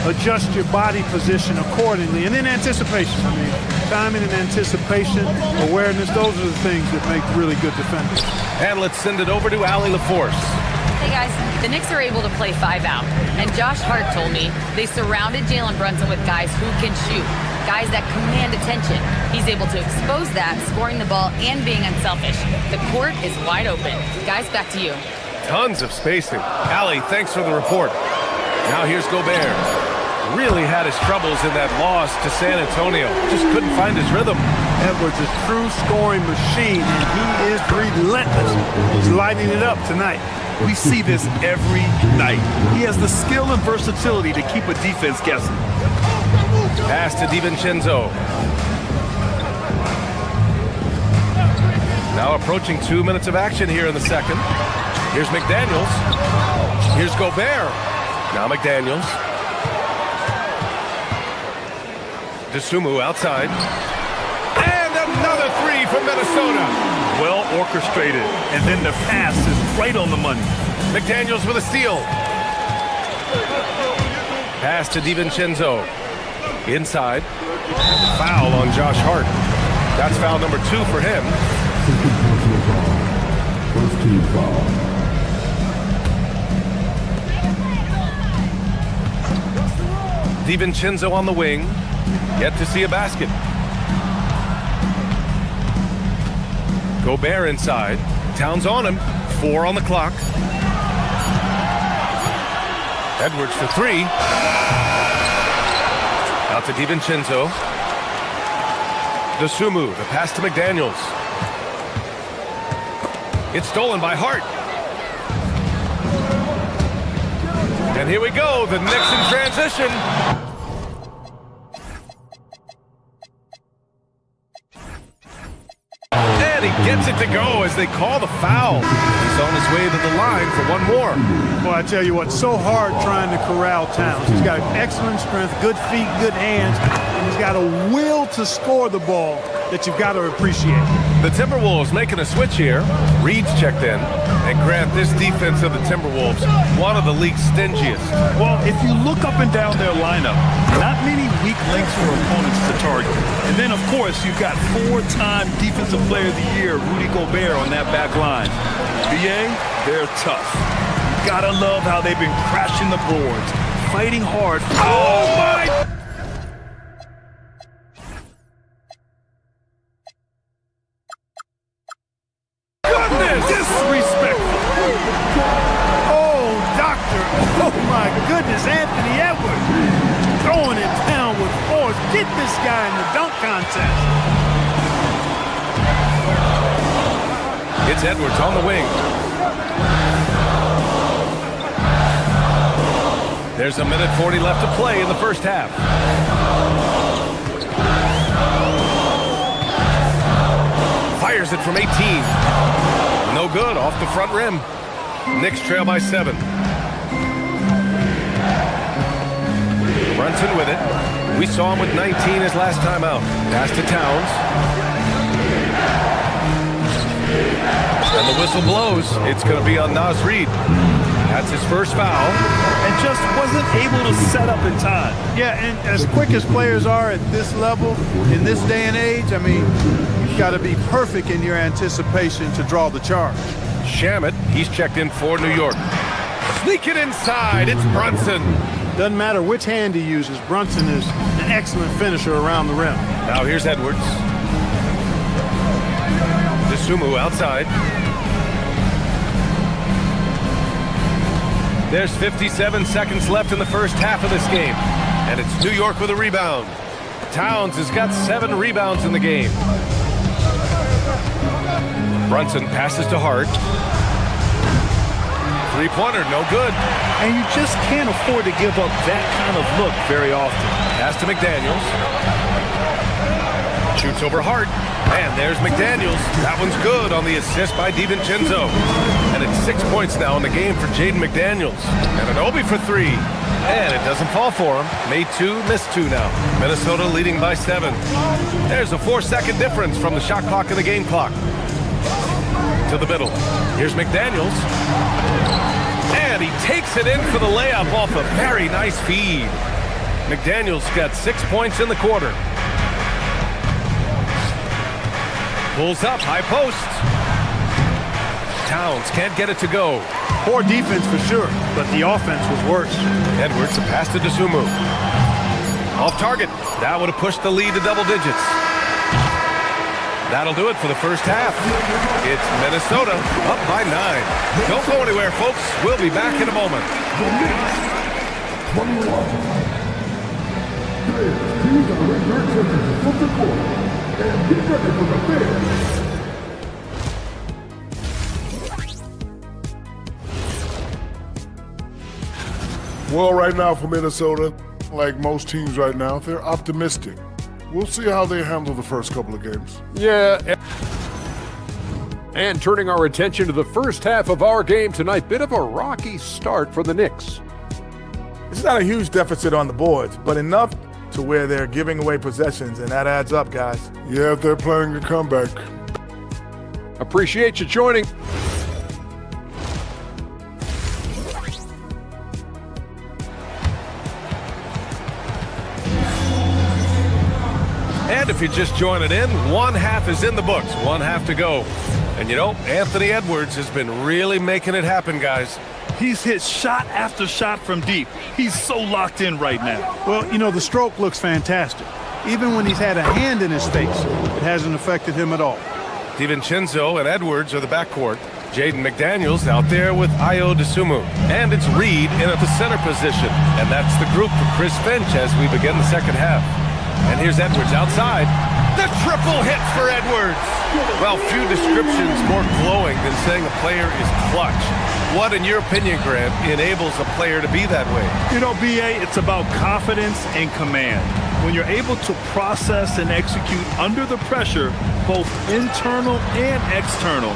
adjust your body position accordingly. And then anticipation. I mean, timing and anticipation, awareness, those are the things that make really good defenders. And let's send it over to Allie LaForce. Hey guys, the Knicks are able to play 5 out, and Josh Hart told me they surrounded Jalen Brunson with guys who can shoot, guys that command attention. He's able to expose that, scoring the ball and being unselfish. The court is wide open. Guys, back to you. Tons of spacing. Allie, thanks for the report. Now here's Gobert. Really had his troubles in that loss to San Antonio. Just couldn't find his rhythm. Edwards is a true scoring machine, and he is relentless. He's lighting it up tonight. We see this every night. He has the skill and versatility to keep a defense guessing. Pass to DiVincenzo. Now approaching 2 minutes of action here in the second. Here's McDaniels. Here's Gobert. Now McDaniels. DeSumo outside. And another 3 from Minnesota. Well orchestrated, and then the pass is right on the money. McDaniels with a steal. Pass to DiVincenzo. Inside. Foul on Josh Hart. That's foul number 2 for him. First team foul. DiVincenzo on the wing. Yet to see a basket. Gobert inside. Towns on him. 4 on the clock. Edwards for 3. Out to DiVincenzo. DeSumo, the pass to McDaniels. It's stolen by Hart. And here we go, the Knicks in transition. And he gets it to go as they call the foul. He's on his way to the line for one more. Well, I tell you what, so hard trying to corral Towns. He's got excellent strength, good feet, good hands, and he's got a will to score the ball that you've got to appreciate. The Timberwolves making a switch here. Reed's checked in. And Grant, this defense of the Timberwolves, one of the league's stingiest. Well, if you look up and down their lineup, not many weak links for opponents to target. And then, of course, you've got 4-time Defensive Player of the Year, Rudy Gobert, on that back line. BA, they're tough. You gotta love how they've been crashing the boards, fighting hard. Oh, my! Disrespectful. Oh, doctor. Oh, my goodness, Anthony Edwards. Throwing it down with force. Get this guy in the dunk contest. It's Edwards on the wing. There's 1:40 left to play in the first half. Fires it from 18. No good, off the front rim. Knicks trail by 7. Brunson with it. We saw him with 19 his last time out. Pass to Towns. And the whistle blows. It's going to be on Naz Reid. That's his first foul. And just wasn't able to set up in time. Yeah, and as quick as players are at this level, in this day and age, I mean, you've got to be perfect in your anticipation to draw the charge. Shamet, he's checked in for New York. Sneak it inside, it's Brunson. Doesn't matter which hand he uses, Brunson is an excellent finisher around the rim. Now here's Edwards. DeSumo outside. There's 57 seconds left in the first half of this game. And it's New York with a rebound. Towns has got 7 rebounds in the game. Brunson passes to Hart. Three-pointer, no good. And you just can't afford to give up that kind of look very often. Pass to McDaniels. Shoots over Hart. And there's McDaniels. That one's good on the assist by DiVincenzo. And it's 6 points now in the game for Jaden McDaniels. And an Obi for 3. And it doesn't fall for him. Made 2, missed 2 now. Minnesota leading by 7. There's a 4-second difference from the shot clock and the game clock. To the middle. Here's McDaniels. And he takes it in for the layup off a very nice feed. McDaniels got 6 points in the quarter. Pulls up, high post. Towns can't get it to go. Poor defense for sure, but the offense was worse. Edwards, a pass to Dosunmu. Off target. That would have pushed the lead to double digits. That'll do it for the first half. It's Minnesota up by 9. Don't go anywhere, folks. We'll be back in a moment. Well, right now for Minnesota, like most teams right now, they're optimistic. We'll see how they handle the first couple of games. Yeah. And turning our attention to the first half of our game tonight, bit of a rocky start for the Knicks. It's not a huge deficit on the boards, but enough to where they're giving away possessions, and that adds up, guys. Yeah, if they're planning a comeback. Appreciate you joining. And if you're just joining in, one half is in the books, one half to go. And you know, Anthony Edwards has been really making it happen, guys. He's hit shot after shot from deep. He's so locked in right now. Well, you know, the stroke looks fantastic. Even when he's had a hand in his face, it hasn't affected him at all. DiVincenzo and Edwards are the backcourt. Jaden McDaniels out there with Ayo Dosunmu. And it's Reed in at the center position. And that's the group for Chris Finch as we begin the second half. And here's Edwards outside. The triple hit for Edwards. Well, few descriptions more glowing than saying a player is clutch. What, in your opinion, Grant, enables a player to be that way? You know, BA, it's about confidence and command. When you're able to process and execute under the pressure, both internal and external,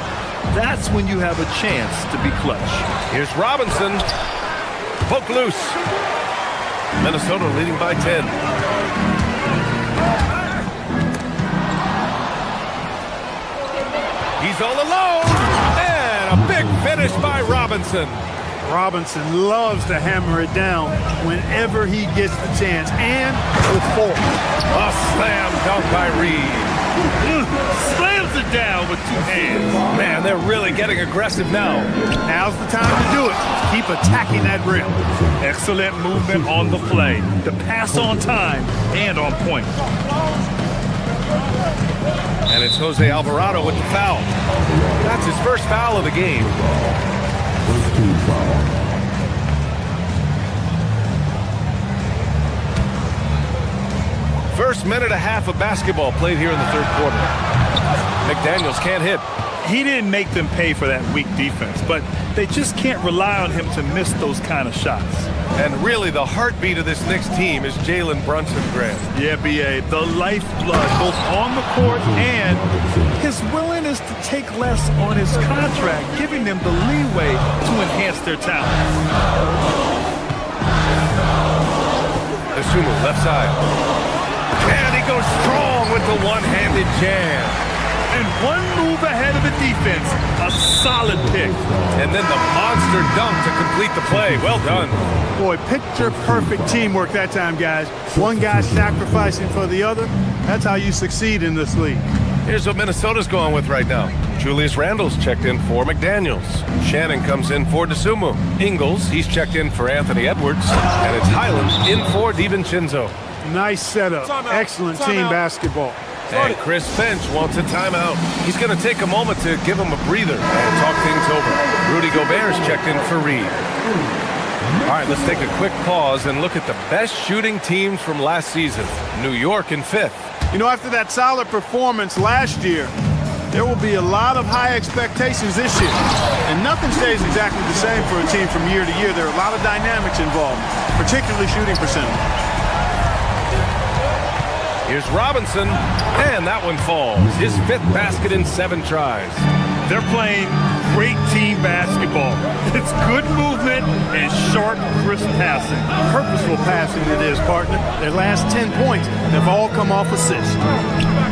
that's when you have a chance to be clutch. Here's Robinson. Poke loose. Minnesota leading by 10. He's all alone, and a big finish by Robinson. Robinson loves to hammer it down whenever he gets the chance, and with force. A slam dunk by Reed. Slams it down with 2 hands. Man, they're really getting aggressive now. Now's the time to do it. Keep attacking that rim. Excellent movement on the play. The pass on time and on point. And it's Jose Alvarado with the foul. That's his first foul of the game. First minute and a half of basketball played here in the third quarter. McDaniels can't hit. He didn't make them pay for that weak defense, but they just can't rely on him to miss those kind of shots. And really, the heartbeat of this Knicks team is Jalen Brunson, Grant. Yeah, B.A., the lifeblood, both on the court and his willingness to take less on his contract, giving them the leeway to enhance their talent. Dosunmu, left side. And he goes strong with the one-handed jam. And one move ahead of the defense, a solid pick. And then the monster dunk to complete the play. Well done. Boy, picture-perfect teamwork that time, guys. One guy sacrificing for the other. That's how you succeed in this league. Here's what Minnesota's going with right now. Julius Randle's checked in for McDaniels. Shannon comes in for Dosunmu. Ingles, he's checked in for Anthony Edwards. And it's Highland in for DiVincenzo. Nice setup. Excellent team basketball. And Chris Finch wants a timeout. He's going to take a moment to give him a breather and talk things over. Rudy Gobert's checked in for Reed. All right, let's take a quick pause and look at the best shooting teams from last season. New York in 5th. You know, after that solid performance last year, there will be a lot of high expectations this year. And nothing stays exactly the same for a team from year to year. There are a lot of dynamics involved, particularly shooting percentage. Here's Robinson, and that one falls. His 5th basket in 7 tries. They're playing great team basketball. It's good movement and sharp, crisp passing. Purposeful passing it is, partner. Their last 10 points have all come off assists.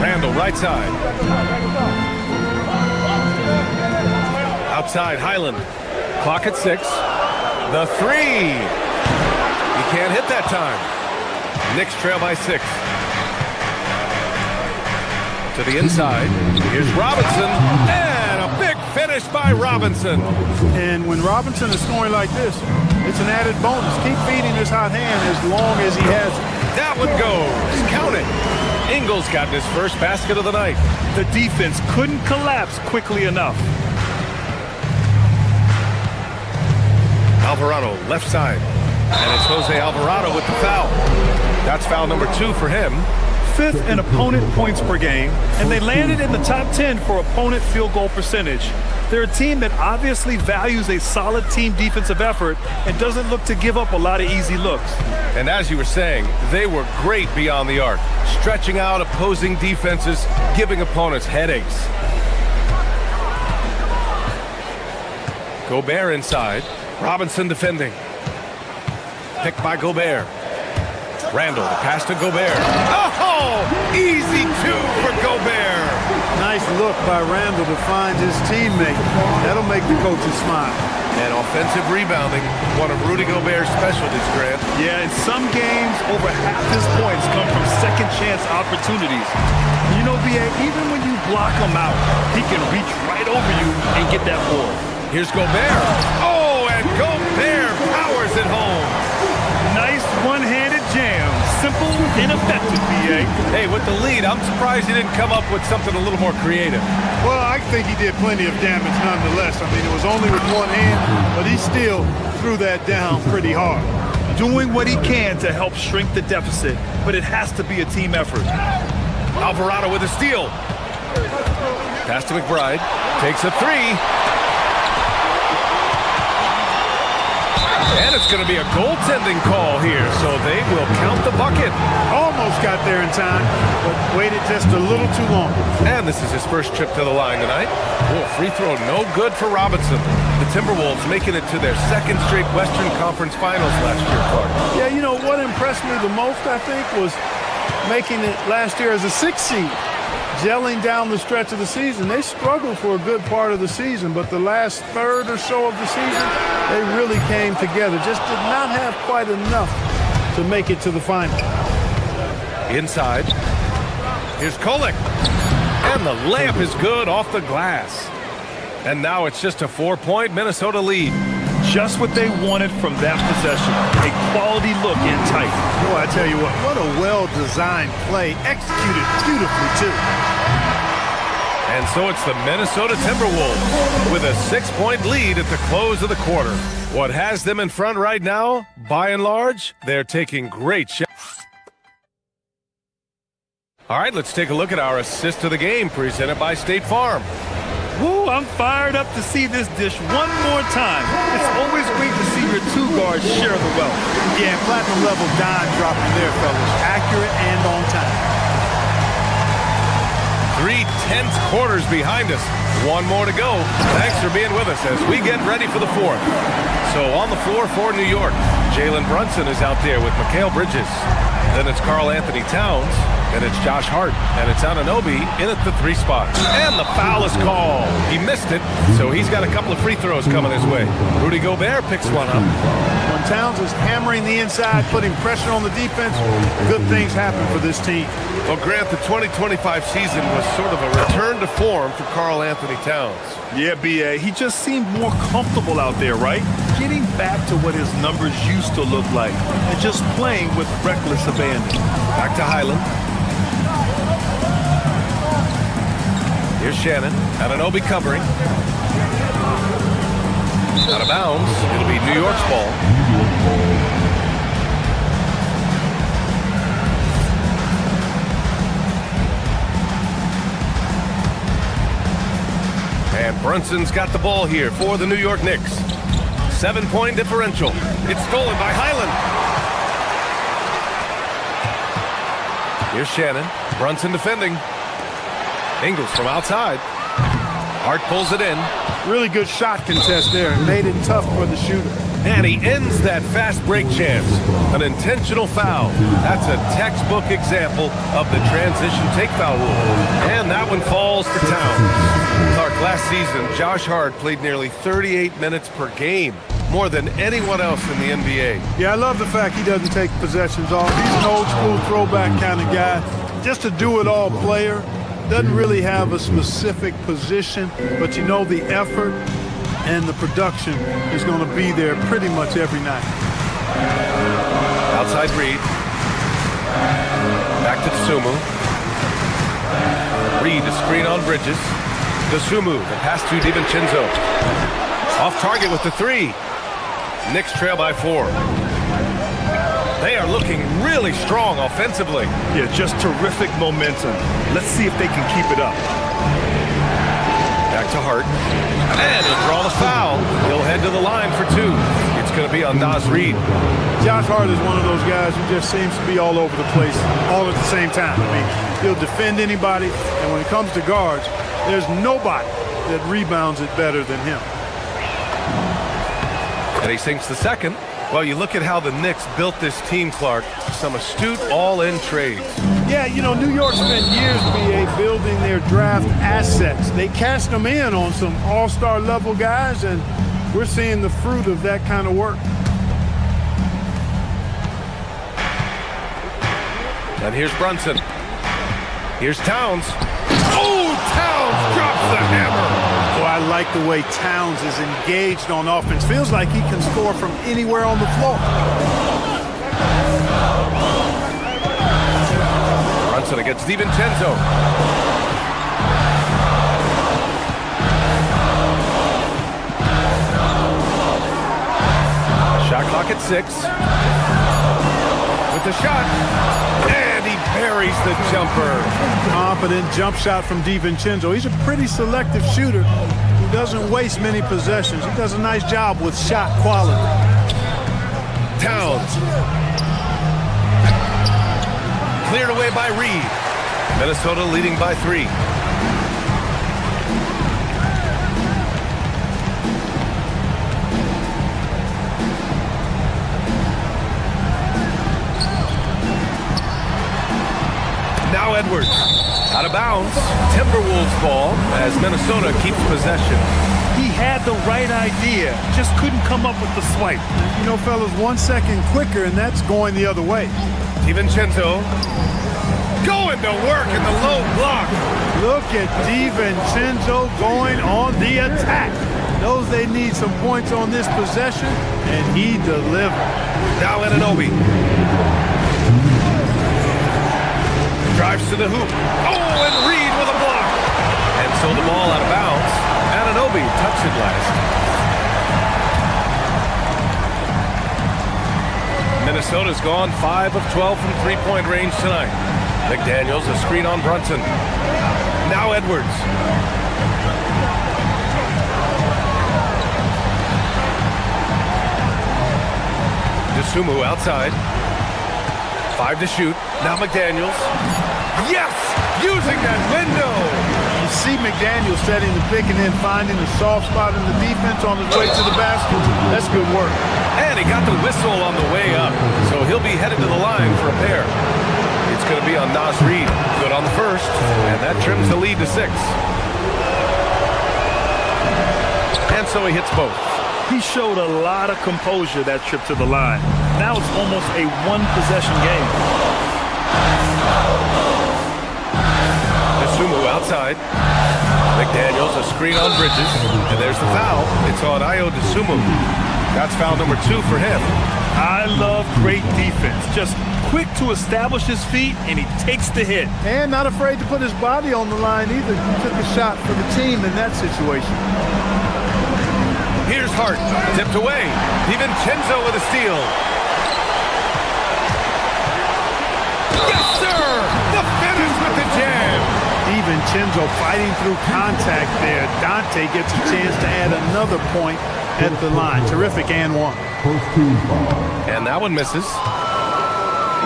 Randall, right side. Outside, Highland. Clock at 6. The 3. He can't hit that time. Knicks trail by 6. To the inside. Here's Robinson. And a big finish by Robinson. And when Robinson is scoring like this, it's an added bonus. Keep feeding his hot hand as long as he has it. That one goes. Count it. Ingles got his first basket of the night. The defense couldn't collapse quickly enough. Alvarado, left side. And it's Jose Alvarado with the foul. That's foul number 2 for him. 5th in opponent points per game, and they landed in the top 10 for opponent field goal percentage. They're a team that obviously values a solid team defensive effort and doesn't look to give up a lot of easy looks. And as you were saying, they were great beyond the arc, stretching out opposing defenses, giving opponents headaches. Gobert inside. Robinson defending. Picked by Gobert. Randall, the pass to Gobert. Oh, easy 2 for Gobert. Nice look by Randall to find his teammate. That'll make the coaches smile. And offensive rebounding, one of Rudy Gobert's specialties, Grant. Yeah, in some games, over half his points come from second chance opportunities. You know, B.A., even when you block him out, he can reach right over you and get that ball. Here's Gobert. Oh, and Gobert powers it home. Nice one-handed jam. Simple and effective, B.A. Hey, with the lead, I'm surprised he didn't come up with something a little more creative. Well, I think he did plenty of damage nonetheless. I mean, it was only with one hand, but he still threw that down pretty hard. Doing what he can to help shrink the deficit, but it has to be a team effort. Alvarado with a steal. Pass to McBride. Takes a 3. And it's going to be a goaltending call here, so they will count the bucket. Almost got there in time, but waited just a little too long. And this is his first trip to the line tonight. Oh, free throw no good for Robinson. The Timberwolves making it to their 2nd straight Western Conference Finals last year, Clark. Yeah, you know, what impressed me the most, I think, was making it last year as a 6th seed. Gelling down the stretch of the season. They struggled for a good part of the season, but the last third or so of the season, they really came together. Just did not have quite enough to make it to the final. Inside. Here's Kolek. And the layup is good off the glass. And now it's just a 4-point Minnesota lead. Just what they wanted from that possession. A quality look in tight. Boy, I tell you what a well-designed play. Executed beautifully, too. And so it's the Minnesota Timberwolves with a 6-point lead at the close of the quarter. What has them in front right now, by and large, they're taking great shots. All right, let's take a look at our assist of the game presented by State Farm. Woo, I'm fired up to see this dish one more time. It's always great to see your 2 guards share the wealth. Yeah, platinum level dime dropping there, fellas. Accurate and on time. 3 tense quarters behind us. 1 more to go. Thanks for being with us as we get ready for the 4th. So on the floor for New York, Jalen Brunson is out there with Mikal Bridges. Then it's Karl Anthony Towns. And it's Josh Hart, and it's Anunoby in at the 3 spot. And the foul is called. He missed it, so he's got a couple of free throws coming his way. Rudy Gobert picks one up. When Towns is hammering the inside, putting pressure on the defense, good things happen for this team. Well, Grant, the 2025 season was sort of a return to form for Karl Anthony Towns. Yeah, B.A., he just seemed more comfortable out there, right? Getting back to what his numbers used to look like and just playing with reckless abandon. Back to Highland. Here's Shannon. Anunoby covering. Out of bounds. It'll be New York's ball. And Brunson's got the ball here for the New York Knicks. 7-point differential. It's stolen by Highland. Here's Shannon. Brunson defending. Ingles from outside. Hart pulls it in. Really good shot contest there. Made it tough for the shooter. And he ends that fast break chance. An intentional foul. That's a textbook example of the transition take foul rule. And that one falls to Towns. Clark, last season, Josh Hart played nearly 38 minutes per game. More than anyone else in the NBA. Yeah, I love the fact he doesn't take possessions off. He's an old school throwback kind of guy. Just a do-it-all player. Doesn't really have a specific position, but you know the effort and the production is going to be there pretty much every night. Outside Reed. Back to Dosunmu. Reed to screen on Bridges. Dosunmu, the pass to DiVincenzo. Off target with the three. Knicks trail by 4. They are looking really strong offensively. Yeah, just terrific momentum. Let's see if they can keep it up. Back to Hart. And he'll draw the foul. He'll head to the line for 2. It's going to be on Naz Reid. Josh Hart is one of those guys who just seems to be all over the place all at the same time. I mean, he'll defend anybody, and when it comes to guards, there's nobody that rebounds it better than him. And he sinks the second. Well, you look at how the Knicks built this team, Clark. Some astute all-in trades. Yeah, you know, New York spent years, BA, building their draft assets. They cashed them in on some all-star level guys, and we're seeing the fruit of that kind of work. And here's Brunson. Here's Towns. Oh, Towns drops the hammer. Oh, I like the way Towns is engaged on offense. Feels like he can score from anywhere on the floor. Brunson against DiVincenzo. Shot clock at 6. With the shot. And he buries the jumper. Confident jump shot from DiVincenzo. He's a pretty selective shooter who doesn't waste many possessions. He does a nice job with shot quality. Towns. Cleared away by Reed. Minnesota leading by 3. Now Edwards. Out of bounds. Timberwolves ball as Minnesota keeps possession. He had the right idea, just couldn't come up with the swipe. You know, fellas, 1 second quicker, and that's going the other way. DiVincenzo going to work in the low block. Look at DiVincenzo going on the attack. Knows they need some points on this possession, and he delivered. Now Anunoby. Drives to the hoop. Oh, and Reed with a block. And so the ball out of bounds. Anunoby touched it last. Minnesota's gone 5 of 12 from three-point range tonight. McDaniels a screen on Brunson. Now Edwards. Dosunmu outside. 5 to shoot. Now McDaniels. Yes! Using that window! You see McDaniels setting the pick and then finding a soft spot in the defense on his way to the basket. That's good work. And he got the whistle on the way up, so he'll be headed to the line for a pair. It's going to be on Naz Reid. Good on the first, and that trims the lead to 6. And so he hits both. He showed a lot of composure that trip to the line. Now it's almost a one-possession game. Dosunmu outside. McDaniels a screen on Bridges, and there's the foul. It's on Ayo Dosunmu. That's foul number 2 for him. I love great defense. Just quick to establish his feet, and he takes the hit. And not afraid to put his body on the line either. He took a shot for the team in that situation. Here's Hart, tipped away. DiVincenzo with a steal. Yes, sir! The finish with the jam. DiVincenzo fighting through contact there. Dante gets a chance to add another point at the line. Terrific and 1. And that one misses.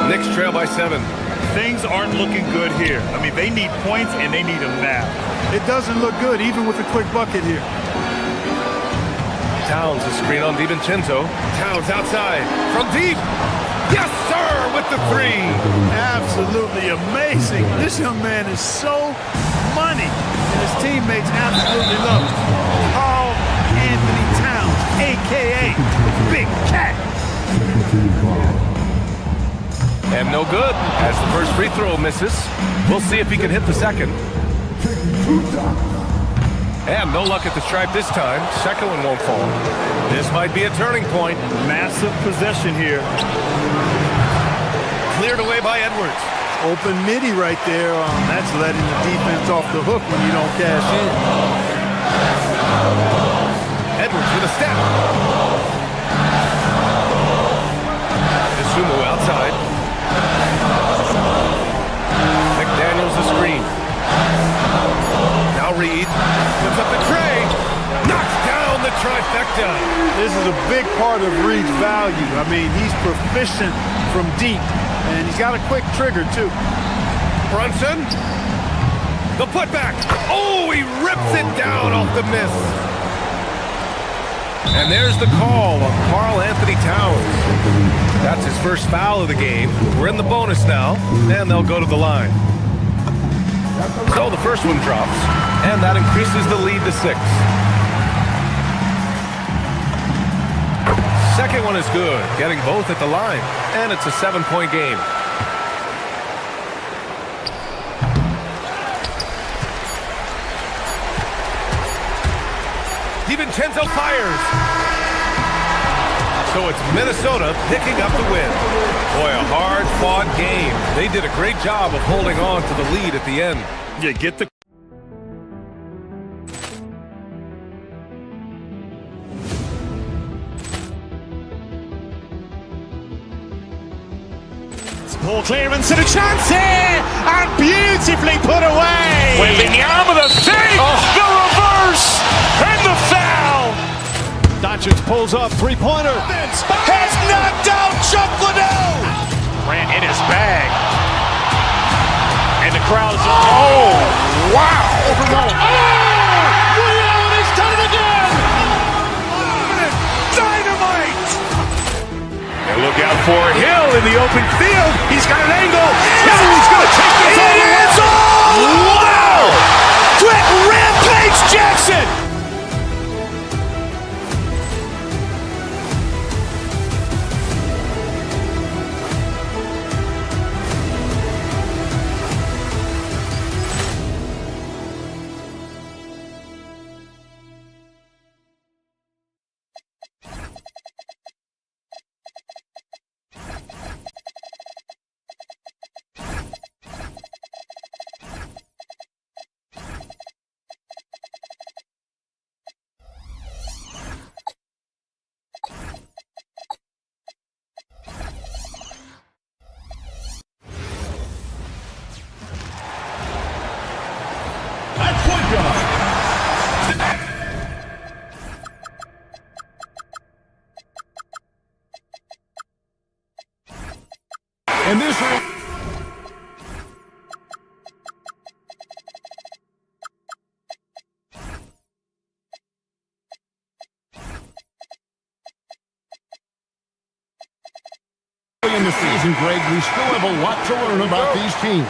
Knicks trail by 7. Things aren't looking good here. I mean, they need points and they need them now. It doesn't look good, even with a quick bucket here. Towns a screen on DiVincenzo. Towns outside from deep. Yes, sir, with the three. Absolutely amazing. This young man is so money, and his teammates absolutely love him. Carl Anthony Towns, a.k.a. Big Cat. And no good, as the first free throw misses. We'll see if he can hit the second. And no luck at the stripe this time. Second one won't fall. This might be a turning point. Massive possession here. Cleared away by Edwards. Open midi right there. That's letting the defense off the hook when you don't cash in. Edwards with a step. Isumu outside. McDaniels the screen. Now Reed puts up the tray. Knocks down the trifecta. This is a big part of Reed's value. I mean, he's proficient from deep, and he's got a quick trigger, too. Brunson. The putback. Oh, he rips it down off the miss. And there's the call on Karl Anthony Towns. That's his first foul of the game. We're in the bonus now, and they'll go to the line. So the first one drops, and that increases the lead to 6. Second one is good, getting both at the line, and it's a 7-point game. DiVincenzo fires. So it's Minnesota picking up the win. Boy, a hard-fought game. They did a great job of holding on to the lead at the end. You get the... Ball clearance and a chance here, and beautifully put away. Wembanyama the save, the reverse, and the foul. Doncic pulls up, three-pointer. Has knocked out Chuck Liddell. Ran in his bag. And the crowd is... Oh, wow. He's done it again. Dynamite. And look out for Hill in the open field. He's got an angle. He's going to take this all the way. Wow! Quick Rampage Jackson. And this one. In the season, Greg, we still have a lot to learn about these teams.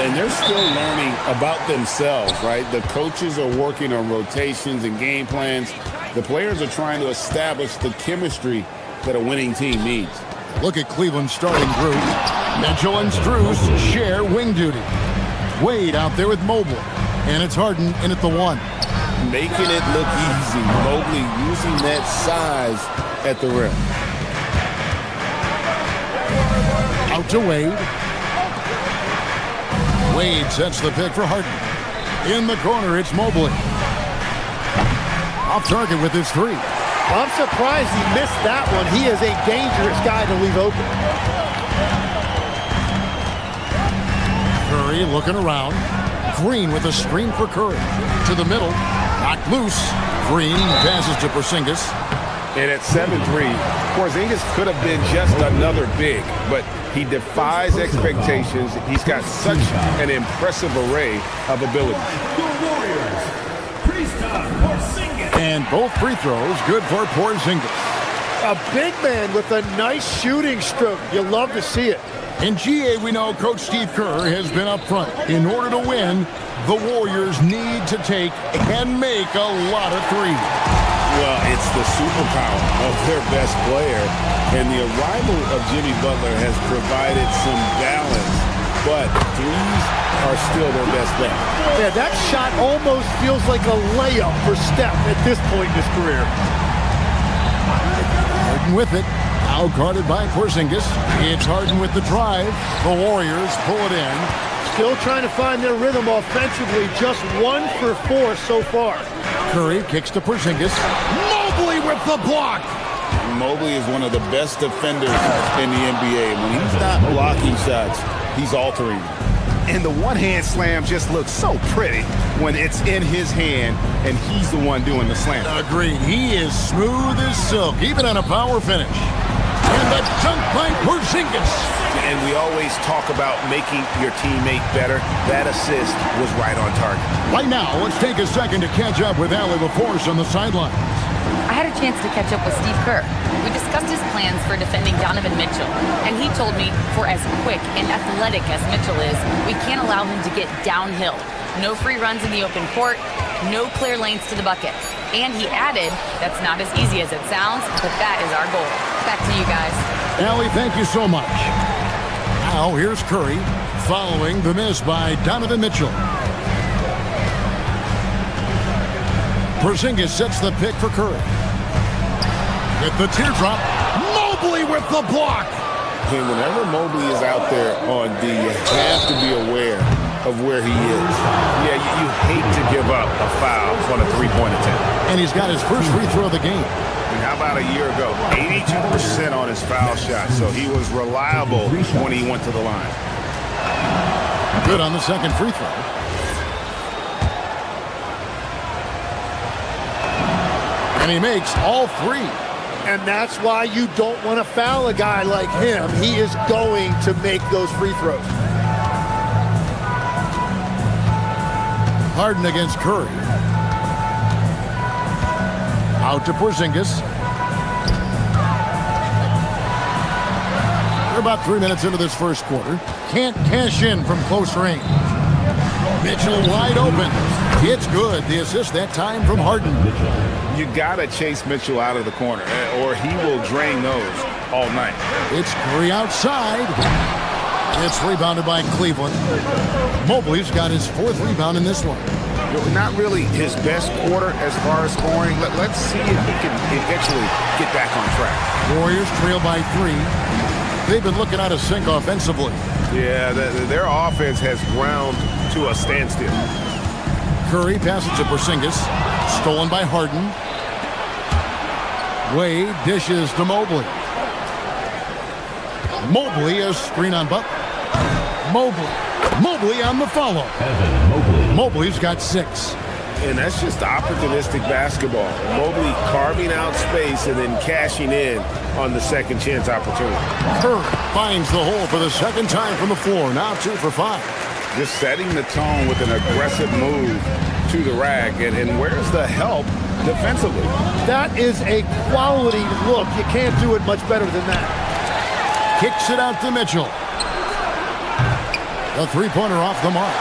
And they're still learning about themselves, right? The coaches are working on rotations and game plans. The players are trying to establish the chemistry that a winning team needs. Look at Cleveland's starting group. Mitchell and Strus share wing duty. Wade out there with Mobley. And it's Harden in at the 1. Making it look easy. Mobley using that size at the rim. Out to Wade. Wade sets the pick for Harden. In the corner, it's Mobley. Off target with his 3. I'm surprised he missed that one. He is a dangerous guy to leave open. Curry looking around. Green with a screen for Curry. To the middle. Knocked loose. Green passes to Porzingis. And at 7-3, Porzingis could have been just another big, but He defies expectations. He's got such an impressive array of abilities. And both free throws good for Porzingis. A big man with a nice shooting stroke. You love to see it. In GA, we know Coach Steve Kerr has been up front. In order to win, the Warriors need to take and make a lot of threes. Well, it's the superpower of their best player, and the arrival of Jimmy Butler has provided some balance, but threes are still their best bet. Yeah, that shot almost feels like a layup for Steph at this point in his career. Harden with it. Out guarded by Porzingis. It's Harden with the drive. The Warriors pull it in. Still trying to find their rhythm offensively. Just 1 for 4 so far. Curry kicks to Porzingis. Mobley with the block. Mobley is one of the best defenders in the NBA. When he's not blocking shots, he's altering. And the one-hand slam just looks so pretty when it's in his hand and he's the one doing the slam. Agreed. He is smooth as silk, even on a power finish. And the dunk by Porzingis. And we always talk about making your teammate better. That assist was right on target. Right now, let's take a second to catch up with Allie LaForce on the sideline. I had a chance to catch up with Steve Kerr. We discussed his plans for defending Donovan Mitchell, and he told me for as quick and athletic as Mitchell is, we can't allow him to get downhill. No free runs in the open court, no clear lanes to the bucket. And he added, that's not as easy as it sounds, but that is our goal. Back to you guys. Allie, thank you so much. Now here's Curry following the miss by Donovan Mitchell. Porzingis sets the pick for Curry. With the teardrop, Mobley with the block. And whenever Mobley is out there on D, you have to be aware of where he is. Yeah, you hate to give up a foul on a three-point attempt. And he's got his first free throw of the game. And how about a year ago? 82% on his foul shot, so he was reliable when he went to the line. Good on the second free throw. And he makes all three. And that's why you don't want to foul a guy like him. He is going to make those free throws. Harden against Curry. Out to Porzingis. We're about 3 minutes into this first quarter. Can't cash in from close range. Mitchell wide open. It's good. The assist that time from Harden. You gotta chase Mitchell out of the corner, or he will drain those all night. It's Curry outside. It's rebounded by Cleveland. Mobley's got his fourth rebound in this one. Not really his best quarter as far as scoring. Let's see if he can eventually get back on track. Warriors trail by 3. They've been looking out of sync offensively. Yeah, their offense has ground to a standstill. Curry passes to Porzingis. Stolen by Harden. Wade dishes to Mobley. Mobley a screen on Butler. Mobley on the follow. Mobley's got 6. And that's just opportunistic basketball. Mobley carving out space and then cashing in on the second chance opportunity. Kerr finds the hole for the second time from the floor. Now 2 for 5. Just setting the tone with an aggressive move to the rack. And where's the help defensively? That is a quality look. You can't do it much better than that. Kicks it out to Mitchell. The three-pointer off the mark.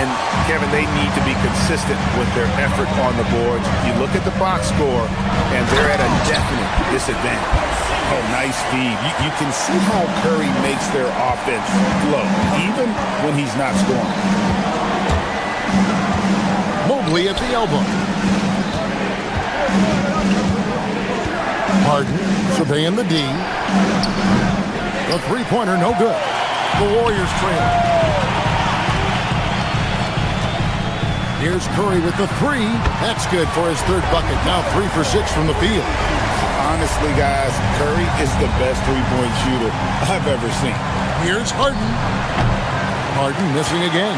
And, Kevin, they need to be consistent with their effort on the boards. You look at the box score, and they're at a definite disadvantage. Oh, nice feed. You can see how Curry makes their offense flow, even when he's not scoring. Mobley at the elbow. Harden surveying the D. The three-pointer, no good. The Warriors trail. Here's Curry with the 3. That's good for his third bucket. Now 3 for 6 from the field. Honestly, guys, Curry is the best three-point shooter I've ever seen. Here's Harden. Harden missing again.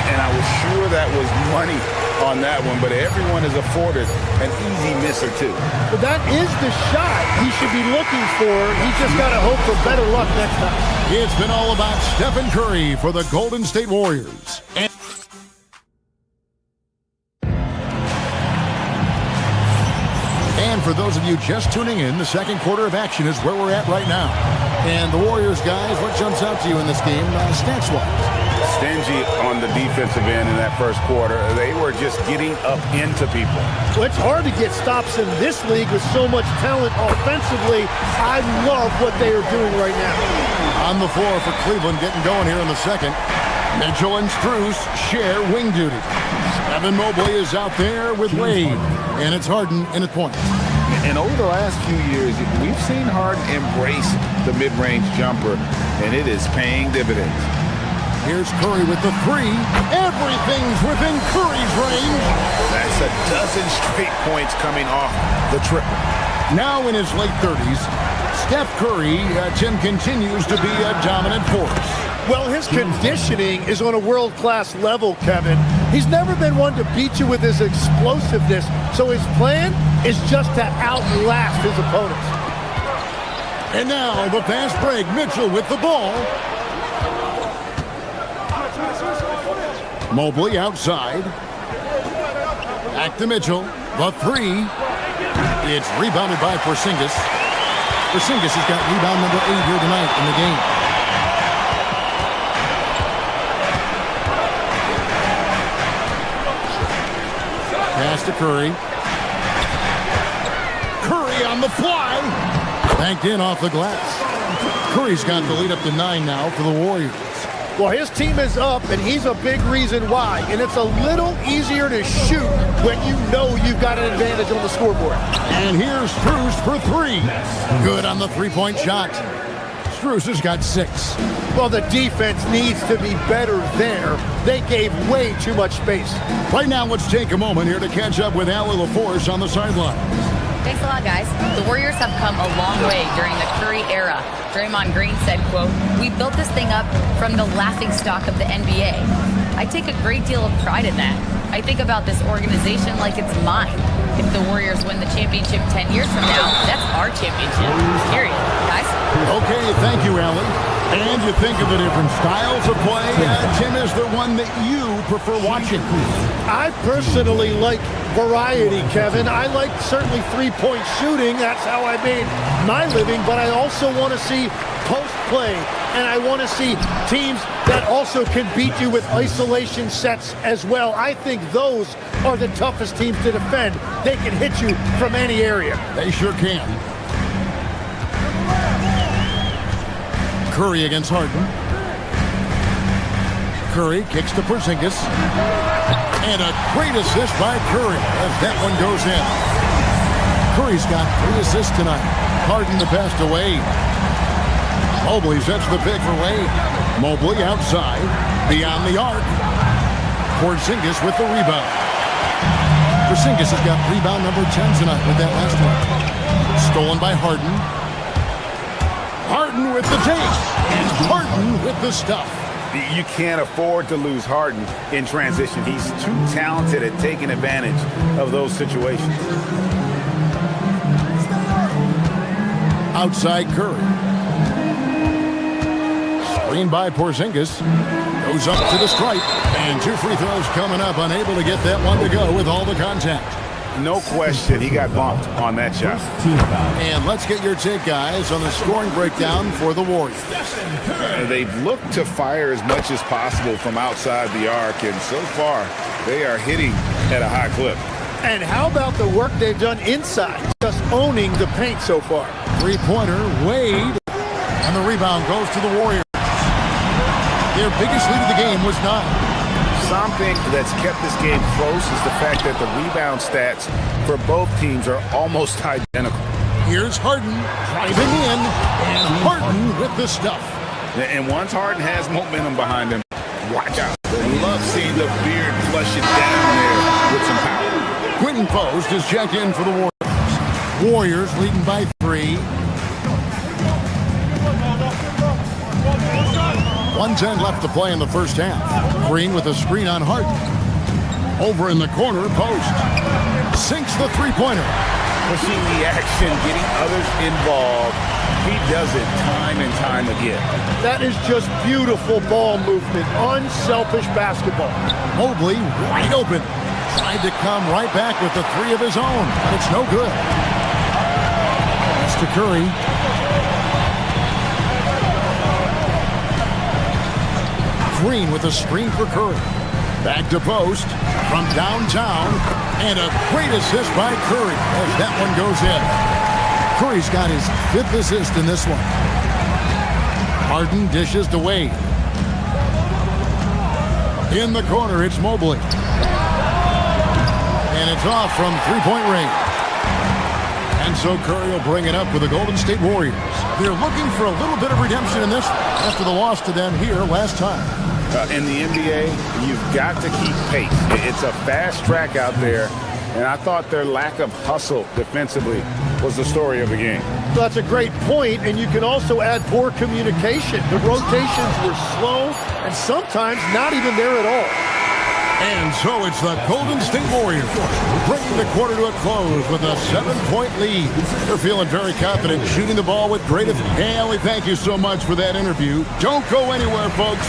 And I was sure that was money on that one, but everyone is afforded an easy miss or two. But that is the shot he should be looking for. He's just got to hope for better luck next time. It's been all about Stephen Curry for the Golden State Warriors. And for those of you just tuning in, the second quarter of action is where we're at right now. And the Warriors, guys, what jumps out to you in this game, stats-wise? Stingy on the defensive end in that first quarter. They were just getting up into people. Well, it's hard to get stops in this league with so much talent offensively. I love what they are doing right now. On the floor for Cleveland, getting going here in the second. Mitchell and Strus share wing duty. Evan Mobley is out there with Wade, and it's Harden in at point. And over the last few years, we've seen Harden embrace the mid-range jumper, and it is paying dividends. Here's Curry with the three. Everything's within Curry's range. That's a dozen straight points coming off the triple. Now in his late 30s, Steph Curry, Tim, continues to be a dominant force. Well, his conditioning is on a world-class level, Kevin. He's never been one to beat you with his explosiveness, so his plan is just to outlast his opponents. And now the fast break. Mitchell with the ball. Mobley outside. Back to Mitchell. The three. It's rebounded by Porzingis. Porzingis has got rebound number 8 here tonight in the game. Pass to Curry. Curry on the fly. Banked in off the glass. Curry's got the lead up to 9 now for the Warriors. Well, his team is up, and he's a big reason why. And it's a little easier to shoot when you know you've got an advantage on the scoreboard. And here's Strus for 3. Good on the three-point shot. Strus has got 6. Well, the defense needs to be better there. They gave way too much space. Right now, let's take a moment here to catch up with Allie LaForce on the sideline. Thanks a lot, guys. The Warriors have come a long way during the Curry era. Draymond Green said, quote, "We built this thing up from the laughingstock of the NBA." I take a great deal of pride in that. I think about this organization like it's mine. If the Warriors win the championship 10 years from now, that's our championship, period. Guys? Okay, thank you, Allie. And you think of the different styles of play. Tim is the one that you prefer watching. I personally like variety, Kevin. I like certainly three-point shooting. That's how I made my living. But I also want to see post play. And I want to see teams that also can beat you with isolation sets as well. I think those are the toughest teams to defend. They can hit you from any area. They sure can. Curry against Harden. Curry kicks to Porzingis. And a great assist by Curry as that one goes in. Curry's got 3 assists tonight. Harden the pass to Wade. Mobley sets the pick for Wade. Mobley outside, beyond the arc. Porzingis with the rebound. Porzingis has got rebound number 10 tonight with that last one. Stolen by Harden. Harden with the take. And Harden with the stuff. You can't afford to lose Harden in transition. He's too talented at taking advantage of those situations. Outside Curry. Screen by Porzingis. Goes up to the stripe. And 2 free throws coming up. Unable to get that one to go with all the contact. No question, he got bumped on that shot. And let's get your take, guys, on the scoring breakdown for the Warriors. They've looked to fire as much as possible from outside the arc, and so far, they are hitting at a high clip. And how about the work they've done inside, just owning the paint so far? Three-pointer, Wade, and the rebound goes to the Warriors. Their biggest lead of the game was 9. Something that's kept this game close is the fact that the rebound stats for both teams are almost identical. Here's Harden driving in, and Harden with the stuff. And once Harden has momentum behind him, watch out. They love seeing the beard flush it down there with some power. Quentin Post is checked in for the Warriors. Warriors leading by 3. 1:10 left to play in the first half. Green with a screen on Harden. Over in the corner, post. Sinks the three-pointer. Pushing the action, getting others involved. He does it time and time again. That is just beautiful ball movement, unselfish basketball. Mobley wide open. Tried to come right back with the three of his own, but it's no good. That's to Curry. Green with a screen for Curry. Back to post from downtown, and a great assist by Curry as that one goes in. Curry's got his 5th assist in this one. Harden dishes to Wade. In the corner, it's Mobley. And it's off from three-point range. And so Curry will bring it up for the Golden State Warriors. They're looking for a little bit of redemption in this after the loss to them here last time. In the NBA, you've got to keep pace. It's a fast track out there, and I thought their lack of hustle defensively was the story of the game. That's a great point, and you can also add poor communication. The rotations were slow and sometimes not even there at all. And so it's the Golden State Warriors bringing the quarter to a close with a 7-point lead. They're feeling very confident, shooting the ball with great effect. Hey, Ellie, thank you so much for that interview. Don't go anywhere, folks.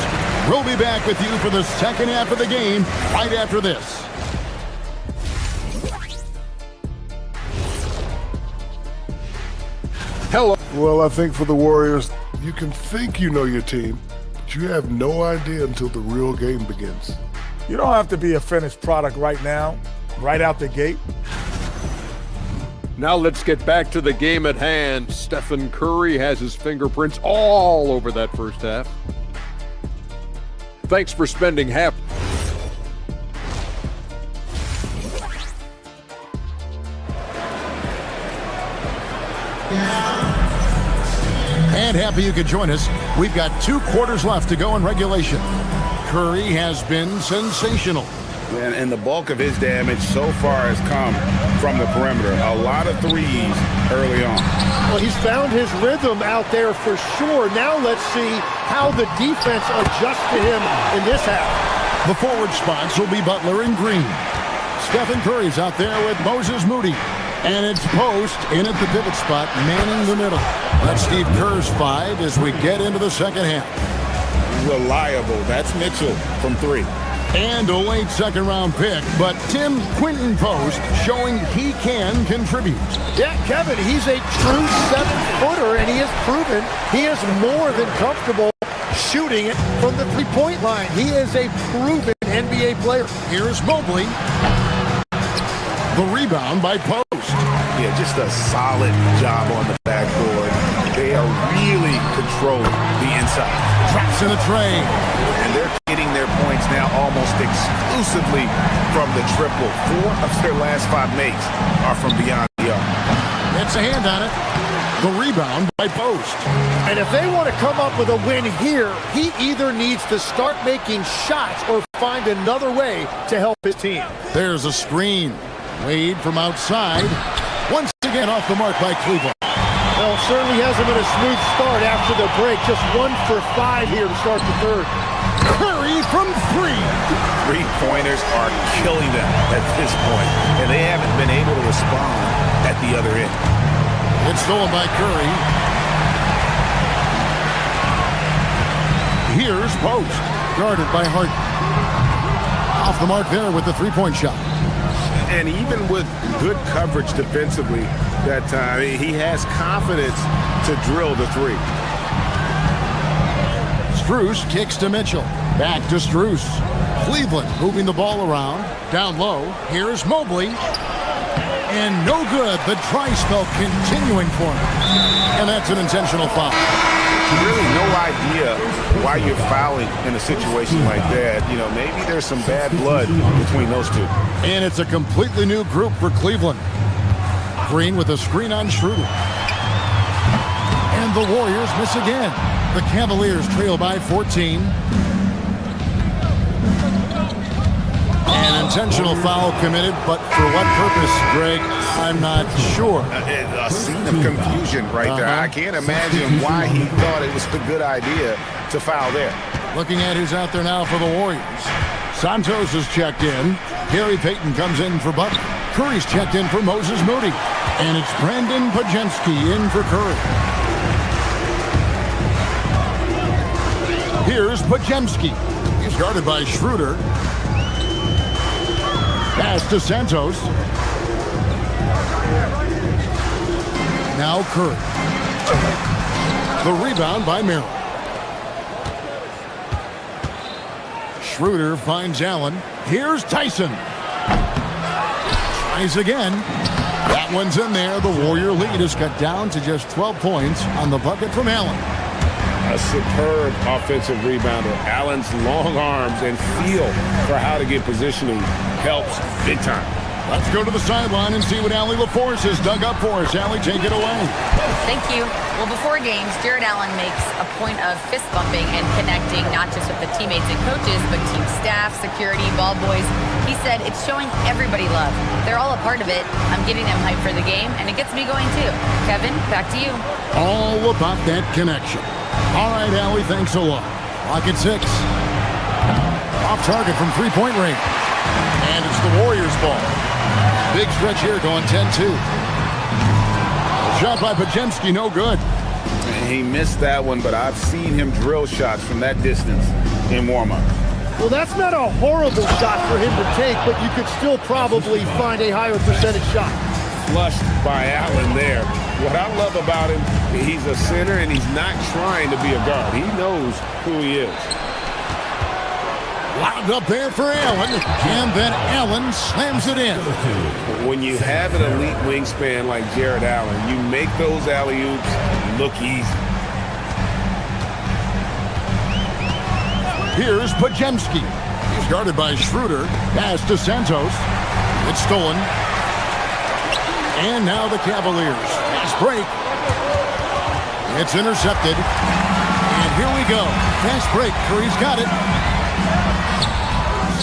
We'll be back with you for the second half of the game right after this. Hello. Well, I think for the Warriors, you can think you know your team, but you have no idea until the real game begins. You don't have to be a finished product right now, right out the gate. Now let's get back to the game at hand. Stephen Curry has his fingerprints all over that first half. Thanks for spending half. And happy you could join us. We've got 2 quarters left to go in regulation. Curry has been sensational. And the bulk of his damage so far has come from the perimeter. A lot of threes early on. Well, he's found his rhythm out there for sure. Now let's see how the defense adjusts to him in this half. The forward spots will be Butler and Green. Stephen Curry's out there with Moses Moody. And it's Post in at the pivot spot, manning the middle. That's Steve Kerr's 5 as we get into the second half. Reliable. That's Mitchell from 3. And a late second-round pick, but Tim Quinton Post showing he can contribute. Yeah, Kevin, he's a true 7-footer, and he has proven he is more than comfortable shooting it from the three-point line. He is a proven NBA player. Here's Mobley. The rebound by Post. Yeah, just a solid job on the backboard. They are really controlling the inside. Drops in a tray. And they're getting their points now almost exclusively from the triple. 4 of their last 5 makes are from beyond the arc. Gets a hand on it. The rebound by Post. And if they want to come up with a win here, he either needs to start making shots or find another way to help his team. There's a screen. Wade from outside. Once again off the mark by Cleveland. Well, certainly hasn't been a smooth start after the break. Just 1 for 5 here to start the third. Curry from 3. 3-pointers are killing them at this point, and they haven't been able to respond at the other end. It's stolen by Curry. Here's Post. Guarded by Harden. Off the mark there with the 3-point shot. And even with good coverage defensively that time, he has confidence to drill the 3. Strus kicks to Mitchell. Back to Strus. Cleveland moving the ball around. Down low. Here's Mobley. And no good. The dry spell continuing for him. And that's an intentional foul. Really no idea why you're fouling in a situation like that. You know, maybe there's some bad blood between those two. And it's a completely new group for Cleveland. Green with a screen on Schroeder. And the Warriors miss again. The Cavaliers trail by 14. An intentional foul committed, but for what purpose, Greg? I'm not sure. A scene of confusion right there. I can't imagine why he thought it was a good idea to foul there. Looking at who's out there now for the Warriors. Santos is checked in. Gary Payton comes in for Butler. Curry's checked in for Moses Moody. And it's Brandon Pajemski in for Curry. Here's Pajemski. He's guarded by Schroeder. Pass to Santos. Now Curry. The rebound by Merrill. Schroeder finds Allen. Here's Tyson. Tries again. That one's in there. The Warrior lead is cut down to just 12 points on the bucket from Allen. A superb offensive rebounder. Allen's long arms and feel for how to get positioning helps big time. Let's go to the sideline and see what Allie LaForce has dug up for us. Allie, take it away. Thank you. Well, before games, Jared Allen makes a point of fist bumping and connecting not just with the teammates and coaches, but team staff, security, ball boys. He said it's showing everybody love. They're all a part of it. I'm getting them hyped for the game, and it gets me going too. Kevin, back to you. All about that connection. All right, Allie, thanks a lot. Clock at 6. Off target from three-point range. And it's the Warriors' ball. Big stretch here going 10-2. Shot by Pajemski, no good. He missed that one, but I've seen him drill shots from that distance in warm-up. Well, that's not a horrible shot for him to take, but you could still probably find a higher percentage shot. Flushed by Allen there. What I love about him, he's a center and he's not trying to be a guard. He knows who he is. Lobbed up there for Allen, and then Allen slams it in. When you have an elite wingspan like Jared Allen, you make those alley-oops look easy. Here's Pajemski. He's guarded by Schroeder. Pass to Santos. It's stolen. And now the Cavaliers. Fast break. It's intercepted. And here we go. Fast break. Curry's got it.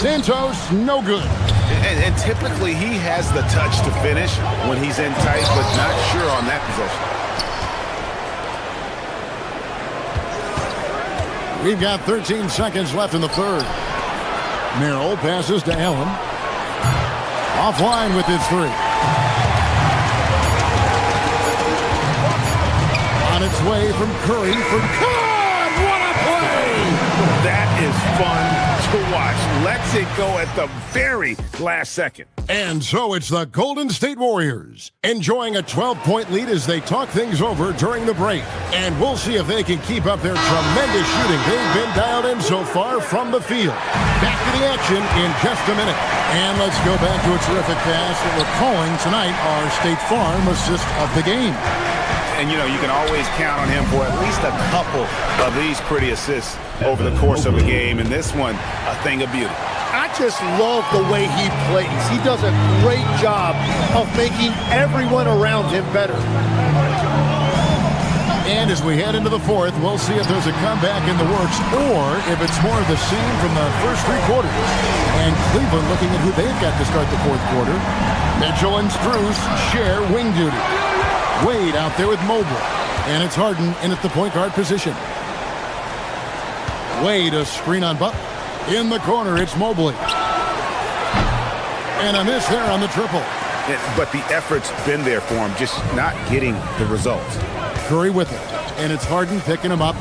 Santos, no good. And typically he has the touch to finish when he's in tight, but not sure on that possession. We've got 13 seconds left in the third. Merrill passes to Allen. Offline with his three. On its way from Curry for God, what a play! That is fun to watch. Lets it go at the very last second. And so it's the Golden State Warriors enjoying a 12-point lead as they talk things over during the break. And we'll see if they can keep up their tremendous shooting they've been dialed in so far from the field. Back to the action in just a minute. And let's go back to a terrific pass that we're calling tonight our State Farm assist of the game. And, you know, you can always count on him for at least a couple of these pretty assists over the course of a game. And this one, a thing of beauty. I just love the way he plays. He does a great job of making everyone around him better. And as we head into the fourth, we'll see if there's a comeback in the works or if it's more of the same from the first three quarters. And Cleveland looking at who they've got to start the fourth quarter. Mitchell and Strus share wing duty. Wade out there with Mobley. And it's Harden in at the point guard position. Wade a screen on Butler. In the corner, it's Mobley. And a miss there on the triple. But the effort's been there for him, just not getting the results. Curry with it. And it's Harden picking him up.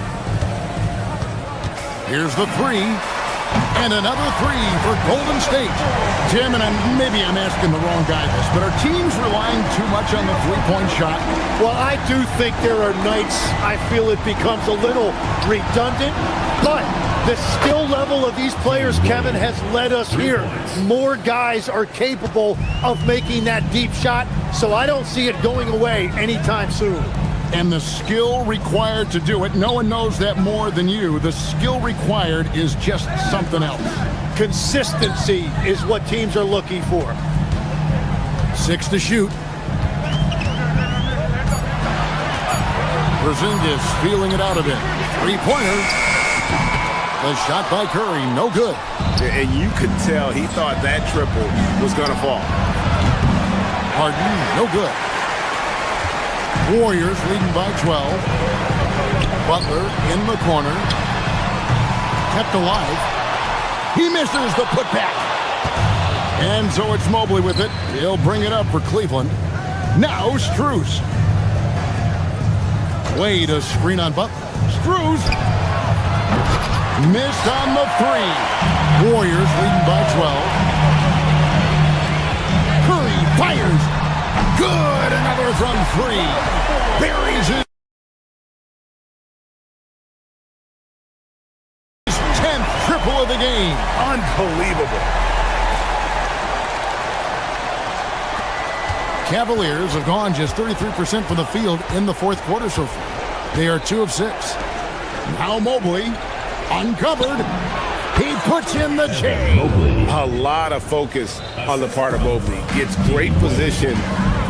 Here's the three. And another three for Golden State. Tim, and maybe I'm asking the wrong guy this, but are teams relying too much on the three-point shot? Well, I do think there are nights I feel it becomes a little redundant, but the skill level of these players, Kevin, has led us here. More guys are capable of making that deep shot, so I don't see it going away anytime soon. And the skill required to do it, no one knows that more than you. The skill required is just something else. Consistency is what teams are looking for. 6 to shoot. Porzingis feeling it out of it. Three-pointer. The shot by Curry, no good. And you could tell he thought that triple was going to fall. Harden, no good. Warriors leading by 12. Butler in the corner. kept alive. He misses the putback. And so it's Mobley with it. He'll bring it up for Cleveland. Now Strus. Wade a screen on Butler. Strus missed on the three. Warriors leading by 12. Curry fires. Good. Another from three. Buries his 10th triple of the game. Unbelievable. Cavaliers have gone just 33% from the field in the fourth quarter so far. They are 2 of 6. Now Mobley, uncovered. He puts in the J. A lot of focus on the part of Mobley. Gets great position,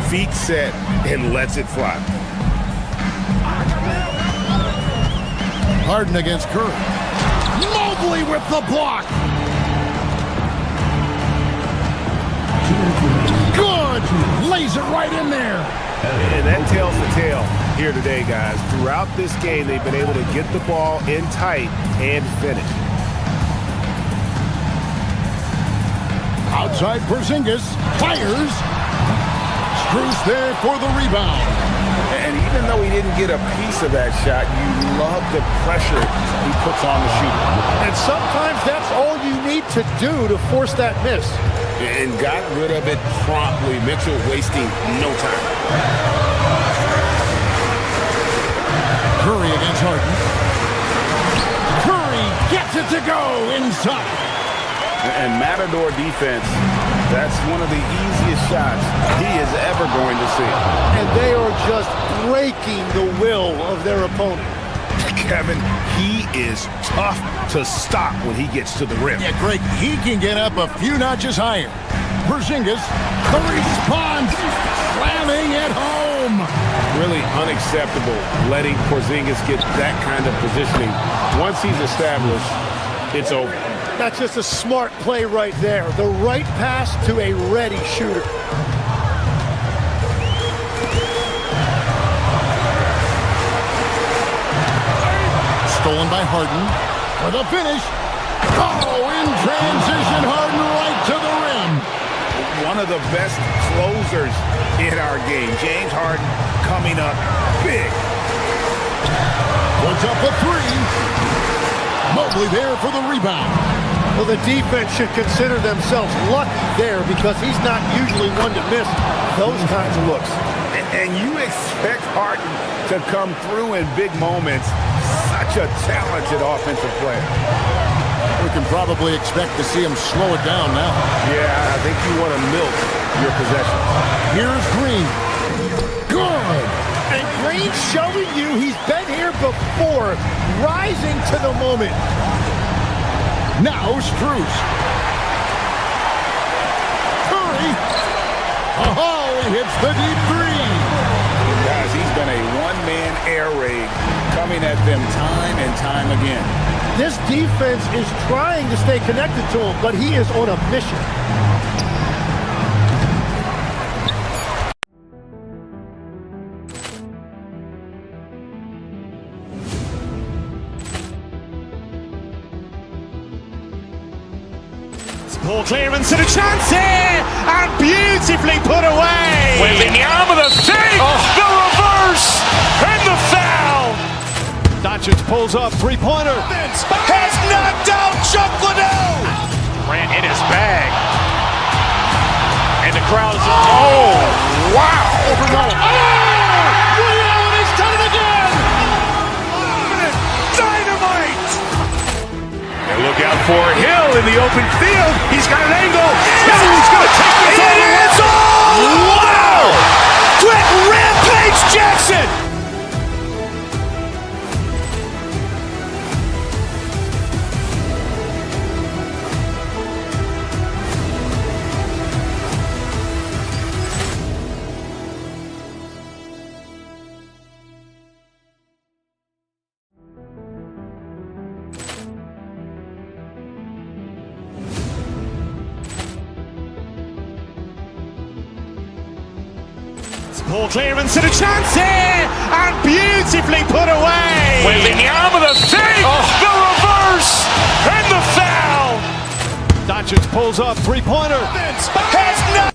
feet set, and lets it fly. Harden against Curry. Mobley with the block. Good. Lays it right in there. And that tells the tale here today, guys. Throughout this game, they've been able to get the ball in tight and finish. Outside Porzingis. Fires. Strus there for the rebound. And even though he didn't get a piece of that shot, you love the pressure he puts on the shooter. And sometimes that's all you need to do to force that miss. And got rid of it promptly. Mitchell wasting no time. Curry against Harden. Curry gets it to go inside. And Matador defense, that's one of the easiest shots he is ever going to see. And they are just breaking the will of their opponent. Kevin, he is tough to stop when he gets to the rim. Yeah, Greg, he can get up a few notches higher. Porzingis, the response, slamming it home. Really unacceptable letting Porzingis get that kind of positioning. Once he's established, it's over. That's just a smart play right there. The right pass to a ready shooter. Stolen by Harden for the finish. Oh, in transition, Harden right to the rim. One of the best closers in our game. James Harden coming up big. Puts up a three. Mobley there for the rebound. Well, the defense should consider themselves lucky there because he's not usually one to miss those kinds of looks. And you expect Harden to come through in big moments. Such a talented offensive player. We can probably expect to see him slow it down now. Yeah, I think you want to milk your possession. Here's Green. Good. And Green showing you he's been here before, rising to the moment. Now Strus. Curry. Oh, he hits the deep three. Guys, he's been a one-man air raid coming at them time and time again. This defense is trying to stay connected to him, but he is on a mission. Ball clearance and a chance here, and beautifully put away. Wembanyama the save, the reverse, and the foul. Doncic pulls up, three-pointer. Has knocked out Chuck Liddell. Ran in his bag. And the crowd is... Oh, wow. Ray Allen has done it again. Dynamite. And look out for Hill in the open field. He's got an angle. He's going to take this all the way. Wow. Quick Rampage Jackson. Ball clearance and a chance here, and beautifully put away. Wembanyama the save, the reverse. Strus! And the foul! Doncic pulls up, three-pointer. Has not.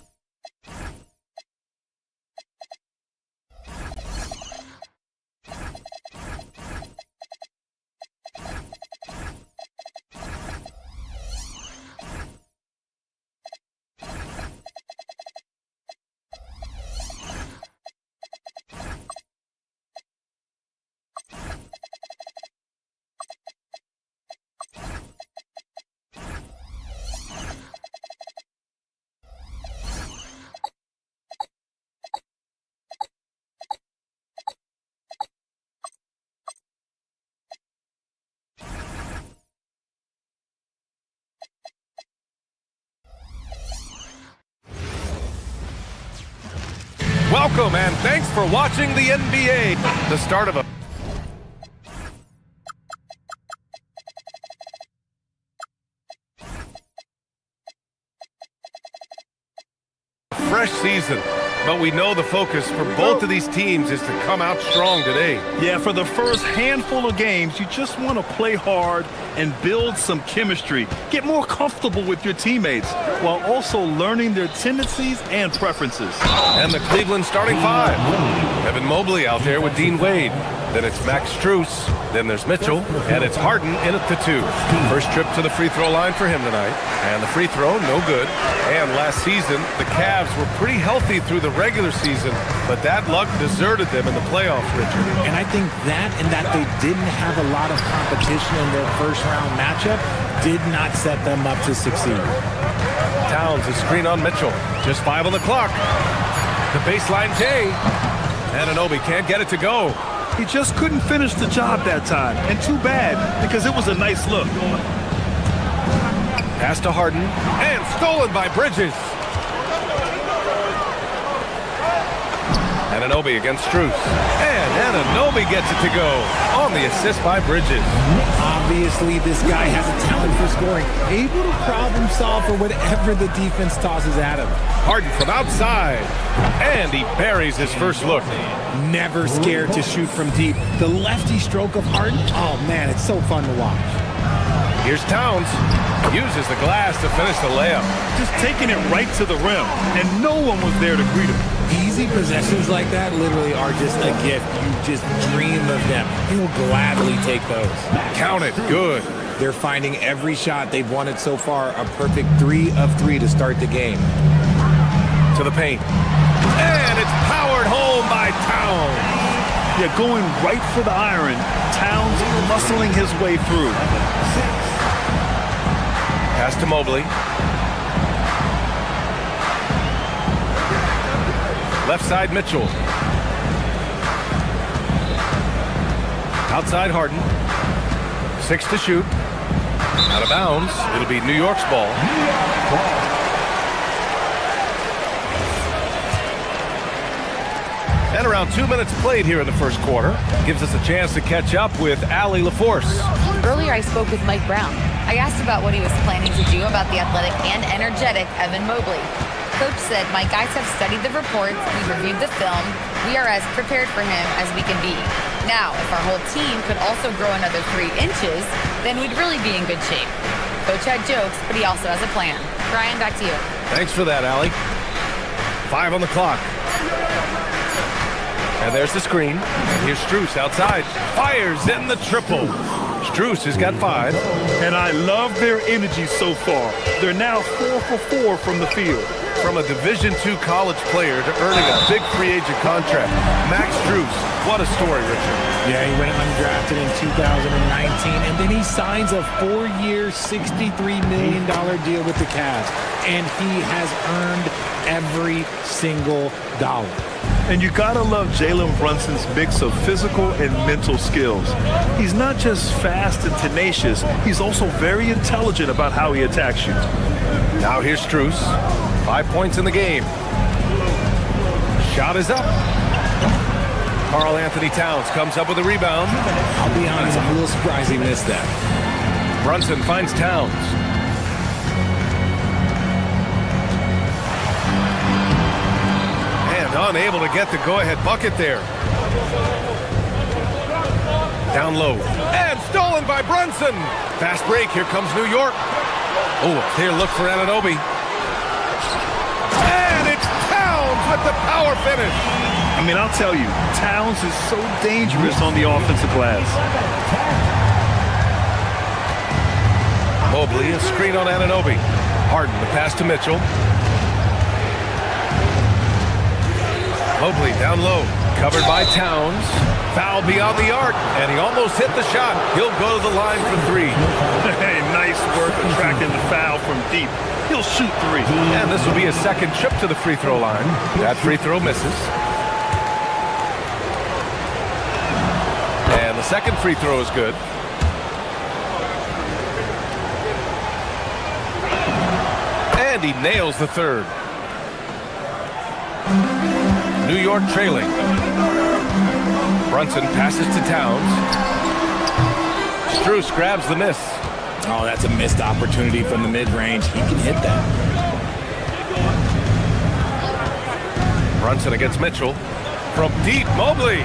Welcome and thanks for watching the NBA. The start of a fresh season, but we know the focus for both of these teams is to come out strong today. Yeah, for the first handful of games, you just want to play hard and build some chemistry. Get more comfortable with your teammates while also learning their tendencies and preferences. And the Cleveland starting five. Evan Mobley out there with Dean Wade. Then it's Max Strus. Then there's Mitchell. And it's Harden in at the 2. First trip to the free throw line for him tonight. And the free throw, no good. And last season, the Cavs were pretty healthy through the regular season, but that luck deserted them in the playoffs, Richard. And I think that and that they didn't have a lot of competition in their first-round matchup did not set them up to succeed. Towns, a screen on Mitchell. Just 5 on the clock. The baseline J. Anunoby can't get it to go. He just couldn't finish the job that time, and too bad, because it was a nice look. Pass to Harden, and stolen by Bridges. Anunoby against Strus. And Anunoby gets it to go on the assist by Bridges. Obviously, this guy has a talent for scoring, able to problem solve for whatever the defense tosses at him. Harden from outside, and he buries his first look. Never scared to shoot from deep. The lefty stroke of Harden, oh man, it's so fun to watch. Here's Towns. Uses the glass to finish the layup. Just taking it right to the rim, and no one was there to greet him. Easy possessions like that literally are just a gift. You just dream of them. He'll gladly take those. Count it. Good. They're finding every shot they've wanted so far a perfect 3 of 3 to start the game. To the paint. And it's powered home by Towns. Yeah, going right for the iron. Towns muscling his way through. Pass to Mobley. Left side Mitchell. Outside Harden. 6 to shoot. Out of bounds. It'll be New York's ball. And around 2 minutes played here in the first quarter. Gives us a chance to catch up with Allie LaForce. Earlier I spoke with Mike Brown. I asked about what he was planning to do about the athletic and energetic Evan Mobley. Coach said, my guys have studied the reports, we've reviewed the film, we are as prepared for him as we can be. Now, if our whole team could also grow another 3 inches, then we'd really be in good shape. Coach had jokes, but he also has a plan. Brian, back to you. Thanks for that, Allie. 5 on the clock. And there's the screen. And here's Strus outside. Fires in the triple. Strus has got 5. And I love their energy so far. They're now 4 for 4 from the field. From a Division II college player to earning a big free agent contract, Max Strus, what a story, Richard. Yeah, he went undrafted in 2019, and then he signs a 4-year, $63 million deal with the Cavs. And he has earned every single dollar. And you gotta love Jalen Brunson's mix of physical and mental skills. He's not just fast and tenacious, he's also very intelligent about how he attacks you. Now here's Strus. 5 points in the game. Shot is up. Karl Anthony Towns comes up with a rebound. I'll be honest, I'm a little surprised he missed that. Brunson finds Towns. And unable to get the go-ahead bucket there. Down low. And stolen by Brunson. Fast break. Here comes New York. Oh, a clear look for Anunoby. And it's Towns with the power finish. I mean, I'll tell you, Towns is so dangerous on the offensive glass. Mobley, a screen on Anunoby. Harden, the pass to Mitchell. Mobley down low, covered by Towns. Foul beyond the arc, and he almost hit the shot. He'll go to the line for three. Hey, nice work attracting the foul from deep. He'll shoot three. And this will be his second trip to the free throw line. That free throw misses. And the second free throw is good. And he nails the third. New York trailing. Brunson passes to Towns. Strus grabs the miss. Oh, that's a missed opportunity from the mid-range. He can hit that. Brunson against Mitchell. From deep, Mobley.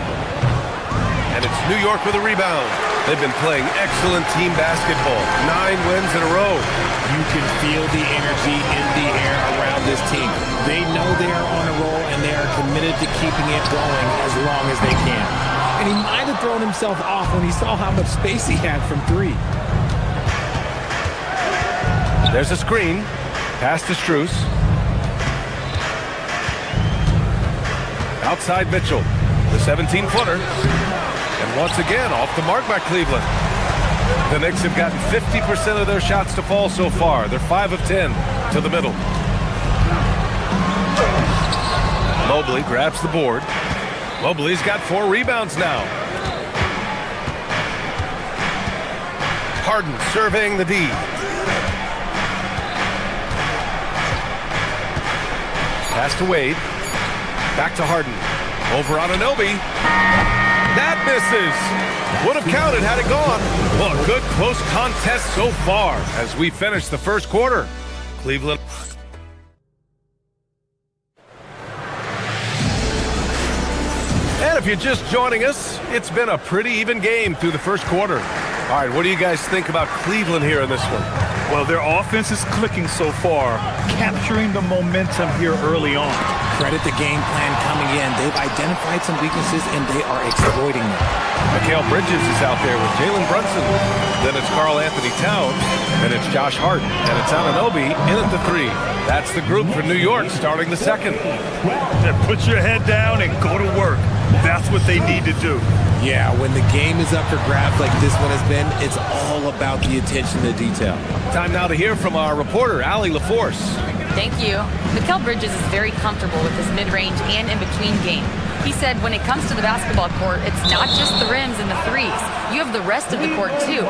And it's New York with a rebound. They've been playing excellent team basketball. 9 wins in a row. You can feel the energy in the air around this team. They know they are on a roll, and they are committed to keeping it going as long as they can. And he might have thrown himself off when he saw how much space he had from three. There's a screen. Pass to Strus. Outside Mitchell. The 17-footer. And once again, off the mark by Cleveland. The Knicks have gotten 50% of their shots to fall so far. They're 5 of 10 to the middle. Mobley grabs the board. Mobley's got 4 rebounds now. Harden surveying the D. Pass to Wade. Back to Harden. Over on Anunoby. That misses. Would have counted had it gone. Well, a good close contest so far as we finish the first quarter. Cleveland. And if you're just joining us, it's been a pretty even game through the first quarter. All right, what do you guys think about Cleveland here in this one? Well, their offense is clicking so far, capturing the momentum here early on. Credit the game plan coming in. They've identified some weaknesses, and they are exploiting them. Mikal Bridges is out there with Jalen Brunson. Then it's Karl Anthony Towns. Then it's Josh Harden. And it's Anunoby in at the 3. That's the group for New York starting the second. Put your head down and go to work. That's what they need to do. Yeah, when the game is up for grabs like this one has been, it's all about the attention to detail. Time now to hear from our reporter, Allie LaForce. Thank you. Mikal Bridges is very comfortable with his mid-range and in-between game. He said when it comes to the basketball court, it's not just the rims and the threes. You have the rest of the court, too.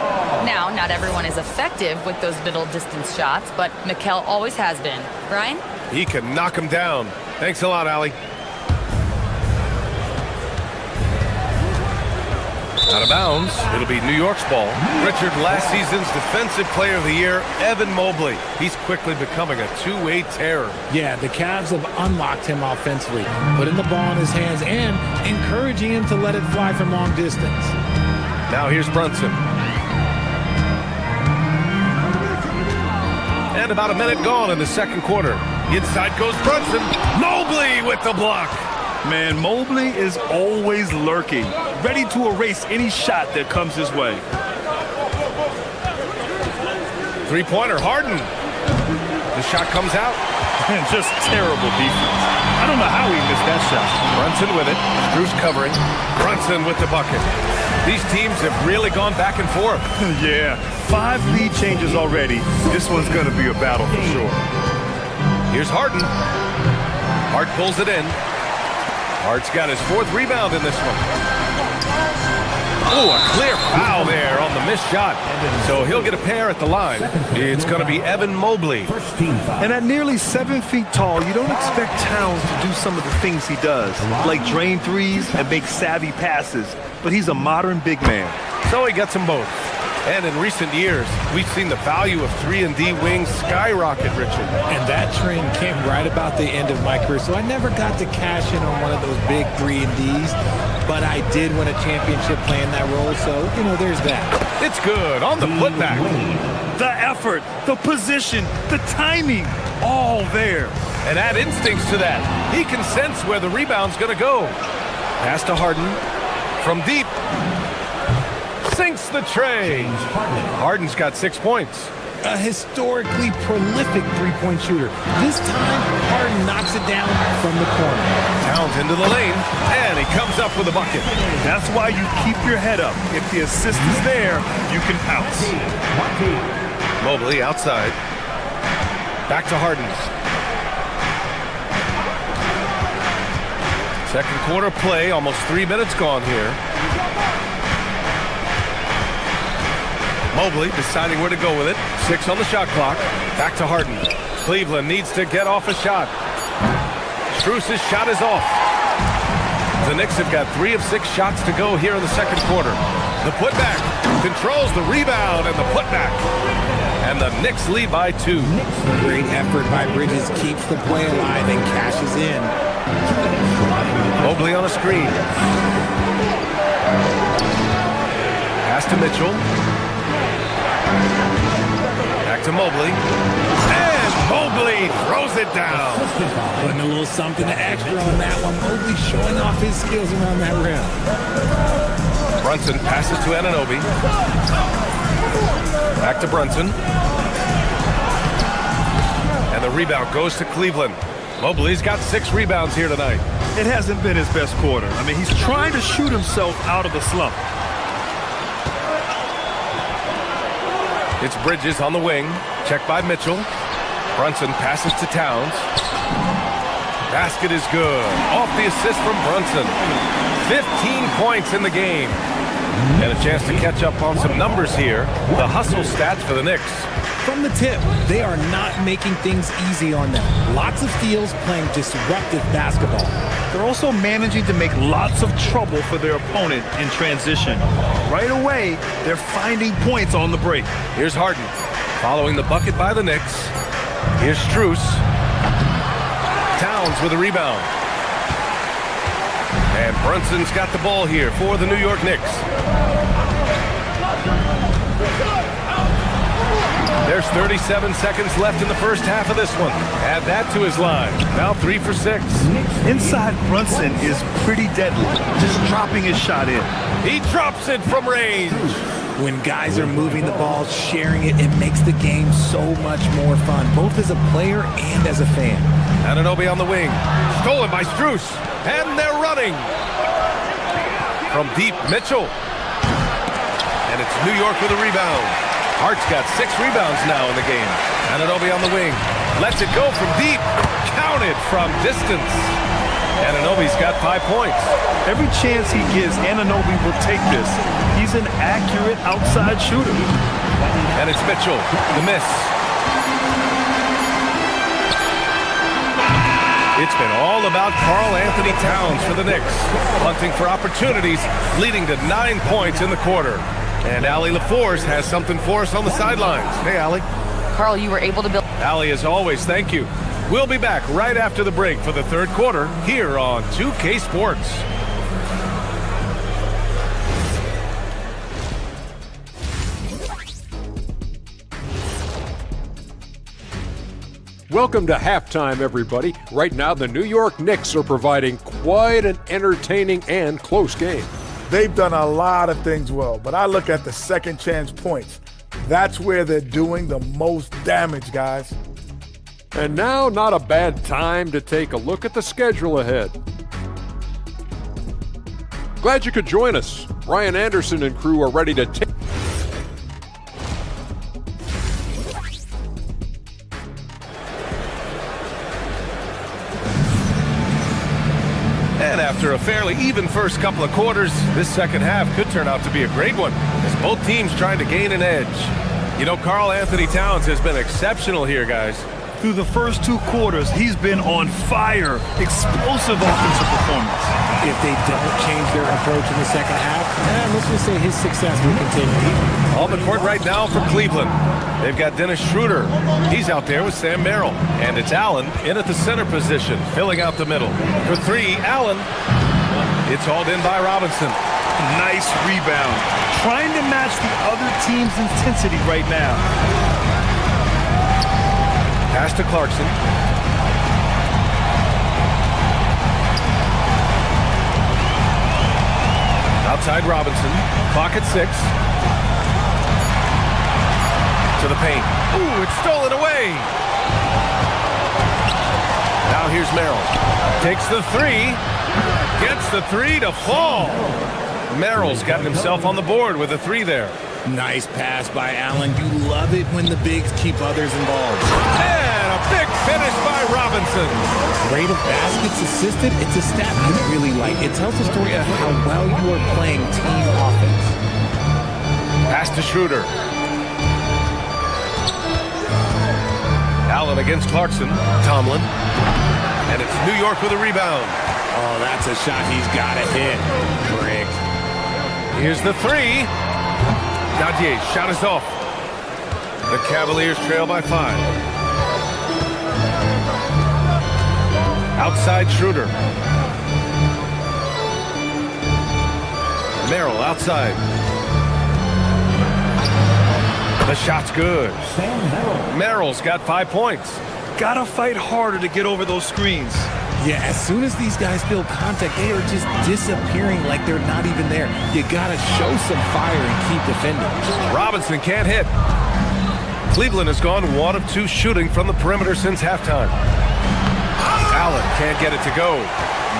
Now, not everyone is effective with those middle-distance shots, but Mikal always has been. Ryan? He can knock him down. Thanks a lot, Allie. Out of bounds, it'll be New York's ball. Richard, last season's Defensive Player of the Year, Evan Mobley. He's quickly becoming a two-way terror. Yeah, the Cavs have unlocked him offensively, putting the ball in his hands and encouraging him to let it fly from long distance. Now here's Brunson. And about a minute gone in the second quarter. Inside goes Brunson. Mobley with the block. Man, Mobley is always lurking, ready to erase any shot that comes his way. Three-pointer, Harden. The shot comes out. And just terrible defense. I don't know how he missed that shot. Brunson with it. Strus covering. Brunson with the bucket. These teams have really gone back and forth. Yeah, 5 lead changes already. This one's going to be a battle for sure. Here's Harden. Hart pulls it in. Hart's got his 4th rebound in this one. Oh, a clear foul there on the missed shot. So he'll get a pair at the line. It's going to be Evan Mobley. And at nearly 7 feet tall, you don't expect Towns to do some of the things he does, like drain threes and make savvy passes. But he's a modern big man. So he gets them both. And in recent years, we've seen the value of 3-and-D wings skyrocket, Richard. And that trend came right about the end of my career, so I never got to cash in on one of those big 3-and-Ds. but I did win a championship playing that role, so, there's that. It's good on the putback. The effort, the position, the timing, all there. And add instincts to that. He can sense where the rebound's going to go. Pass to Harden. From deep. Sinks the tray. Harden's got 6 points. A historically prolific three-point shooter. This time, Harden knocks it down from the corner. Towns into the lane, and he comes up with a bucket. That's why you keep your head up. If the assist is there, you can pounce. Mobley outside. Back to Harden. Second quarter play, almost 3 minutes gone here. Mobley deciding where to go with it. 6 on the shot clock. Back to Harden. Cleveland needs to get off a shot. Strus's shot is off. The Knicks have got 3 of 6 shots to go here in the second quarter. The putback controls the rebound and the putback. And the Knicks lead by 2. Great effort by Bridges keeps the play alive and cashes in. Mobley on a screen. Pass to Mitchell. Back to Mobley. And Mobley throws it down. Putting a little something extra on that one. Mobley showing off his skills around that rim. Brunson passes to Anunoby. Back to Brunson. And the rebound goes to Cleveland. Mobley's got 6 rebounds here tonight. It hasn't been his best quarter. I mean, he's trying to shoot himself out of the slump. It's Bridges on the wing. Checked by Mitchell. Brunson passes to Towns. Basket is good. Off the assist from Brunson. 15 points in the game. And a chance to catch up on some numbers here. The hustle stats for the Knicks. From the tip, they are not making things easy on them. Lots of steals, playing disruptive basketball. They're also managing to make lots of trouble for their opponent in transition. Right away, they're finding points on the break. Here's Harden, following the bucket by the Knicks. Here's Strus. Towns with a rebound. And Brunson's got the ball here for the New York Knicks. There's 37 seconds left in the first half of this one. Add that to his line. Now 3 for 6. Inside, Brunson is pretty deadly, just dropping his shot in. He drops it from range. When guys are moving the ball, sharing it, it makes the game so much more fun, both as a player and as a fan. Anunoby on the wing. Stolen by Strus. And they're running. From deep, Mitchell. And it's New York with a rebound. Hart's got 6 rebounds now in the game. Anunoby on the wing. Lets it go from deep. Counted from distance. Anunoby's got 5 points. Every chance he gives, Anunoby will take this. He's an accurate outside shooter. And it's Mitchell. The miss. It's been all about Karl Anthony Towns for the Knicks. Hunting for opportunities, leading to 9 points in the quarter. And Allie LaForce has something for us on the sidelines. Hey, Allie. Karl, you were able to build. Allie, as always, thank you. We'll be back right after the break for the third quarter here on 2K Sports. Welcome to halftime, everybody. Right now, the New York Knicks are providing quite an entertaining and close game. They've done a lot of things well, but I look at the second chance points. That's where they're doing the most damage, guys. And now, not a bad time to take a look at the schedule ahead. Glad you could join us. Ryan Anderson and crew are ready to take. And after a fairly even first couple of quarters, this second half could turn out to be a great one, as both teams trying to gain an edge. You know, Karl Anthony Towns has been exceptional here, guys. Through the first 2 quarters, he's been on fire. Explosive offensive performance. If they don't change their approach in the second half, let's just say his success will continue. On the court right now for Cleveland, they've got Dennis Schroeder. He's out there with Sam Merrill. And it's Allen in at the center position, filling out the middle. For 3, Allen. It's hauled in by Robinson. Nice rebound. Trying to match the other team's intensity right now. Pass to Clarkson. Outside Robinson. Clock at 6. To the paint. Ooh, it's stolen away. Now here's Merrill. Takes the 3. Gets the 3 to fall. Merrill's got himself on the board with a 3 there. Nice pass by Allen. You love it when the bigs keep others involved. And a big finish by Robinson. Rate of baskets assisted, it's a stat I really like. It tells the story of how well you are playing team offense. Pass to Schroeder. Allen against Clarkson. Tomlin. And it's New York with a rebound. Oh, that's a shot he's got to hit. Brick. Here's the 3. Dadier's shot is off. The Cavaliers trail by 5. Outside Schroeder. Merrill outside. The shot's good. Merrill's got 5 points. Gotta fight harder to get over those screens. Yeah, as soon as these guys feel contact, they are just disappearing like they're not even there. You gotta show some fire and keep defending. Robinson can't hit. Cleveland has gone 1 of 2 shooting from the perimeter since halftime. Allen can't get it to go.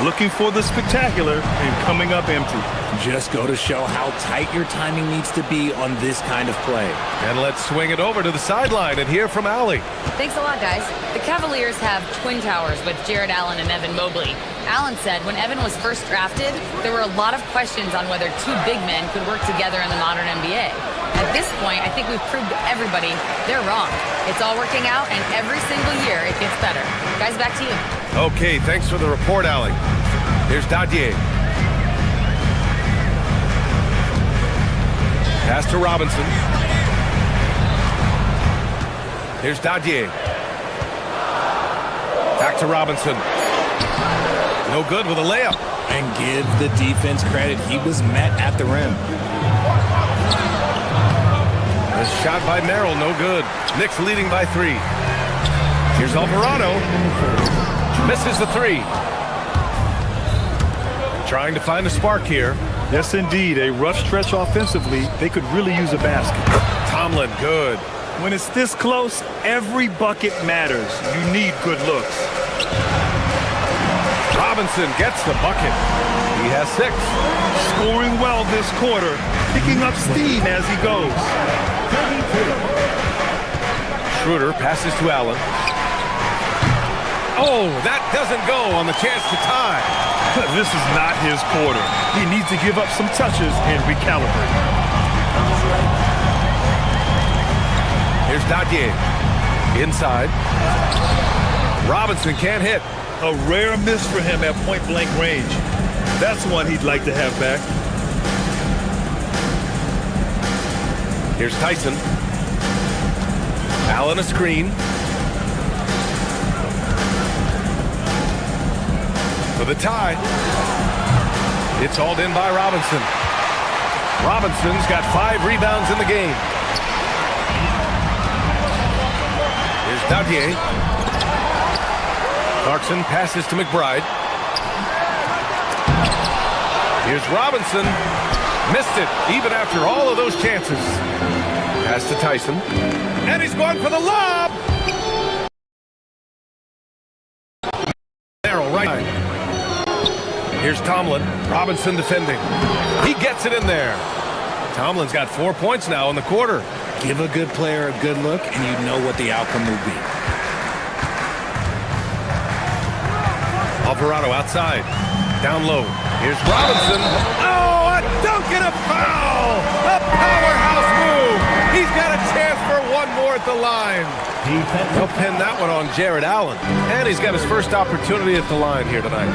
Looking for the spectacular and coming up empty. Just go to show how tight your timing needs to be on this kind of play. And let's swing it over to the sideline and hear from Allie. Thanks a lot, guys. The Cavaliers have twin towers with Jared Allen and Evan Mobley. Allen said when Evan was first drafted, there were a lot of questions on whether 2 big men could work together in the modern NBA. At this point, I think we've proved to everybody they're wrong. It's all working out, and every single year it gets better. Guys, back to you. Okay, thanks for the report, Allie. Here's Dadier. Pass to Robinson. Here's Dadier. Back to Robinson. No good with a layup. And give the defense credit. He was met at the rim. A shot by Merrill, no good. Knicks leading by 3. Here's Alvarado. Misses the 3. Trying to find a spark here. Yes, indeed. A rough stretch offensively. They could really use a basket. Tomlin, good. When it's this close, every bucket matters. You need good looks. Robinson gets the bucket. He has 6. Scoring well this quarter. Picking up steam as he goes. Schroeder passes to Allen. Oh, that doesn't go on the chance to tie. This is not his quarter. He needs to give up some touches and recalibrate. Here's Dadier. Inside. Robinson can't hit. A rare miss for him at point-blank range. That's one he'd like to have back. Here's Tyson. Allen a screen. For the tie. It's hauled in by Robinson. Robinson's got 5 rebounds in the game. Here's Dadier. Clarkson passes to McBride. Here's Robinson. Missed it, even after all of those chances. Pass to Tyson. And he's going for the lob! Narrow right. Here's Tomlin. Robinson defending. He gets it in there. Tomlin's got 4 points now in the quarter. Give a good player a good look, and you know what the outcome will be. Alvarado outside. Down low. Here's Robinson. Oh, a dunk and a foul! A powerhouse move! He's got a chance for 1 more at the line. He'll pin that one on Jared Allen. And he's got his first opportunity at the line here tonight.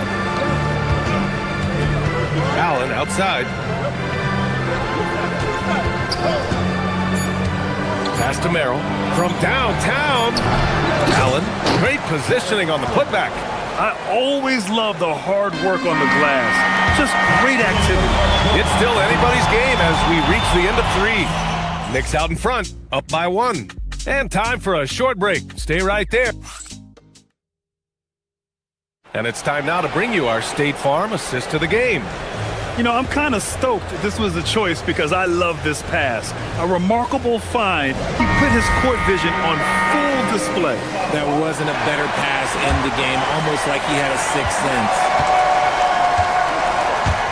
Allen outside. Pass to Merrill. From downtown. Allen, great positioning on the putback. I always love the hard work on the glass. Just great activity. It's still anybody's game as we reach the end of 3. Knicks out in front, up by 1. And time for a short break. Stay right there. And it's time now to bring you our State Farm assist to the game. You know, I'm kind of stoked this was a choice because I love this pass. A remarkable find. He put his court vision on full display. That wasn't a better pass in the game, almost like he had a sixth sense.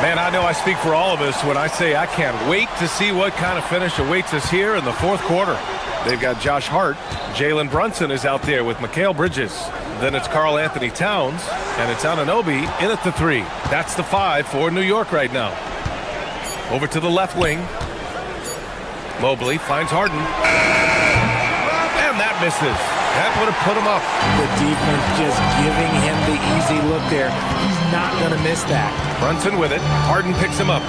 Man, I know I speak for all of us when I say I can't wait to see what kind of finish awaits us here in the fourth quarter. They've got Josh Hart. Jalen Brunson is out there with Mikal Bridges. Then it's Karl Anthony Towns, and it's Anunoby in at the 3. That's the 5 for New York right now. Over to the left wing. Mobley finds Harden. And that misses. That would have put him up. The defense just giving him the easy look there. He's not going to miss that. Brunson with it. Harden picks him up.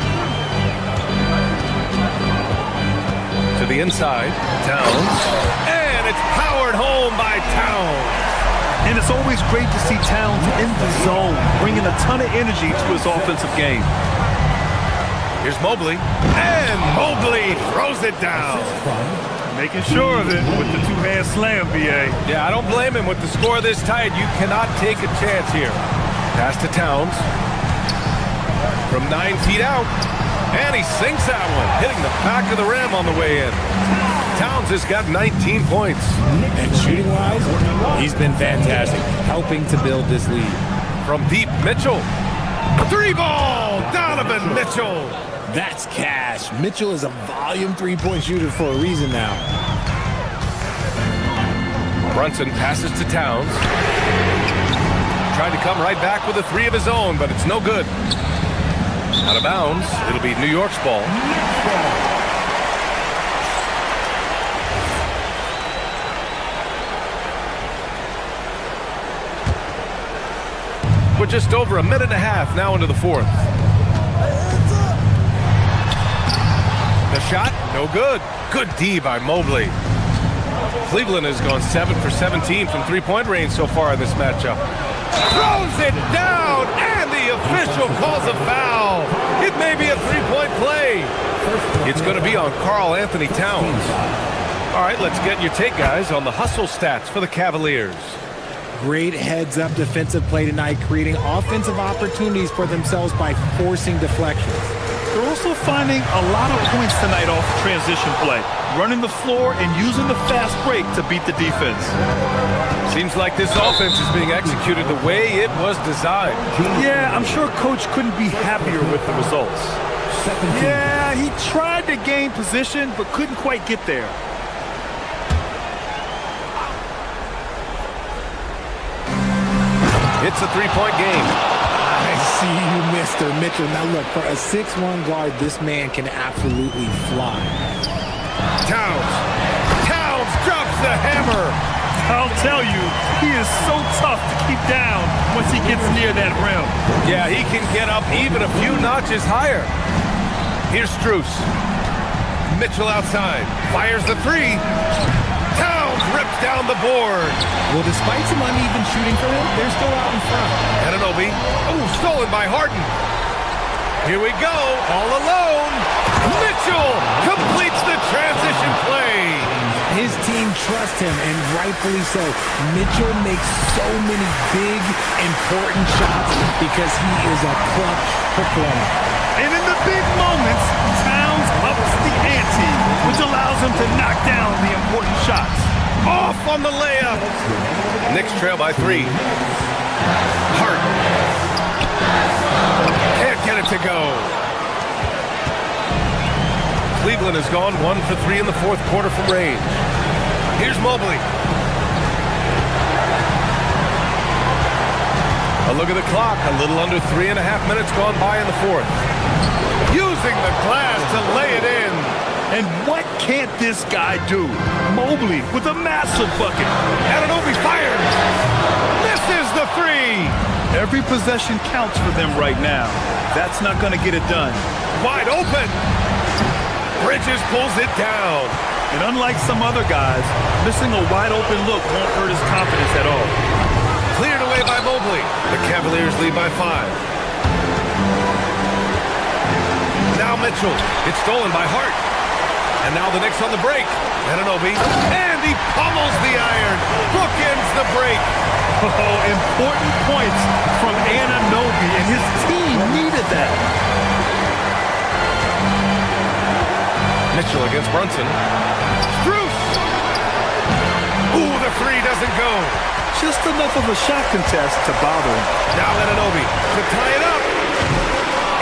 To the inside. Towns. And it's powered home by Towns. And it's always great to see Towns in the zone, bringing a ton of energy to his offensive game. Here's Mobley. And Mobley throws it down. Making sure of it with the two-hand slam, B.A. Yeah, I don't blame him with the score this tight. You cannot take a chance here. Pass to Towns. From 9 feet out. And he sinks that one, hitting the back of the rim on the way in. Towns has got 19 points. And shooting-wise, he's been fantastic, helping to build this lead. From deep, Mitchell. 3-ball, Donovan Mitchell. That's cash. Mitchell is a volume three-point shooter for a reason now. Brunson passes to Towns. Tried to come right back with a 3 of his own, but it's no good. Out of bounds. It'll be New York's ball. We're just over a minute and a half now into the fourth. The shot, no good. Good D by Mobley. Cleveland has gone 7 for 17 from three-point range so far in this matchup. Throws it down, and the official calls a foul. It may be a three-point play. It's going to be on Karl Anthony Towns. All right, let's get your take, guys, on the hustle stats for the Cavaliers. Great heads-up defensive play tonight, creating offensive opportunities for themselves by forcing deflections. They're also finding a lot of points tonight off transition play, running the floor and using the fast break to beat the defense. Seems like this offense is being executed the way it was designed. Yeah, I'm sure Coach couldn't be happier with the results. Yeah, he tried to gain position, but couldn't quite get there. It's a three-point game. I see you, Mr. Mitchell. Now look, for a 6'1 guard, this man can absolutely fly. Towns drops the hammer. I'll tell you, he is so tough to keep down once he gets near that rim. Yeah, he can get up even a few notches higher. Here's Strus. Mitchell outside, fires the 3. Towns rips down the board. Well, despite some uneven shooting for him, they're still out in front. Anunoby. Oh, stolen by Harden. Here we go, all alone. Mitchell completes the transition play. His team trusts him, and rightfully so. Mitchell makes so many big, important shots because he is a clutch performer. And in the big moments, Towns ups the ante, which allows him to knock down the important shots. Off on the layup. Knicks trail by 3. Hart. Can't get it to go. Cleveland has gone 1 for 3 in the fourth quarter from range. Here's Mobley. A look at the clock. A little under 3.5 minutes gone by in the fourth. Using the glass to lay it in. And what can't this guy do? Mobley with a massive bucket. Anunoby fires. Misses the 3. Every possession counts for them right now. That's not going to get it done. Wide open. Bridges pulls it down. And unlike some other guys, missing a wide open look won't hurt his confidence at all. Cleared away by Mobley. The Cavaliers lead by 5. Now Mitchell. It's stolen by Hart. And now the Knicks on the break. Anunoby. And he pummels the iron. Bookends the break. Oh, important points from Anunoby, and his team needed that. Mitchell against Brunson. Strus! Ooh, the three doesn't go. Just enough of a shot contest to bother him. Now Anunoby to tie it up.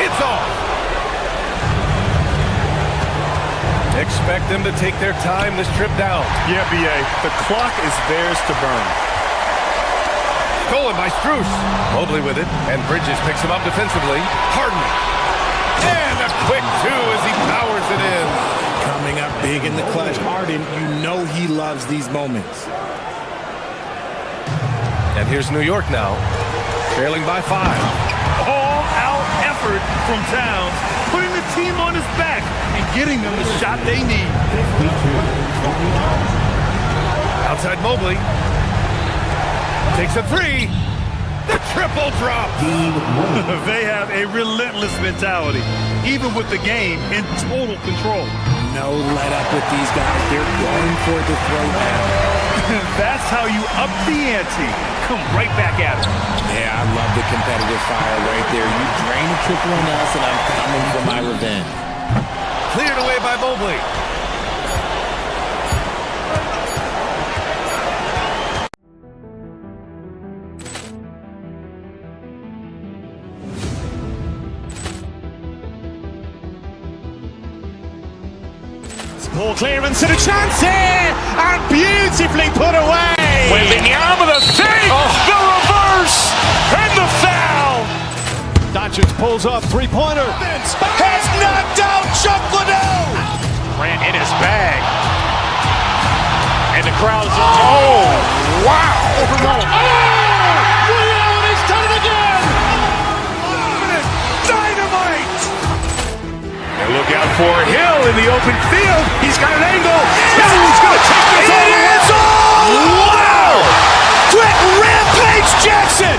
It's off. Expect them to take their time this trip down. Yeah, B.A., the clock is theirs to burn. Stolen by Strus. Mobley with it, and Bridges picks him up defensively. Harden. And a quick two as he powers it in. Coming up big in the clutch. Harden, you know he loves these moments. And here's New York now, trailing by 5. All-out effort from Towns, putting the team on his back and getting them the shot they need. Outside Mobley. Takes a three. The triple drop. They have a relentless mentality, even with the game in total control. No let up with these guys. They're going for the throwdown. That's how you up the ante. Come right back at it. Yeah, I love the competitive fire right there. You drain a triple on us, and I'm coming for my revenge. Cleared away by Mobley. Ball clearance and a chance here, and beautifully put away. Wembanyama the save, the reverse, and the foul. Doncic pulls up, three-pointer. Has knocked out Chuck Liddell. Grant in his bag, and the crowd's wow! He's done it again. Dynamite. And look out for Hill in the open field. He's got an angle. He's going to take this all the way. Wow! Quick rampage Jackson.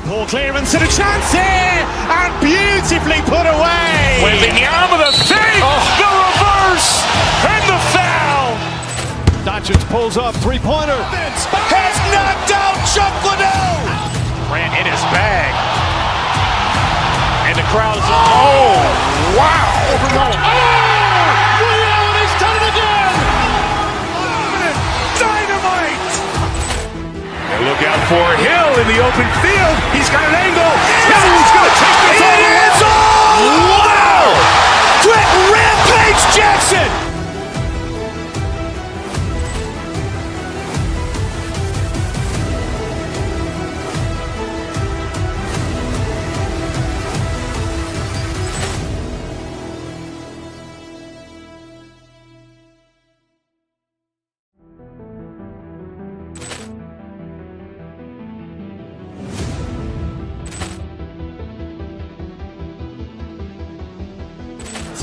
Ball clearance and a chance here, and beautifully put away. Wembanyama the save, the reverse, and the foul. Doncic pulls up, three-pointer. Has knocked out Chuck Liddell. Grant in his bag, and the crowd's wow! He's done it again. Dynamite. And look out for Hill in the open field. He's got an angle. He's going to take this all the way. Wow! Quick rampage Jackson.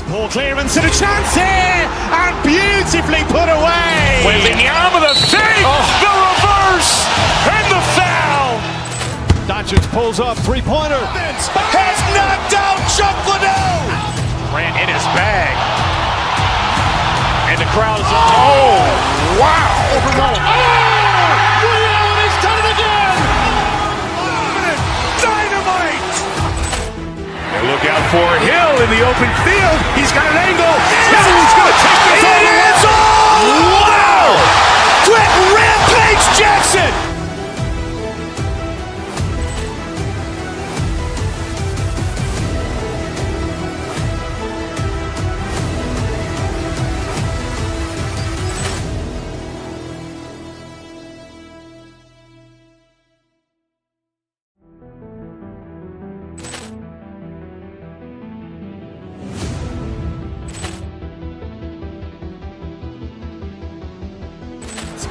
Ball clearance and a chance here, and beautifully put away. Wembanyama the save, the reverse, and the foul. Doncic pulls up, three-pointer. Has knocked out Chuck Liddell. Grant in his bag, and the crowd's wow! He's done it again. Dynamite. And look out for Hill in the open field. He's got an angle. He's going to take this all the way. Wow! Quick rampage Jackson.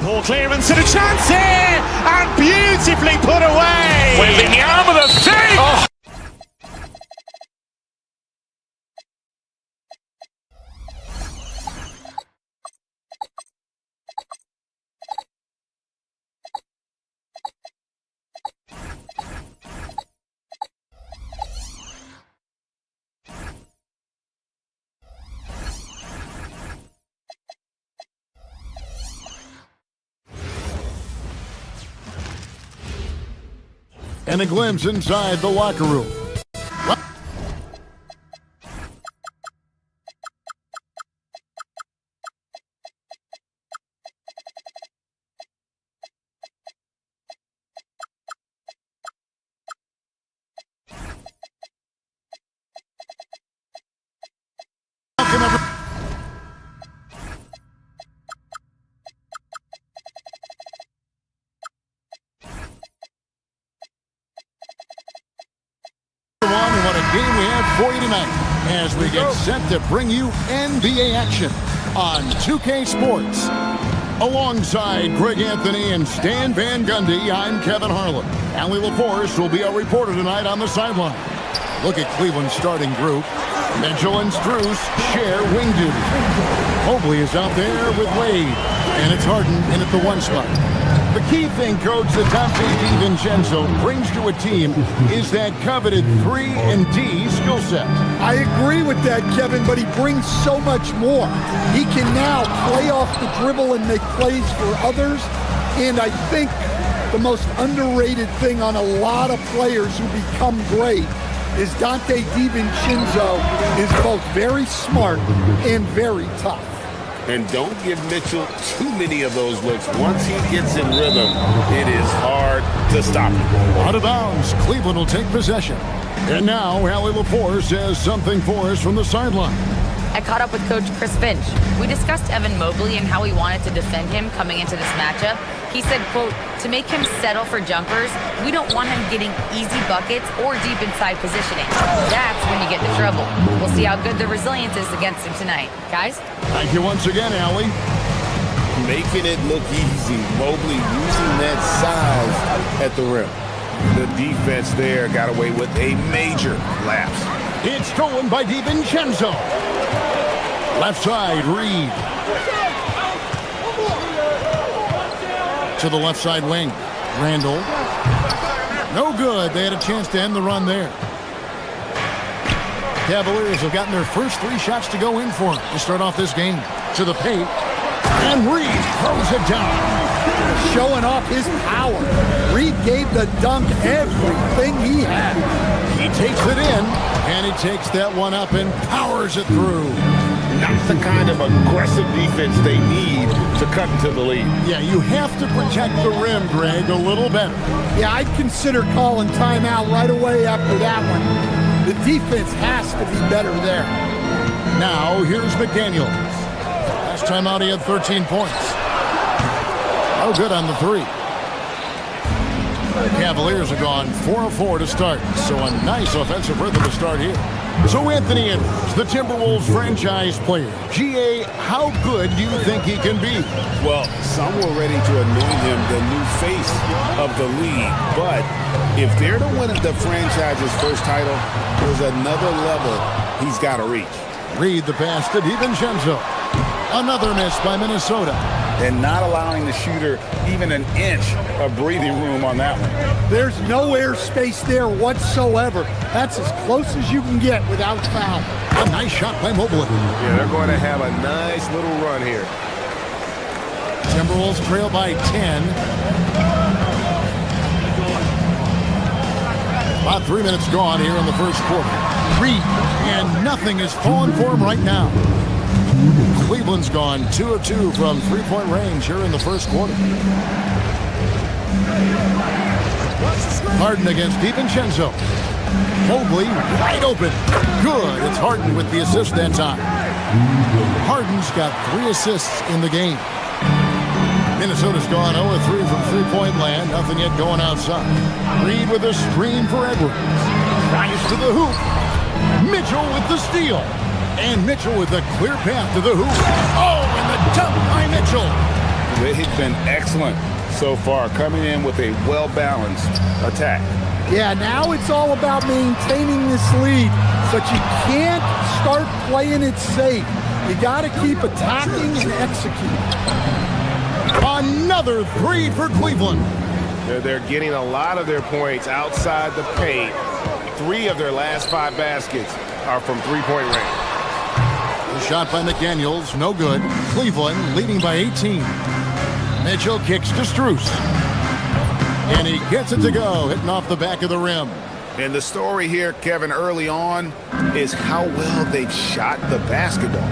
Poor clearance and a chance here, and beautifully put away. Wembanyama with a save. Oh. And a glimpse inside the locker room. What a game we have for you tonight as we get set to bring you NBA action on 2K Sports. Alongside Greg Anthony and Stan Van Gundy, I'm Kevin Harlan. Allie LaForce will be our reporter tonight on the sideline. Look at Cleveland's starting group. Mitchell and Strus share wing duty. Mobley is out there with Wade, and it's Harden in at the one spot. The key thing, Coach, that Dante DiVincenzo brings to a team is that coveted 3-and-D skill set. I agree with that, Kevin, but he brings so much more. He can now play off the dribble and make plays for others, and I think the most underrated thing on a lot of players who become great is Dante DiVincenzo is both very smart and very tough. And don't give Mitchell too many of those looks. Once he gets in rhythm, it is hard to stop him. Out of bounds, Cleveland will take possession. And now, Allie LaForce has something for us from the sideline. I caught up with Coach Chris Finch. We discussed Evan Mobley and how we wanted to defend him coming into this matchup. He said, quote, to make him settle for jumpers, we don't want him getting easy buckets or deep inside positioning. That's when you get into trouble. We'll see how good the resilience is against him tonight. Guys? Thank you once again, Allie. Making it look easy. Mobley using that size at the rim. The defense there got away with a major lapse. It's stolen by DiVincenzo. Left side, Reed. To the left side wing. Randall. No good. They had a chance to end the run there. Cavaliers have gotten their first 3 shots to go in for them to start off this game. To the paint. And Reed throws it down. Showing off his power. Reed gave the dunk everything he had. He takes it in, and he takes that one up and powers it through. Not the kind of aggressive defense they need to cut into the lead. Yeah, you have to protect the rim, Greg, a little better. Yeah, I'd consider calling timeout right away after that one. The defense has to be better there. Now, here's McDaniels. Last time out, he had 13 points. No good on the 3. The Cavaliers have gone 4 of 4 to start, so a nice offensive rhythm to start here. So Anthony Edwards, the Timberwolves franchise player. GA, how good do you think he can be? Well, some were ready to anoint him the new face of the league, but if they're to win the franchise's first title, there's another level he's got to reach. Read the pass to DiVincenzo. Another miss by Minnesota. And not allowing the shooter even an inch of breathing room on that one. There's no airspace there whatsoever. That's as close as you can get without foul. A nice shot by Mobley. Yeah, they're going to have a nice little run here. Timberwolves trail by 10. About 3 minutes gone here in the first quarter. Reed, and nothing is falling for him right now. Cleveland's gone 2 of 2 from 3-point range here in the first quarter. Harden against DiVincenzo. Mobley wide open. Good. It's Harden with the assist that time. Harden's got 3 assists in the game. Minnesota's gone 0 of 3 from 3-point land. Nothing yet going outside. Reed with a screen for Edwards. Rise to the hoop. Mitchell with the steal. And Mitchell with a clear path to the hoop. Oh, and the dunk by Mitchell. They've been excellent so far, coming in with a well-balanced attack. Yeah, now it's all about maintaining this lead, but you can't start playing it safe. You got to keep attacking and executing. Another three for Cleveland. They're getting a lot of their points outside the paint. 3 of their last 5 baskets are from three-point range. The shot by McDaniels, no good. Cleveland leading by 18. Mitchell kicks to Strus. And he gets it to go, hitting off the back of the rim. And the story here, Kevin, early on is how well they've shot the basketball.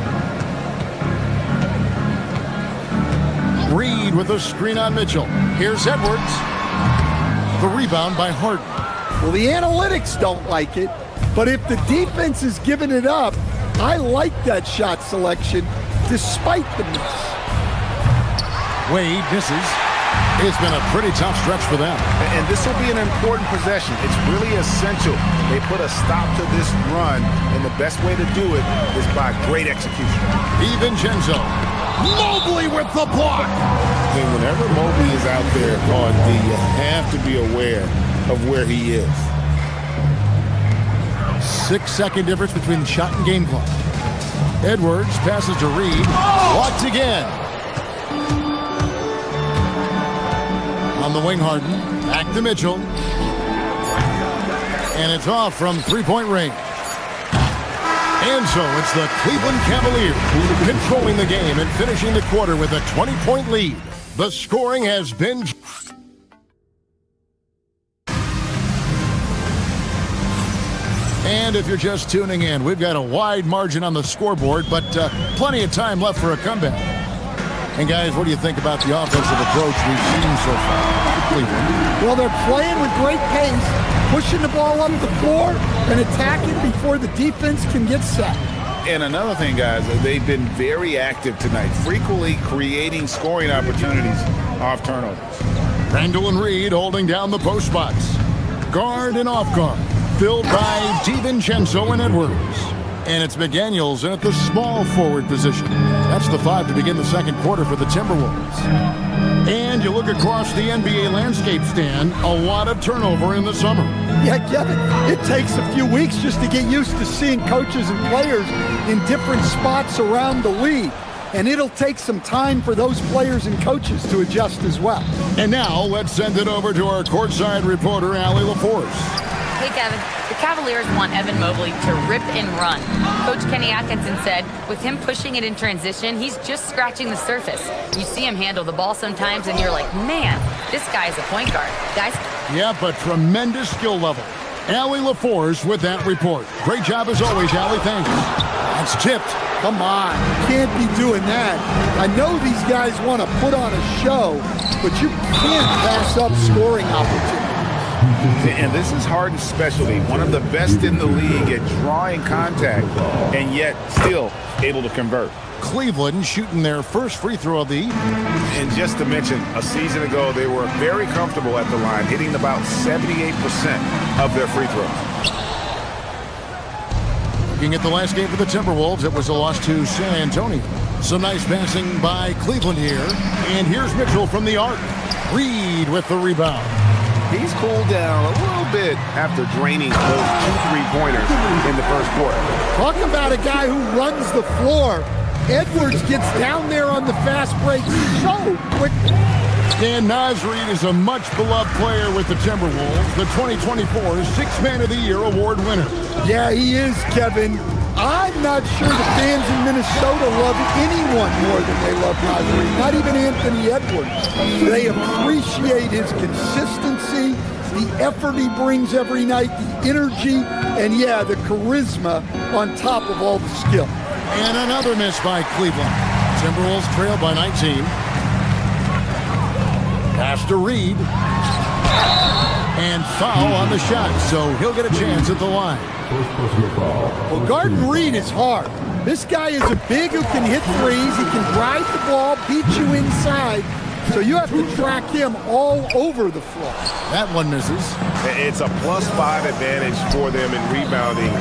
Reed with a screen on Mitchell. Here's Edwards. The rebound by Harden. Well, the analytics don't like it, but if the defense is giving it up, I like that shot selection despite the miss. Wade misses. It's been a pretty tough stretch for them. And this will be an important possession. It's really essential. They put a stop to this run, and the best way to do it is by great execution. DiVincenzo. Mobley with the block. And whenever Mobley is out there on D, you have to be aware of where he is. 6-second difference between the shot and game clock. Edwards passes to Reed. Blocked again. On the wing, Harden. Back to Mitchell. And it's off from three-point range. And so it's the Cleveland Cavaliers controlling the game and finishing the quarter with a 20-point lead. The scoring has been... And if you're just tuning in, we've got a wide margin on the scoreboard, but plenty of time left for a comeback. And guys, what do you think about the offensive approach we've seen so far for Cleveland? Well, they're playing with great pace, pushing the ball up the floor and attacking before the defense can get set. And another thing, guys, they've been very active tonight, frequently creating scoring opportunities off turnovers. Randall and Reed holding down the post spots. Guard and off guard, filled by DiVincenzo and Edwards. And it's McDaniels in at the small forward position. That's the 5 to begin the second quarter for the Timberwolves. And you look across the NBA landscape, Stan, a lot of turnover in the summer. Yeah, Kevin, it takes a few weeks just to get used to seeing coaches and players in different spots around the league. And it'll take some time for those players and coaches to adjust as well. And now let's send it over to our courtside reporter, Allie LaForce. Hey, Kevin. The Cavaliers want Evan Mobley to rip and run. Coach Kenny Atkinson said with him pushing it in transition, he's just scratching the surface. You see him handle the ball sometimes, and you're like, man, this guy is a point guard. Guys? Yeah, but tremendous skill level. Allie LaForce with that report. Great job as always, Allie. Thanks. That's tipped. Come on. You can't be doing that. I know these guys want to put on a show, but you can't pass up scoring opportunities. And this is Harden's specialty, one of the best in the league at drawing contact and yet still able to convert. Cleveland shooting their first free throw of the evening. And just to mention, a season ago, they were very comfortable at the line, hitting about 78% of their free throws. Looking at the last game for the Timberwolves, it was a loss to San Antonio. Some nice passing by Cleveland here. And here's Mitchell from the arc. Reed with the rebound. He's cooled down a little bit after draining those 2 3-pointers in the first quarter. Talk about a guy who runs the floor. Edwards gets down there on the fast break so quickly. Stan Nasreed is a much-beloved player with the Timberwolves, the 2024 Sixth Man of the Year award winner. Yeah, he is, Kevin. I'm not sure the fans in Minnesota love anyone more than they love Nasreed, not even Anthony Edwards. They appreciate his consistency, the effort he brings every night, the energy, and yeah, the charisma on top of all the skill. And another miss by Cleveland. Timberwolves trail by 19. Pass to Reed. And foul on the shot, so he'll get a chance at the line. Well, guarding Reed is hard. This guy is a big who can hit threes. He can drive the ball, beat you inside. So you have to track him all over the floor. That one misses. It's a +5 advantage for them in rebounding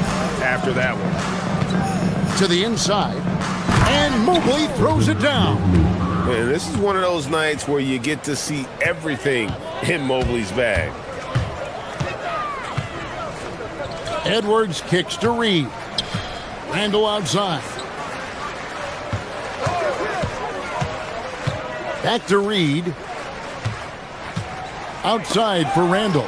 after that one. To the inside. And Mobley throws it down. And this is one of those nights where you get to see everything in Mobley's bag. Edwards kicks to Reed. Randall outside. Back to Reed. Outside for Randall.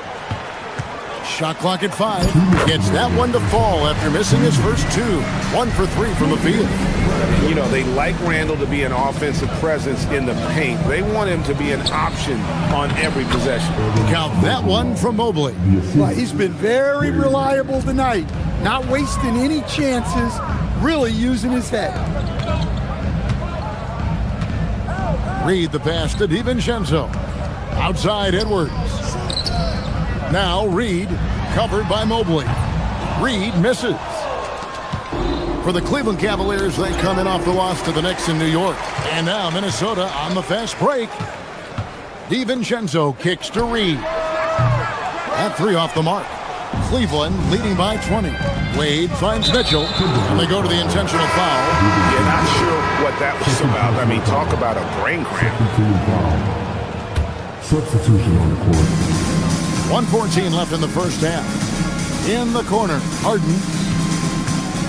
Shot clock at 5. Gets that one to fall after missing his first 2. 1 for 3 from the field. You know, they like Randall to be an offensive presence in the paint. They want him to be an option on every possession. Count that one from Mobley. Well, he's been very reliable tonight. Not wasting any chances, really using his head. Reed the pass to DiVincenzo. Outside Edwards. Now Reed covered by Mobley. Reed misses. For the Cleveland Cavaliers, they come in off the loss to the Knicks in New York. And now Minnesota on the fast break. DiVincenzo kicks to Reed. That 3 off the mark. Cleveland leading by 20. Wade finds Mitchell, and they go to the intentional foul. Yeah, not sure what that was about. I mean, talk about a brain cramp. Substitution on the court. 1:14 left in the first half. In the corner, Harden.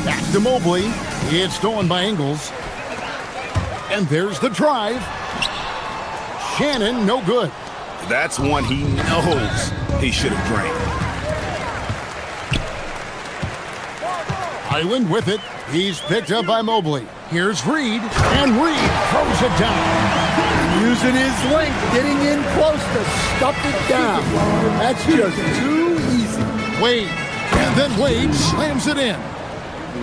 Back to Mobley. It's stolen by Ingles. And there's the drive. Shannon, no good. That's one he knows he should have drained. Highland with it. He's picked up by Mobley. Here's Reed, and Reed throws it down. Using his length, getting in close to stuff it down. That's just too easy. Wade, and then Wade slams it in.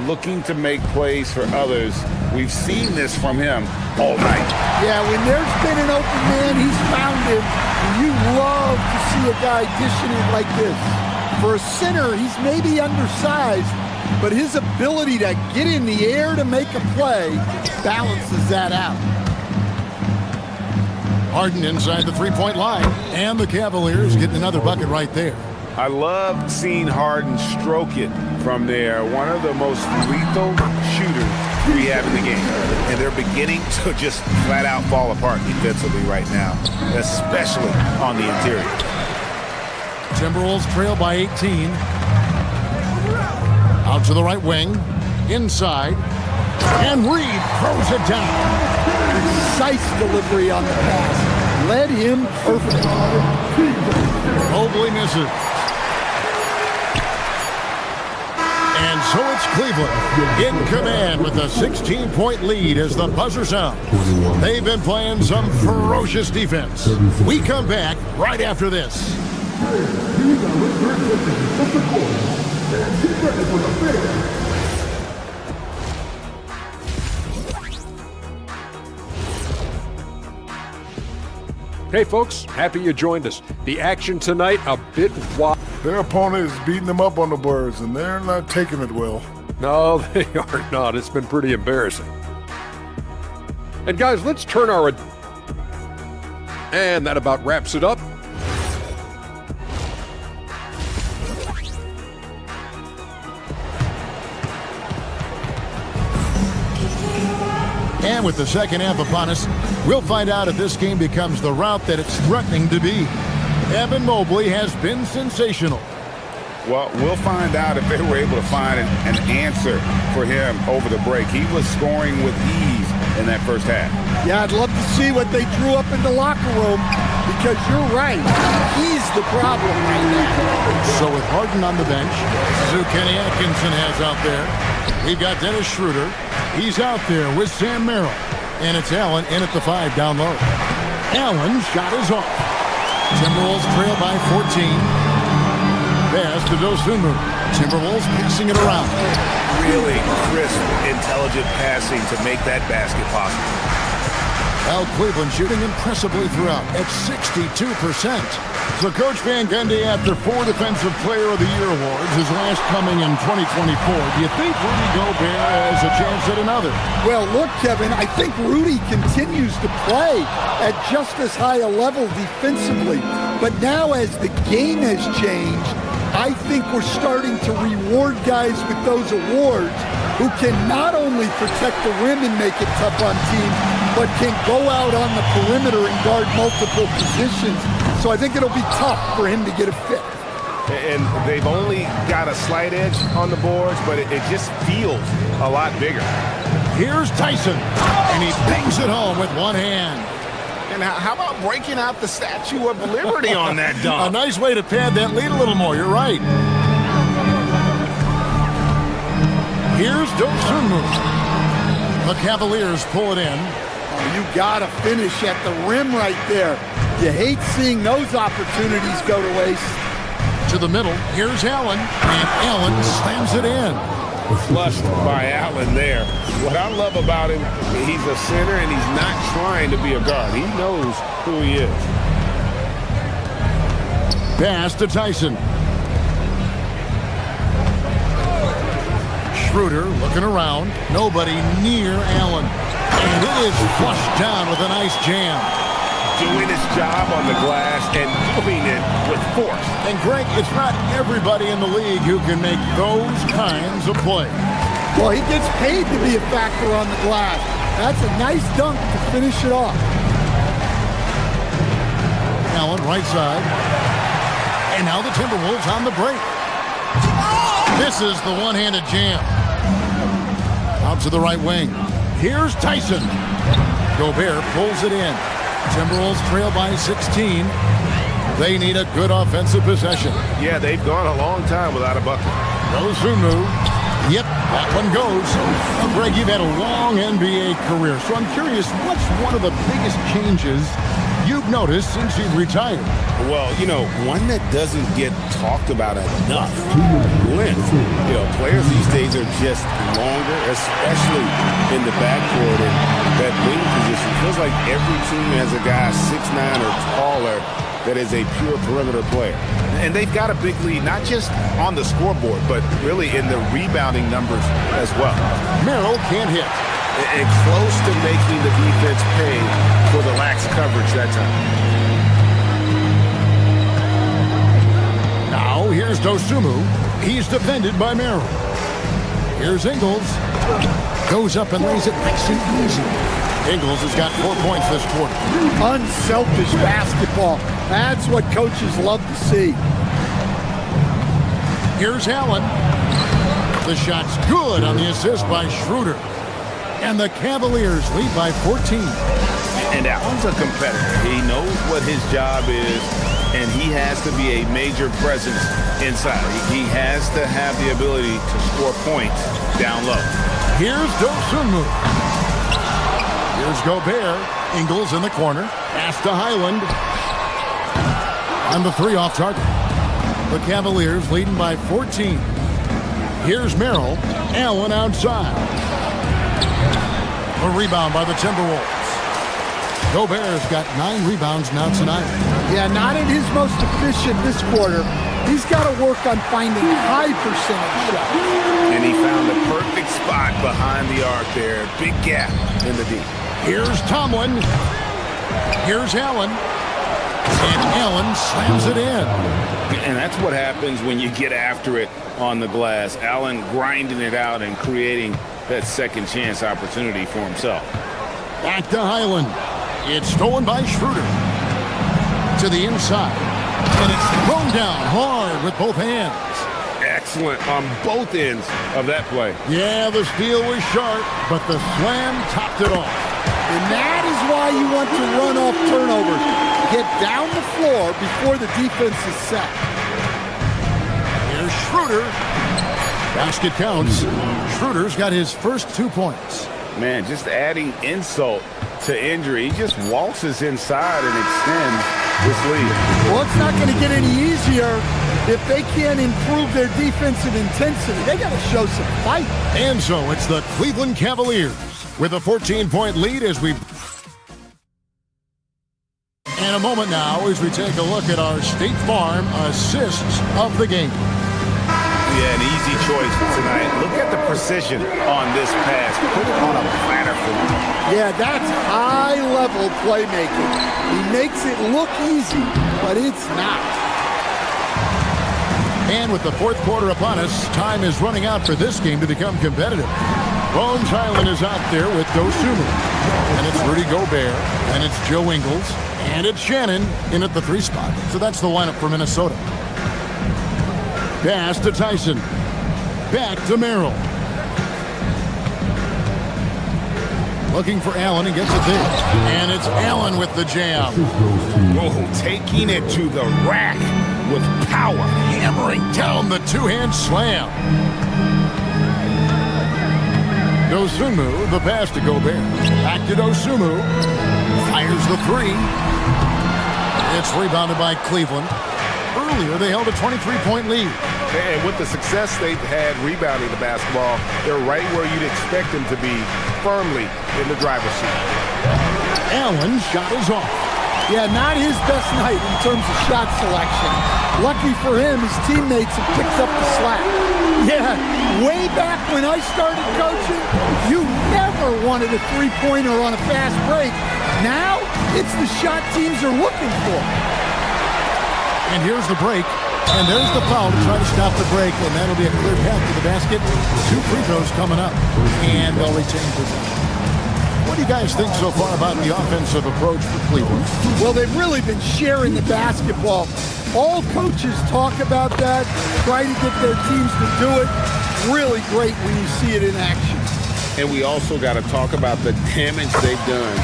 Looking to make plays for others. We've seen this from him all night. Yeah, when there's been an open man, he's found him. And you love to see a guy dishing it like this. For a center, he's maybe undersized, but his ability to get in the air to make a play balances that out. Harden inside the three-point line, and the Cavaliers getting another bucket right there. I love seeing Harden stroke it from there. One of the most lethal shooters we have in the game. And they're beginning to just flat out fall apart defensively right now, especially on the interior. Timberwolves trail by 18. Out to the right wing. Inside. And Reed throws it down. Precise delivery on the pass. Led him perfect. Mobley misses. And so it's Cleveland in command with a 16-point lead as the buzzer sounds. They've been playing some ferocious defense. We come back right after this. Hey folks, happy you joined us. The action tonight a bit wild. Their opponent is beating them up on the boards, and they're not taking it well. No, they are not. It's been pretty embarrassing. And guys, let's turn our... And that about wraps it up. And with the second half upon us, we'll find out if this game becomes the route that it's threatening to be. Evan Mobley has been sensational. Well, we'll find out if they were able to find an answer for him over the break. He was scoring with ease in that first half. Yeah, I'd love to see what they drew up in the locker room, because you're right. He's the problem right now. So with Harden on the bench, this is who Kenny Atkinson has out there. We've got Dennis Schroeder. He's out there with Sam Merrill. And it's Allen in at the 5 down low. Allen's shot is off. Timberwolves trail by 14. Pass to Dosunmu. Timberwolves passing it around. Really crisp, intelligent passing to make that basket possible. Well, Cleveland shooting impressively throughout at 62%. So Coach Van Gundy, after 4 Defensive Player of the Year awards, his last coming in 2024, do you think Rudy Gobert has a chance at another? Well, look, Kevin, I think Rudy continues to play at just as high a level defensively. But now as the game has changed, I think we're starting to reward guys with those awards who can not only protect the rim and make it tough on teams, but can go out on the perimeter and guard multiple positions. So I think it'll be tough for him to get a fit. And they've only got a slight edge on the boards, but it just feels a lot bigger. Here's Tyson, and he bangs it home with one hand. And how about breaking out the Statue of Liberty on that dunk? A nice way to pad that lead a little more. You're right. Here's Dosunmu. The Cavaliers pull it in. Oh, you gotta finish at the rim right there. You hate seeing those opportunities go to waste. To the middle, here's Allen, and Allen slams it in. Flushed by Allen there. What I love about him, he's a center and he's not trying to be a guard. He knows who he is. Pass to Tyson. Schroeder looking around. Nobody near Allen. And it is flushed down with a nice jam. Doing his job on the glass and doing it with force. And Greg, it's not everybody in the league who can make those kinds of plays. Well, he gets paid to be a factor on the glass. That's a nice dunk to finish it off. Allen, right side. And now the Timberwolves on the break. This is the one-handed jam. Out to the right wing. Here's Tyson. Gobert pulls it in. Timberwolves trail by 16. They need a good offensive possession. Yeah, they've gone a long time without a bucket. Dosunmu. Yep, that one goes. Well, Greg, you've had a long NBA career, so I'm curious, what's one of the biggest changes you've noticed since you've retired? Well, one that doesn't get talked about enough. Length. Players these days are just longer, especially in the backcourt and that wing position. Feels like every team has a guy 6'9" or taller that is a pure perimeter player. And they've got a big lead, not just on the scoreboard, but really in the rebounding numbers as well. Merrill can't hit. And close to making the defense pay for the lax coverage that time. Now here's Dosunmu. He's defended by Merrill. Here's Ingles. Goes up and lays it nice and easy. Ingles has got 4 points this quarter. Unselfish basketball. That's what coaches love to see. Here's Allen. The shot's good on the assist by Schroeder. And the Cavaliers lead by 14. And Allen's a competitor. He knows what his job is, and he has to be a major presence inside. He has to have the ability to score points down low. Here's Dosunmu. Here's Gobert. Ingles in the corner. Pass to Highland. And the three off target. The Cavaliers leading by 14. Here's Merrill. Allen outside. A rebound by the Timberwolves. Gobert's got 9 rebounds now tonight. Yeah, not at his most efficient this quarter. He's got to work on finding high percentage shots. And he found the perfect spot behind the arc there. Big gap in the deep. Here's Tomlin. Here's Allen. And Allen slams it in. And that's what happens when you get after it on the glass. Allen grinding it out and creating that second chance opportunity for himself. Back to Highland. It's stolen by Schroeder. To the inside. And it's thrown down hard with both hands. Excellent on both ends of that play. Yeah, the steal was sharp, but the slam topped it off. And that is why you want to run off turnovers. Get down the floor before the defense is set. Here's Schroeder. Basket counts. Schroeder's got his first 2 points. Man, just adding insult to injury. He just waltzes inside and extends this lead. Well, it's not going to get any easier if they can't improve their defensive intensity. They got to show some fight. And so it's the Cleveland Cavaliers with a 14-point lead as we... And a moment now as we take a look at our State Farm assists of the game. Yeah, an easy choice tonight. Look at the precision on this pass. Put it on a platter for me. Yeah, that's high-level playmaking. He makes it look easy, but it's not. And with the fourth quarter upon us, time is running out for this game to become competitive. Bones Highland is out there with Dosunmu. And it's Rudy Gobert. And it's Joe Ingles. And it's Shannon in at the 3 spot. So that's the lineup for Minnesota. Pass to Tyson. Back to Merrill. Looking for Allen. He gets it there. And it's Allen with the jam. Oh, taking it to the rack with power. Hammering down the two-hand slam. Dosunmu, the pass to Gobert. Back to Dosunmu. Fires the 3. It's rebounded by Cleveland. Earlier, they held a 23-point lead. And with the success they've had rebounding the basketball, they're right where you'd expect them to be, firmly in the driver's seat. Allen's shot is off. Yeah, not his best night in terms of shot selection. Lucky for him, his teammates have picked up the slack. Yeah, way back when I started coaching, you never wanted a three-pointer on a fast break. Now, it's the shot teams are looking for. And here's the break. And there's the foul to try to stop the break. And that'll be a clear path to the basket. 2 free throws coming up. And they'll retain possession. What do you guys think so far about the offensive approach for Cleveland? Well, they've really been sharing the basketball. All coaches talk about that, try to get their teams to do it. Really great when you see it in action. And we also got to talk about the damage they've done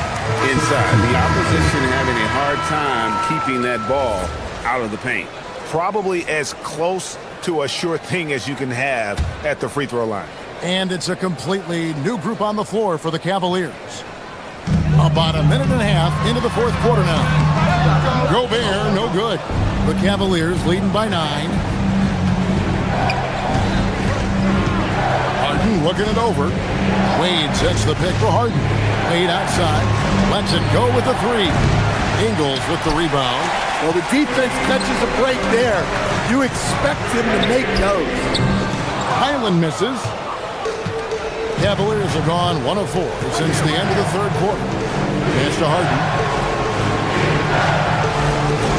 inside. The opposition having a hard time keeping that ball out of the paint. Probably as close to a sure thing as you can have at the free throw line. And it's a completely new group on the floor for the Cavaliers. About a minute and a half into the 4th quarter now. Gobert, no good. The Cavaliers leading by 9. Harden looking it over. Wade sets the pick for Harden. Wade outside. Lets it go with the 3. Ingles with the rebound. Well, the defense catches a break there. You expect him to make those. Highland misses. Cavaliers have gone 1 of 4 since the end of the 3rd quarter. Pass to Harden.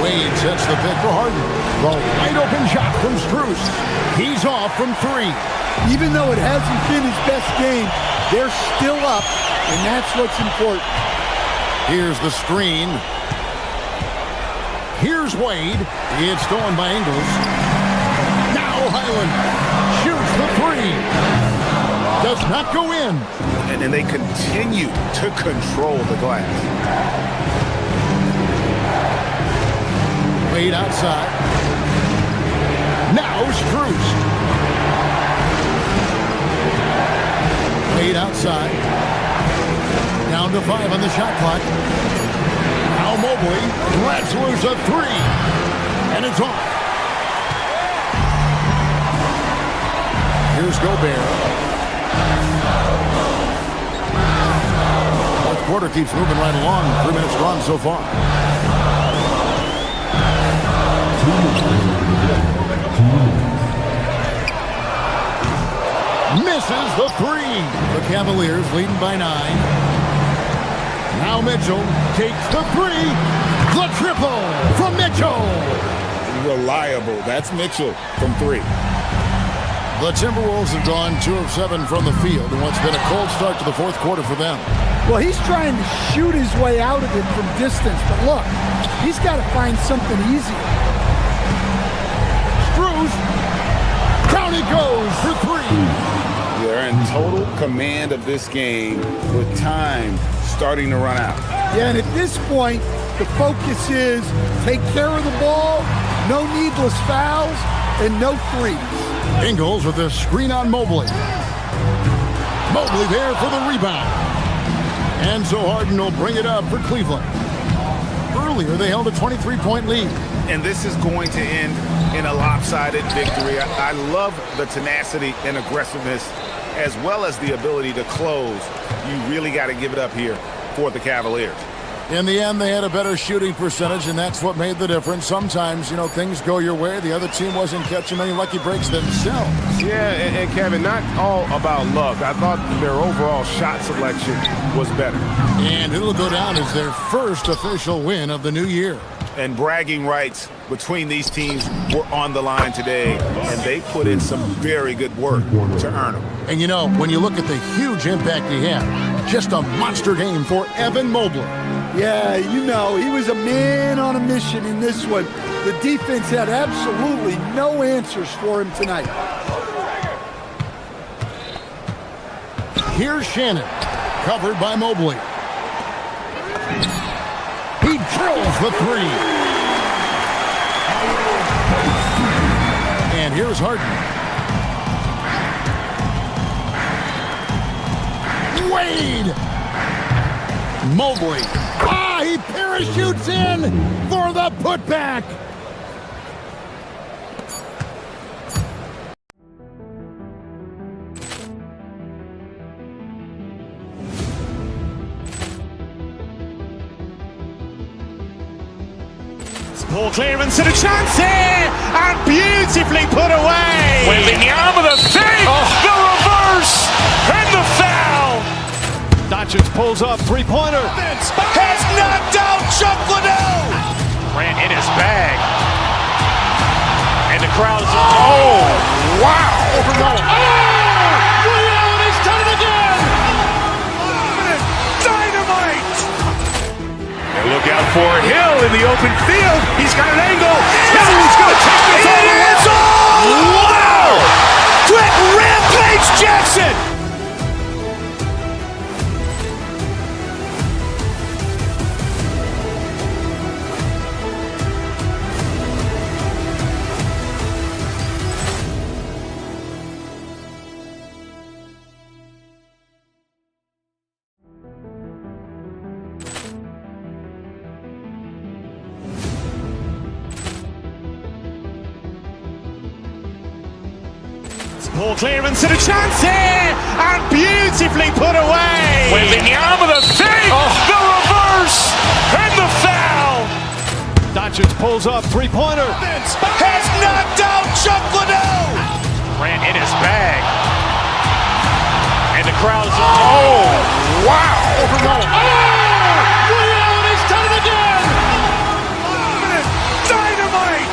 Wade sets the pick for Harden. The wide open shot from Strus. He's off from 3. Even though it hasn't been his best game, they're still up, and that's what's important. Here's the screen. Here's Wade. It's stolen by Ingles. Now Highland shoots the 3. Does not go in. And they continue to control the glass. Wade outside. Now Strus. Wade outside. Down to 5 on the shot clock. Now Mobley lets loose a 3. And it's off. Here's Gobert. 4th quarter keeps moving right along. 3 minutes gone so far. Misses the 3. The Cavaliers leading by 9. Now Mitchell takes the 3. The triple from Mitchell. Reliable. That's Mitchell from 3. The Timberwolves have gone 2 of 7 from the field in what's been a cold start to the 4th quarter for them. Well, he's trying to shoot his way out of it from distance, but look, he's got to find something easier. Strus. Down he goes for 3. They're in total command of this game with time starting to run out. Yeah, and at this point, the focus is take care of the ball, no needless fouls, and no threes. Ingles with a screen on Mobley. Mobley there for the rebound. And so Harden will bring it up for Cleveland. Earlier, they held a 23-point lead. And this is going to end in a lopsided victory. I love the tenacity and aggressiveness as well as the ability to close. You really got to give it up here for the Cavaliers. In the end, they had a better shooting percentage, and that's what made the difference. Sometimes, things go your way. The other team wasn't catching many lucky breaks themselves. Yeah, and Kevin, not all about luck. I thought their overall shot selection was better. And it'll go down as their first official win of the new year. And bragging rights between these teams were on the line today, and they put in some very good work to earn them. And you know, when you look at the huge impact he had, just a monster game for Evan Mobley. Yeah, you know, he was a man on a mission in this one. The defense had absolutely no answers for him tonight. Here's Shannon, covered by Mobley. He drills the three. And here's Harden. Wade! Mobley. He parachutes in for the putback. Ball clearance and a chance here, and beautifully put away. Wembanyama the fake, the reverse, and the foul. Doncic pulls up, three-pointer. Has knocked out Chuck Liddell. Ran in his bag. And the crowd is... Oh, wow. He's done it again. Dynamite. And look out for Hill in the open field. He's got an angle. He's going to take this all the way. Wow. Quick Rampage Jackson. Ball clearance and a chance here, and beautifully put away. Wembanyama the fake, the reverse, and the foul. Doncic pulls up, three-pointer. Has knocked out Chuck Liddell. Ran in his bag. And the crowd is... Oh, wow. He's done it again. Dynamite.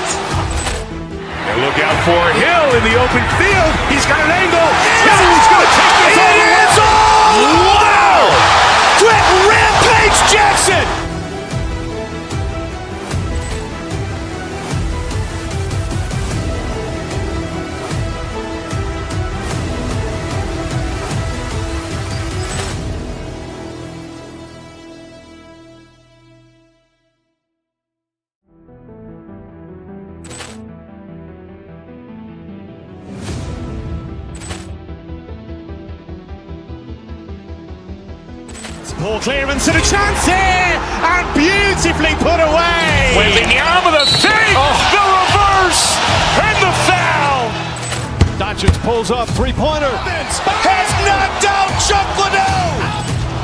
And look out for Hill in the open field. He's got an angle. He's going to take this all the way. Wow. Quick Rampage Jackson. Ball clearance and a chance here, and beautifully put away. Wembanyama the fake, the reverse, and the foul. Doncic pulls up, three-pointer. Has knocked out Chuck Liddell.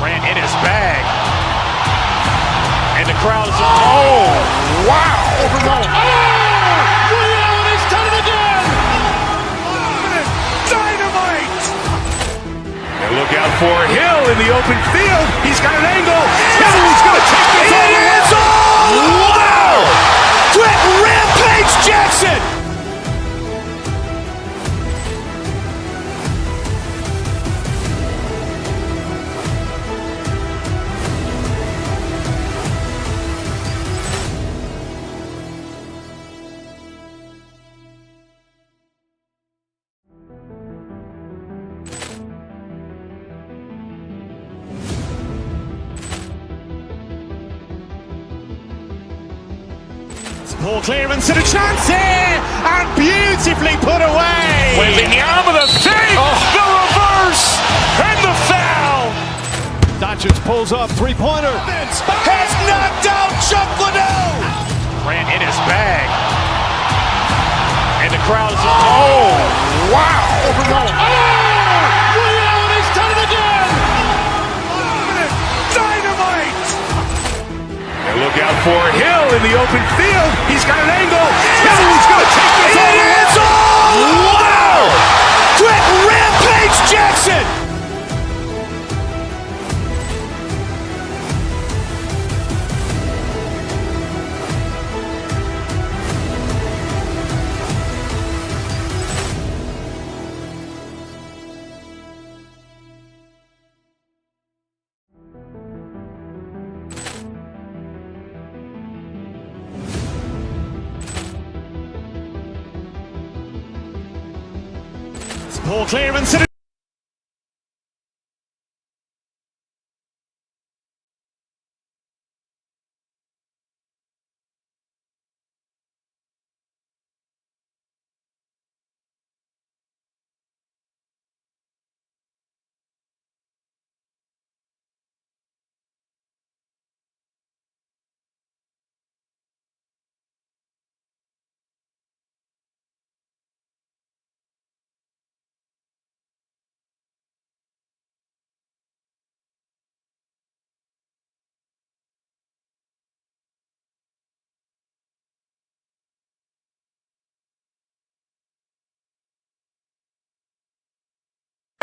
Ran in his bag. And the crowd is... Oh, wow. He's done it again. Dynamite. And look out for Hill in the open field. He's got an angle. He's going to take this all the way. Wow. Quick Rampage Jackson. Ball clearance and a chance here, and beautifully put away. Wembanyama the fake, the reverse, and the foul. Doncic pulls up, three-pointer. Has knocked out Chuck Liddell. Ran in his bag. And the crowd is... Oh, wow. He's done it again. Dynamite. And look out for Hill in the open field. He's got an angle. He's going to take this all the way. Wow. Quick Rampage Jackson. Ball clearance and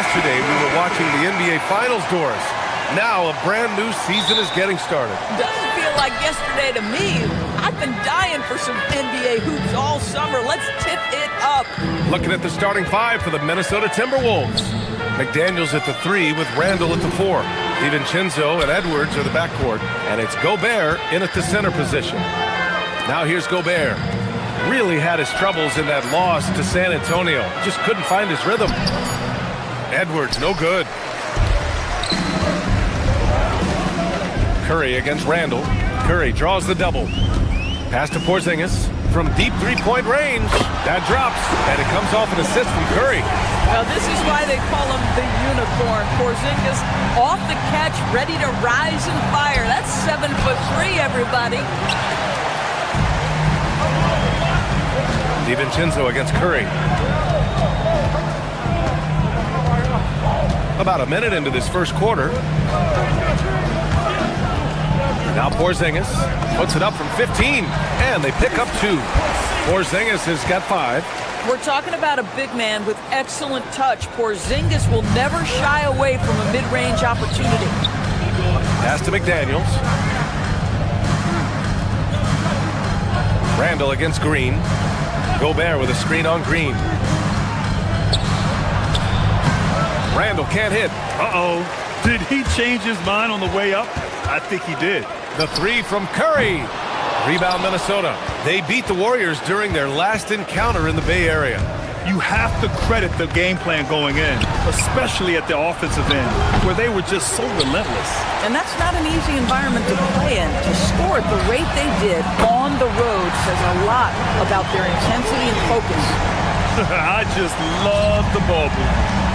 Yesterday, we were watching the NBA Finals, Doris. Now, a brand new season is getting started. Doesn't feel like yesterday to me. I've been dying for some NBA hoops all summer. Let's tip it up. Looking at the starting five for the Minnesota Timberwolves. McDaniels at the 3 with Randall at the 4. DiVincenzo and Edwards are the backcourt. And it's Gobert in at the center position. Now here's Gobert. Really had his troubles in that loss to San Antonio. Just couldn't find his rhythm. Edwards, no good. Curry against Randall. Curry draws the double. Pass to Porzingis from deep three-point range. That drops, and it comes off an assist from Curry. Well, this is why they call him the unicorn. Porzingis off the catch, ready to rise and fire. That's 7'3", everybody. DiVincenzo against Curry. About a minute into this first quarter. Now Porzingis puts it up from 15, and they pick up 2. Porzingis has got 5. We're talking about a big man with excellent touch. Porzingis will never shy away from a mid-range opportunity. Pass to McDaniels. Randall against Green. Gobert with a screen on Green. Randall can't hit. Uh-oh. Did he change his mind on the way up? I think he did. The 3 from Curry. Rebound Minnesota. They beat the Warriors during their last encounter in the Bay Area. You have to credit the game plan going in, especially at the offensive end, where they were just so relentless. And that's not an easy environment to play in. To score at the rate they did on the road says a lot about their intensity and focus. I just love the ball movement.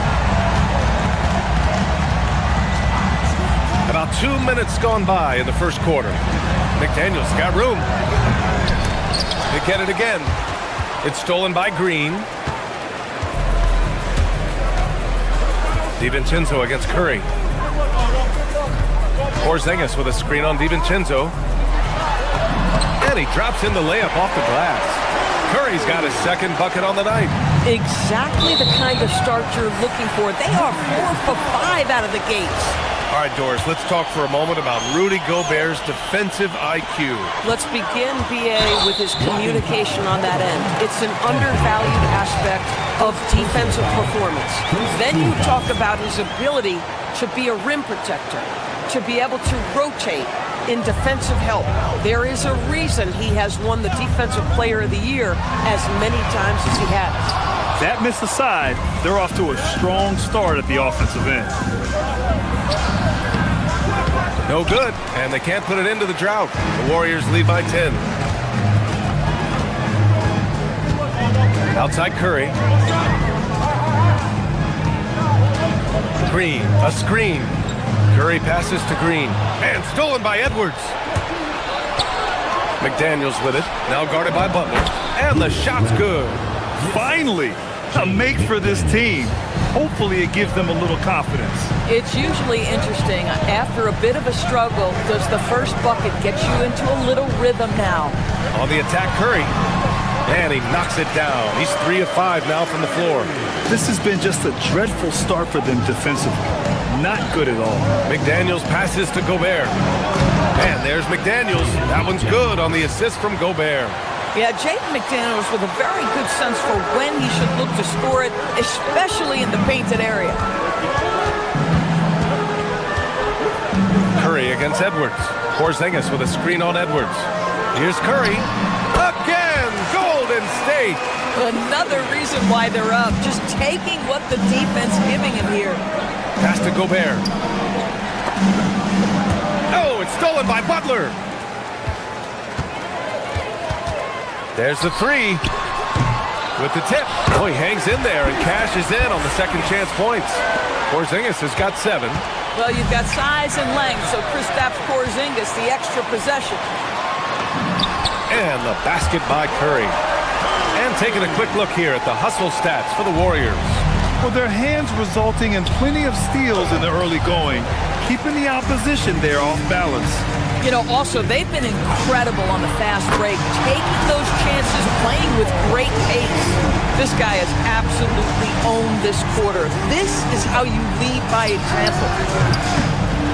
About 2 minutes gone by in the first quarter. McDaniels got room. They get it again. It's stolen by Green. DiVincenzo against Curry. Porzingis with a screen on DiVincenzo. And he drops in the layup off the glass. Curry's got his second bucket on the night. Exactly the kind of start you're looking for. They are 4 for 5 out of the gates. All right, Doris, let's talk for a moment about Rudy Gobert's defensive IQ. Let's begin, B.A., with his communication on that end. It's an undervalued aspect of defensive performance. Then you talk about his ability to be a rim protector, to be able to rotate in defensive help. There is a reason he has won the Defensive Player of the Year as many times as he has. That miss aside, they're off to a strong start at the offensive end. No good, and they can't put it into the drought. The Warriors lead by 10. Outside Curry. Green, a screen. Curry passes to Green, and stolen by Edwards. McDaniels with it, now guarded by Butler, and the shot's good. Finally, a make for this team. Hopefully it gives them a little confidence. It's usually interesting. After a bit of a struggle, does the first bucket get you into a little rhythm now? On the attack, Curry. And he knocks it down. He's 3 of 5 now from the floor. This has been just a dreadful start for them defensively. Not good at all. McDaniels passes to Gobert. And there's McDaniels. That one's good on the assist from Gobert. Yeah, Jaden McDaniels with a very good sense for when he should look to score it, especially in the painted area. Curry against Edwards. Porzingis with a screen on Edwards. Here's Curry. Again, Golden State. Another reason why they're up. Just taking what the defense giving him here. Pass to Gobert. Oh, it's stolen by Butler. There's the three with the tip. Oh, he hangs in there and cashes in on the second chance points. Porzingis has got 7. Well, you've got size and length, so Kristaps Porzingis, the extra possession. And the basket by Curry. And taking a quick look here at the hustle stats for the Warriors. Well, their hands resulting in plenty of steals in the early going, keeping the opposition there off balance. You know, also, they've been incredible on the fast break, taking those chances, playing with great pace. This guy has absolutely owned this quarter. This is how you lead by example.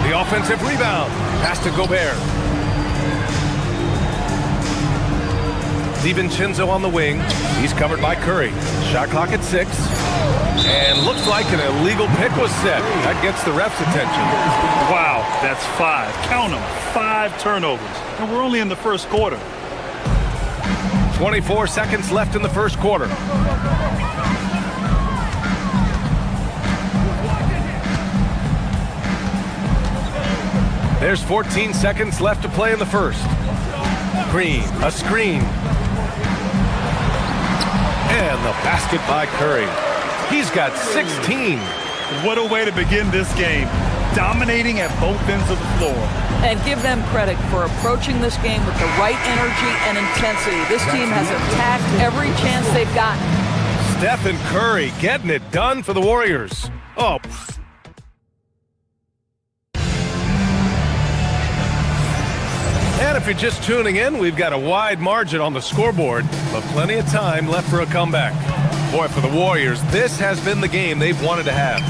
The offensive rebound. Pass to Gobert. DiVincenzo on the wing. He's covered by Curry. Shot clock at 6. And looks like an illegal pick was set. That gets the ref's attention. Wow, that's 5. Count them. 5 turnovers. And we're only in the first quarter. 24 seconds left in the first quarter. There's 14 seconds left to play in the first. Green, a screen. And the basket by Curry. He's got 16. What a way to begin this game. Dominating at both ends of the floor. And give them credit for approaching this game with the right energy and intensity. This team has attacked every chance they've gotten. Steph and Curry getting it done for the Warriors. Oh. And if you're just tuning in, we've got a wide margin on the scoreboard, but plenty of time left for a comeback. Boy, for the Warriors, this has been the game they've wanted to have.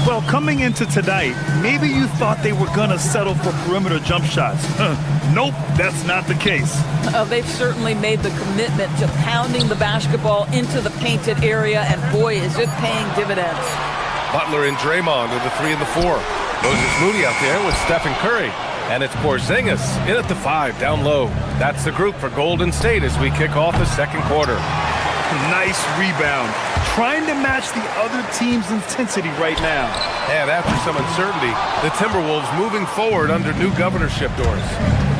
Well, coming into tonight, maybe you thought they were going to settle for perimeter jump shots. Nope, that's not the case. They've certainly made the commitment to pounding the basketball into the painted area, and boy, is it paying dividends. Butler and Draymond with the 3 and the 4. Moses Moody out there with Steph and Curry. And it's Porzingis in at the 5 down low. That's the group for Golden State as we kick off the second quarter. Nice rebound. Trying to match the other team's intensity right now. And after some uncertainty, the Timberwolves moving forward under new governorship doors.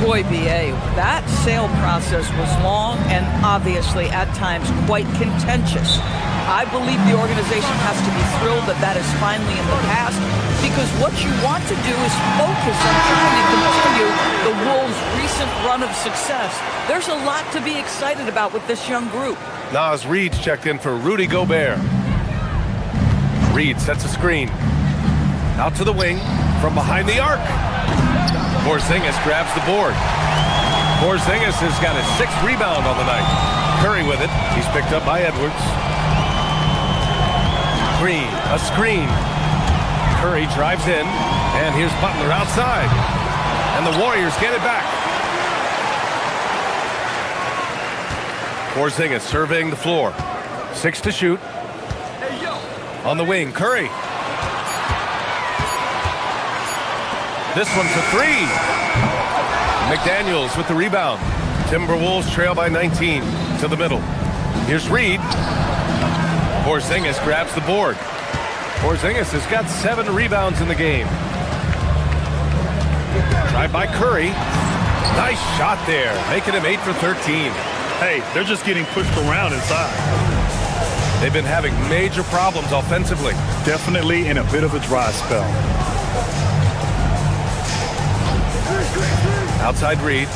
Boy, B.A., that sale process was long and obviously at times quite contentious. I believe the organization has to be thrilled that that is finally in the past, because what you want to do is focus on trying to continue the Wolves' recent run of success. There's a lot to be excited about with this young group. Naz Reid's checked in for Rudy Gobert. Reid sets a screen. Out to the wing, from behind the arc. Porzingis grabs the board. Porzingis has got his 6th rebound on the night. Curry with it. He's picked up by Edwards. Green, a screen. Curry drives in, and here's Butler outside. And the Warriors get it back. Porzingis surveying the floor. 6 to shoot. On the wing, Curry. This one for 3. McDaniels with the rebound. Timberwolves trail by 19 to the middle. Here's Reid. Porzingis grabs the board. Porzingis has got 7 rebounds in the game. Drive by Curry. Nice shot there, making him 8 for 13. Hey, they're just getting pushed around inside. They've been having major problems offensively. Definitely in a bit of a dry spell. Outside Reid.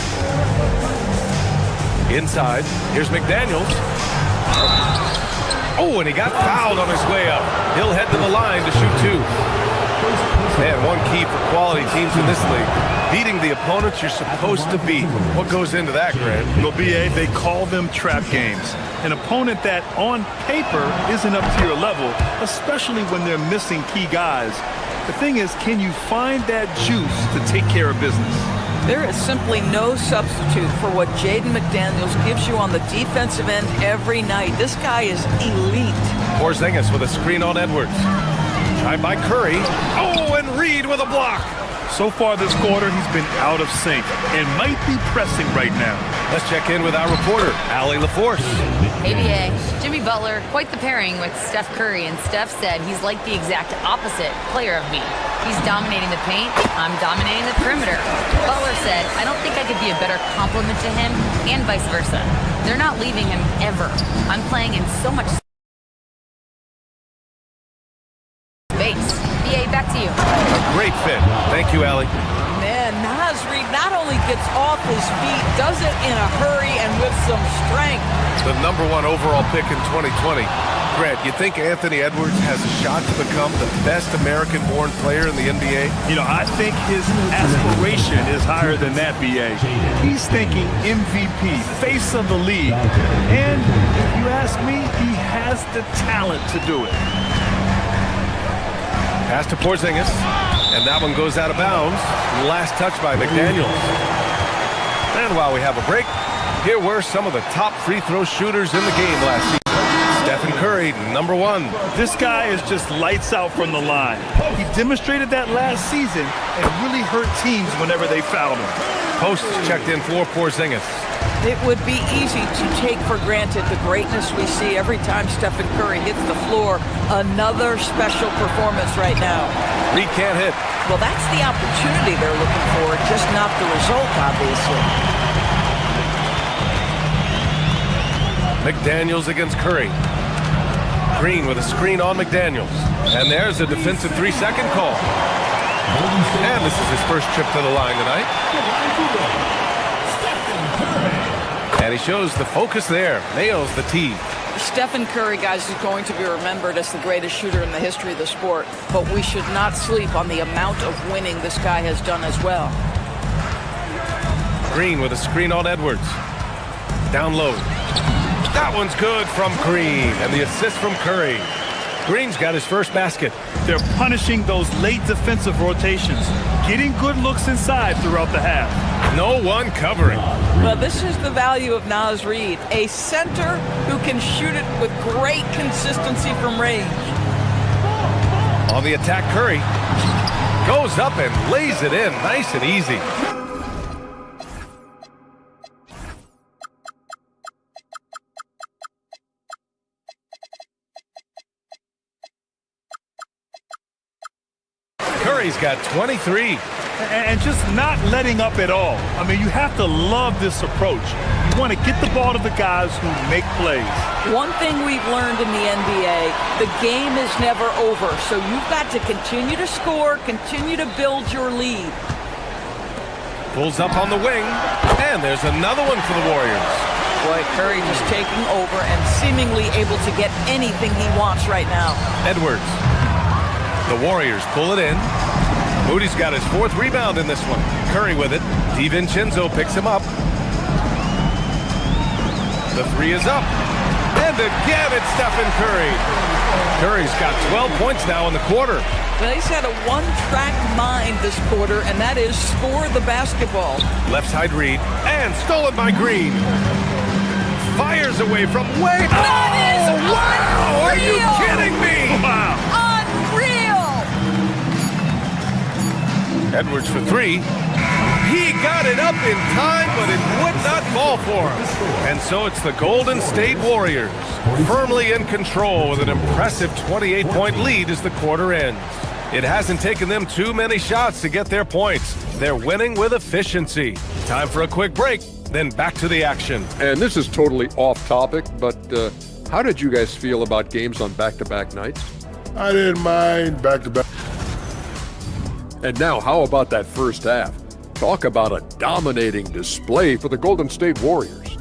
Inside. Here's McDaniels. Oh, and he got fouled on his way up. He'll head to the line to shoot 2. Man, one key for quality teams in this league. Beating the opponents you're supposed to beat. What goes into that, Grant? Well, B.A., they call them trap games. An opponent that, on paper, isn't up to your level, especially when they're missing key guys. The thing is, can you find that juice to take care of business? There is simply no substitute for what Jaden McDaniels gives you on the defensive end every night. This guy is elite. Porzingis with a screen on Edwards. Tried by Curry. Oh, and Reid with a block. So far this quarter, he's been out of sync and might be pressing right now. Let's check in with our reporter, Allie LaForce. ABA, Jimmy Butler, quite the pairing with Steph Curry, and Steph said he's like the exact opposite player of me. He's dominating the paint, I'm dominating the perimeter. Butler said, I don't think I could be a better complement to him, and vice versa. They're not leaving him ever. I'm playing in so much space. BA, back to you. A great fit. Thank you, Allie. Man, Naz Reid not only gets off his feet, does it in a hurry and with some strength. The #1 overall pick in 2020. Grant, you think Anthony Edwards has a shot to become the best American-born player in the NBA? You know, I think his aspiration is higher than that, BA. He's thinking MVP, face of the league. And if you ask me, he has the talent to do it. Pass to Porzingis, and that one goes out of bounds. Last touch by McDaniels. And while we have a break, here were some of the top free throw shooters in the game last season. Stephen Curry, #1. This guy is just lights out from the line. He demonstrated that last season and really hurt teams whenever they fouled him. Post checked in for Porzingis. It would be easy to take for granted the greatness we see every time Stephen Curry hits the floor. Another special performance right now. Reed can't hit. Well, that's the opportunity they're looking for, just not the result, obviously. McDaniels against Curry. Green with a screen on McDaniels. And there's a defensive 3-second call. And this is his first trip to the line tonight. And he shows the focus there. Nails the tee. Stephen Curry, guys, is going to be remembered as the greatest shooter in the history of the sport. But we should not sleep on the amount of winning this guy has done as well. Green with a screen on Edwards. Down low. That one's good from Green, and the assist from Curry. Green's got his first basket. They're punishing those late defensive rotations, getting good looks inside throughout the half. No one covering. Well, this is the value of Naz Reid, a center who can shoot it with great consistency from range. On the attack, Curry goes up and lays it in nice and easy. Curry's got 23. And just not letting up at all. I mean, you have to love this approach. You want to get the ball to the guys who make plays. One thing we've learned in the NBA, the game is never over. So you've got to continue to score, continue to build your lead. Pulls up on the wing, and there's another one for the Warriors. Boy, Curry just taking over and seemingly able to get anything he wants right now. Edwards. The Warriors pull it in. Moody's got his 4th rebound in this one. Curry with it. DiVincenzo picks him up. The 3 is up. And again, it's Stephen Curry. Curry's got 12 points now in the quarter. Well, he's had a one-track mind this quarter, and that is score the basketball. Left side Reed. And stolen by Green. Fires away from way. That is wow! Are you kidding me? Wow. Edwards for 3. He got it up in time, but it would not fall for him. And so it's the Golden State Warriors, firmly in control with an impressive 28-point lead as the quarter ends. It hasn't taken them too many shots to get their points. They're winning with efficiency. Time for a quick break, then back to the action. And this is totally off topic, but how did you guys feel about games on back-to-back nights? I didn't mind back-to-back. And now, how about that first half? Talk about a dominating display for the Golden State Warriors.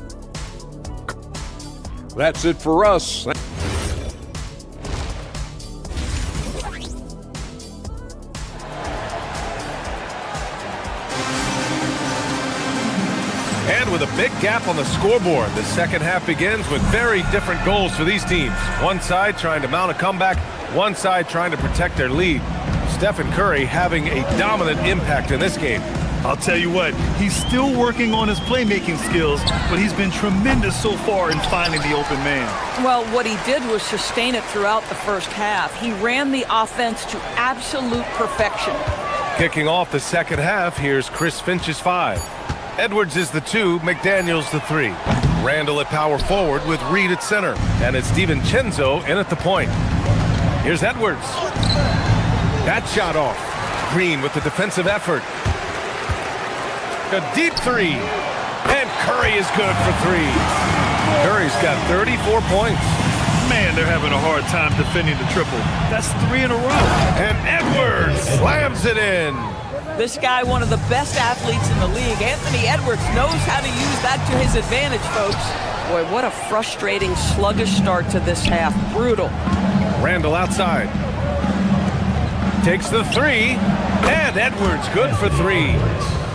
That's it for us. And with a big gap on the scoreboard, the second half begins with very different goals for these teams. One side trying to mount a comeback, one side trying to protect their lead. Stephen Curry having a dominant impact in this game. I'll tell you what, he's still working on his playmaking skills, but he's been tremendous so far in finding the open man. Well, what he did was sustain it throughout the first half. He ran the offense to absolute perfection. Kicking off the second half, here's Chris Finch's 5. Edwards is the 2, McDaniels the 3. Randall at power forward with Reed at center. And it's DiVincenzo in at the point. Here's Edwards. That shot off. Green with the defensive effort. A deep 3. And Curry is good for 3. Curry's got 34 points. Man, they're having a hard time defending the triple. That's 3 in a row. And Edwards slams it in. This guy, one of the best athletes in the league. Anthony Edwards knows how to use that to his advantage, folks. Boy, what a frustrating, sluggish start to this half. Brutal. Randall outside. Takes the 3. And Edwards good for 3.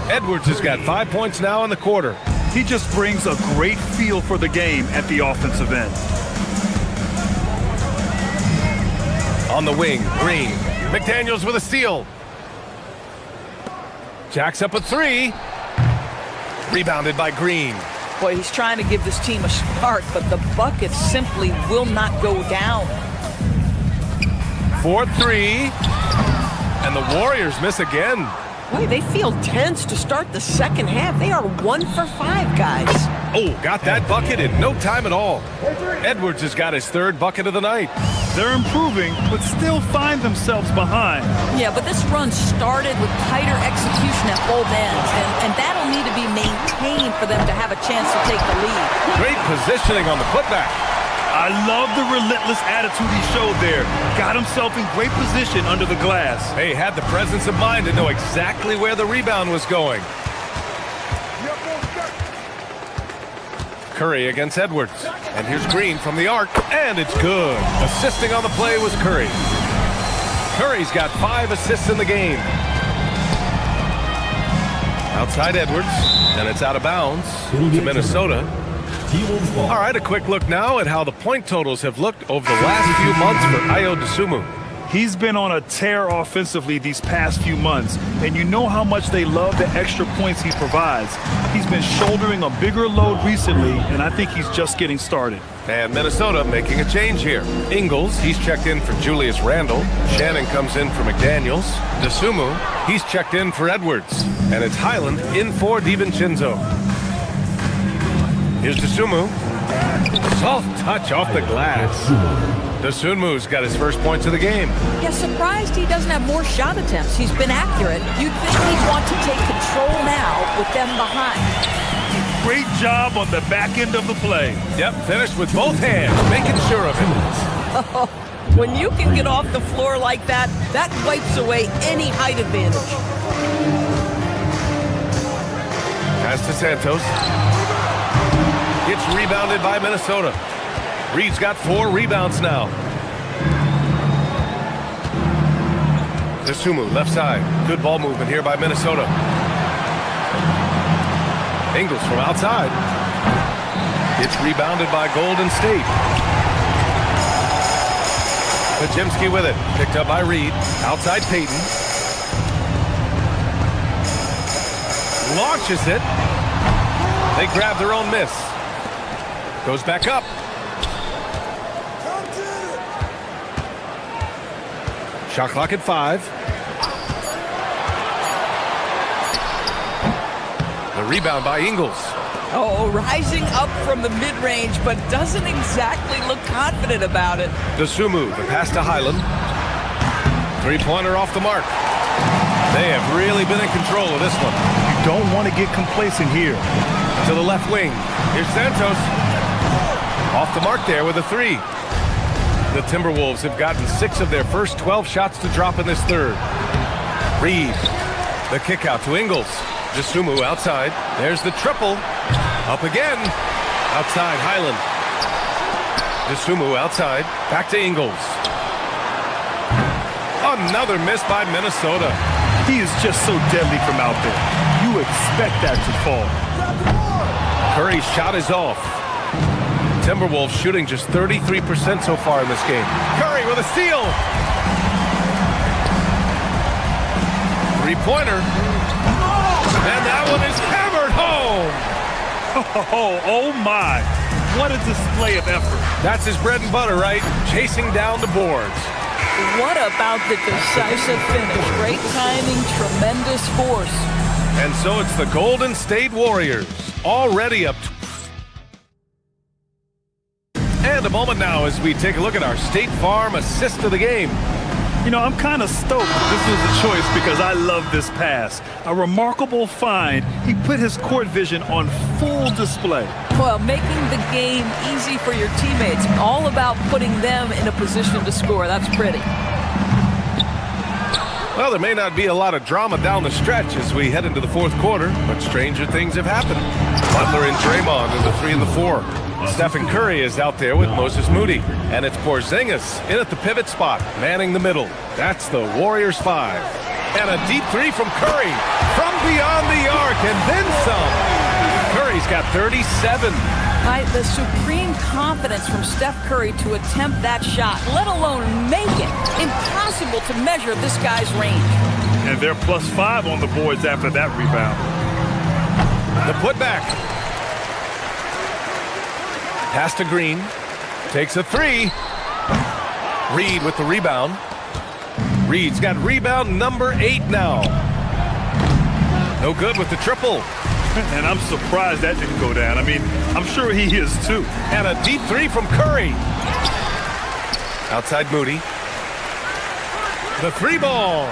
Edwards has got 5 points now in the quarter. He just brings a great feel for the game at the offensive end. On the wing, Green. McDaniels with a steal. Jacks up a 3. Rebounded by Green. Boy, he's trying to give this team a spark, but the bucket simply will not go down. 4-3. And the Warriors miss again. Boy, they feel tense to start the second half. They are 1 for 5, guys. Oh, got that bucket in no time at all. Edwards has got his 3rd bucket of the night. They're improving, but still find themselves behind. Yeah, but this run started with tighter execution at both ends, and that'll need to be maintained for them to have a chance to take the lead. Great positioning on the putback. I love the relentless attitude he showed there. Got himself in great position under the glass. He had the presence of mind to know exactly where the rebound was going. Curry against Edwards. And here's Green from the arc, and it's good. Assisting on the play was Curry. Curry's got 5 assists in the game. Outside Edwards, and it's out of bounds to Minnesota. All right, a quick look now at how the point totals have looked over the last few months for Ayo Dosunmu. He's been on a tear offensively these past few months, and you know how much they love the extra points he provides. He's been shouldering a bigger load recently, and I think he's just getting started. And Minnesota making a change here. Ingles, he's checked in for Julius Randle. Shannon comes in for McDaniels. Dosunmu, he's checked in for Edwards. And it's Highland in for DiVincenzo. Here's Dosunmu. Soft touch off the glass. Dosunmu's got his first points of the game. Yeah, surprised he doesn't have more shot attempts. He's been accurate. You'd think he'd want to take control now with them behind. Great job on the back end of the play. Yep, finished with both hands, making sure of it. When you can get off the floor like that, that wipes away any height advantage. Pass to Santos. It's rebounded by Minnesota. Reed's got 4 rebounds now. Dosunmu, left side. Good ball movement here by Minnesota. Ingles from outside. It's rebounded by Golden State. Pajemski with it. Picked up by Reed. Outside Payton. Launches it. They grab their own miss. Goes back up. Shot clock at 5. The rebound by Ingles. Oh, rising up from the mid-range, but doesn't exactly look confident about it. Dosunmu, the pass to Highland. 3-pointer off the mark. They have really been in control of this one. You don't want to get complacent here. To the left wing. Here's Santos. Off the mark there with a 3. The Timberwolves have gotten 6 of their first 12 shots to drop in this third. Reed, the kick out to Ingles. Dosunmu outside. There's the triple. Up again. Outside Highland. Dosunmu outside. Back to Ingles. Another miss by Minnesota. He is just so deadly from out there. You expect that to fall. Curry's shot is off. Timberwolves shooting just 33% so far in this game. Curry with a steal. 3-pointer. And that one is hammered home. Oh my. What a display of effort. That's his bread and butter, right? Chasing down the boards. what about the decisive finish? Great timing, tremendous force. And so it's the Golden State Warriors, already up. And a moment now as we take a look at our State Farm assist of the game. You know, I'm kind of stoked this was the choice because I love this pass. A remarkable find. He put his court vision on full display. Well, making the game easy for your teammates. All about putting them in a position to score. That's pretty. Well, there may not be a lot of drama down the stretch as we head into the fourth quarter, but stranger things have happened. Butler and Draymond in the 3 and the 4. Stephen Curry is out there with Moses Moody. And it's Porzingis in at the pivot spot, manning the middle. That's the Warriors 5. And a deep 3 from Curry from beyond the arc and then some. Curry's got 37. Right, the supreme confidence from Steph Curry to attempt that shot, let alone make it. Impossible to measure this guy's range. And they're +5 on the boards after that rebound. The putback. Pass to Green. Takes a 3. Reed with the rebound. Reed's got rebound number 8 now. No good with the triple. And I'm surprised that didn't go down. I mean, I'm sure he is too. And a deep 3 from Curry. Outside Moody. The 3 ball.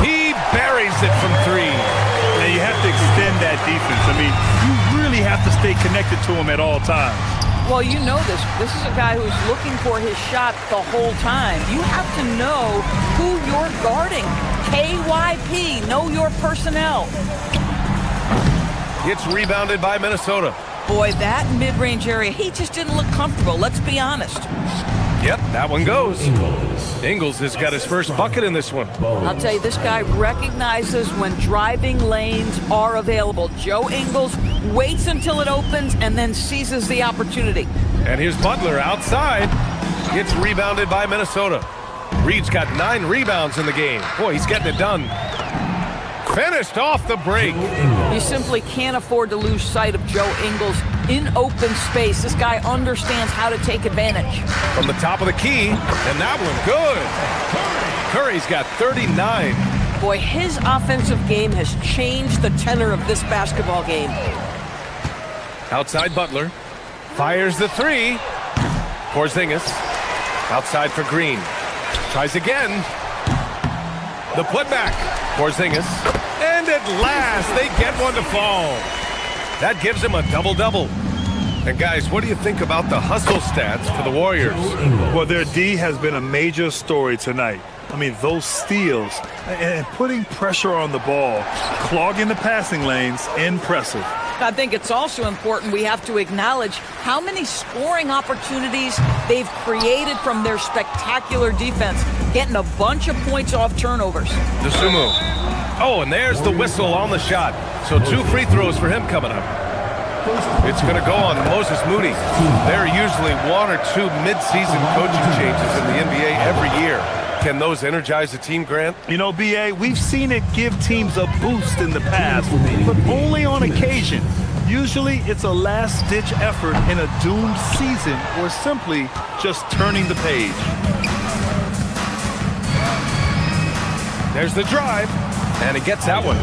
He buries it from 3. And you have to extend that defense. I mean, you really have to stay connected to him at all times. Well, you know this. This is a guy who's looking for his shot the whole time. You have to know who you're guarding. KYP, know your personnel. Gets rebounded by Minnesota. Boy, that mid-range area, he just didn't look comfortable. Let's be honest. Yep, that one goes. Ingles has got his first bucket in this one. I'll tell you, this guy recognizes when driving lanes are available. Joe Ingles waits until it opens and then seizes the opportunity. And here's Butler outside. Gets rebounded by Minnesota. Reed's got 9 rebounds in the game. Boy, he's getting it done. Finished off the break. You simply can't afford to lose sight of Joe Ingles in open space. This guy understands how to take advantage. From the top of the key, and that one good. Curry's got 39. Boy, his offensive game has changed the tenor of this basketball game. Outside Butler. Fires the 3. Porzingis. Outside for Green. Tries again. The putback. Porzingis. And at last, they get one to fall. That gives him a double-double. And guys, what do you think about the hustle stats for the Warriors? Well, their D has been a major story tonight. I mean, those steals and putting pressure on the ball, clogging the passing lanes, impressive. I think it's also important we have to acknowledge how many scoring opportunities they've created from their spectacular defense, getting a bunch of points off turnovers. DeSumo. Oh, and there's the whistle on the shot. So 2 free throws for him coming up. It's going to go on Moses Moody. There are usually 1 or 2 mid-season coaching changes in the NBA every year. Can those energize the team, Grant? You know, B.A., we've seen it give teams a boost in the past, but only on occasion. Usually it's a last-ditch effort in a doomed season or simply just turning the page. There's the drive, and he gets that one.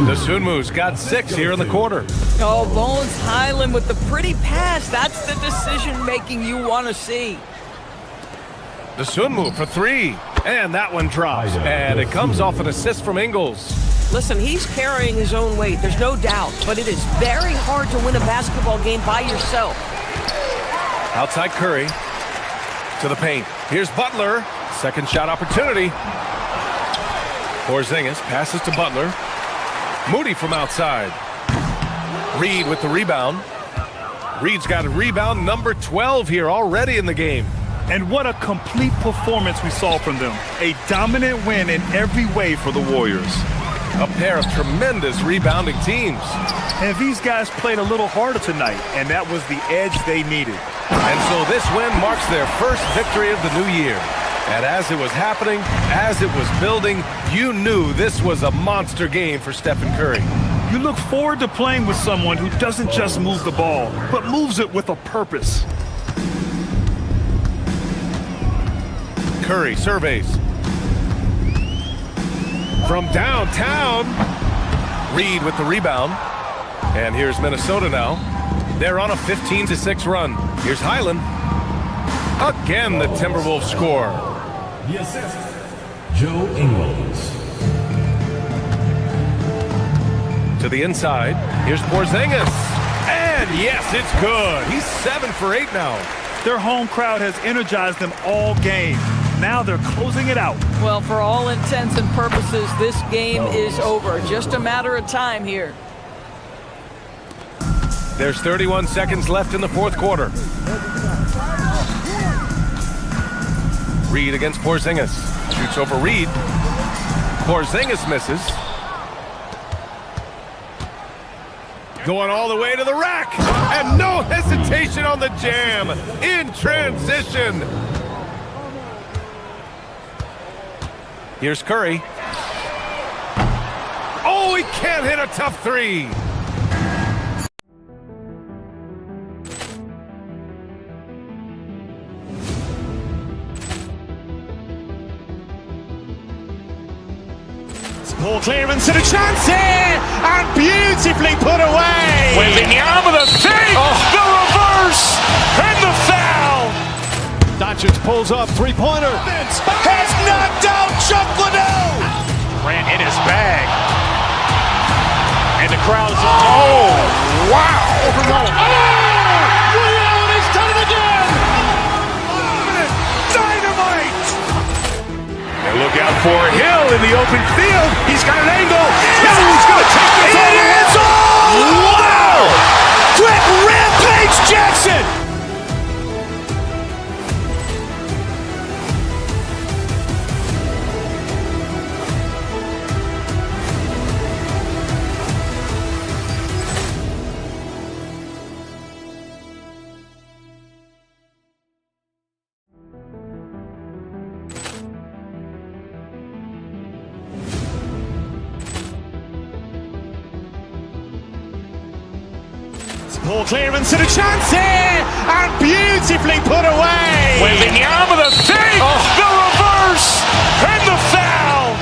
DeSumo's got 6 here in the quarter. Oh, Bones Highland with the pretty pass. That's the decision-making you want to see. DeSumo for 3, and that one drops, and it comes off an assist from Ingles. Listen, he's carrying his own weight, there's no doubt, but it is very hard to win a basketball game by yourself. Outside Curry to the paint. Here's Butler, second shot opportunity. Porzingis passes to Butler. Moody from outside. Reed with the rebound. Reed's got a rebound number 12 here already in the game. And what a complete performance we saw from them. A dominant win in every way for the Warriors. A pair of tremendous rebounding teams. And these guys played a little harder tonight, and that was the edge they needed. And so this win marks their first victory of the new year. And as it was happening, as it was building, you knew this was a monster game for Stephen Curry. You look forward to playing with someone who doesn't just move the ball, but moves it with a purpose. Curry surveys, From downtown, Reed with the rebound. And here's Minnesota now. They're on a 15-6 run. Here's Highland. Again, the Timberwolves score. The assist, Joe Ingles. To the inside. Here's Porzingis. And yes, it's good. He's 7 for 8 now. Their home crowd has energized them all game. Now they're closing it out. Well, for all intents and purposes, this game is over. Just a matter of time here. There's 31 seconds left in the fourth quarter. Reed against Porzingis. Shoots over Reed. Porzingis misses. Going all the way to the rack. And no hesitation on the jam. In transition. Here's Curry. Oh, he can't hit a tough three. Ball clearance and a chance here, and beautifully put away. Wembanyama the fake, the reverse, and the foul. Doncic pulls up, three-pointer. Has knocked out Chuck Liddell. Ran in his bag. And the crowd's, oh, wow. Ray Allen has done it again. Dynamite. And look out for Hill in the open field. He's got an angle. He's going to take this all the way. Wow. Quick Rampage Jackson. Ball clearance and a chance here, and beautifully put away. Wembanyama the fake, the reverse, and the foul.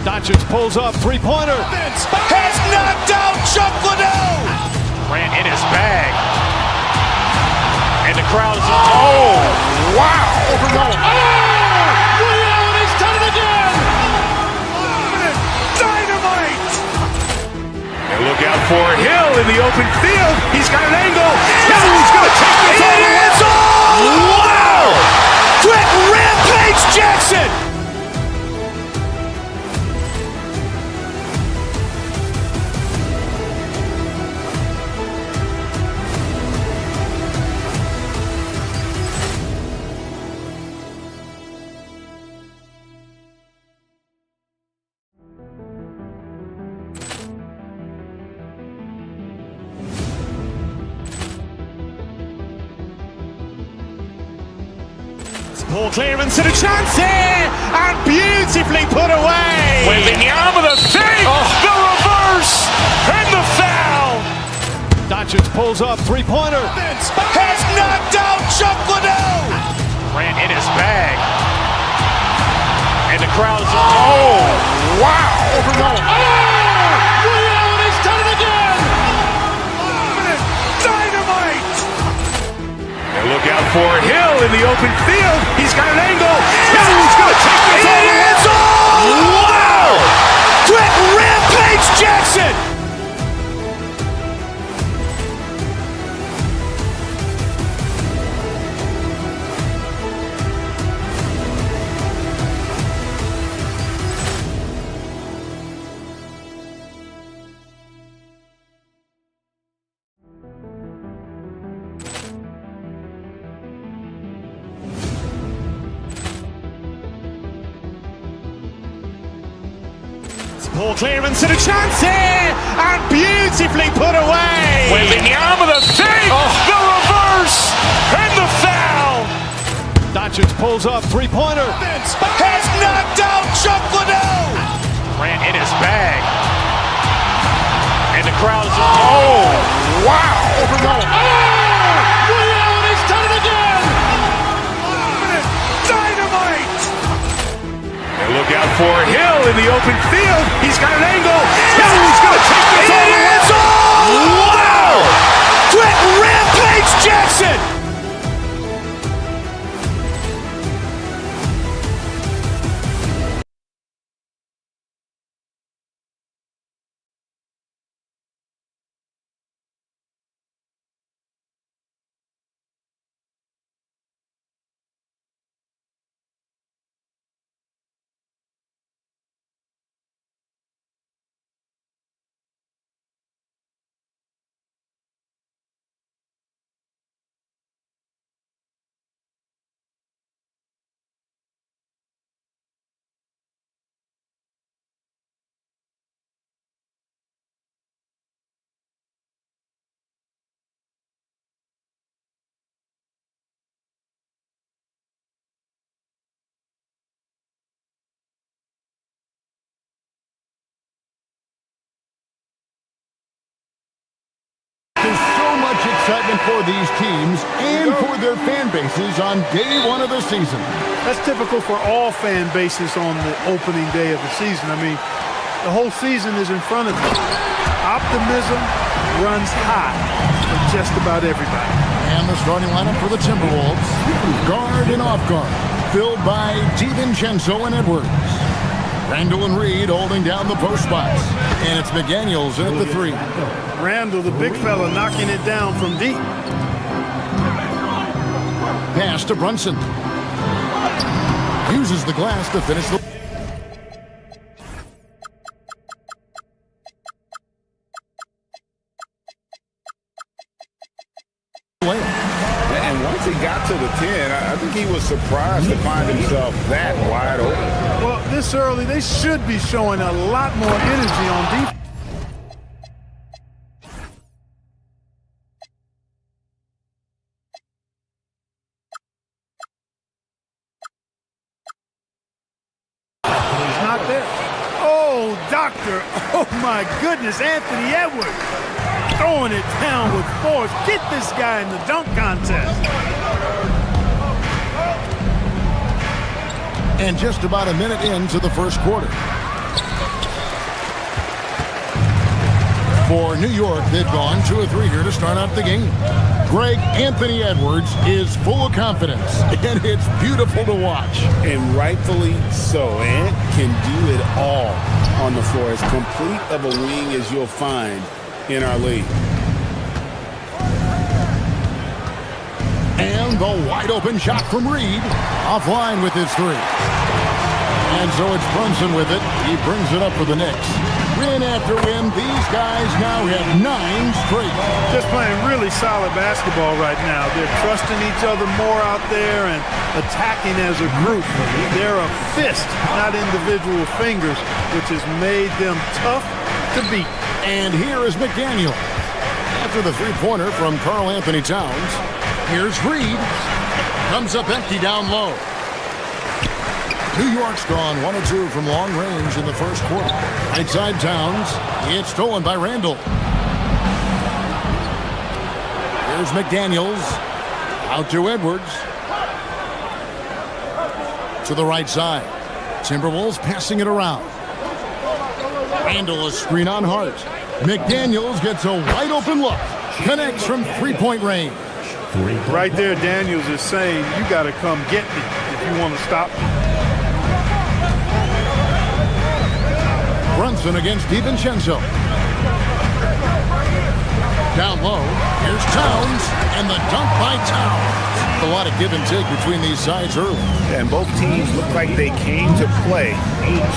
Doncic pulls up, three-pointer. Has knocked out Chuck Liddell. Ran in his bag. And the crowd's, oh, wow. Ray Allen has done it again. Dynamite. And look out for Hill in the open field. He's got an angle. He's going to take this all the way. Wow. Quick Rampage Jackson. Ball clearance and a chance here, and beautifully put away. Wembanyama the fake, the reverse, and the foul. Doncic pulls up, three-pointer. Has knocked out Chuck Liddell. Ran in his bag. And the crowd's, oh, wow. Ray Allen has done it again. Dynamite. And look out for Hill in the open field. He's got an angle. He's going to take this all the way. Wow. Quick Rampage Jackson. Ball clearance and a chance here, and beautifully put away. Wembanyama the fake, the reverse, and the foul. Doncic pulls up, three-pointer. Has knocked out Chuck Liddell. Ran in his bag. And the crowd's, oh, wow. Ray Allen has done it again. Dynamite. And look out for Hill in the open field. He's got an angle. Hill's going to take this all the way. Wow! Quick Rampage Jackson! There's so much excitement for these teams and for their fan bases on day one of the season. That's typical for all fan bases on the opening day of the season. I mean, the whole season is in front of you. Optimism runs high for just about everybody. And the starting lineup for the Timberwolves, guard and off guard, filled by DiVincenzo and Edwards. Randall and Reed holding down the post spots. And it's McDaniels in at the 3. Randall, the big fella, knocking it down from deep. Pass to Brunson. Uses the glass to finish the... And once he got to the 10, I think he was surprised to find himself that wide open. Well, this early, they should be showing a lot more energy on defense. He's not there. Oh, doctor. Oh, my goodness. Anthony Edwards throwing it down with force. Get this guy in the dunk contest. And just about a minute into the first quarter. For New York, they've gone 2 of 3 here to start out the game. Greg, Anthony Edwards is full of confidence, and it's beautiful to watch. And rightfully so. Ant can do it all on the floor. As complete of a wing as you'll find in our league. And the wide open shot from Reed. Offline with his 3. And so it's Brunson with it. He brings it up for the Knicks. Win after win, these guys now have 9 straight. Just playing really solid basketball right now. They're trusting each other more out there and attacking as a group. They're a fist, not individual fingers, which has made them tough to beat. And here is McDaniel. After the 3-pointer from Karl Anthony Towns, here's Reed. Comes up empty down low. New York's gone 1 of 2 from long range in the first quarter. Right side Towns. It's stolen by Randall. Here's McDaniels. Out to Edwards. To the right side. Timberwolves passing it around. Randall a screen on Hart. McDaniels gets a wide open look. Connects from 3-point range. Right there, Daniels is saying, you got to come get me if you want to stop me. Brunson against DiVincenzo. Down low, here's Towns, and the dunk by Towns. A lot of give and take between these sides early. And both teams look like they came to play.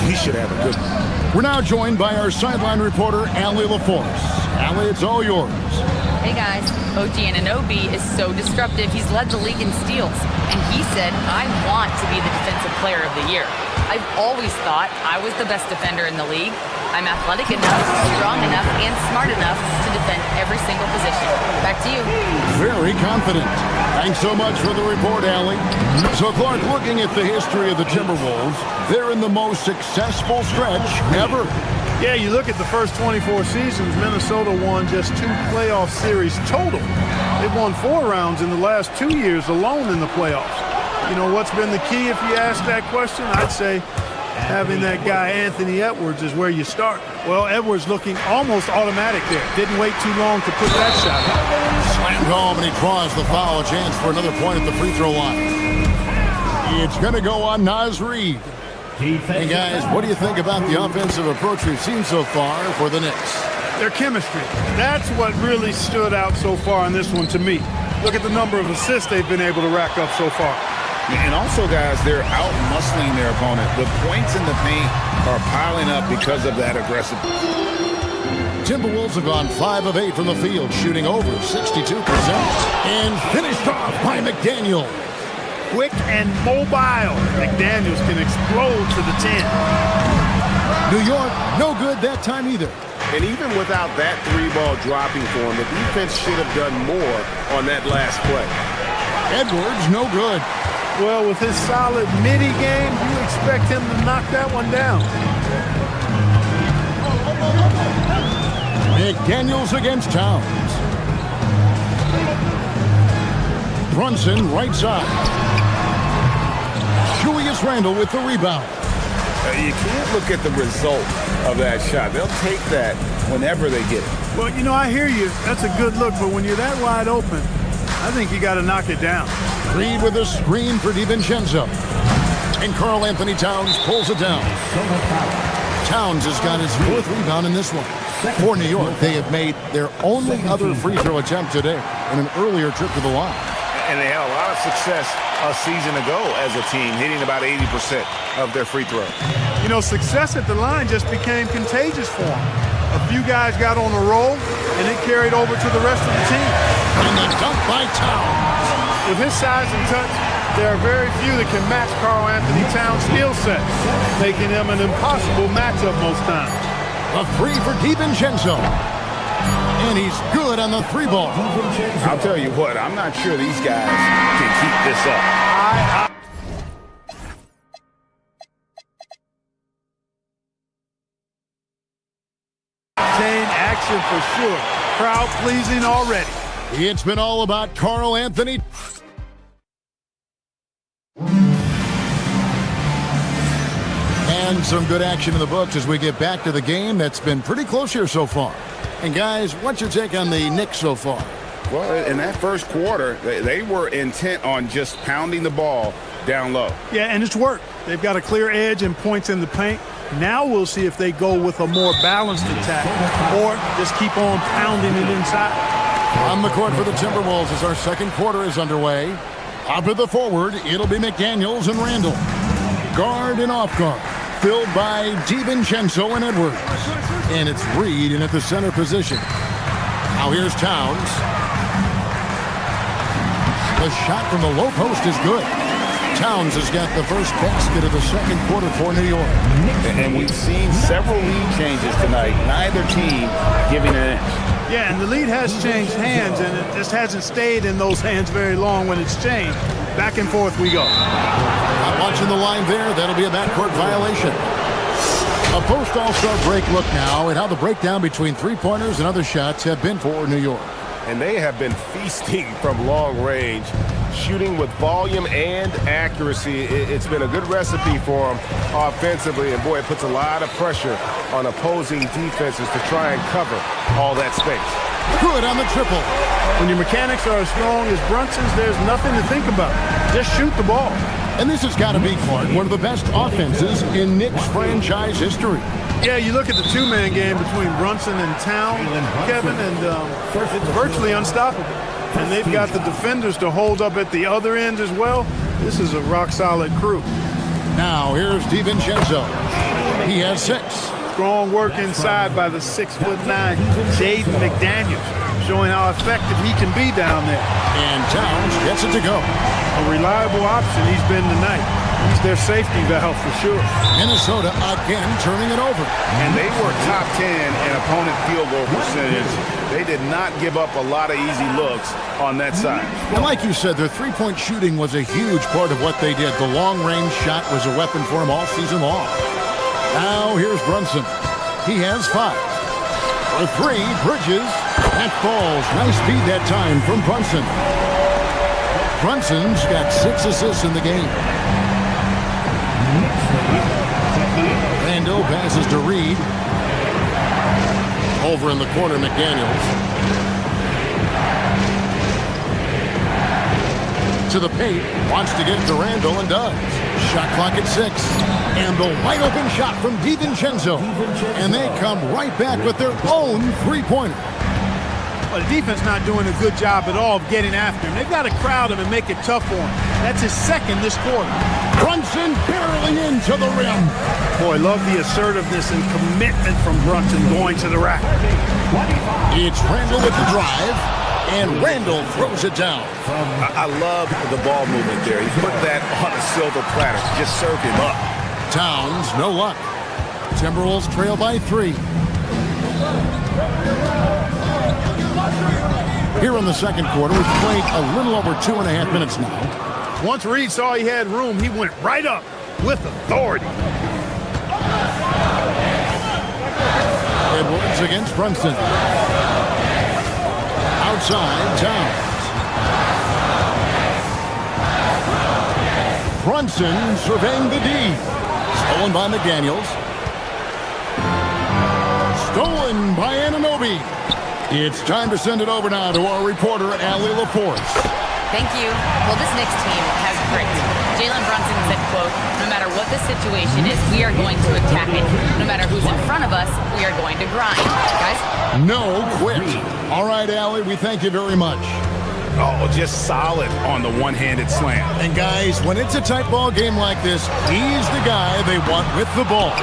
He should have a good one. We're now joined by our sideline reporter, Allie LaForce. Allie, it's all yours. Hey guys, OG Anunoby is so disruptive. He's led the league in steals. And he said, I want to be the defensive player of the year. I've always thought I was the best defender in the league. I'm athletic enough, strong enough, and smart enough to defend every single position. Back to you. Very confident. Thanks so much for the report, Allie. So, Clark, looking at the history of the Timberwolves, they're in the most successful stretch ever. Yeah, you look at the first 24 seasons, Minnesota won just 2 playoff series total. They've won 4 rounds in the last 2 years alone in the playoffs. You know, what's been the key if you ask that question? I'd say having that guy Anthony Edwards is where you start. Well, Edwards looking almost automatic there. Didn't wait too long to put that shot up. Slammed home, and he draws the foul. A chance for another point at the free throw line. It's going to go on Naz Reid. Hey, guys, what do you think about the offensive approach we've seen so far for the Knicks? Their chemistry. That's what really stood out so far in this one to me. Look at the number of assists they've been able to rack up so far. And also, guys, they're out-muscling their opponent. The points in the paint are piling up because of that aggressiveness. Timberwolves have gone 5 of 8 from the field, shooting over 62%. And finished off by McDaniel. Quick and mobile. McDaniels can explode to the 10. New York, no good that time either. And even without that three-ball dropping for him, the defense should have done more on that last play. Edwards, no good. Well, with his solid midi game, you expect him to knock that one down. McDaniels against Towns. Brunson, right side. Julius Randle with the rebound. You can't look at the result of that shot. They'll take that whenever they get it. Well, you know, I hear you. That's a good look, but when you're that wide open, I think you got to knock it down. Reid with a screen for DiVincenzo. And Karl Anthony Towns pulls it down. Towns has got his 4th rebound in this one. For New York, they have made their only other free throw attempt today in an earlier trip to the line. And they had a lot of success a season ago as a team, hitting about 80% of their free throw. You know, success at the line just became contagious for them. A few guys got on a roll, and it carried over to the rest of the team. And the dunk by Towns. With his size and touch, there are very few that can match Karl Anthony Towns' skill set, making him an impossible matchup most times. A three for DiVincenzo. And he's good on the 3-ball. I'll tell you what, I'm not sure these guys can keep this up. Action for sure. Crowd pleasing already. It's been all about Karl Anthony. And some good action in the books as we get back to the game that's been pretty close here so far. And guys, what's your take on the Knicks so far? Well, in that first quarter, they were intent on just pounding the ball down low. Yeah, and it's worked. They've got a clear edge and points in the paint. Now we'll see if they go with a more balanced attack or just keep on pounding it inside. On the court for the Timberwolves as our second quarter is underway. Up at the forward, it'll be McDaniels and Randle. Guard and off guard, filled by DiVincenzo and Edwards. And it's Reid in at the center position. Now here's Towns. The shot from the low post is good. Towns has got the first basket of the second quarter for New York. And we've seen several lead changes tonight. Neither team giving an inch. Yeah, and the lead has changed hands, and it just hasn't stayed in those hands very long when it's changed. Back and forth we go. Not watching the line there. That'll be a backcourt violation. A post-All-Star break look now at how the breakdown between three-pointers and other shots have been for New York. And they have been feasting from long range, shooting with volume and accuracy. It's been a good recipe for them offensively, and boy, it puts a lot of pressure on opposing defenses to try and cover all that space. Good on the triple. When your mechanics are as strong as Brunson's, there's nothing to think about. Just shoot the ball. And this has got to be, Clark, one of the best offenses in Knicks franchise history. Yeah, you look at the two-man game between Brunson and Towns, Kevin, and it's virtually unstoppable. And they've got the defenders to hold up at the other end as well. This is a rock-solid crew. Now, here's DiVincenzo. He has 6. Strong work inside by the 6'9" Jaden McDaniels, showing how effective he can be down there. And Towns gets it to go. A reliable option he's been tonight. He's their safety valve for sure. Minnesota again turning it over. And they were top 10 in opponent field goal percentage. They did not give up a lot of easy looks on that side. And like you said, their three-point shooting was a huge part of what they did. The long-range shot was a weapon for them all season long. Now here's Brunson. He has 5. For 3, Bridges. That falls. Nice feed that time from Brunson. Brunson's got 6 assists in the game. Reed. Over in the corner, McDaniels. To the paint, wants to get it to Randall and does. Shot clock at 6. And the wide open shot from DiVincenzo. And they come right back with their own three-pointer. Well, the defense not doing a good job at all of getting after him. They've got to crowd him and make it tough for him. That's his second this quarter. Brunson barely into the rim. Boy, love the assertiveness and commitment from Brunson going to the rack. It's Randall with the drive. And Randall throws it down. I love the ball movement there. He put that on a silver platter. Just served him up. Towns, no luck. Timberwolves trail by 3. Here in the second quarter, we've played a little over 2.5 minutes now. Once Reed saw he had room, he went right up with authority. Edwards against Brunson. Outside, Towns. Brunson surveying the D. Stolen by McDaniels. Stolen by Anunoby. It's time to send it over now to our reporter, Allie LaForce. Thank you. Well, this Knicks team has grit. Jalen Brunson said, quote, no matter what the situation is, we are going to attack it. No matter who's in front of us, we are going to grind. Guys? No quit. All right, Allie, we thank you very much. Oh, just solid on the one-handed slam. And guys, when it's a tight ball game like this, he's the guy they want with the ball.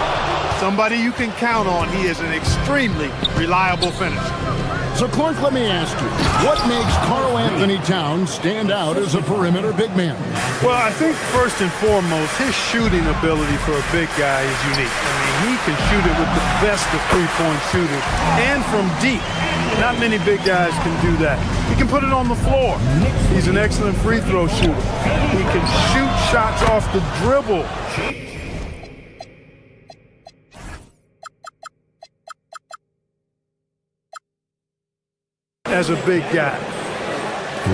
Somebody you can count on. He is an extremely reliable finisher. So, Clark, let me ask you, what makes Karl Anthony Towns stand out as a perimeter big man? Well, I think first and foremost, his shooting ability for a big guy is unique. I mean, he can shoot it with the best of three-point shooters and from deep. Not many big guys can do that. He can put it on the floor. He's an excellent free throw shooter. He can shoot shots off the dribble. As a big guy.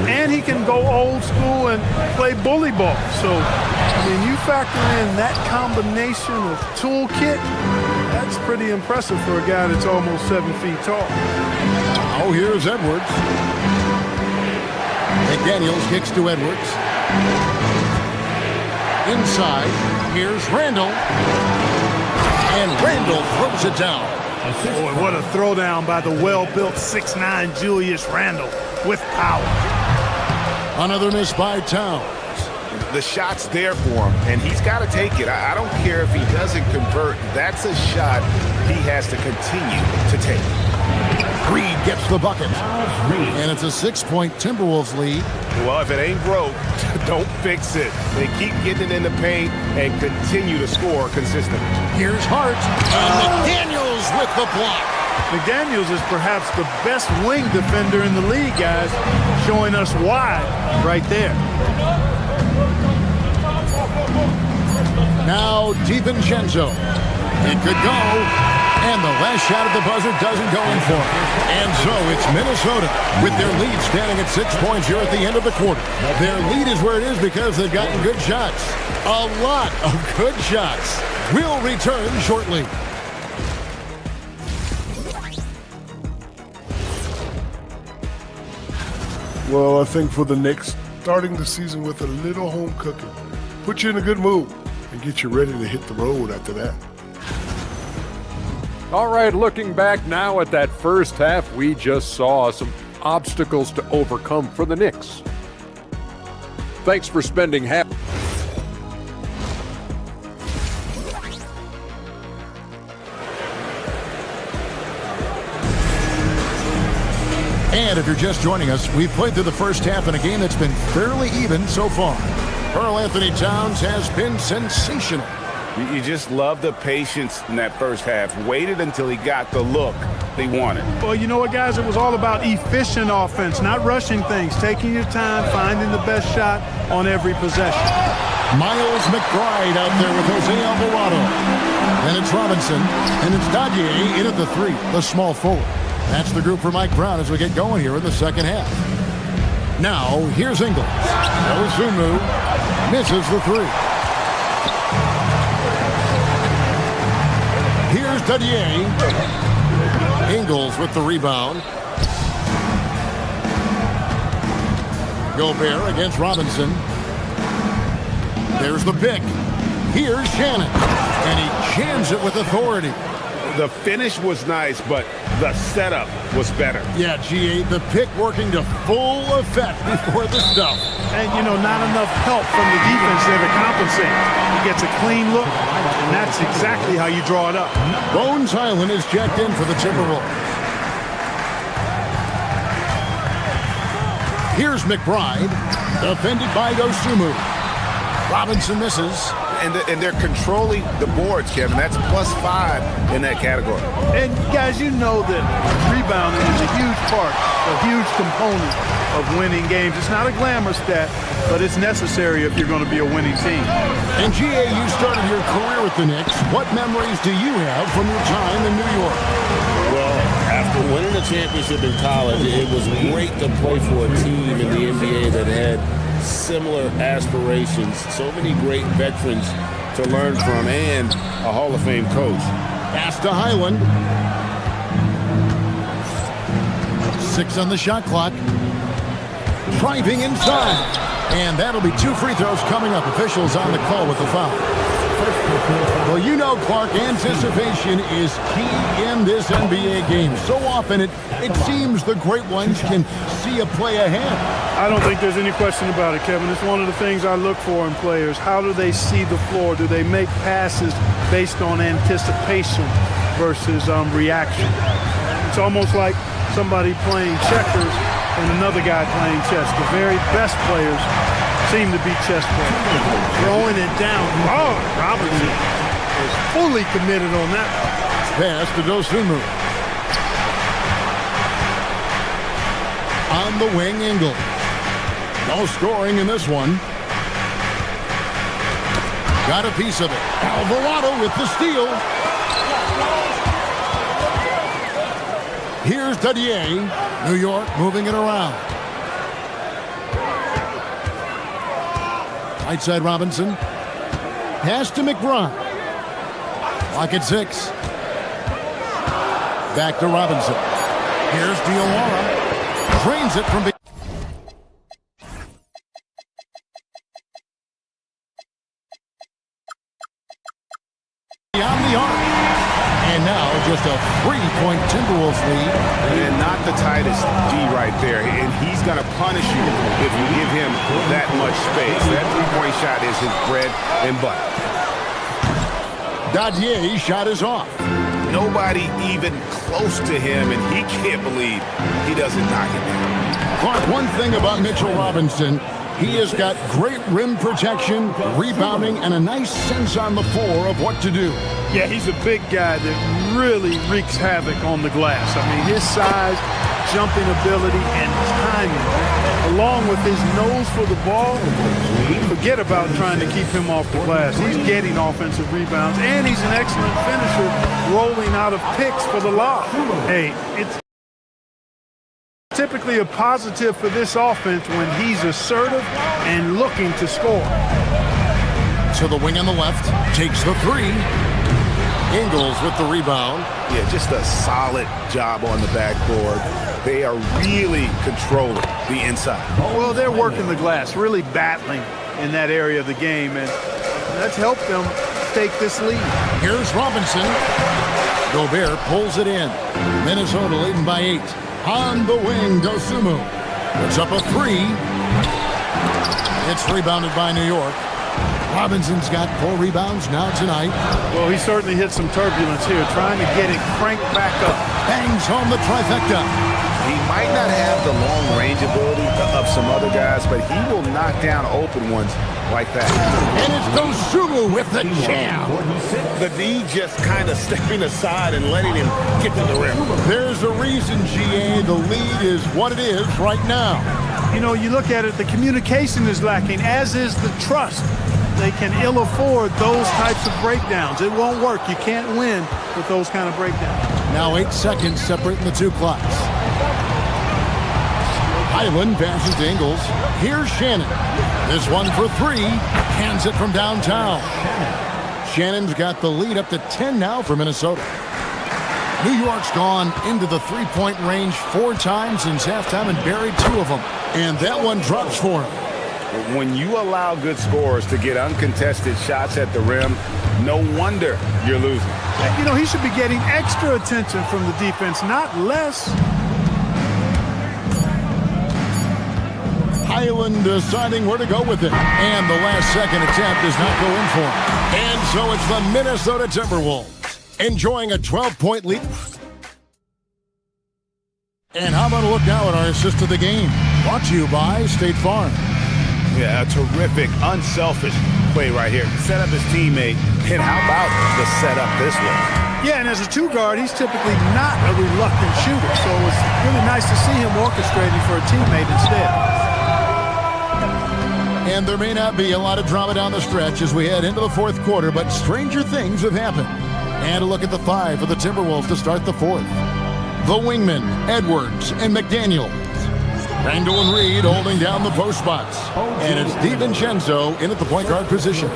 And he can go old school and play bully ball. So, I mean, you factor in that combination of toolkit, that's pretty impressive for a guy that's almost 7 feet tall. Oh, here's Edwards. McDaniels kicks to Edwards. Inside, here's Randall. And Randall throws it down. Boy, what a throwdown by the well-built 6'9" Julius Randle with power. Another miss by Towns. The shot's there for him, and he's got to take it. I don't care if he doesn't convert. That's a shot he has to continue to take. Reed gets the bucket. And it's a 6-point Timberwolves lead. Well, if it ain't broke, don't fix it. They keep getting it in the paint and continue to score consistently. Here's Hart. And McDaniels with the block. McDaniels is perhaps the best wing defender in the league, guys, showing us why right there. Now DiVincenzo. It could go. And the last shot at the buzzer doesn't go in for it. And so it's Minnesota with their lead standing at 6 points here at the end of the quarter. Their lead is where it is because they've gotten good shots. A lot of good shots. We'll return shortly. Well, I think for the Knicks, starting the season with a little home cooking, put you in a good mood and get you ready to hit the road after that. All right, looking back now at that first half, we just saw some obstacles to overcome for the Knicks. Thanks for spending half. And if you're just joining us, we've played through the first half in a game that's been fairly even so far. Karl Anthony Towns has been sensational. You just love the patience in that first half. Waited until he got the look they wanted. Well, you know what, guys? It was all about efficient offense, not rushing things, taking your time, finding the best shot on every possession. Miles McBride out there with Jose Alvarado. And it's Robinson. And it's Dadier in at the 3, the small forward. That's the group for Mike Brown as we get going here in the second half. Now, here's Ingles. Ozumu misses the 3. Here's Dadier. Ingles with the rebound. Gobert against Robinson. There's the pick. Here's Shannon. And he jams it with authority. The finish was nice, but the setup was better. Yeah, GA, the pick working to full effect before the stuff. And, not enough help from the defense there to compensate. He gets a clean look, and that's exactly how you draw it up. Bones Highland is checked in for the Timberwolves. Here's McBride, defended by Dosunmu. Robinson misses. And they're controlling the boards, Kevin. That's +5 in that category. And, guys, you know that rebounding is a huge part, a huge component of winning games. It's not a glamour stat, but it's necessary if you're going to be a winning team. And, GA, you started your career with the Knicks. What memories do you have from your time in New York? Well, after winning a championship in college, it was great to play for a team in the NBA that had similar aspirations, so many great veterans to learn from, and a Hall of Fame coach. Pass to Highland. 6 on the shot clock. Driving inside. And that'll be 2 free throws coming up. Officials on the call with the foul. Well, Clark, anticipation is key in this NBA game. So often it seems the great ones can see a play ahead. I don't think there's any question about it, Kevin. It's one of the things I look for in players. How do they see the floor? Do they make passes based on anticipation versus reaction? It's almost like somebody playing checkers and another guy playing chess. The very best players seem to be chess players. Throwing it down. Oh, Robinson is fully committed on that. Pass to Dosunmu. On the wing, Ingles. No scoring in this one. Got a piece of it. Alvarado with the steal. Here's Dadier. New York moving it around. Right side Robinson. Pass to McBride. Lock at 6. Back to Robinson. Here's Diawara. Drains it from beyond the arc. And now just a 3-point Timberwolves lead. And not the tightest D right there. And he's going to punish you if you give him that much space. That 3-point shot is his bread and butter. Dadier shot is off. Nobody even close to him, and he can't believe he doesn't knock it down. Clark, one thing about Mitchell Robinson, he has got great rim protection, rebounding, and a nice sense on the floor of what to do. Yeah, he's a big guy that really wreaks havoc on the glass. I mean, his size, jumping ability, and timing, along with his nose for the ball, forget about trying to keep him off the glass. He's getting offensive rebounds, and he's an excellent finisher, rolling out of picks for the lob. Hey, it's typically a positive for this offense when he's assertive and looking to score. To the wing on the left, takes the 3. Ingles with the rebound. Yeah, just a solid job on the backboard. They are really controlling the inside. Well, they're working the glass, really battling in that area of the game, and that's helped them take this lead. Here's Robinson. Gobert pulls it in. Minnesota leading by 8. On the wing, Dosunmu puts up a 3. It's rebounded by New York. Robinson's got 4 rebounds now tonight. Well, he certainly hit some turbulence here, trying to get it cranked back up. Bangs home the trifecta. He might not have the long range ability of some other guys, but he will knock down open ones like that. And it's Dosunmu with the jam. The D just kind of stepping aside and letting him get to the rim. There's a reason, GA, the lead is what it is right now. You know, you look at it, the communication is lacking, as is the trust. They can ill afford those types of breakdowns. It won't work. You can't win with those kind of breakdowns. Now 8 seconds separating the 2 clocks. Highland passes to Ingles. Here's Shannon. This one for 3. Hands it from downtown. Shannon's got the lead up to 10 now for Minnesota. New York's gone into the three-point range 4 times since halftime and buried 2 of them. And that one drops for him. When you allow good scorers to get uncontested shots at the rim, no wonder you're losing. You know, he should be getting extra attention from the defense, not less. Highland deciding where to go with it. And the last-second attempt does not go in for him. And so it's the Minnesota Timberwolves enjoying a 12-point lead. And how about a look now at our assist of the game? Brought to you by State Farm. Yeah, a terrific, unselfish play right here. Set up his teammate, and how about the setup this way? Yeah, and as a 2-guard, he's typically not a reluctant shooter, so it's really nice to see him orchestrating for a teammate instead. And there may not be a lot of drama down the stretch as we head into the fourth quarter, but stranger things have happened. And a look at the 5 for the Timberwolves to start the fourth. The wingmen, Edwards and McDaniel. Randall and Reed holding down the post spots. And it's DiVincenzo in at the point guard position.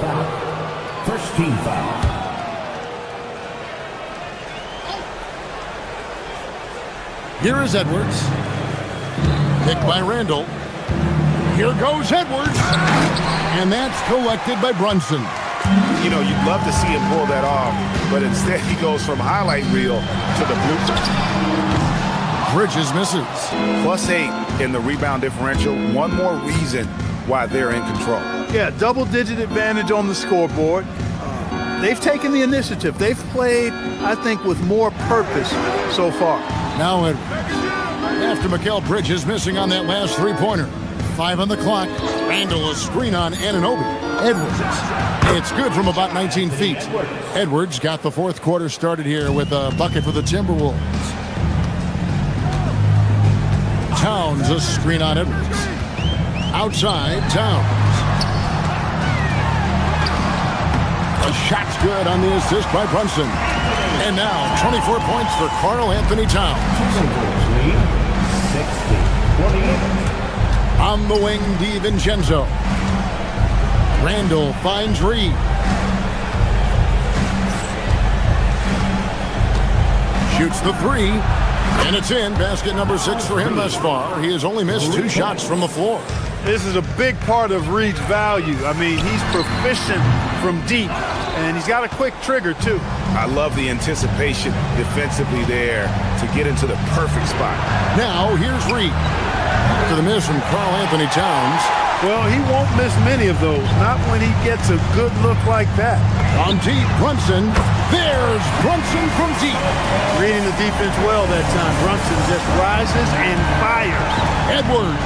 First team foul. Here is Edwards. Picked by Randall. Here goes Edwards. And that's collected by Brunson. You know, you'd love to see him pull that off, but instead he goes from highlight reel to the blooper. Bridges misses. +8 in the rebound differential. One more reason why they're in control. Yeah, double-digit advantage on the scoreboard. They've taken the initiative. They've played, I think, with more purpose so far. Now Edwards. After Mikal Bridges missing on that last three-pointer. 5 on the clock. Randall a screen on Anunoby. Edwards. It's good from about 19 feet. Edwards got the fourth quarter started here with a bucket for the Timberwolves. Towns a screen on Edwards. Outside, Towns. A shot's good on the assist by Brunson. And now 24 points for Karl Anthony Towns. On the wing, DiVincenzo. Randall finds Reed. Shoots the 3. And it's in. Basket number 6 for him thus far. He has only missed 2 shots from the floor. This is a big part of Reed's value. I mean, he's proficient from deep, and he's got a quick trigger, too. I love the anticipation defensively there to get into the perfect spot. Now, here's Reed. After the miss from Karl Anthony Towns. Well, he won't miss many of those, not when he gets a good look like that. On deep, Brunson. There's Brunson from deep. Reading the defense well that time. Brunson just rises and fires. Edwards.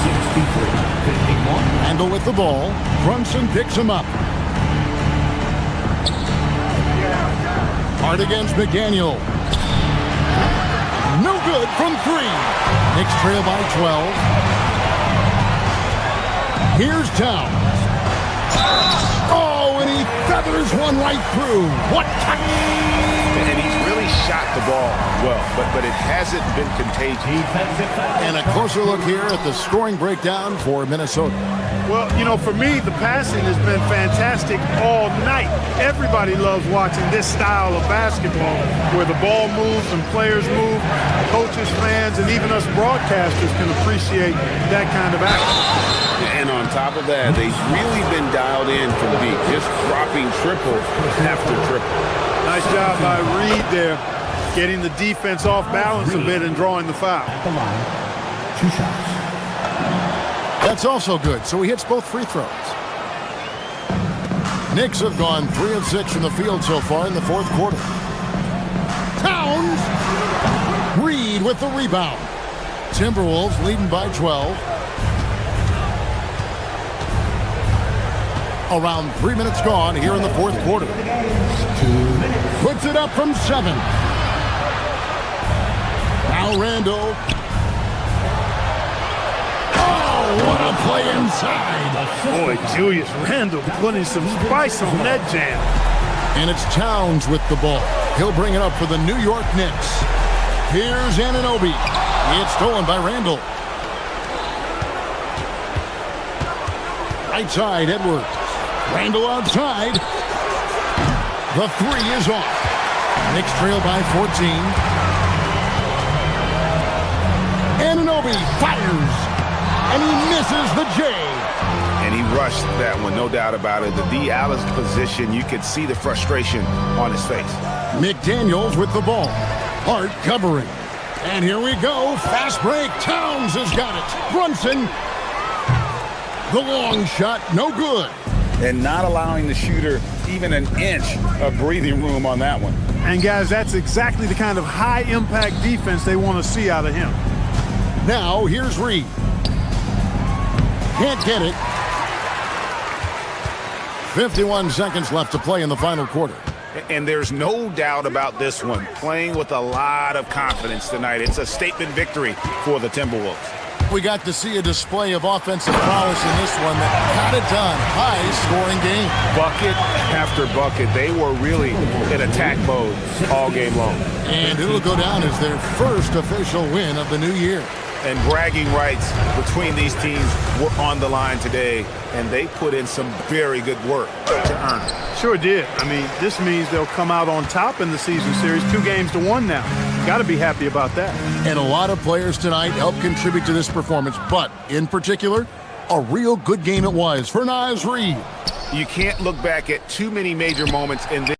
63-51. Randall with the ball. Brunson picks him up. Hard against McDaniel. No good from 3. Knicks trail by 12. Here's Towns. Oh, and he feathers one right through. What touch! And he's really shot the ball well, but it hasn't been contagious. And a closer look here at the scoring breakdown for Minnesota. Well, you know, for me, the passing has been fantastic all night. Everybody loves watching this style of basketball where the ball moves and players move. Coaches, fans, and even us broadcasters can appreciate that kind of action. And on top of that, they've really been dialed in from deep, just dropping triple after triple. Nice job by Reed there, getting the defense off balance a bit and drawing the foul. At the line, 2 shots. That's also good, so he hits both free throws. Knicks have gone 3 of 6 from the field so far in the fourth quarter. Towns! Reed with the rebound. Timberwolves leading by 12. Around 3 minutes gone here in the fourth quarter. Puts it up from 7. Now Randall. Oh, what a play inside. Boy, Julius Randall putting some spice on that jam. And it's Towns with the ball. He'll bring it up for the New York Knicks. Here's Anunoby. It's stolen by Randall. Right side, Edwards. Randall outside. The 3 is off. Knicks trail by 14. Anunoby fires, and he misses the J. And he rushed that one, no doubt about it. The D. Alice position, you could see the frustration on his face. McDaniels with the ball. Hart covering. And here we go. Fast break. Towns has got it. Brunson. The long shot, no good. And not allowing the shooter even an inch of breathing room on that one. And guys, that's exactly the kind of high-impact defense they want to see out of him. Now, here's Reed. Can't get it. 51 seconds left to play in the final quarter. And there's no doubt about this one. Playing with a lot of confidence tonight. It's a statement victory for the Timberwolves. We got to see a display of offensive prowess in this one that got it done. High-scoring game. Bucket after bucket. They were really in attack mode all game long. And it'll go down as their first official win of the new year. And bragging rights between these teams were on the line today, and they put in some very good work to earn it. Sure did. I mean, this means they'll come out on top in the season series, 2-1 now. Got to be happy about that. And a lot of players tonight helped contribute to this performance, but in particular, a real good game it was for Naz Reid. You can't look back at too many major moments in this.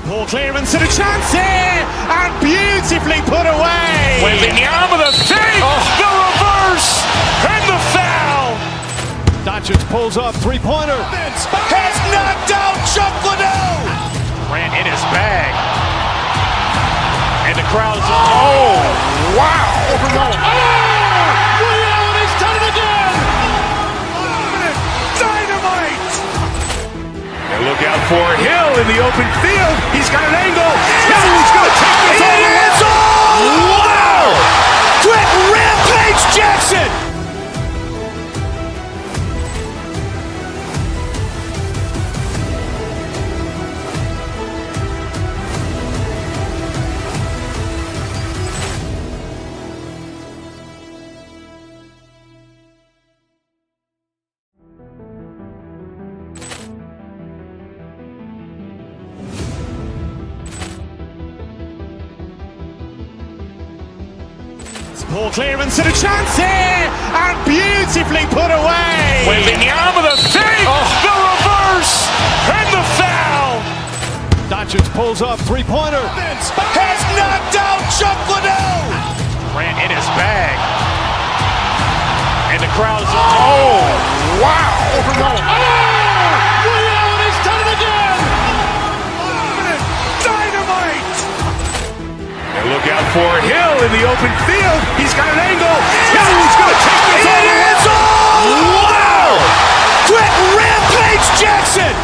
Ball clearance and a chance here, and beautifully put away. Wembanyama the fake, the reverse, and the foul. Doncic pulls up, three-pointer. Has knocked out Chuck Liddell. Grant in his bag. And the crowd's Oh, wow. Willie Allen has done it again. Dynamite. And look out for Hill in the open field. He's got an angle. Hill's going to take this all the way. Wow. Quick Rampage Jackson. Ball clearance and a chance here, and beautifully put away. Wembanyama the fake, the reverse, and the foul. Doncic pulls up, three-pointer. Has knocked out Chuck Liddell. Grant in his bag. And the crowd's wow. Willie Allen has done it again. Dynamite. And look out for Hill in the open field. He's got an angle. Hill's going to take this all the way. Wow. Quick Rampage Jackson.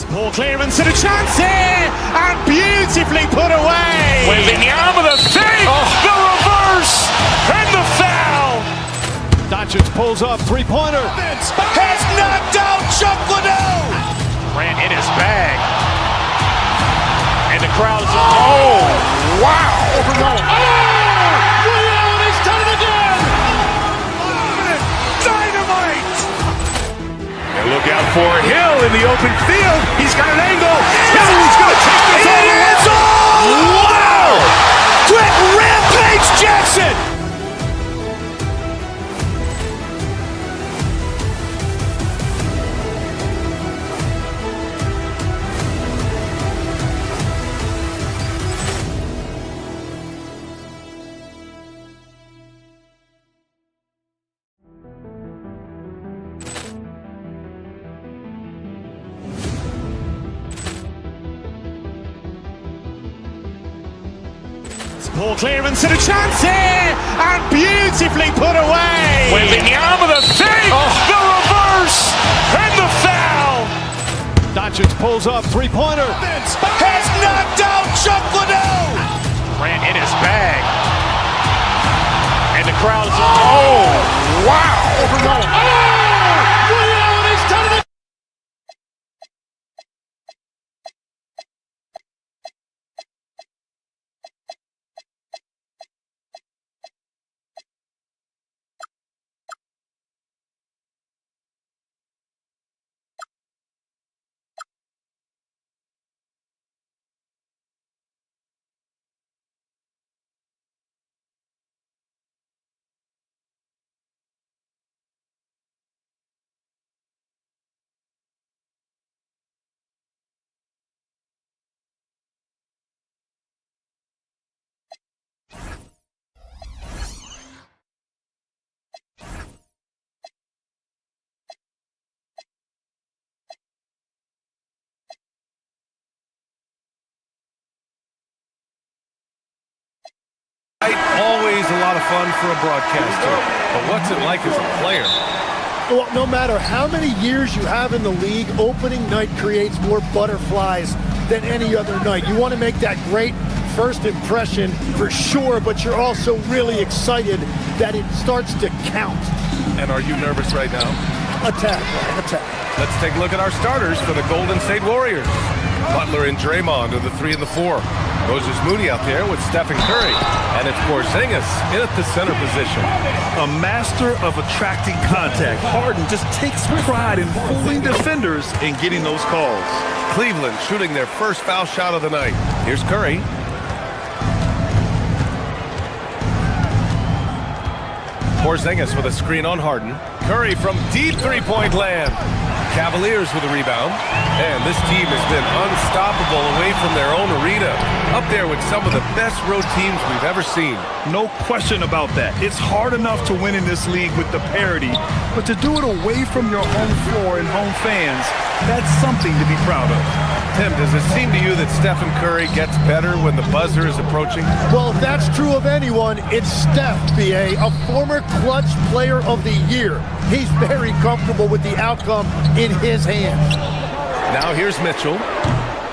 Ball clearance and a chance here, and beautifully put away. Wembanyama the fake, the reverse, and the foul. Doncic pulls up, three-pointer. Has knocked out Chuck Liddell. Grant in his bag. And the crowd's wow. Willie Allen has done it again. Dynamite. And look out for Hill in the open field. He's got an angle. Hill's going to take this all the way. Wow. Quick Rampage Jackson. Ball clearance and a chance here, and beautifully put away. Wembanyama the save, the reverse, and the foul. Doncic pulls up, three-pointer. Has knocked out Chuck Liddell. Ran in his bag. And the crowd is... Oh, wow. Always a lot of fun for a broadcaster, but what's it like as a player? Well, no matter how many years you have in the league, opening night creates more butterflies than any other night. You want to make that great first impression for sure, but you're also really excited that it starts to count. And are you nervous right now? Attack, Ryan, attack. Let's take a look at our starters for the Golden State Warriors. Butler and Draymond are the 3 and the 4. Moses Moody out there with Stephen Curry. And it's Porzingis in at the center position. A master of attracting contact. Harden just takes pride in fooling defenders and getting those calls. Cleveland shooting their first foul shot of the night. Here's Curry. Porzingis with a screen on Harden. Curry from deep three-point land. Cavaliers with a rebound. And this team has been unstoppable away from their own arena. Up there with some of the best road teams we've ever seen. No question about that. It's hard enough to win in this league with the parity, but to do it away from your home floor and home fans, that's something to be proud of. Tim, does it seem to you that Stephen Curry gets better when the buzzer is approaching? Well, if that's true of anyone, it's Steph, B.A., a former clutch player of the year. He's very comfortable with the outcome in his hands. Now here's Mitchell.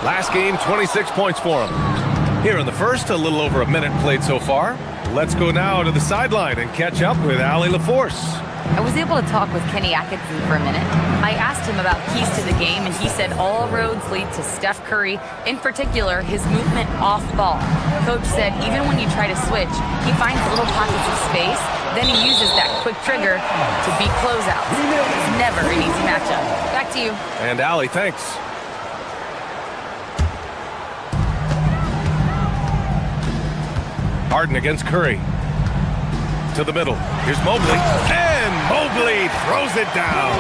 Last game, 26 points for him. Here in the first, a little over a minute played so far. Let's go now to the sideline and catch up with Allie LaForce. I was able to talk with Kenny Atkinson for a minute. I asked him about keys to the game, and he said all roads lead to Steph Curry, in particular, his movement off ball. Coach said even when you try to switch, he finds little pockets of space, then he uses that quick trigger to beat closeouts. It's never an easy matchup. Back to you. And Allie, thanks. Harden against Curry. To the middle. Here's Mobley. And Mobley throws it down.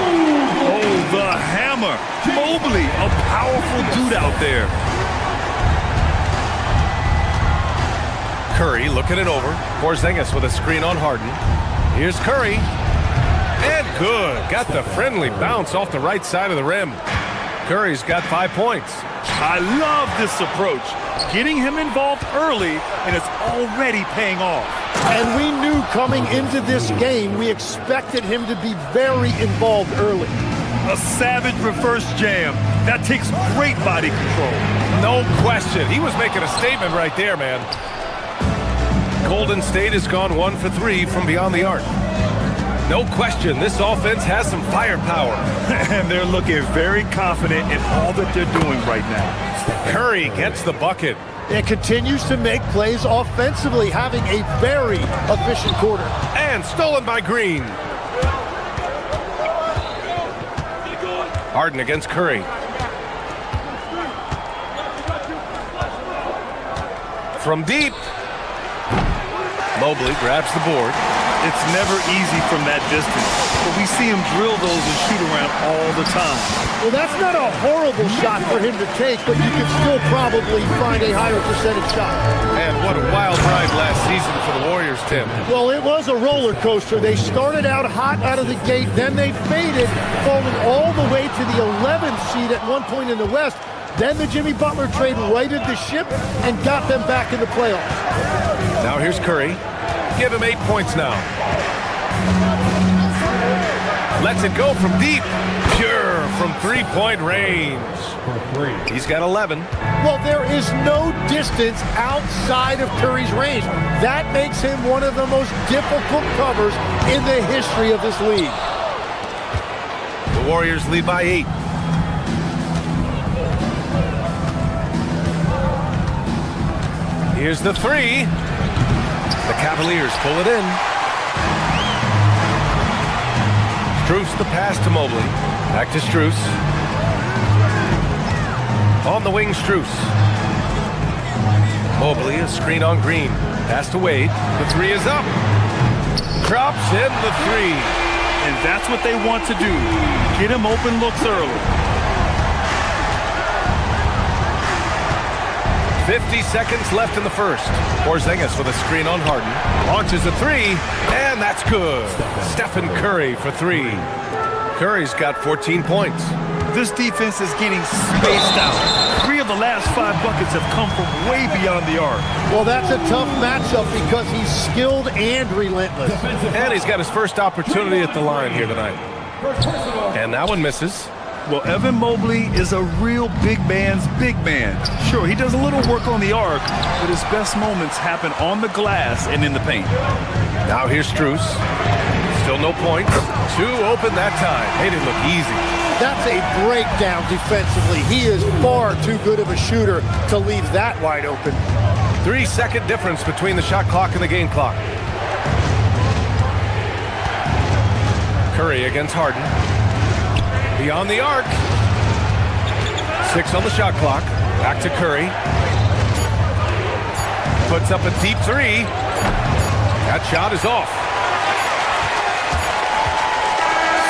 Oh, the hammer. Mobley, a powerful dude out there. Curry looking it over. Porzingis with a screen on Harden. Here's Curry. And good. Got the friendly bounce off the right side of the rim. Curry's got 5 points. I love this approach. Getting him involved early, and it's already paying off. And we knew coming into this game, we expected him to be very involved early. A savage reverse jam. That takes great body control. No question. He was making a statement right there, man. Golden State has gone 1 for 3 from beyond the arc. No question, this offense has some firepower. And they're looking very confident in all that they're doing right now. Curry gets the bucket. It continues to make plays offensively, having a very efficient quarter. And stolen by Green. Harden against Curry. From deep. Mobley grabs the board. It's never easy from that distance, but we see him drill those and shoot around all the time. Well, that's not a horrible shot for him to take, but you can still probably find a higher percentage shot. And what a wild ride last season for the Warriors, Tim. Well, it was a roller coaster. They started out hot out of the gate, then they faded, falling all the way to the 11th seed at one point in the West. Then the Jimmy Butler trade righted the ship and got them back in the playoffs. Now here's Curry. Give him 8 points now. Lets it go from deep. Pure from three-point range. He's got 11. Well, there is no distance outside of Curry's range. That makes him one of the most difficult covers in the history of this league. The Warriors lead by 8. Here's the three. The Cavaliers pull it in. Strus the pass to Mobley. Back to Strus. On the wing, Strus. Mobley, a screen on Green. Pass to Wade. The three is up. Drops in the three. And that's what they want to do. Get him open looks early. 50 seconds left in the first. Porzingis with a screen on Harden. Launches a three, and that's good. Stephen Curry for three. Curry's got 14 points. This defense is getting spaced out. 3 of the last 5 buckets have come from way beyond the arc. Well, that's a tough matchup because he's skilled and relentless. And he's got his first opportunity at the line here tonight. And that one misses. Well, Evan Mobley is a real big man's big man. Sure, he does a little work on the arc, but his best moments happen on the glass and in the paint. Now here's Strus. Still no points. 2 open that time. Made it look easy. That's a breakdown defensively. He is far too good of a shooter to leave that wide open. 3-second difference between the shot clock and the game clock. Curry against Harden. Beyond the arc. 6 on the shot clock. Back to Curry. Puts up a deep three. That shot is off.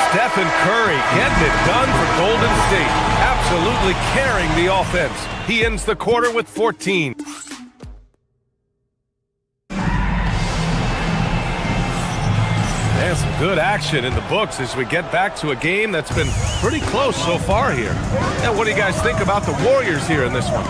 Stephen Curry getting it done for Golden State. Absolutely carrying the offense. He ends the quarter with 14. And some good action in the books as we get back to a game that's been pretty close so far here. Now, what do you guys think about the Warriors here in this one?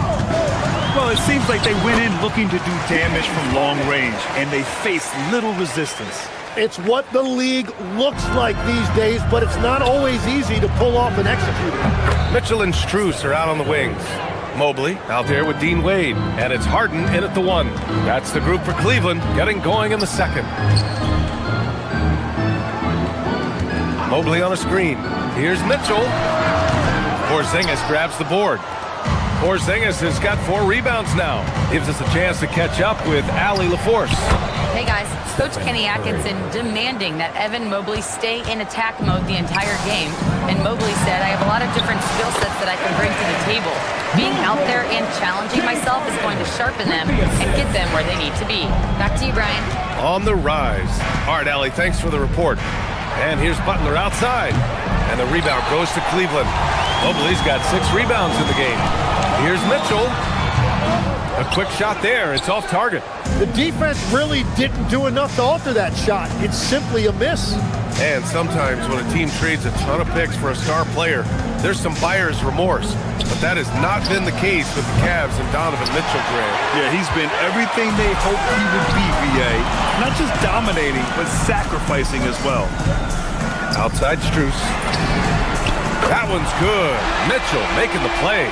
Well, it seems like they went in looking to do damage from long range, and they faced little resistance. It's what the league looks like these days, but it's not always easy to pull off and execute it. Mitchell and Strus are out on the wings. Mobley out there with Dean Wade, and it's Harden in at the 1. That's the group for Cleveland, getting going in the second. Mobley on a screen. Here's Mitchell. Porzingis grabs the board. Porzingis has got 4 rebounds now. Gives us a chance to catch up with Allie LaForce. Hey guys, Coach Kenny Atkinson demanding that Evan Mobley stay in attack mode the entire game. And Mobley said, I have a lot of different skill sets that I can bring to the table. Being out there and challenging myself is going to sharpen them and get them where they need to be. Back to you, Brian. On the rise. All right, Allie, thanks for the report. And here's Butler outside. And the rebound goes to Cleveland. Mobley's got 6 rebounds in the game. Here's Mitchell. A quick shot there. It's off target. The defense really didn't do enough to alter that shot. It's simply a miss. And sometimes when a team trades a ton of picks for a star player, there's some buyer's remorse. But that has not been the case with the Cavs and Donovan Mitchell, Grant. Yeah, he's been everything they hoped he would be, VA. Not just dominating, but sacrificing as well. Outside Strus. That one's good. Mitchell making the play.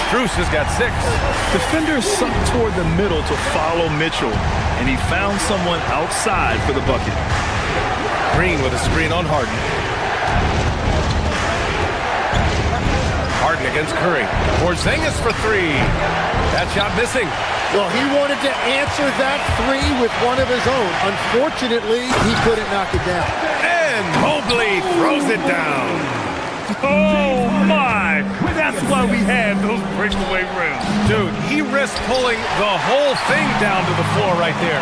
Strus has got 6. Defenders sunk toward the middle to follow Mitchell, and he found someone outside for the bucket. Green with a screen on Harden. Harden against Curry. Porzingis for 3. That shot missing. Well, he wanted to answer that 3 with one of his own. Unfortunately, he couldn't knock it down. And Mobley throws it down. Oh, my! That's why we have those breakaway rims. Dude, he risked pulling the whole thing down to the floor right there.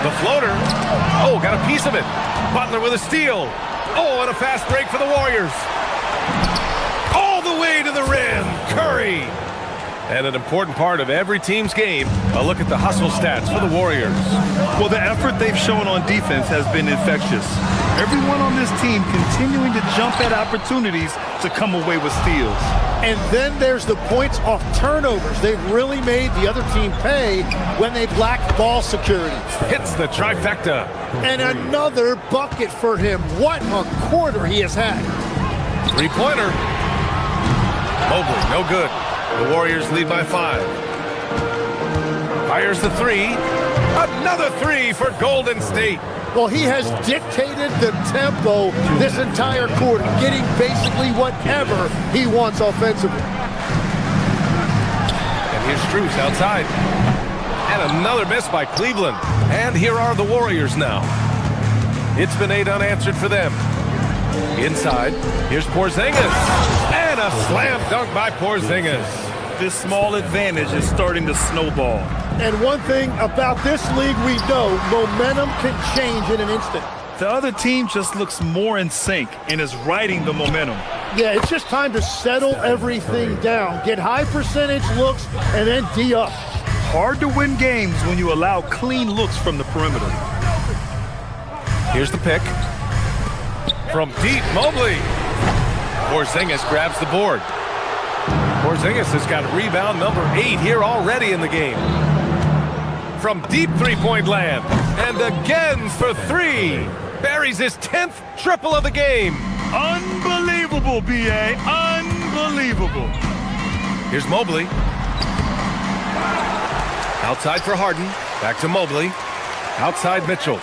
The floater. Oh, got a piece of it. Butler with a steal. Oh, and a fast break for the Warriors. All the way to the rim. Curry. And an important part of every team's game, a look at the hustle stats for the Warriors. Well, the effort they've shown on defense has been infectious. Everyone on this team continues continuing to jump at opportunities to come away with steals. And then there's the points off turnovers. They've really made the other team pay when they've lacked ball security. Hits the trifecta. And another bucket for him. What a quarter he has had. Three-pointer. Mobley, no good. The Warriors lead by 5. Fires the three. Another three for Golden State. Well, he has dictated the tempo this entire quarter, getting basically whatever he wants offensively. And here's Strus outside. And another miss by Cleveland. And here are the Warriors now. It's been 8 unanswered for them. Inside, here's Porzingis. And a slam dunk by Porzingis. This small advantage is starting to snowball. And one thing about this league we know, momentum can change in an instant. The other team just looks more in sync and is riding the momentum. Yeah, it's just time to settle everything down. Get high percentage looks and then D up. Hard to win games when you allow clean looks from the perimeter. Here's the pick. From deep, Mobley. Porzingis grabs the board. Porzingis has got rebound number 8 here already in the game. From deep three-point land. And again for 3. Buries his 10th triple of the game. Unbelievable, B.A. Unbelievable. Here's Mobley. Outside for Harden. Back to Mobley. Outside Mitchell.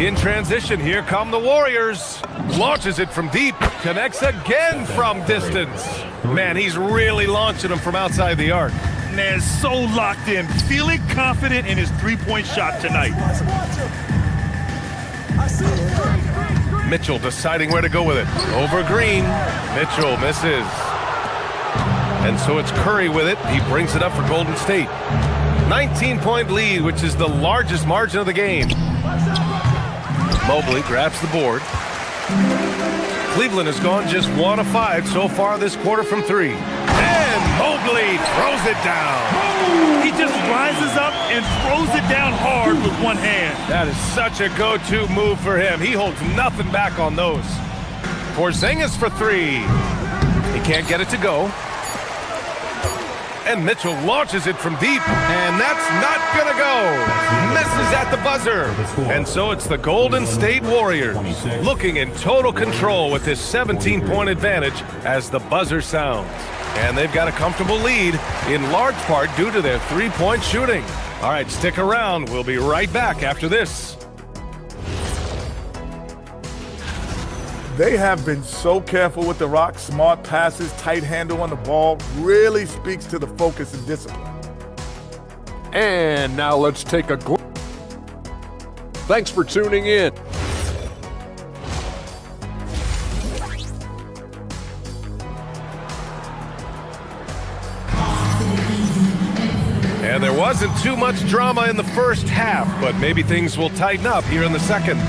In transition, here come the Warriors. Launches it from deep. Connects again from distance. Man, he's really launching them from outside the arc. Man, so locked in, feeling confident in his three-point shot tonight. Mitchell deciding where to go with it. Over Green. Mitchell misses. And so it's Curry with it. He brings it up for Golden State. 19-point lead, which is the largest margin of the game. Mobley grabs the board. Cleveland has gone just 1 of 5 so far this quarter from 3. And Mobley throws it down. He just rises up and throws it down hard with one hand. That is such a go-to move for him. He holds nothing back on those. Porzingis for 3. He can't get it to go. And Mitchell launches it from deep, and that's not gonna go. Misses at the buzzer. And so it's the Golden State Warriors looking in total control with this 17-point advantage as the buzzer sounds. And they've got a comfortable lead in large part due to their three-point shooting. All right, stick around. We'll be right back after this. They have been so careful with the rock. Smart passes, tight handle on the ball really speaks to the focus and discipline. And now let's take a glimpse. Thanks for tuning in. And there wasn't too much drama in the first half, but maybe things will tighten up here in the second.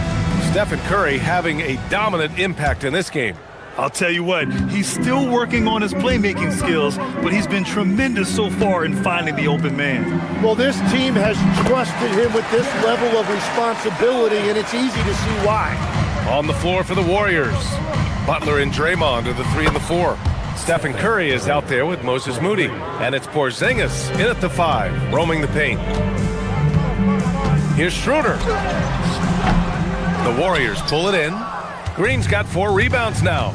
Stephen Curry having a dominant impact in this game. I'll tell you what, he's still working on his playmaking skills, but he's been tremendous so far in finding the open man. Well, this team has trusted him with this level of responsibility, and it's easy to see why. On the floor for the Warriors. Butler and Draymond are the 3 and the 4. Stephen Curry is out there with Moses Moody. And it's Porzingis in at the 5, roaming the paint. Here's Schroeder. The Warriors pull it in. Green's got 4 rebounds now.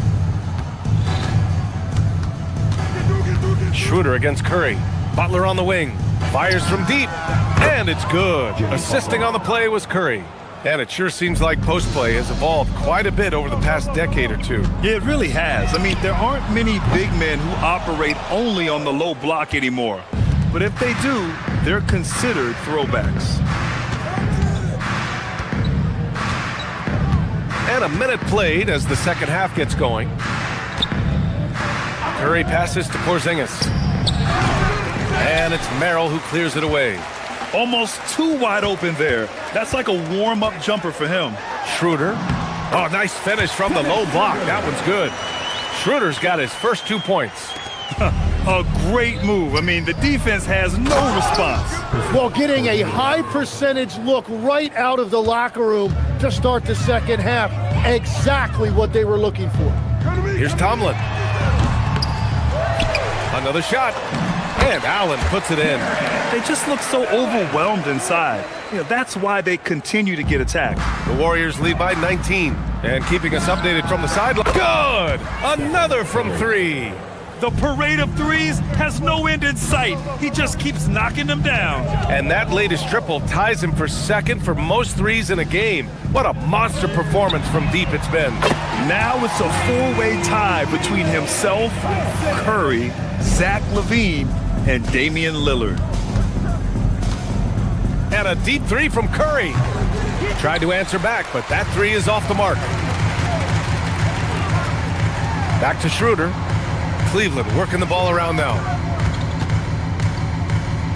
Schroeder against Curry. Butler on the wing. Fires from deep. And it's good. Assisting on the play was Curry. And it sure seems like post play has evolved quite a bit over the past decade or two. Yeah, it really has. I mean, there aren't many big men who operate only on the low block anymore. But if they do, they're considered throwbacks. And a minute played as the second half gets going. Curry passes to Porzingis. And it's Merrill who clears it away. Almost too wide open there. That's like a warm-up jumper for him. Schroeder. Oh, nice finish from the low block. That one's good. Schroeder's got his first 2 points. A great move. I mean, the defense has no response. Well, getting a high percentage look right out of the locker room to start the second half. exactly what they were looking for. Here's Tomlin. Another shot. And Allen puts it in. They just look so overwhelmed inside. That's why they continue to get attacked. The Warriors lead by 19. And keeping us updated from the sideline. Good! Another from three. The parade of threes has no end in sight. He just keeps knocking them down. And that latest triple ties him for second for most threes in a game. What a monster performance from deep it's been. Now it's a four-way tie between himself, Curry, Zach LaVine, and Damian Lillard. And a deep three from Curry. Tried to answer back, but that three is off the mark. Back to Schroeder. Cleveland working the ball around now.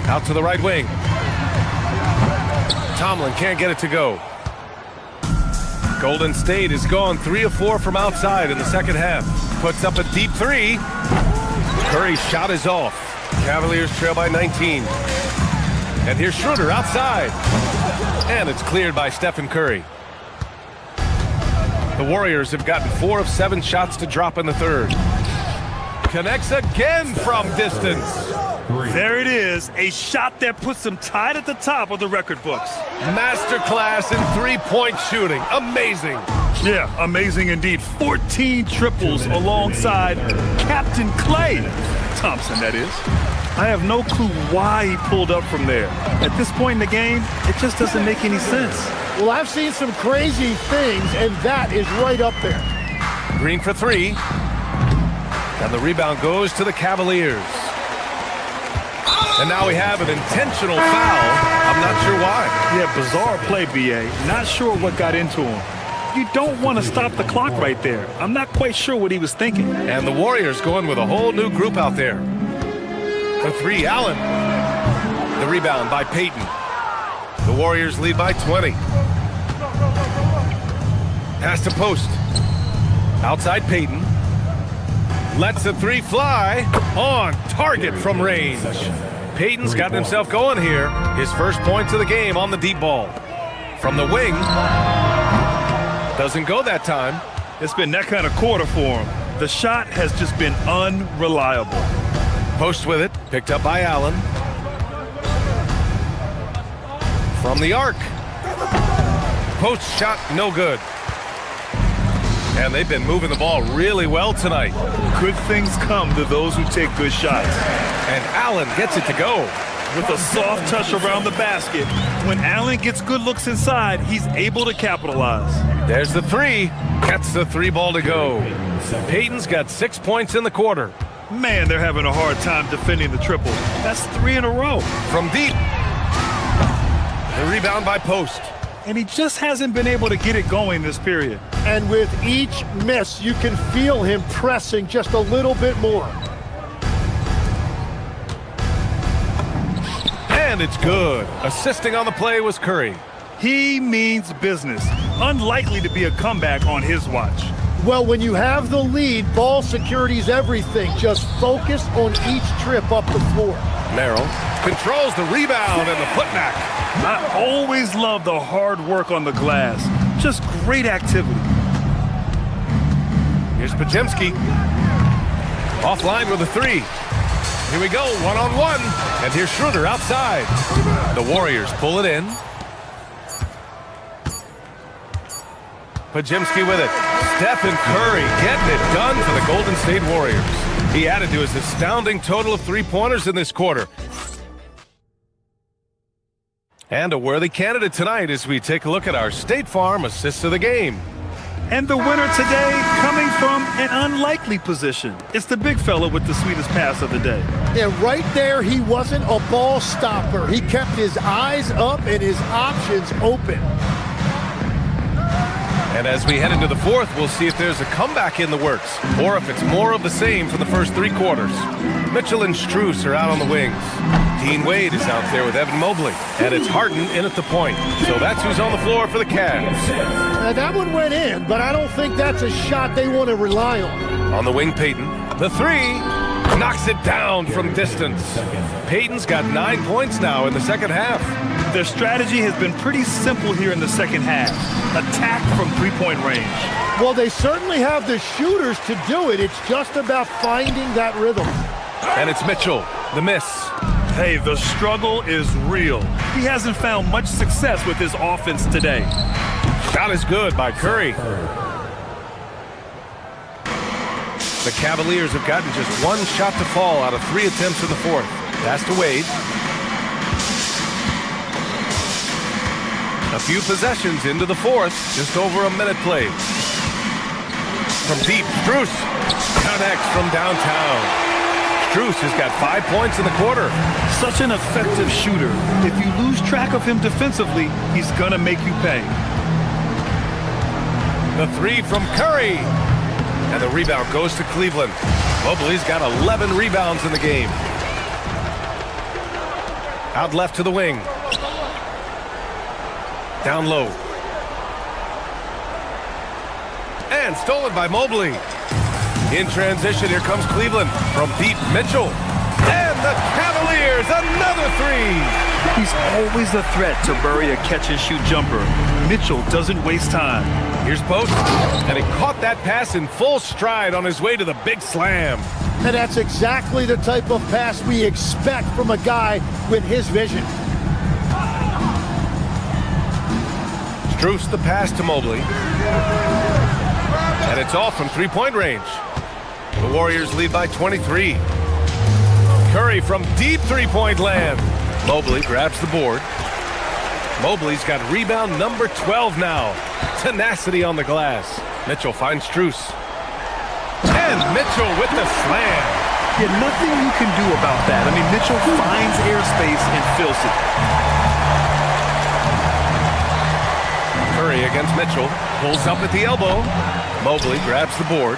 Out to the right wing. Tomlin can't get it to go. Golden State is gone 3 of 4 from outside in the second half. Puts up a deep three. Curry's shot is off. Cavaliers trail by 19. And here's Schroeder outside. And it's cleared by Stephen Curry. The Warriors have gotten 4 of 7 shots to drop in the third. Connects again from distance. There it is, a shot that puts them tied at the top of the record books. Masterclass in three-point shooting. Amazing. Yeah, amazing indeed. 14 triples alongside Captain Klay Thompson, that is. I have no clue why he pulled up from there. At this point in the game, it just doesn't make any sense. Well, I've seen some crazy things, and that is right up there. Green for three. And the rebound goes to the Cavaliers. And now we have an intentional foul. I'm not sure why. Yeah, bizarre play, B.A. Not sure what got into him. You don't want to stop the clock right there. I'm not quite sure what he was thinking. And the Warriors going with a whole new group out there. For three, Allen. The rebound by Payton. The Warriors lead by 20. Pass to post. Outside Payton. Lets the three fly. On target from range. Payton's gotten himself going here. His first points of the game on the deep ball. From the wing. Doesn't go that time. It's been that kind of quarter for him. The shot has just been unreliable. Post with it. Picked up by Allen. From the arc. Post shot, no good. And they've been moving the ball really well tonight. Good things come to those who take good shots. And Allen gets it to go. With a soft touch around the basket. When Allen gets good looks inside, he's able to capitalize. There's the three. Gets the three ball to go. Payton's got 6 points in the quarter. Man, they're having a hard time defending the triple. That's 3 in a row. From deep. The rebound by Post. And he just hasn't been able to get it going this period. And with each miss, you can feel him pressing just a little bit more. And it's good. Assisting on the play was Curry. He means business. Unlikely to be a comeback on his watch. Well, when you have the lead, ball security's everything. Just focus on each trip up the floor. Merrill controls the rebound and the putback. I always love the hard work on the glass. Just great activity. Here's Podziemski. Offline with a three. Here we go, one-on-one. And here's Schroeder outside. The Warriors pull it in. Podziemski with it. Stephen Curry getting it done for the Golden State Warriors. He added to his astounding total of three-pointers in this quarter. And a worthy candidate tonight as we take a look at our State Farm assists of the game. And the winner today coming from an unlikely position. It's the big fella with the sweetest pass of the day. And right there, he wasn't a ball stopper. He kept his eyes up and his options open. And as we head into the fourth, we'll see if there's a comeback in the works or if it's more of the same for the first three quarters. Mitchell and Strus are out on the wings. Dean Wade is out there with Evan Mobley. And it's Harden in at the point. So that's who's on the floor for the Cavs. Now that one went in, but I don't think that's a shot they want to rely on. On the wing, Payton. The three knocks it down from distance. Payton's got 9 points now in the second half. Their strategy has been pretty simple here in the second half. Attack from three-point range. Well, they certainly have the shooters to do it. It's just about finding that rhythm. And it's Mitchell, the miss. Hey, the struggle is real. He hasn't found much success with his offense today. Shot is good by Curry. The Cavaliers have gotten just one shot to fall out of 3 attempts in the fourth. Pass to Wade. A few possessions into the fourth, just over a minute played. From deep, Strus connects from downtown. Strus has got 5 points in the quarter. Such an effective shooter. If you lose track of him defensively, he's gonna make you pay. The three from Curry. And the rebound goes to Cleveland. Mobley's got 11 rebounds in the game. Out left to the wing. Down low. And stolen by Mobley. In transition, here comes Cleveland. From deep, Mitchell. And the Cavaliers, another three. He's always a threat to bury a catch-and-shoot jumper. Mitchell doesn't waste time. Here's Post, and he caught that pass in full stride on his way to the big slam. And that's exactly the type of pass we expect from a guy with his vision. Strus the pass to Mobley. And it's off from three-point range. The Warriors lead by 23. Curry from deep three-point land. Mobley grabs the board. Mobley's got rebound number 12 now. Tenacity on the glass. Mitchell finds Strus. And Mitchell with the slam. Yeah, nothing you can do about that. I mean, Mitchell finds airspace and fills it. Curry against Mitchell. Pulls up at the elbow. Mobley grabs the board.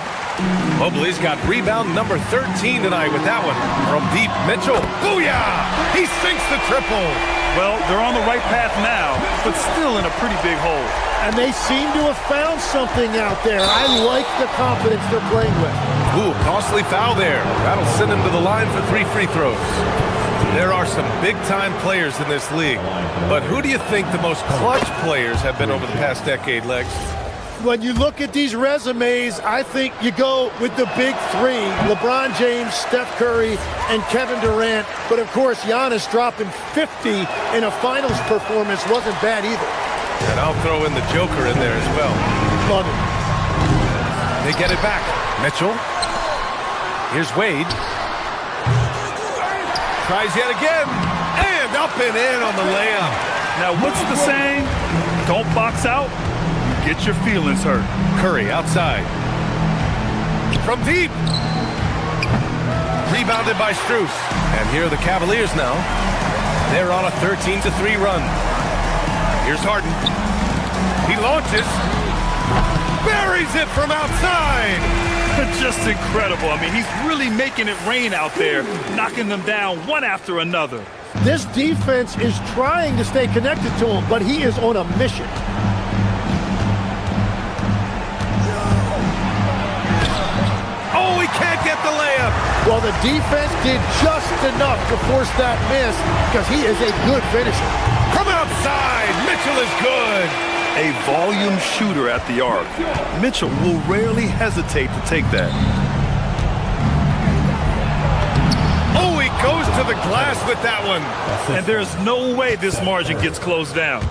Mobley's got rebound number 13 tonight with that one. From deep, Mitchell. Booyah! He sinks the triple. Well, they're on the right path now, but still in a pretty big hole. And they seem to have found something out there. I like the confidence they're playing with. Ooh, costly foul there. That'll send him to the line for 3 free throws. There are some big-time players in this league. But who do you think the most clutch players have been over the past decade, Legs? When you look at these resumes, I think you go with the big three. LeBron James, Steph Curry, and Kevin Durant. But, of course, Giannis dropping 50 in a finals performance wasn't bad either. And I'll throw in the Joker in there as well. Love it. They get it back. Mitchell. Here's Wade. Tries yet again. And up and in on the layup. Now, what's the saying? Don't box out. Get your feelings hurt. Curry outside. From deep. Rebounded by Strus. And here are the Cavaliers now. They're on a 13-3 run. Here's Harden. He launches. Buries it from outside. Just incredible. I mean, he's really making it rain out there, knocking them down one after another. This defense is trying to stay connected to him, but he is on a mission. Oh, he can't get the layup. Well, the defense did just enough to force that miss because he is a good finisher. From outside, Mitchell is good. A volume shooter at the arc. Mitchell will rarely hesitate to take that. Oh, he goes to the glass with that one. And there's no way this margin gets closed down.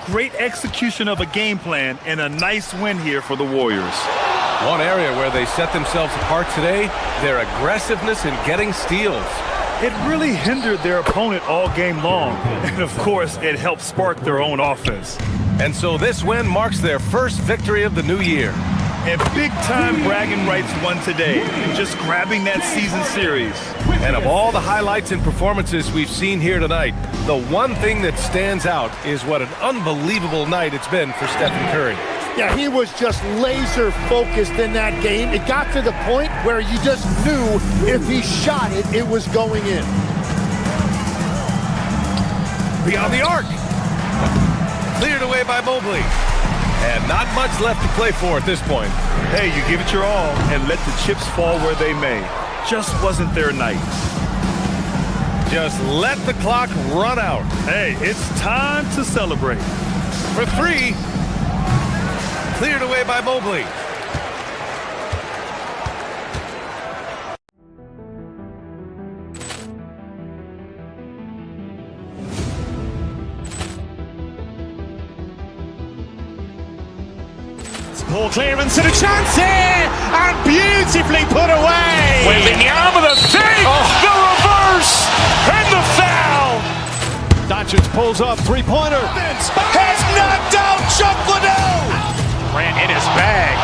Great execution of a game plan and a nice win here for the Warriors. One area where they set themselves apart today, their aggressiveness in getting steals. It really hindered their opponent all game long. And of course, it helped spark their own offense. And so this win marks their first victory of the new year. And big-time bragging rights won today, just grabbing that season series. And of all the highlights and performances we've seen here tonight, the one thing that stands out is what an unbelievable night it's been for Stephen Curry. Yeah, he was just laser focused in that game. It got to the point where you just knew if he shot it, it was going in. Beyond the arc. Cleared away by Mobley. And not much left to play for at this point. Hey, you give it your all and let the chips fall where they may. Just wasn't their night. just let the clock run out. Hey, it's time to celebrate. For three, cleared away by Mobley. Ball clearance and a chance here, and beautifully put away. Wembanyama the save, the reverse, and the foul. Doncic pulls up, three-pointer. Has knocked out Chuck Liddell. Ran in his bag.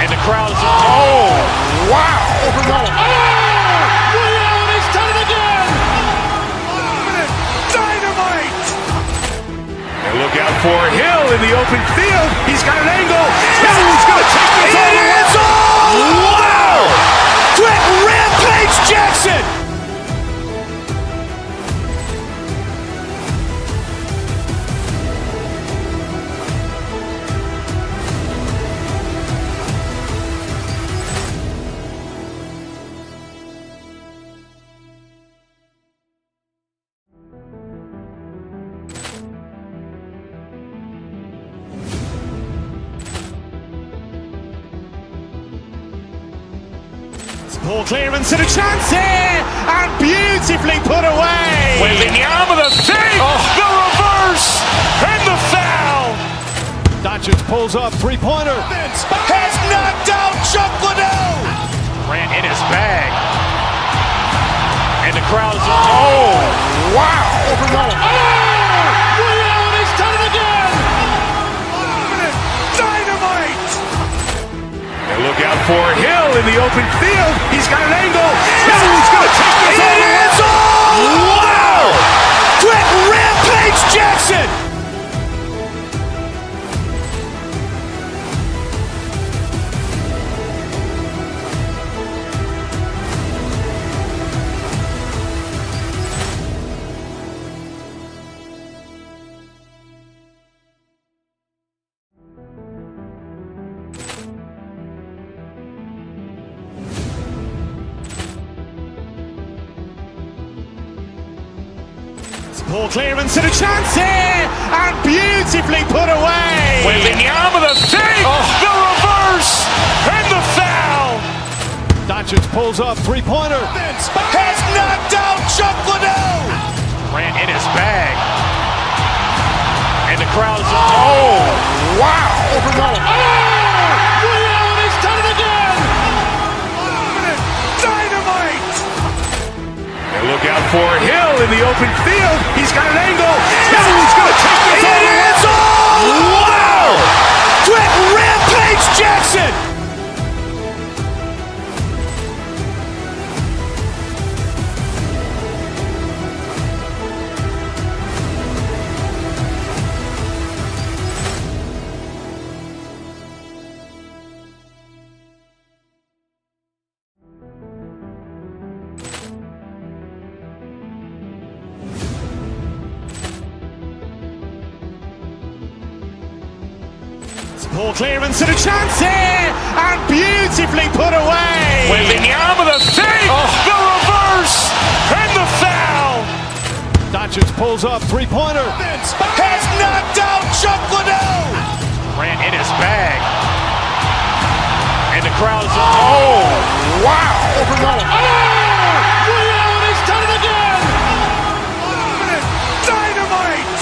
And the crowd is... Oh, wow. He's done it again. Dynamite. And look out for Hill in the open field. He's got an angle. Hill's going to take this all the way. Wow. Quick Rampage Jackson. Ball clearance and a chance here, and beautifully put away. Wembanyama the save, the reverse, and the foul. Doncic pulls up, three-pointer. Has knocked out Chuck Liddell. Ran in his bag. And the crowd is... Oh, wow. He's done it again. Dynamite. And look out for Hill in the open field. He's got an angle. Hill's going to take this all the way. Wow. Quick Rampage Jackson. Ball clearance and a chance here, and beautifully put away. Wembanyama the save, the reverse, and the foul. Doncic pulls up, three-pointer. Has knocked out Chuck Liddell. Ran in his bag. And the crowd is... Oh, wow. He's done it again. Dynamite. And look out for Hill in the open field. He's got an angle. Hill's going to take this all the way. Wow. Quick Rampage Jackson. Ball clearance and a chance here, and beautifully put away. Wembanyama the save, the reverse, and the foul. Doncic pulls up, three-pointer. Has knocked out Chuck Liddell. Ran in his bag. And the crowd is... Oh, wow. He's done it again. Dynamite.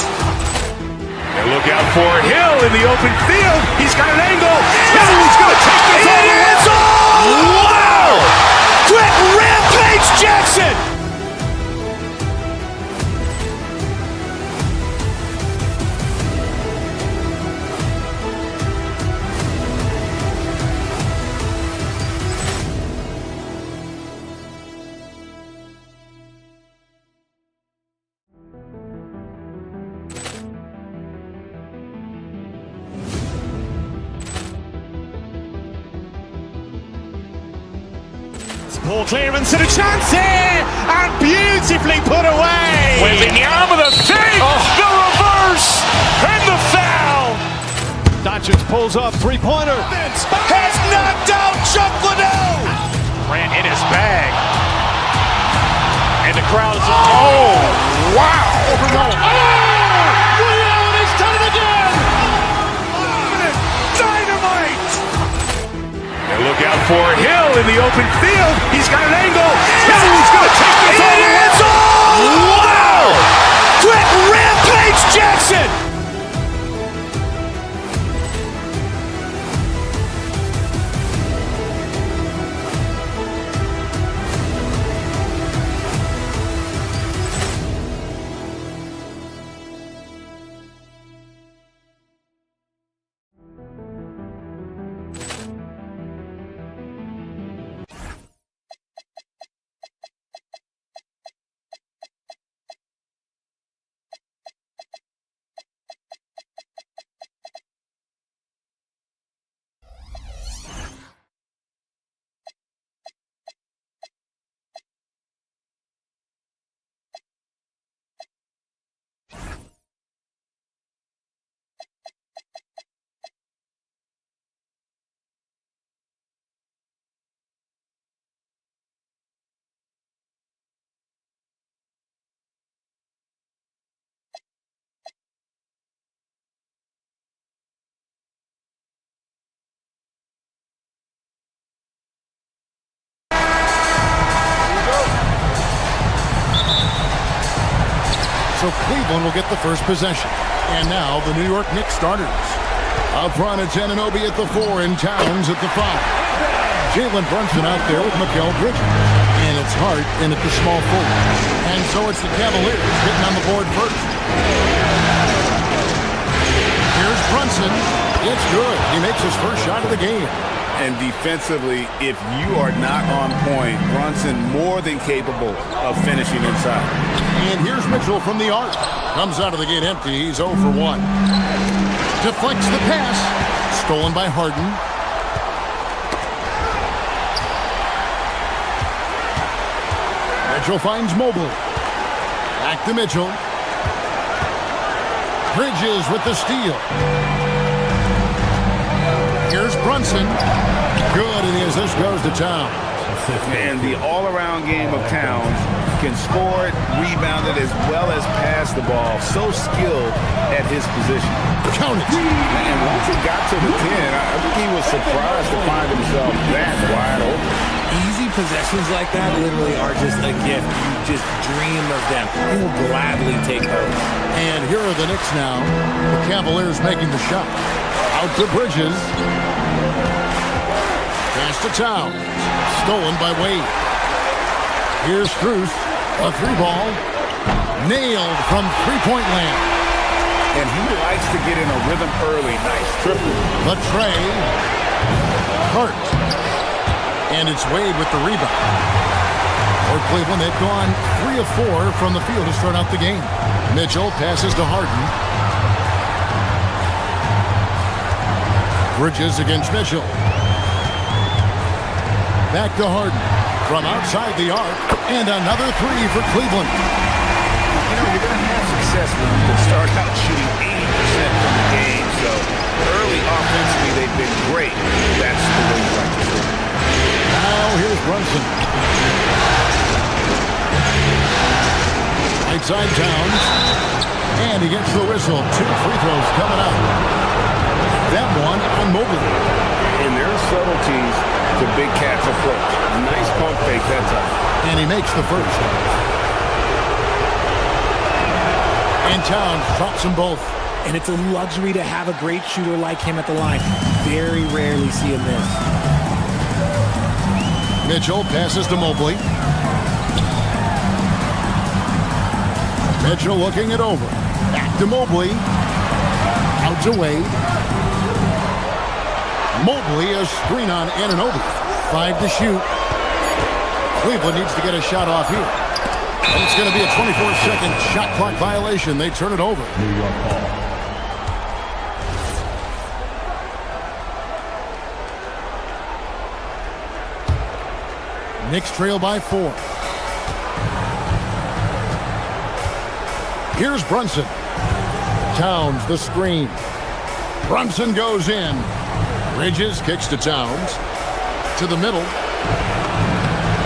And look out for Hill in the open field. He's got an angle. Hill's going to take this all the way. Wow. Quick Rampage Jackson. Ball clearance and a chance here, and beautifully put away. Wembanyama the save, the reverse, and the foul. Doncic pulls up, three-pointer. Has knocked out Chuck Liddell. Ran in his bag. And the crowd is... Oh, wow! He's done it again! Dynamite! And look out for Hill in the open field. He's got an angle. Hill's going to take this all the way. Wow! Quick Rampage Jackson! So Cleveland will get the first possession. And now the New York Knicks starters. Up front, it's Anunoby at the 4 and Towns at the 5. Jalen Brunson out there with Mikal Bridges. And it's Hart in at the small forward. And so it's the Cavaliers getting on the board first. Here's Brunson. It's good. He makes his first shot of the game. And defensively, if you are not on point, Brunson more than capable of finishing inside. And here's Mitchell from the arc. Comes out of the gate empty. He's 0 for 1. Deflects the pass. Stolen by Harden. Mitchell finds Mobley. Back to Mitchell. Bridges with the steal. Here's Brunson. Good, and the assist goes to Towns. And the all-around game of Towns can score it, rebound it, as well as pass the ball. So skilled at his position. Count it. And once he got to the 10, I think he was surprised to find himself that wide open. Easy possessions like that literally are just a gift. You just dream of them. He will gladly take those. And here are the Knicks now. The Cavaliers making the shot. Out to Bridges. Pass to Towns. Stolen by Wade. Here's Strus. A 3-ball. Nailed from three-point land. And he likes to get in a rhythm early. Nice triple. The tray. Hart. And it's Wade with the rebound. For Cleveland, they've gone 3 of 4 from the field to start out the game. Mitchell passes to Harden. Bridges against Mitchell. Back to Harden. From outside the arc. And another 3 for Cleveland. You know, you're going to have success when you can start out shooting 80% from the game. So early offensively, they've been great. That's the way you like to see it. Now here's Brunson. Right side Towns. And he gets the whistle. 2 free throws coming up. That one on Mobley. And there are subtleties to Big Cat's approach. Nice pump fake that time. And he makes the first. And Towns drops them both. And it's a luxury to have a great shooter like him at the line. Very rarely see him miss. Mitchell passes to Mobley. Mitchell looking it over. Back to Mobley. Out to Wade. Mobley, a screen on Anunoby. 5 to shoot. Cleveland needs to get a shot off here. And it's going to be a 24-second shot clock violation. They turn it over. New York ball. Knicks trail by 4. Here's Brunson. Towns, the screen. Brunson goes in. Bridges kicks to Towns. To the middle.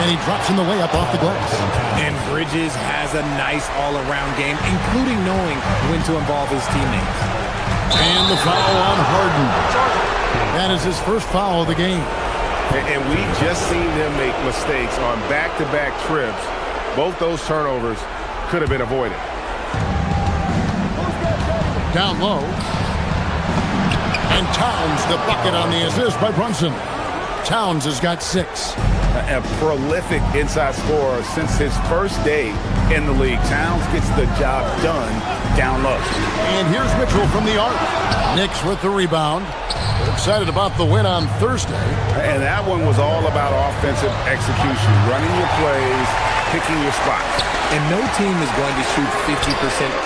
And he drops in the way up off the glass. And Bridges has a nice all-around game, including knowing when to involve his teammates. And the foul on Harden. That is his first foul of the game. And we've just seen him make mistakes on back-to-back trips. Both those turnovers could have been avoided. Down low. And Towns the bucket on the assist by Brunson. Towns has got 6. A prolific inside scorer since his first day in the league. Towns gets the job done down low. And here's Mitchell from the arc. Knicks with the rebound. They're excited about the win on Thursday. And that one was all about offensive execution, running your plays, picking your spots. And no team is going to shoot 50%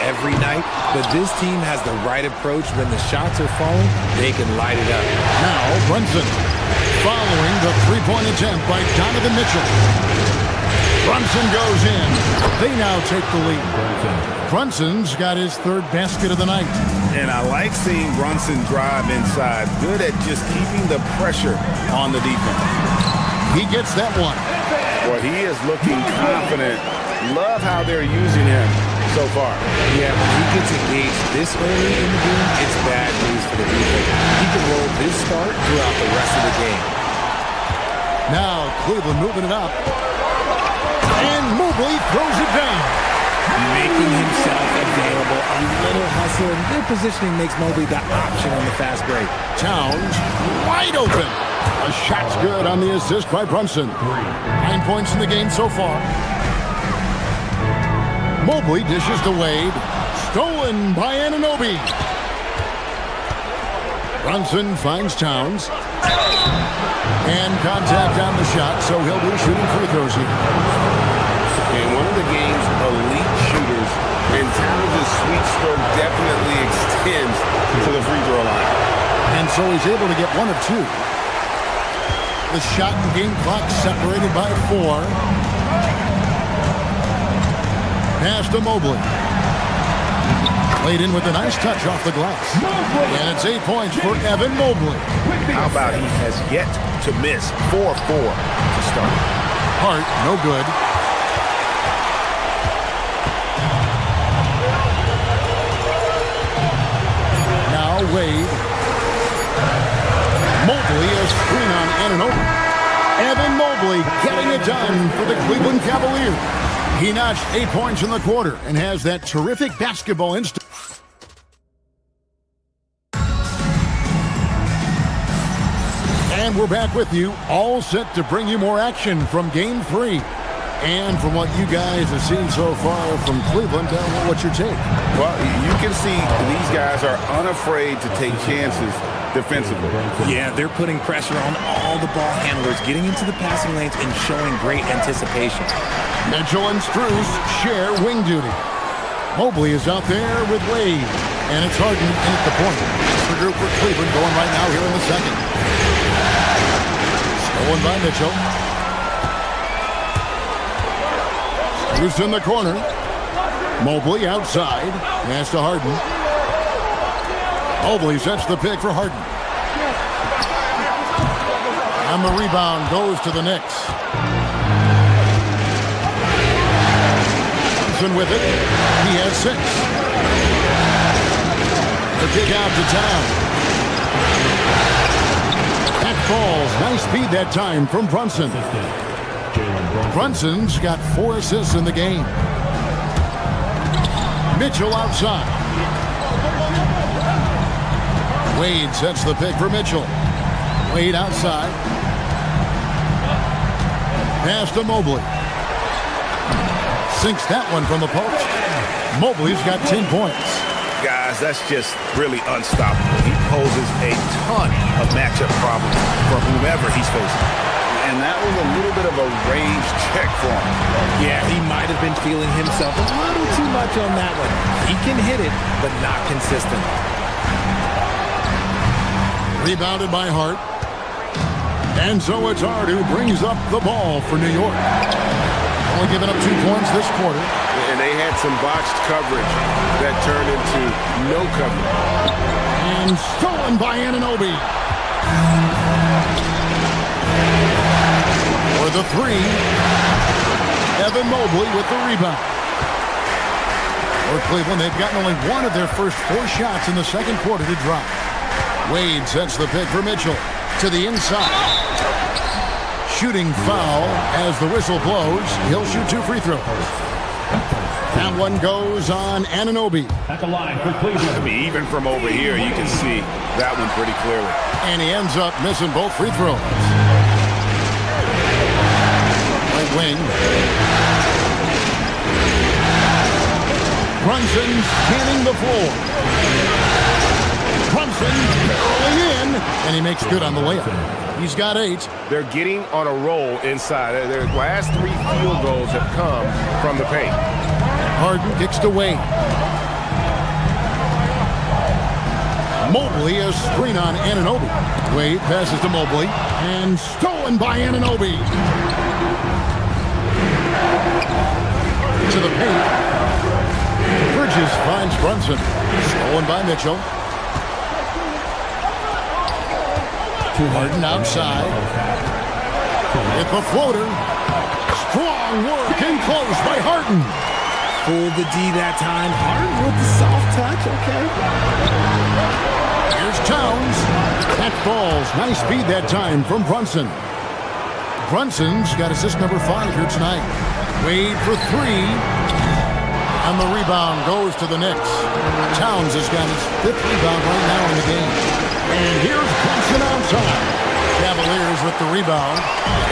every night, but this team has the right approach. When the shots are falling, they can light it up. Now Brunson following the three-point attempt by Donovan Mitchell. Brunson goes in. They now take the lead. Brunson's got his 3rd basket of the night. And I like seeing Brunson drive inside. Good at just keeping the pressure on the defense. He gets that one. Boy, he is looking confident. Love how they're using him so far. Yeah, when he gets engaged this early in the game, it's bad news for the defense. He can roll this start throughout the rest of the game. Now Cleveland moving it up. And Mobley throws it down. Making himself available. A little hustle. And good positioning makes Mobley the option on the fast break. Towns wide open. A shot's good on the assist by Brunson. 9 points in the game so far. Mobley dishes to Wade. Stolen by Anunoby. Brunson finds Towns. And contact on the shot, so he'll be shooting free throws here. And one of the game's elite shooters, and Towns' sweet stroke definitely extends to the free throw line. And so he's able to get 1 of 2. The shot and game clock separated by 4. Pass to Mobley. Played in with a nice touch off the glass. And it's 8 points for Evan Mobley. How about he has yet to miss 4-4 to start. Hart, no good. Now Wade. Mobley a screen on Anunoby. Evan Mobley getting it done for the Cleveland Cavaliers. He notched 8 points in the quarter and has that terrific basketball instinct. And we're back with you, all set to bring you more action from Game 3. And from what you guys have seen so far from Cleveland, what's your take? Well, you can see these guys are unafraid to take chances defensively. Yeah, they're putting pressure on all the ball handlers, getting into the passing lanes and showing great anticipation. Mitchell and Strus share wing duty. Mobley is out there with Wade, and it's Harden in at the point. The group for Cleveland going right now here in the second. Stolen by Mitchell. Strus in the corner. Mobley outside. Pass to Harden. Mobley sets the pick for Harden. And the rebound goes to the Knicks. With it, he has 6. The kick out to Town. That falls. Nice speed that time from Brunson. Brunson's got 4 assists in the game. Mitchell outside. Wade sets the pick for Mitchell. Wade outside. Pass to Mobley. Sinks that one from the post. Mobley's got 10 points. Guys, that's just really unstoppable. He poses a ton of matchup problems for whomever he's facing. And that was a little bit of a range check for him. Yeah, he might have been feeling himself a little too much on that one. He can hit it, but not consistent. Rebounded by Hart. And so it's Hart who brings up the ball for New York. Only giving up 2 points this quarter. And they had some botched coverage that turned into no coverage. And stolen by Anunoby. For the 3. Evan Mobley with the rebound. For Cleveland, they've gotten only one of their first 4 shots in the second quarter to drop. Wade sets the pick for Mitchell to the inside. Shooting foul as the whistle blows. He'll shoot 2 free throws. That one goes on Anunoby. At the line for Cleveland. I mean, even from over here, you can see that one pretty clearly. And he ends up missing both free throws. Right wing. Brunson scanning the floor. Brunson barreling in, and he makes good on the layup. He's got 8. They're getting on a roll inside. Their last 3 field goals have come from the paint. Harden kicks to Wade. Mobley, a screen on Anunoby. Wade passes to Mobley, and stolen by Anunoby. To the paint. Bridges finds Brunson. Stolen by Mitchell. Harden outside. With the floater. Strong work and close by Harden. Fooled the D that time. Harden with the soft touch. Okay. Here's Towns. That falls. Nice speed that time from Brunson. Brunson's got assist number 5 here tonight. Wade for 3. And the rebound goes to the Knicks. Towns has got his 5th rebound right now in the game. And here's Brunson outside. Cavaliers with the rebound.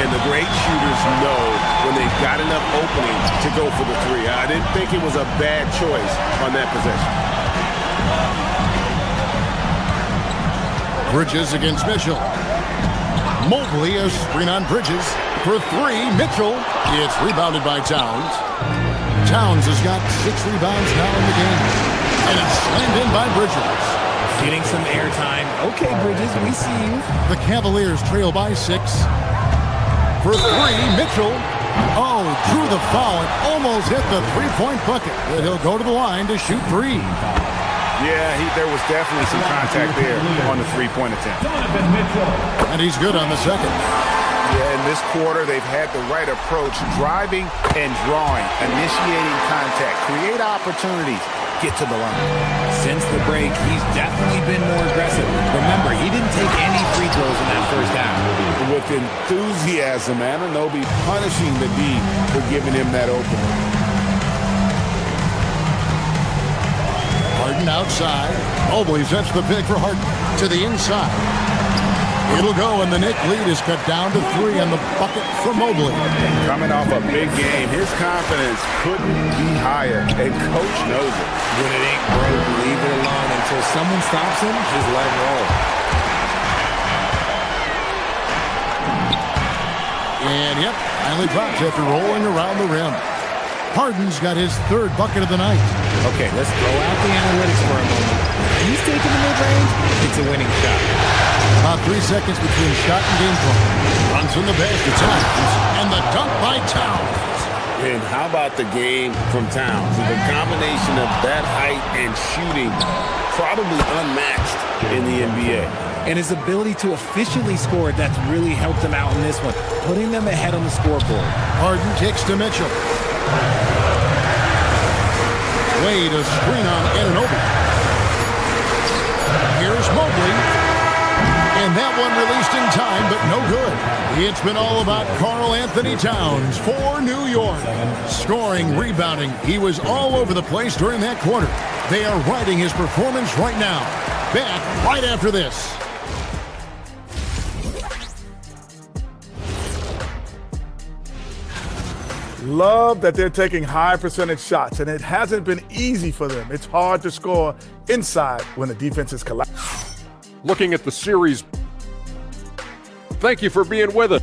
And the great shooters know when they've got enough opening to go for the 3. I didn't think it was a bad choice on that possession. Bridges against Mitchell. Mobley, a screen on Bridges. For 3, Mitchell. It's rebounded by Towns. Towns has got 6 rebounds now in the game. And it's slammed in by Bridges. Getting some airtime. Okay, Bridges, we see you. The Cavaliers trail by 6. For 3, Mitchell. Oh, drew the foul and almost hit the 3-point bucket. But he'll go to the line to shoot 3. Yeah, there was definitely some contact there on the 3-point attempt. And he's good on the second. Yeah, in this quarter, they've had the right approach, driving and drawing, initiating contact, create opportunities, get to the line. Since the break, he's definitely been more aggressive. Remember, he didn't take any free throws in that first half. With enthusiasm, Anunoby punishing the D for giving him that opening. Harden outside. Mobley sets the pick for Harden to the inside. It'll go, and the Knicks lead is cut down to 3 on the bucket from Mobley. Coming off a big game, his confidence couldn't be higher, and Coach knows it. When it ain't broke, leave it alone until someone stops him. Just let him roll. And yep, finally drops after rolling around the rim. Harden's got his 3rd bucket of the night. Okay, let's throw out the analytics for a moment. If he's taking the mid-range, it's a winning shot. About 3 seconds between shot and game clock. Runs from the basket, Towns, and the dunk by Towns. And how about the game from Towns? The combination of that height and shooting, probably unmatched in the NBA. And his ability to efficiently score, that's really helped him out in this one, putting them ahead on the scoreboard. Harden kicks to Mitchell. Wade, a screen on Anunoby. Here's Mobley. And that one released in time, but no good. It's been all about Karl Anthony Towns for New York. Scoring, rebounding. He was all over the place during that quarter. They are riding his performance right now. Back right after this. Love that they're taking high percentage shots, and it hasn't been easy for them. It's hard to score inside when the defense is collapsed. Looking at the series, thank you for being with us.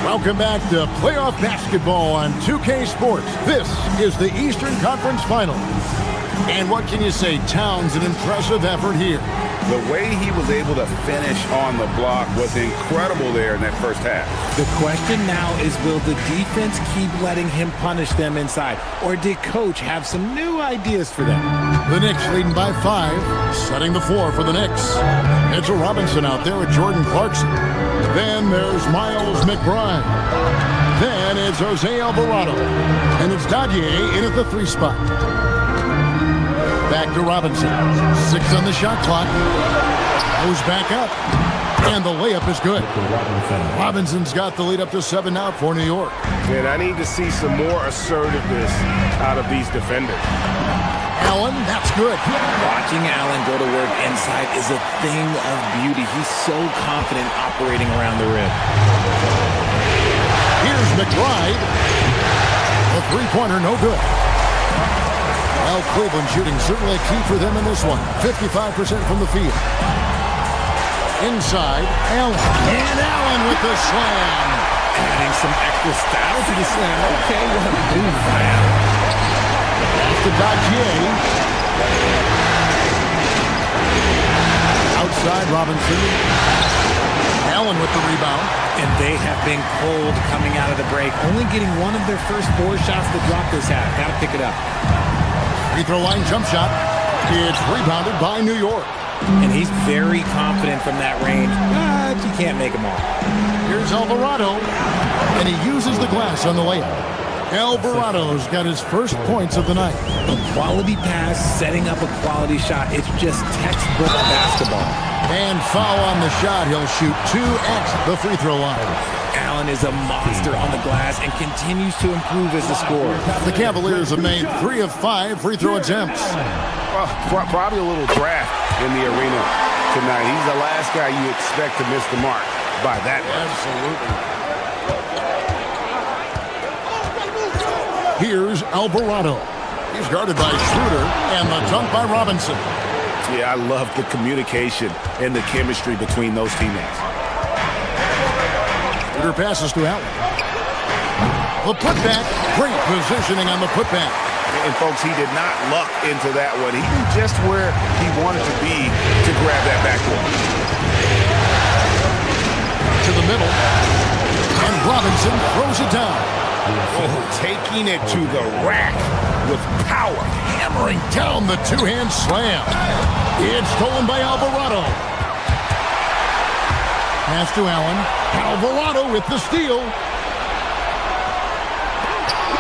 Welcome back to playoff basketball on 2K Sports. This is the Eastern Conference Final. And what can you say? Towns, an impressive effort here. The way he was able to finish on the block was incredible there in that first half. The question now is, will the defense keep letting him punish them inside? Or did Coach have some new ideas for them? The Knicks leading by 5, setting the floor for the Knicks. Mitchell Robinson out there with Jordan Clarkson. Then there's Miles McBride. Then it's Jose Alvarado. And it's Dadier in at the 3 spot. Back to Robinson. 6 on the shot clock. Goes back up. And the layup is good. Robinson's got the lead up to 7 now for New York. And I need to see some more assertiveness out of these defenders. Allen, that's good. Watching Allen go to work inside is a thing of beauty. He's so confident operating around the rim. Here's McBride. A 3-pointer, no good. Well, Cleveland shooting certainly a key for them in this one. 55% from the field. Inside, Allen. And Allen with the slam. Adding some extra style to the slam. Okay, what a move by Allen. Off to Dadier. Outside Robinson. Allen with the rebound. And they have been cold coming out of the break. Only getting one of their first 4 shots to drop this half. Got to pick it up. Free throw line jump shot. It's rebounded by New York. And he's very confident from that range, but you can't make them all. Here's Alvarado. And he uses the glass on the layup. Alvarado's got his first points of the night. A quality pass, setting up a quality shot. It's just textbook basketball. And foul on the shot. He'll shoot 2 at the free throw line. Allen is a monster on the glass and continues to improve as a scorer. The Cavaliers have made 3 of 5 free throw attempts. Probably a little draft in the arena tonight. He's the last guy you expect to miss the mark by that much. Absolutely. Here's Alvarado. He's guarded by Schroeder, and the dunk by Robinson. Yeah, I love the communication and the chemistry between those teammates. Schroeder passes to Allen. The putback, great positioning on the putback. And folks, he did not luck into that one. He knew just where he wanted to be to grab that backboard. To the middle, and Robinson throws it down. Oh, taking it to the rack with power. Hammering down the 2-hand slam. It's stolen by Alvarado. Pass to Allen. Alvarado with the steal.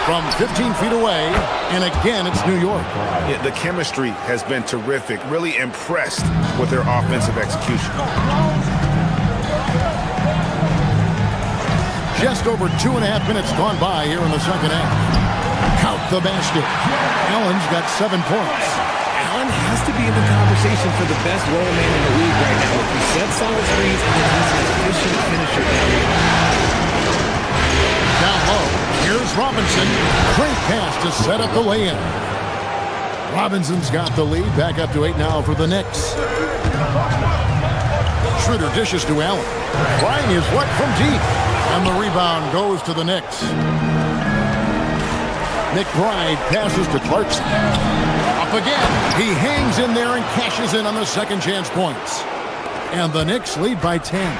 From 15 feet away, and again, it's New York. Yeah, the chemistry has been terrific. Really impressed with their offensive execution. Just over 2.5 minutes gone by here in the second half. Count the basket. Allen's got 7 points. Allen has to be in the conversation for the best role man in the league right now. He sets solid screens, and he's an efficient finisher down here. Down low, here's Robinson. Great pass to set up the lay-in. Robinson's got the lead. Back up to 8 now for the Knicks. Schroeder dishes to Allen. Trying his luck from deep. And the rebound goes to the Knicks. McBride passes to Clarkson. Up again. He hangs in there and cashes in on the second chance points. And the Knicks lead by 10.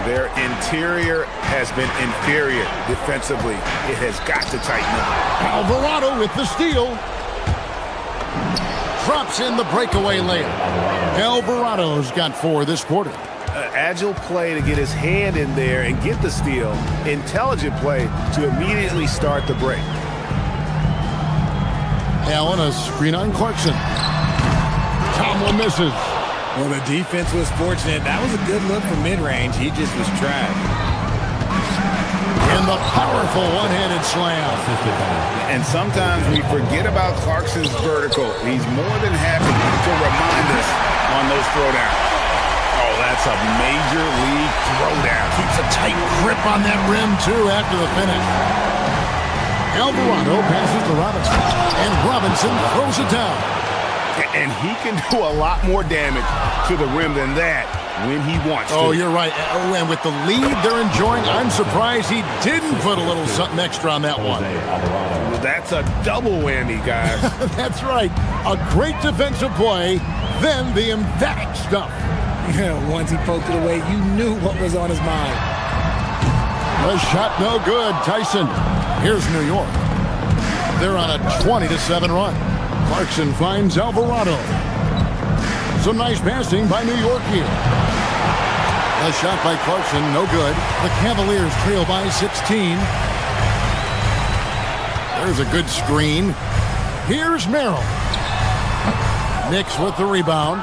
Their interior has been inferior defensively. It has got to tighten up. Alvarado with the steal. Drops in the breakaway layup. Alvarado's got 4 this quarter. Agile play to get his hand in there and get the steal. Intelligent play to immediately start the break. Allen, a screen on Clarkson. Tomlin misses. Well, the defense was fortunate. That was a good look from mid-range. He just was trapped. And the powerful one-handed slam. And sometimes we forget about Clarkson's vertical. He's more than happy to remind us on those throwdowns. Oh, that's a major league throwdown. Keeps a tight grip on that rim, too, after the finish. Alvarado passes to Robinson. And Robinson throws it down. And he can do a lot more damage to the rim than that when he wants to. Oh, you're right. And with the lead they're enjoying, I'm surprised he didn't put a little something extra on that one. That's a double whammy, guys. That's right. A great defensive play, then the emphatic stuff. Yeah, once he poked it away, you knew what was on his mind. The shot no good. Tyson. Here's New York. They're on a 20-7 run. Clarkson finds Alvarado. Some nice passing by New York here. A shot by Clarkson, no good. The Cavaliers trail by 16. There's a good screen. Here's Merrill. Knicks with the rebound.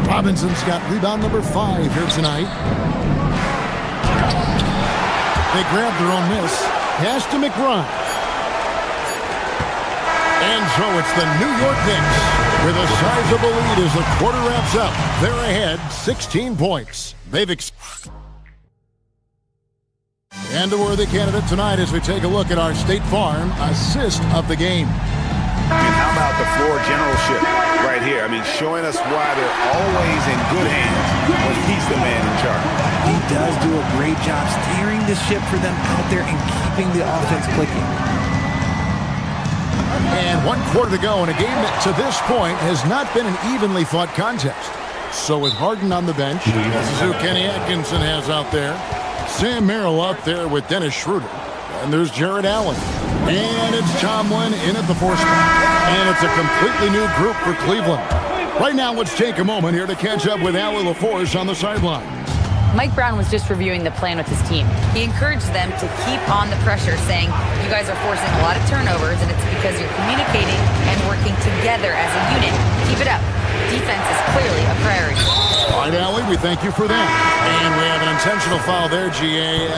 Robinson's got rebound number 5 here tonight. They grab their own miss. Pass to McBride. And so it's the New York Knicks with a sizable lead as the quarter wraps up. They're ahead 16 points. And a worthy candidate tonight as we take a look at our State Farm assist of the game. And how about the floor generalship right here? I mean, showing us why they're always in good hands when he's the man in charge. He does do a great job steering the ship for them out there and keeping the offense clicking. And 1 quarter to go in a game that to this point has not been an evenly fought contest. So with Harden on the bench, this is who Kenny Atkinson has out there. Sam Merrill out there with Dennis Schroeder. And there's Jared Allen. And it's Tomlin in at the 4 spot. And it's a completely new group for Cleveland. Right now, let's take a moment here to catch up with Allie LaForce on the sideline. Mike Brown was just reviewing the plan with his team. He encouraged them to keep on the pressure, saying, you guys are forcing a lot of turnovers, and it's because you're communicating and working together as a unit. Keep it up. Defense is clearly a priority. All right, Allie, we thank you for that. And we have an intentional foul there, GA.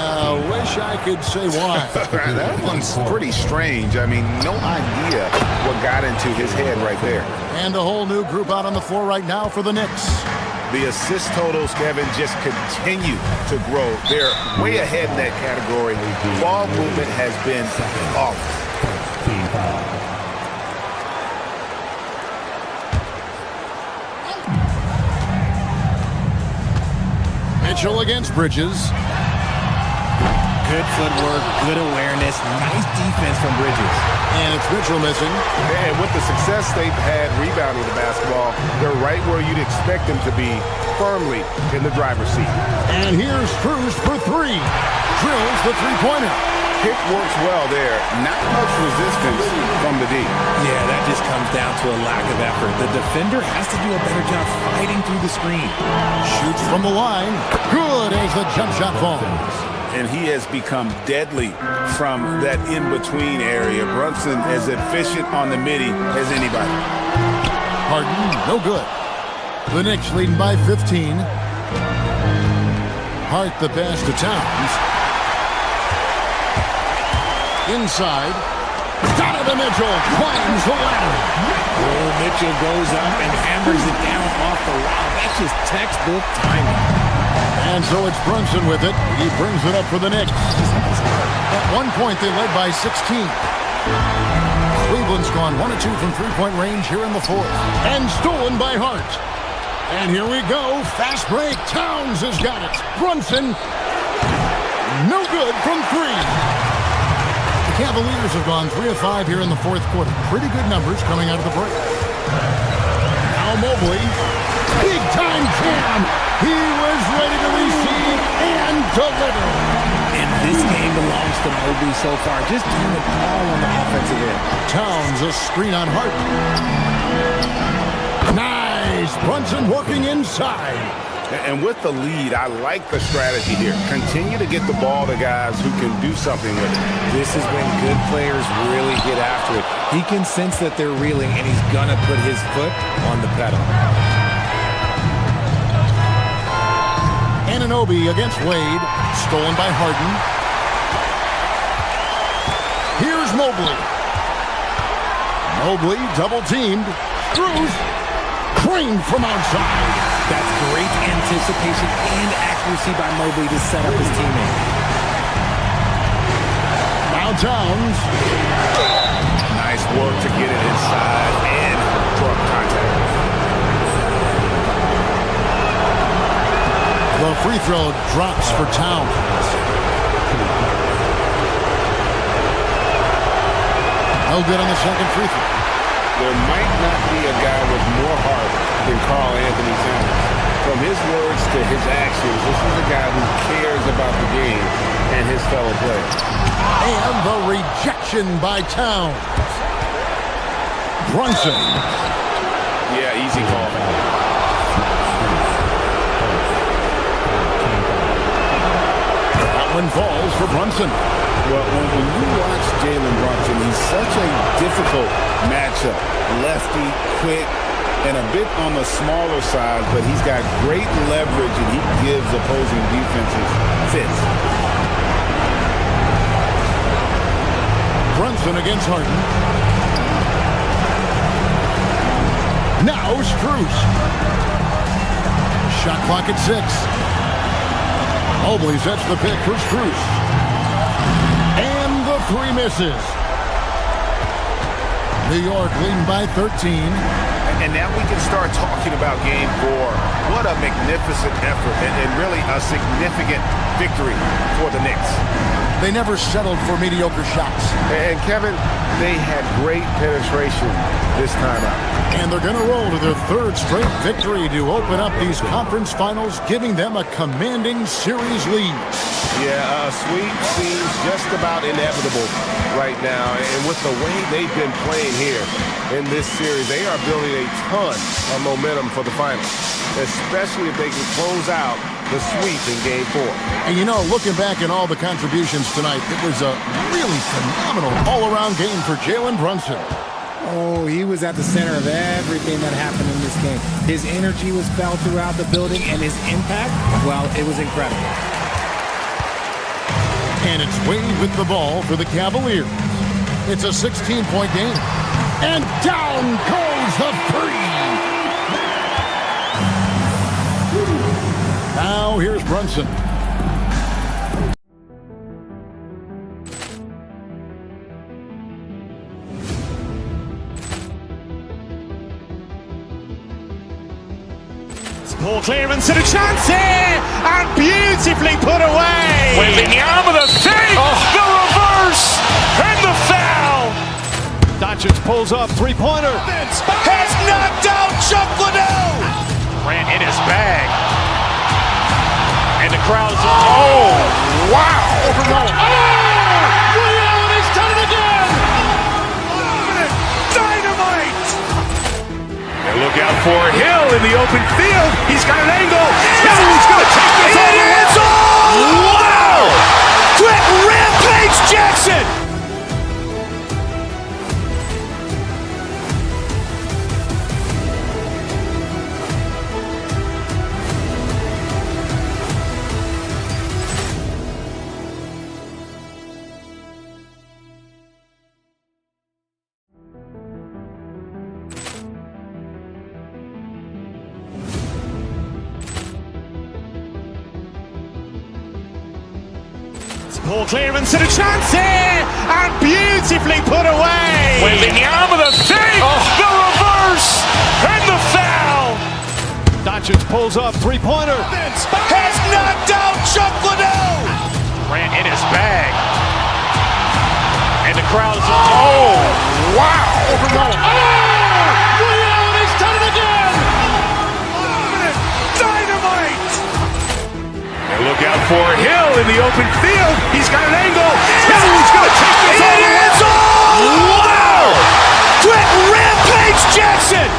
Wish I could say why. That one's pretty strange. I mean, no idea what got into his head right there. And a whole new group out on the floor right now for the Knicks. The assist totals, Kevin, just continue to grow. They're way ahead in that category. Ball movement has been off. Mitchell against Bridges. Good footwork, good awareness, nice defense from Bridges. And it's Mitchell missing. And with the success they've had rebounding the basketball, they're right where you'd expect them to be, firmly in the driver's seat. And here's Cruz for 3. Drills the three-pointer. Pick works well there. Not much resistance from the D. Yeah, that just comes down to a lack of effort. The defender has to do a better job fighting through the screen. Shoots from the line. Good as the jump shot falls. And he has become deadly from that in-between area. Brunson as efficient on the midi as anybody. Harden, no good. The Knicks leading by 15. Hart the pass to Towns. Inside. Donovan Mitchell climbs the ladder. Oh, Mitchell goes up and hammers it down off the wall. That's just textbook timing. And so it's Brunson with it. He brings it up for the Knicks. At one point, they led by 16. Cleveland's gone 1 of 2 from three-point range here in the 4th. And stolen by Hart. And here we go. Fast break. Towns has got it. Brunson, no good from 3. The Cavaliers have gone 3 of 5 here in the 4th quarter. Pretty good numbers coming out of the break. Now Mobley. Big time jam. He was ready to receive and deliver. And this game belongs to Mobley so far. Just doing it all on the offensive end. Towns a screen on Hart. Nice. Brunson working inside. And with the lead, I like the strategy here. Continue to get the ball to guys who can do something with it. This is when good players really get after it. He can sense that they're reeling, and he's going to put his foot on the pedal. Anunoby against Wade. Stolen by Harden. Here's Mobley. Mobley double-teamed. Cruz. Crane from outside. That's great anticipation and accuracy by Mobley to set up his teammate. Now Towns. Nice work to get it inside and draw contact. throw drops for Town. No good on the second free throw. There might not be a guy with more heart than Karl Anthony Towns. From his words to his actions, this is a guy who cares about the game and his fellow players. And the rejection by Towns. Brunson. Yeah, easy call. That one falls for Brunson. Well, when you watch Jalen Brunson, he's such a difficult matchup. Lefty, quick, and a bit on the smaller side, but he's got great leverage and he gives opposing defenses fits. Brunson against Harden. Now Strus. Shot clock at 6. Mobley sets the pick for Strus. And the 3 misses. New York leading by 13. And now we can start talking about game 4. What a magnificent effort and really a significant victory for the Knicks. They never settled for mediocre shots. And Kevin, they had great penetration this time out. And they're going to roll to their 3rd straight victory to open up these conference finals, giving them a commanding series lead. Yeah, a sweep seems just about inevitable right now. And with the way they've been playing here in this series, they are building a ton of momentum for the finals, especially if they can close out the sweep in game 4. And you know, looking back at all the contributions tonight, it was a really phenomenal all-around game for Jalen Brunson. Oh, he was at the center of everything that happened in this game. His energy was felt throughout the building, and his impact, well, it was incredible. And it's Wade with the ball for the Cavaliers. It's a 16-point game. And down goes the 3. Now here's Brunson. Ball clearance and a chance here, and beautifully put away. Wembanyama the save, the reverse, and the foul. Doncic pulls up, three-pointer. Has knocked out Chuck Liddell. Grant in his bag. And the crowd's wow. He's done it again. Dynamite. And look out for Hill in the open field. He's got an angle. Hill's going to take this all the way. Wow! Quick rampage Jackson. Ball clearance and a chance here, and beautifully put away. Wembanyama the save, the reverse, and the foul. Doncic pulls up, three-pointer. Has knocked out Chuck Liddell. Grant in his bag. And the crowd's wow. He's done it again. Dynamite. And look out for Hill in the open field. He's got an angle. Hill's going to take this all the way. Wow! Quick rampage Jackson.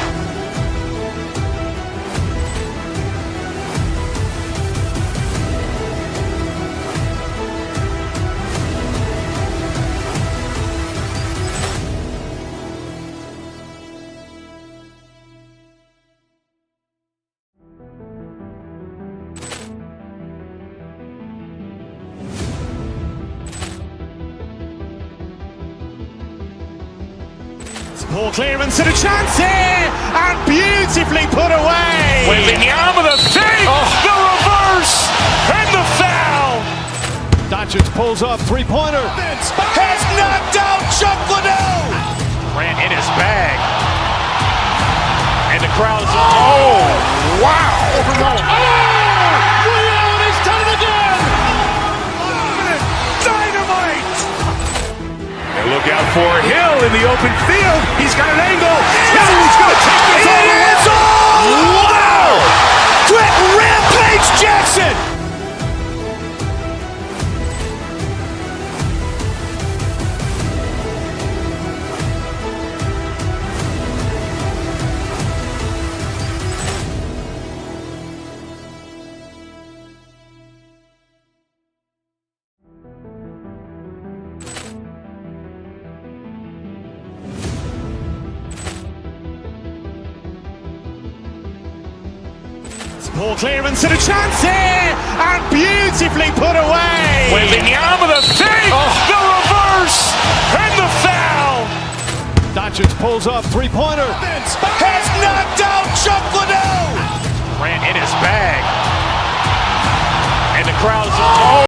Ball clearance and a chance here, and beautifully put away. Wembanyama the save, the reverse, and the foul. Doncic pulls up, three-pointer. Has knocked out Chuck Liddell. Grant in his bag. And the crowd's wow. He's look out for Hill in the open field. He's got an angle. Hill's going to take this all the way. Wow! Quick rampage Jackson! Ball clearance and a chance here, and beautifully put away. Wembanyama with a fake, the reverse, and the foul. Doncic pulls up, three-pointer. Has knocked out Chuck Liddell. Ran in his bag, and the crowd's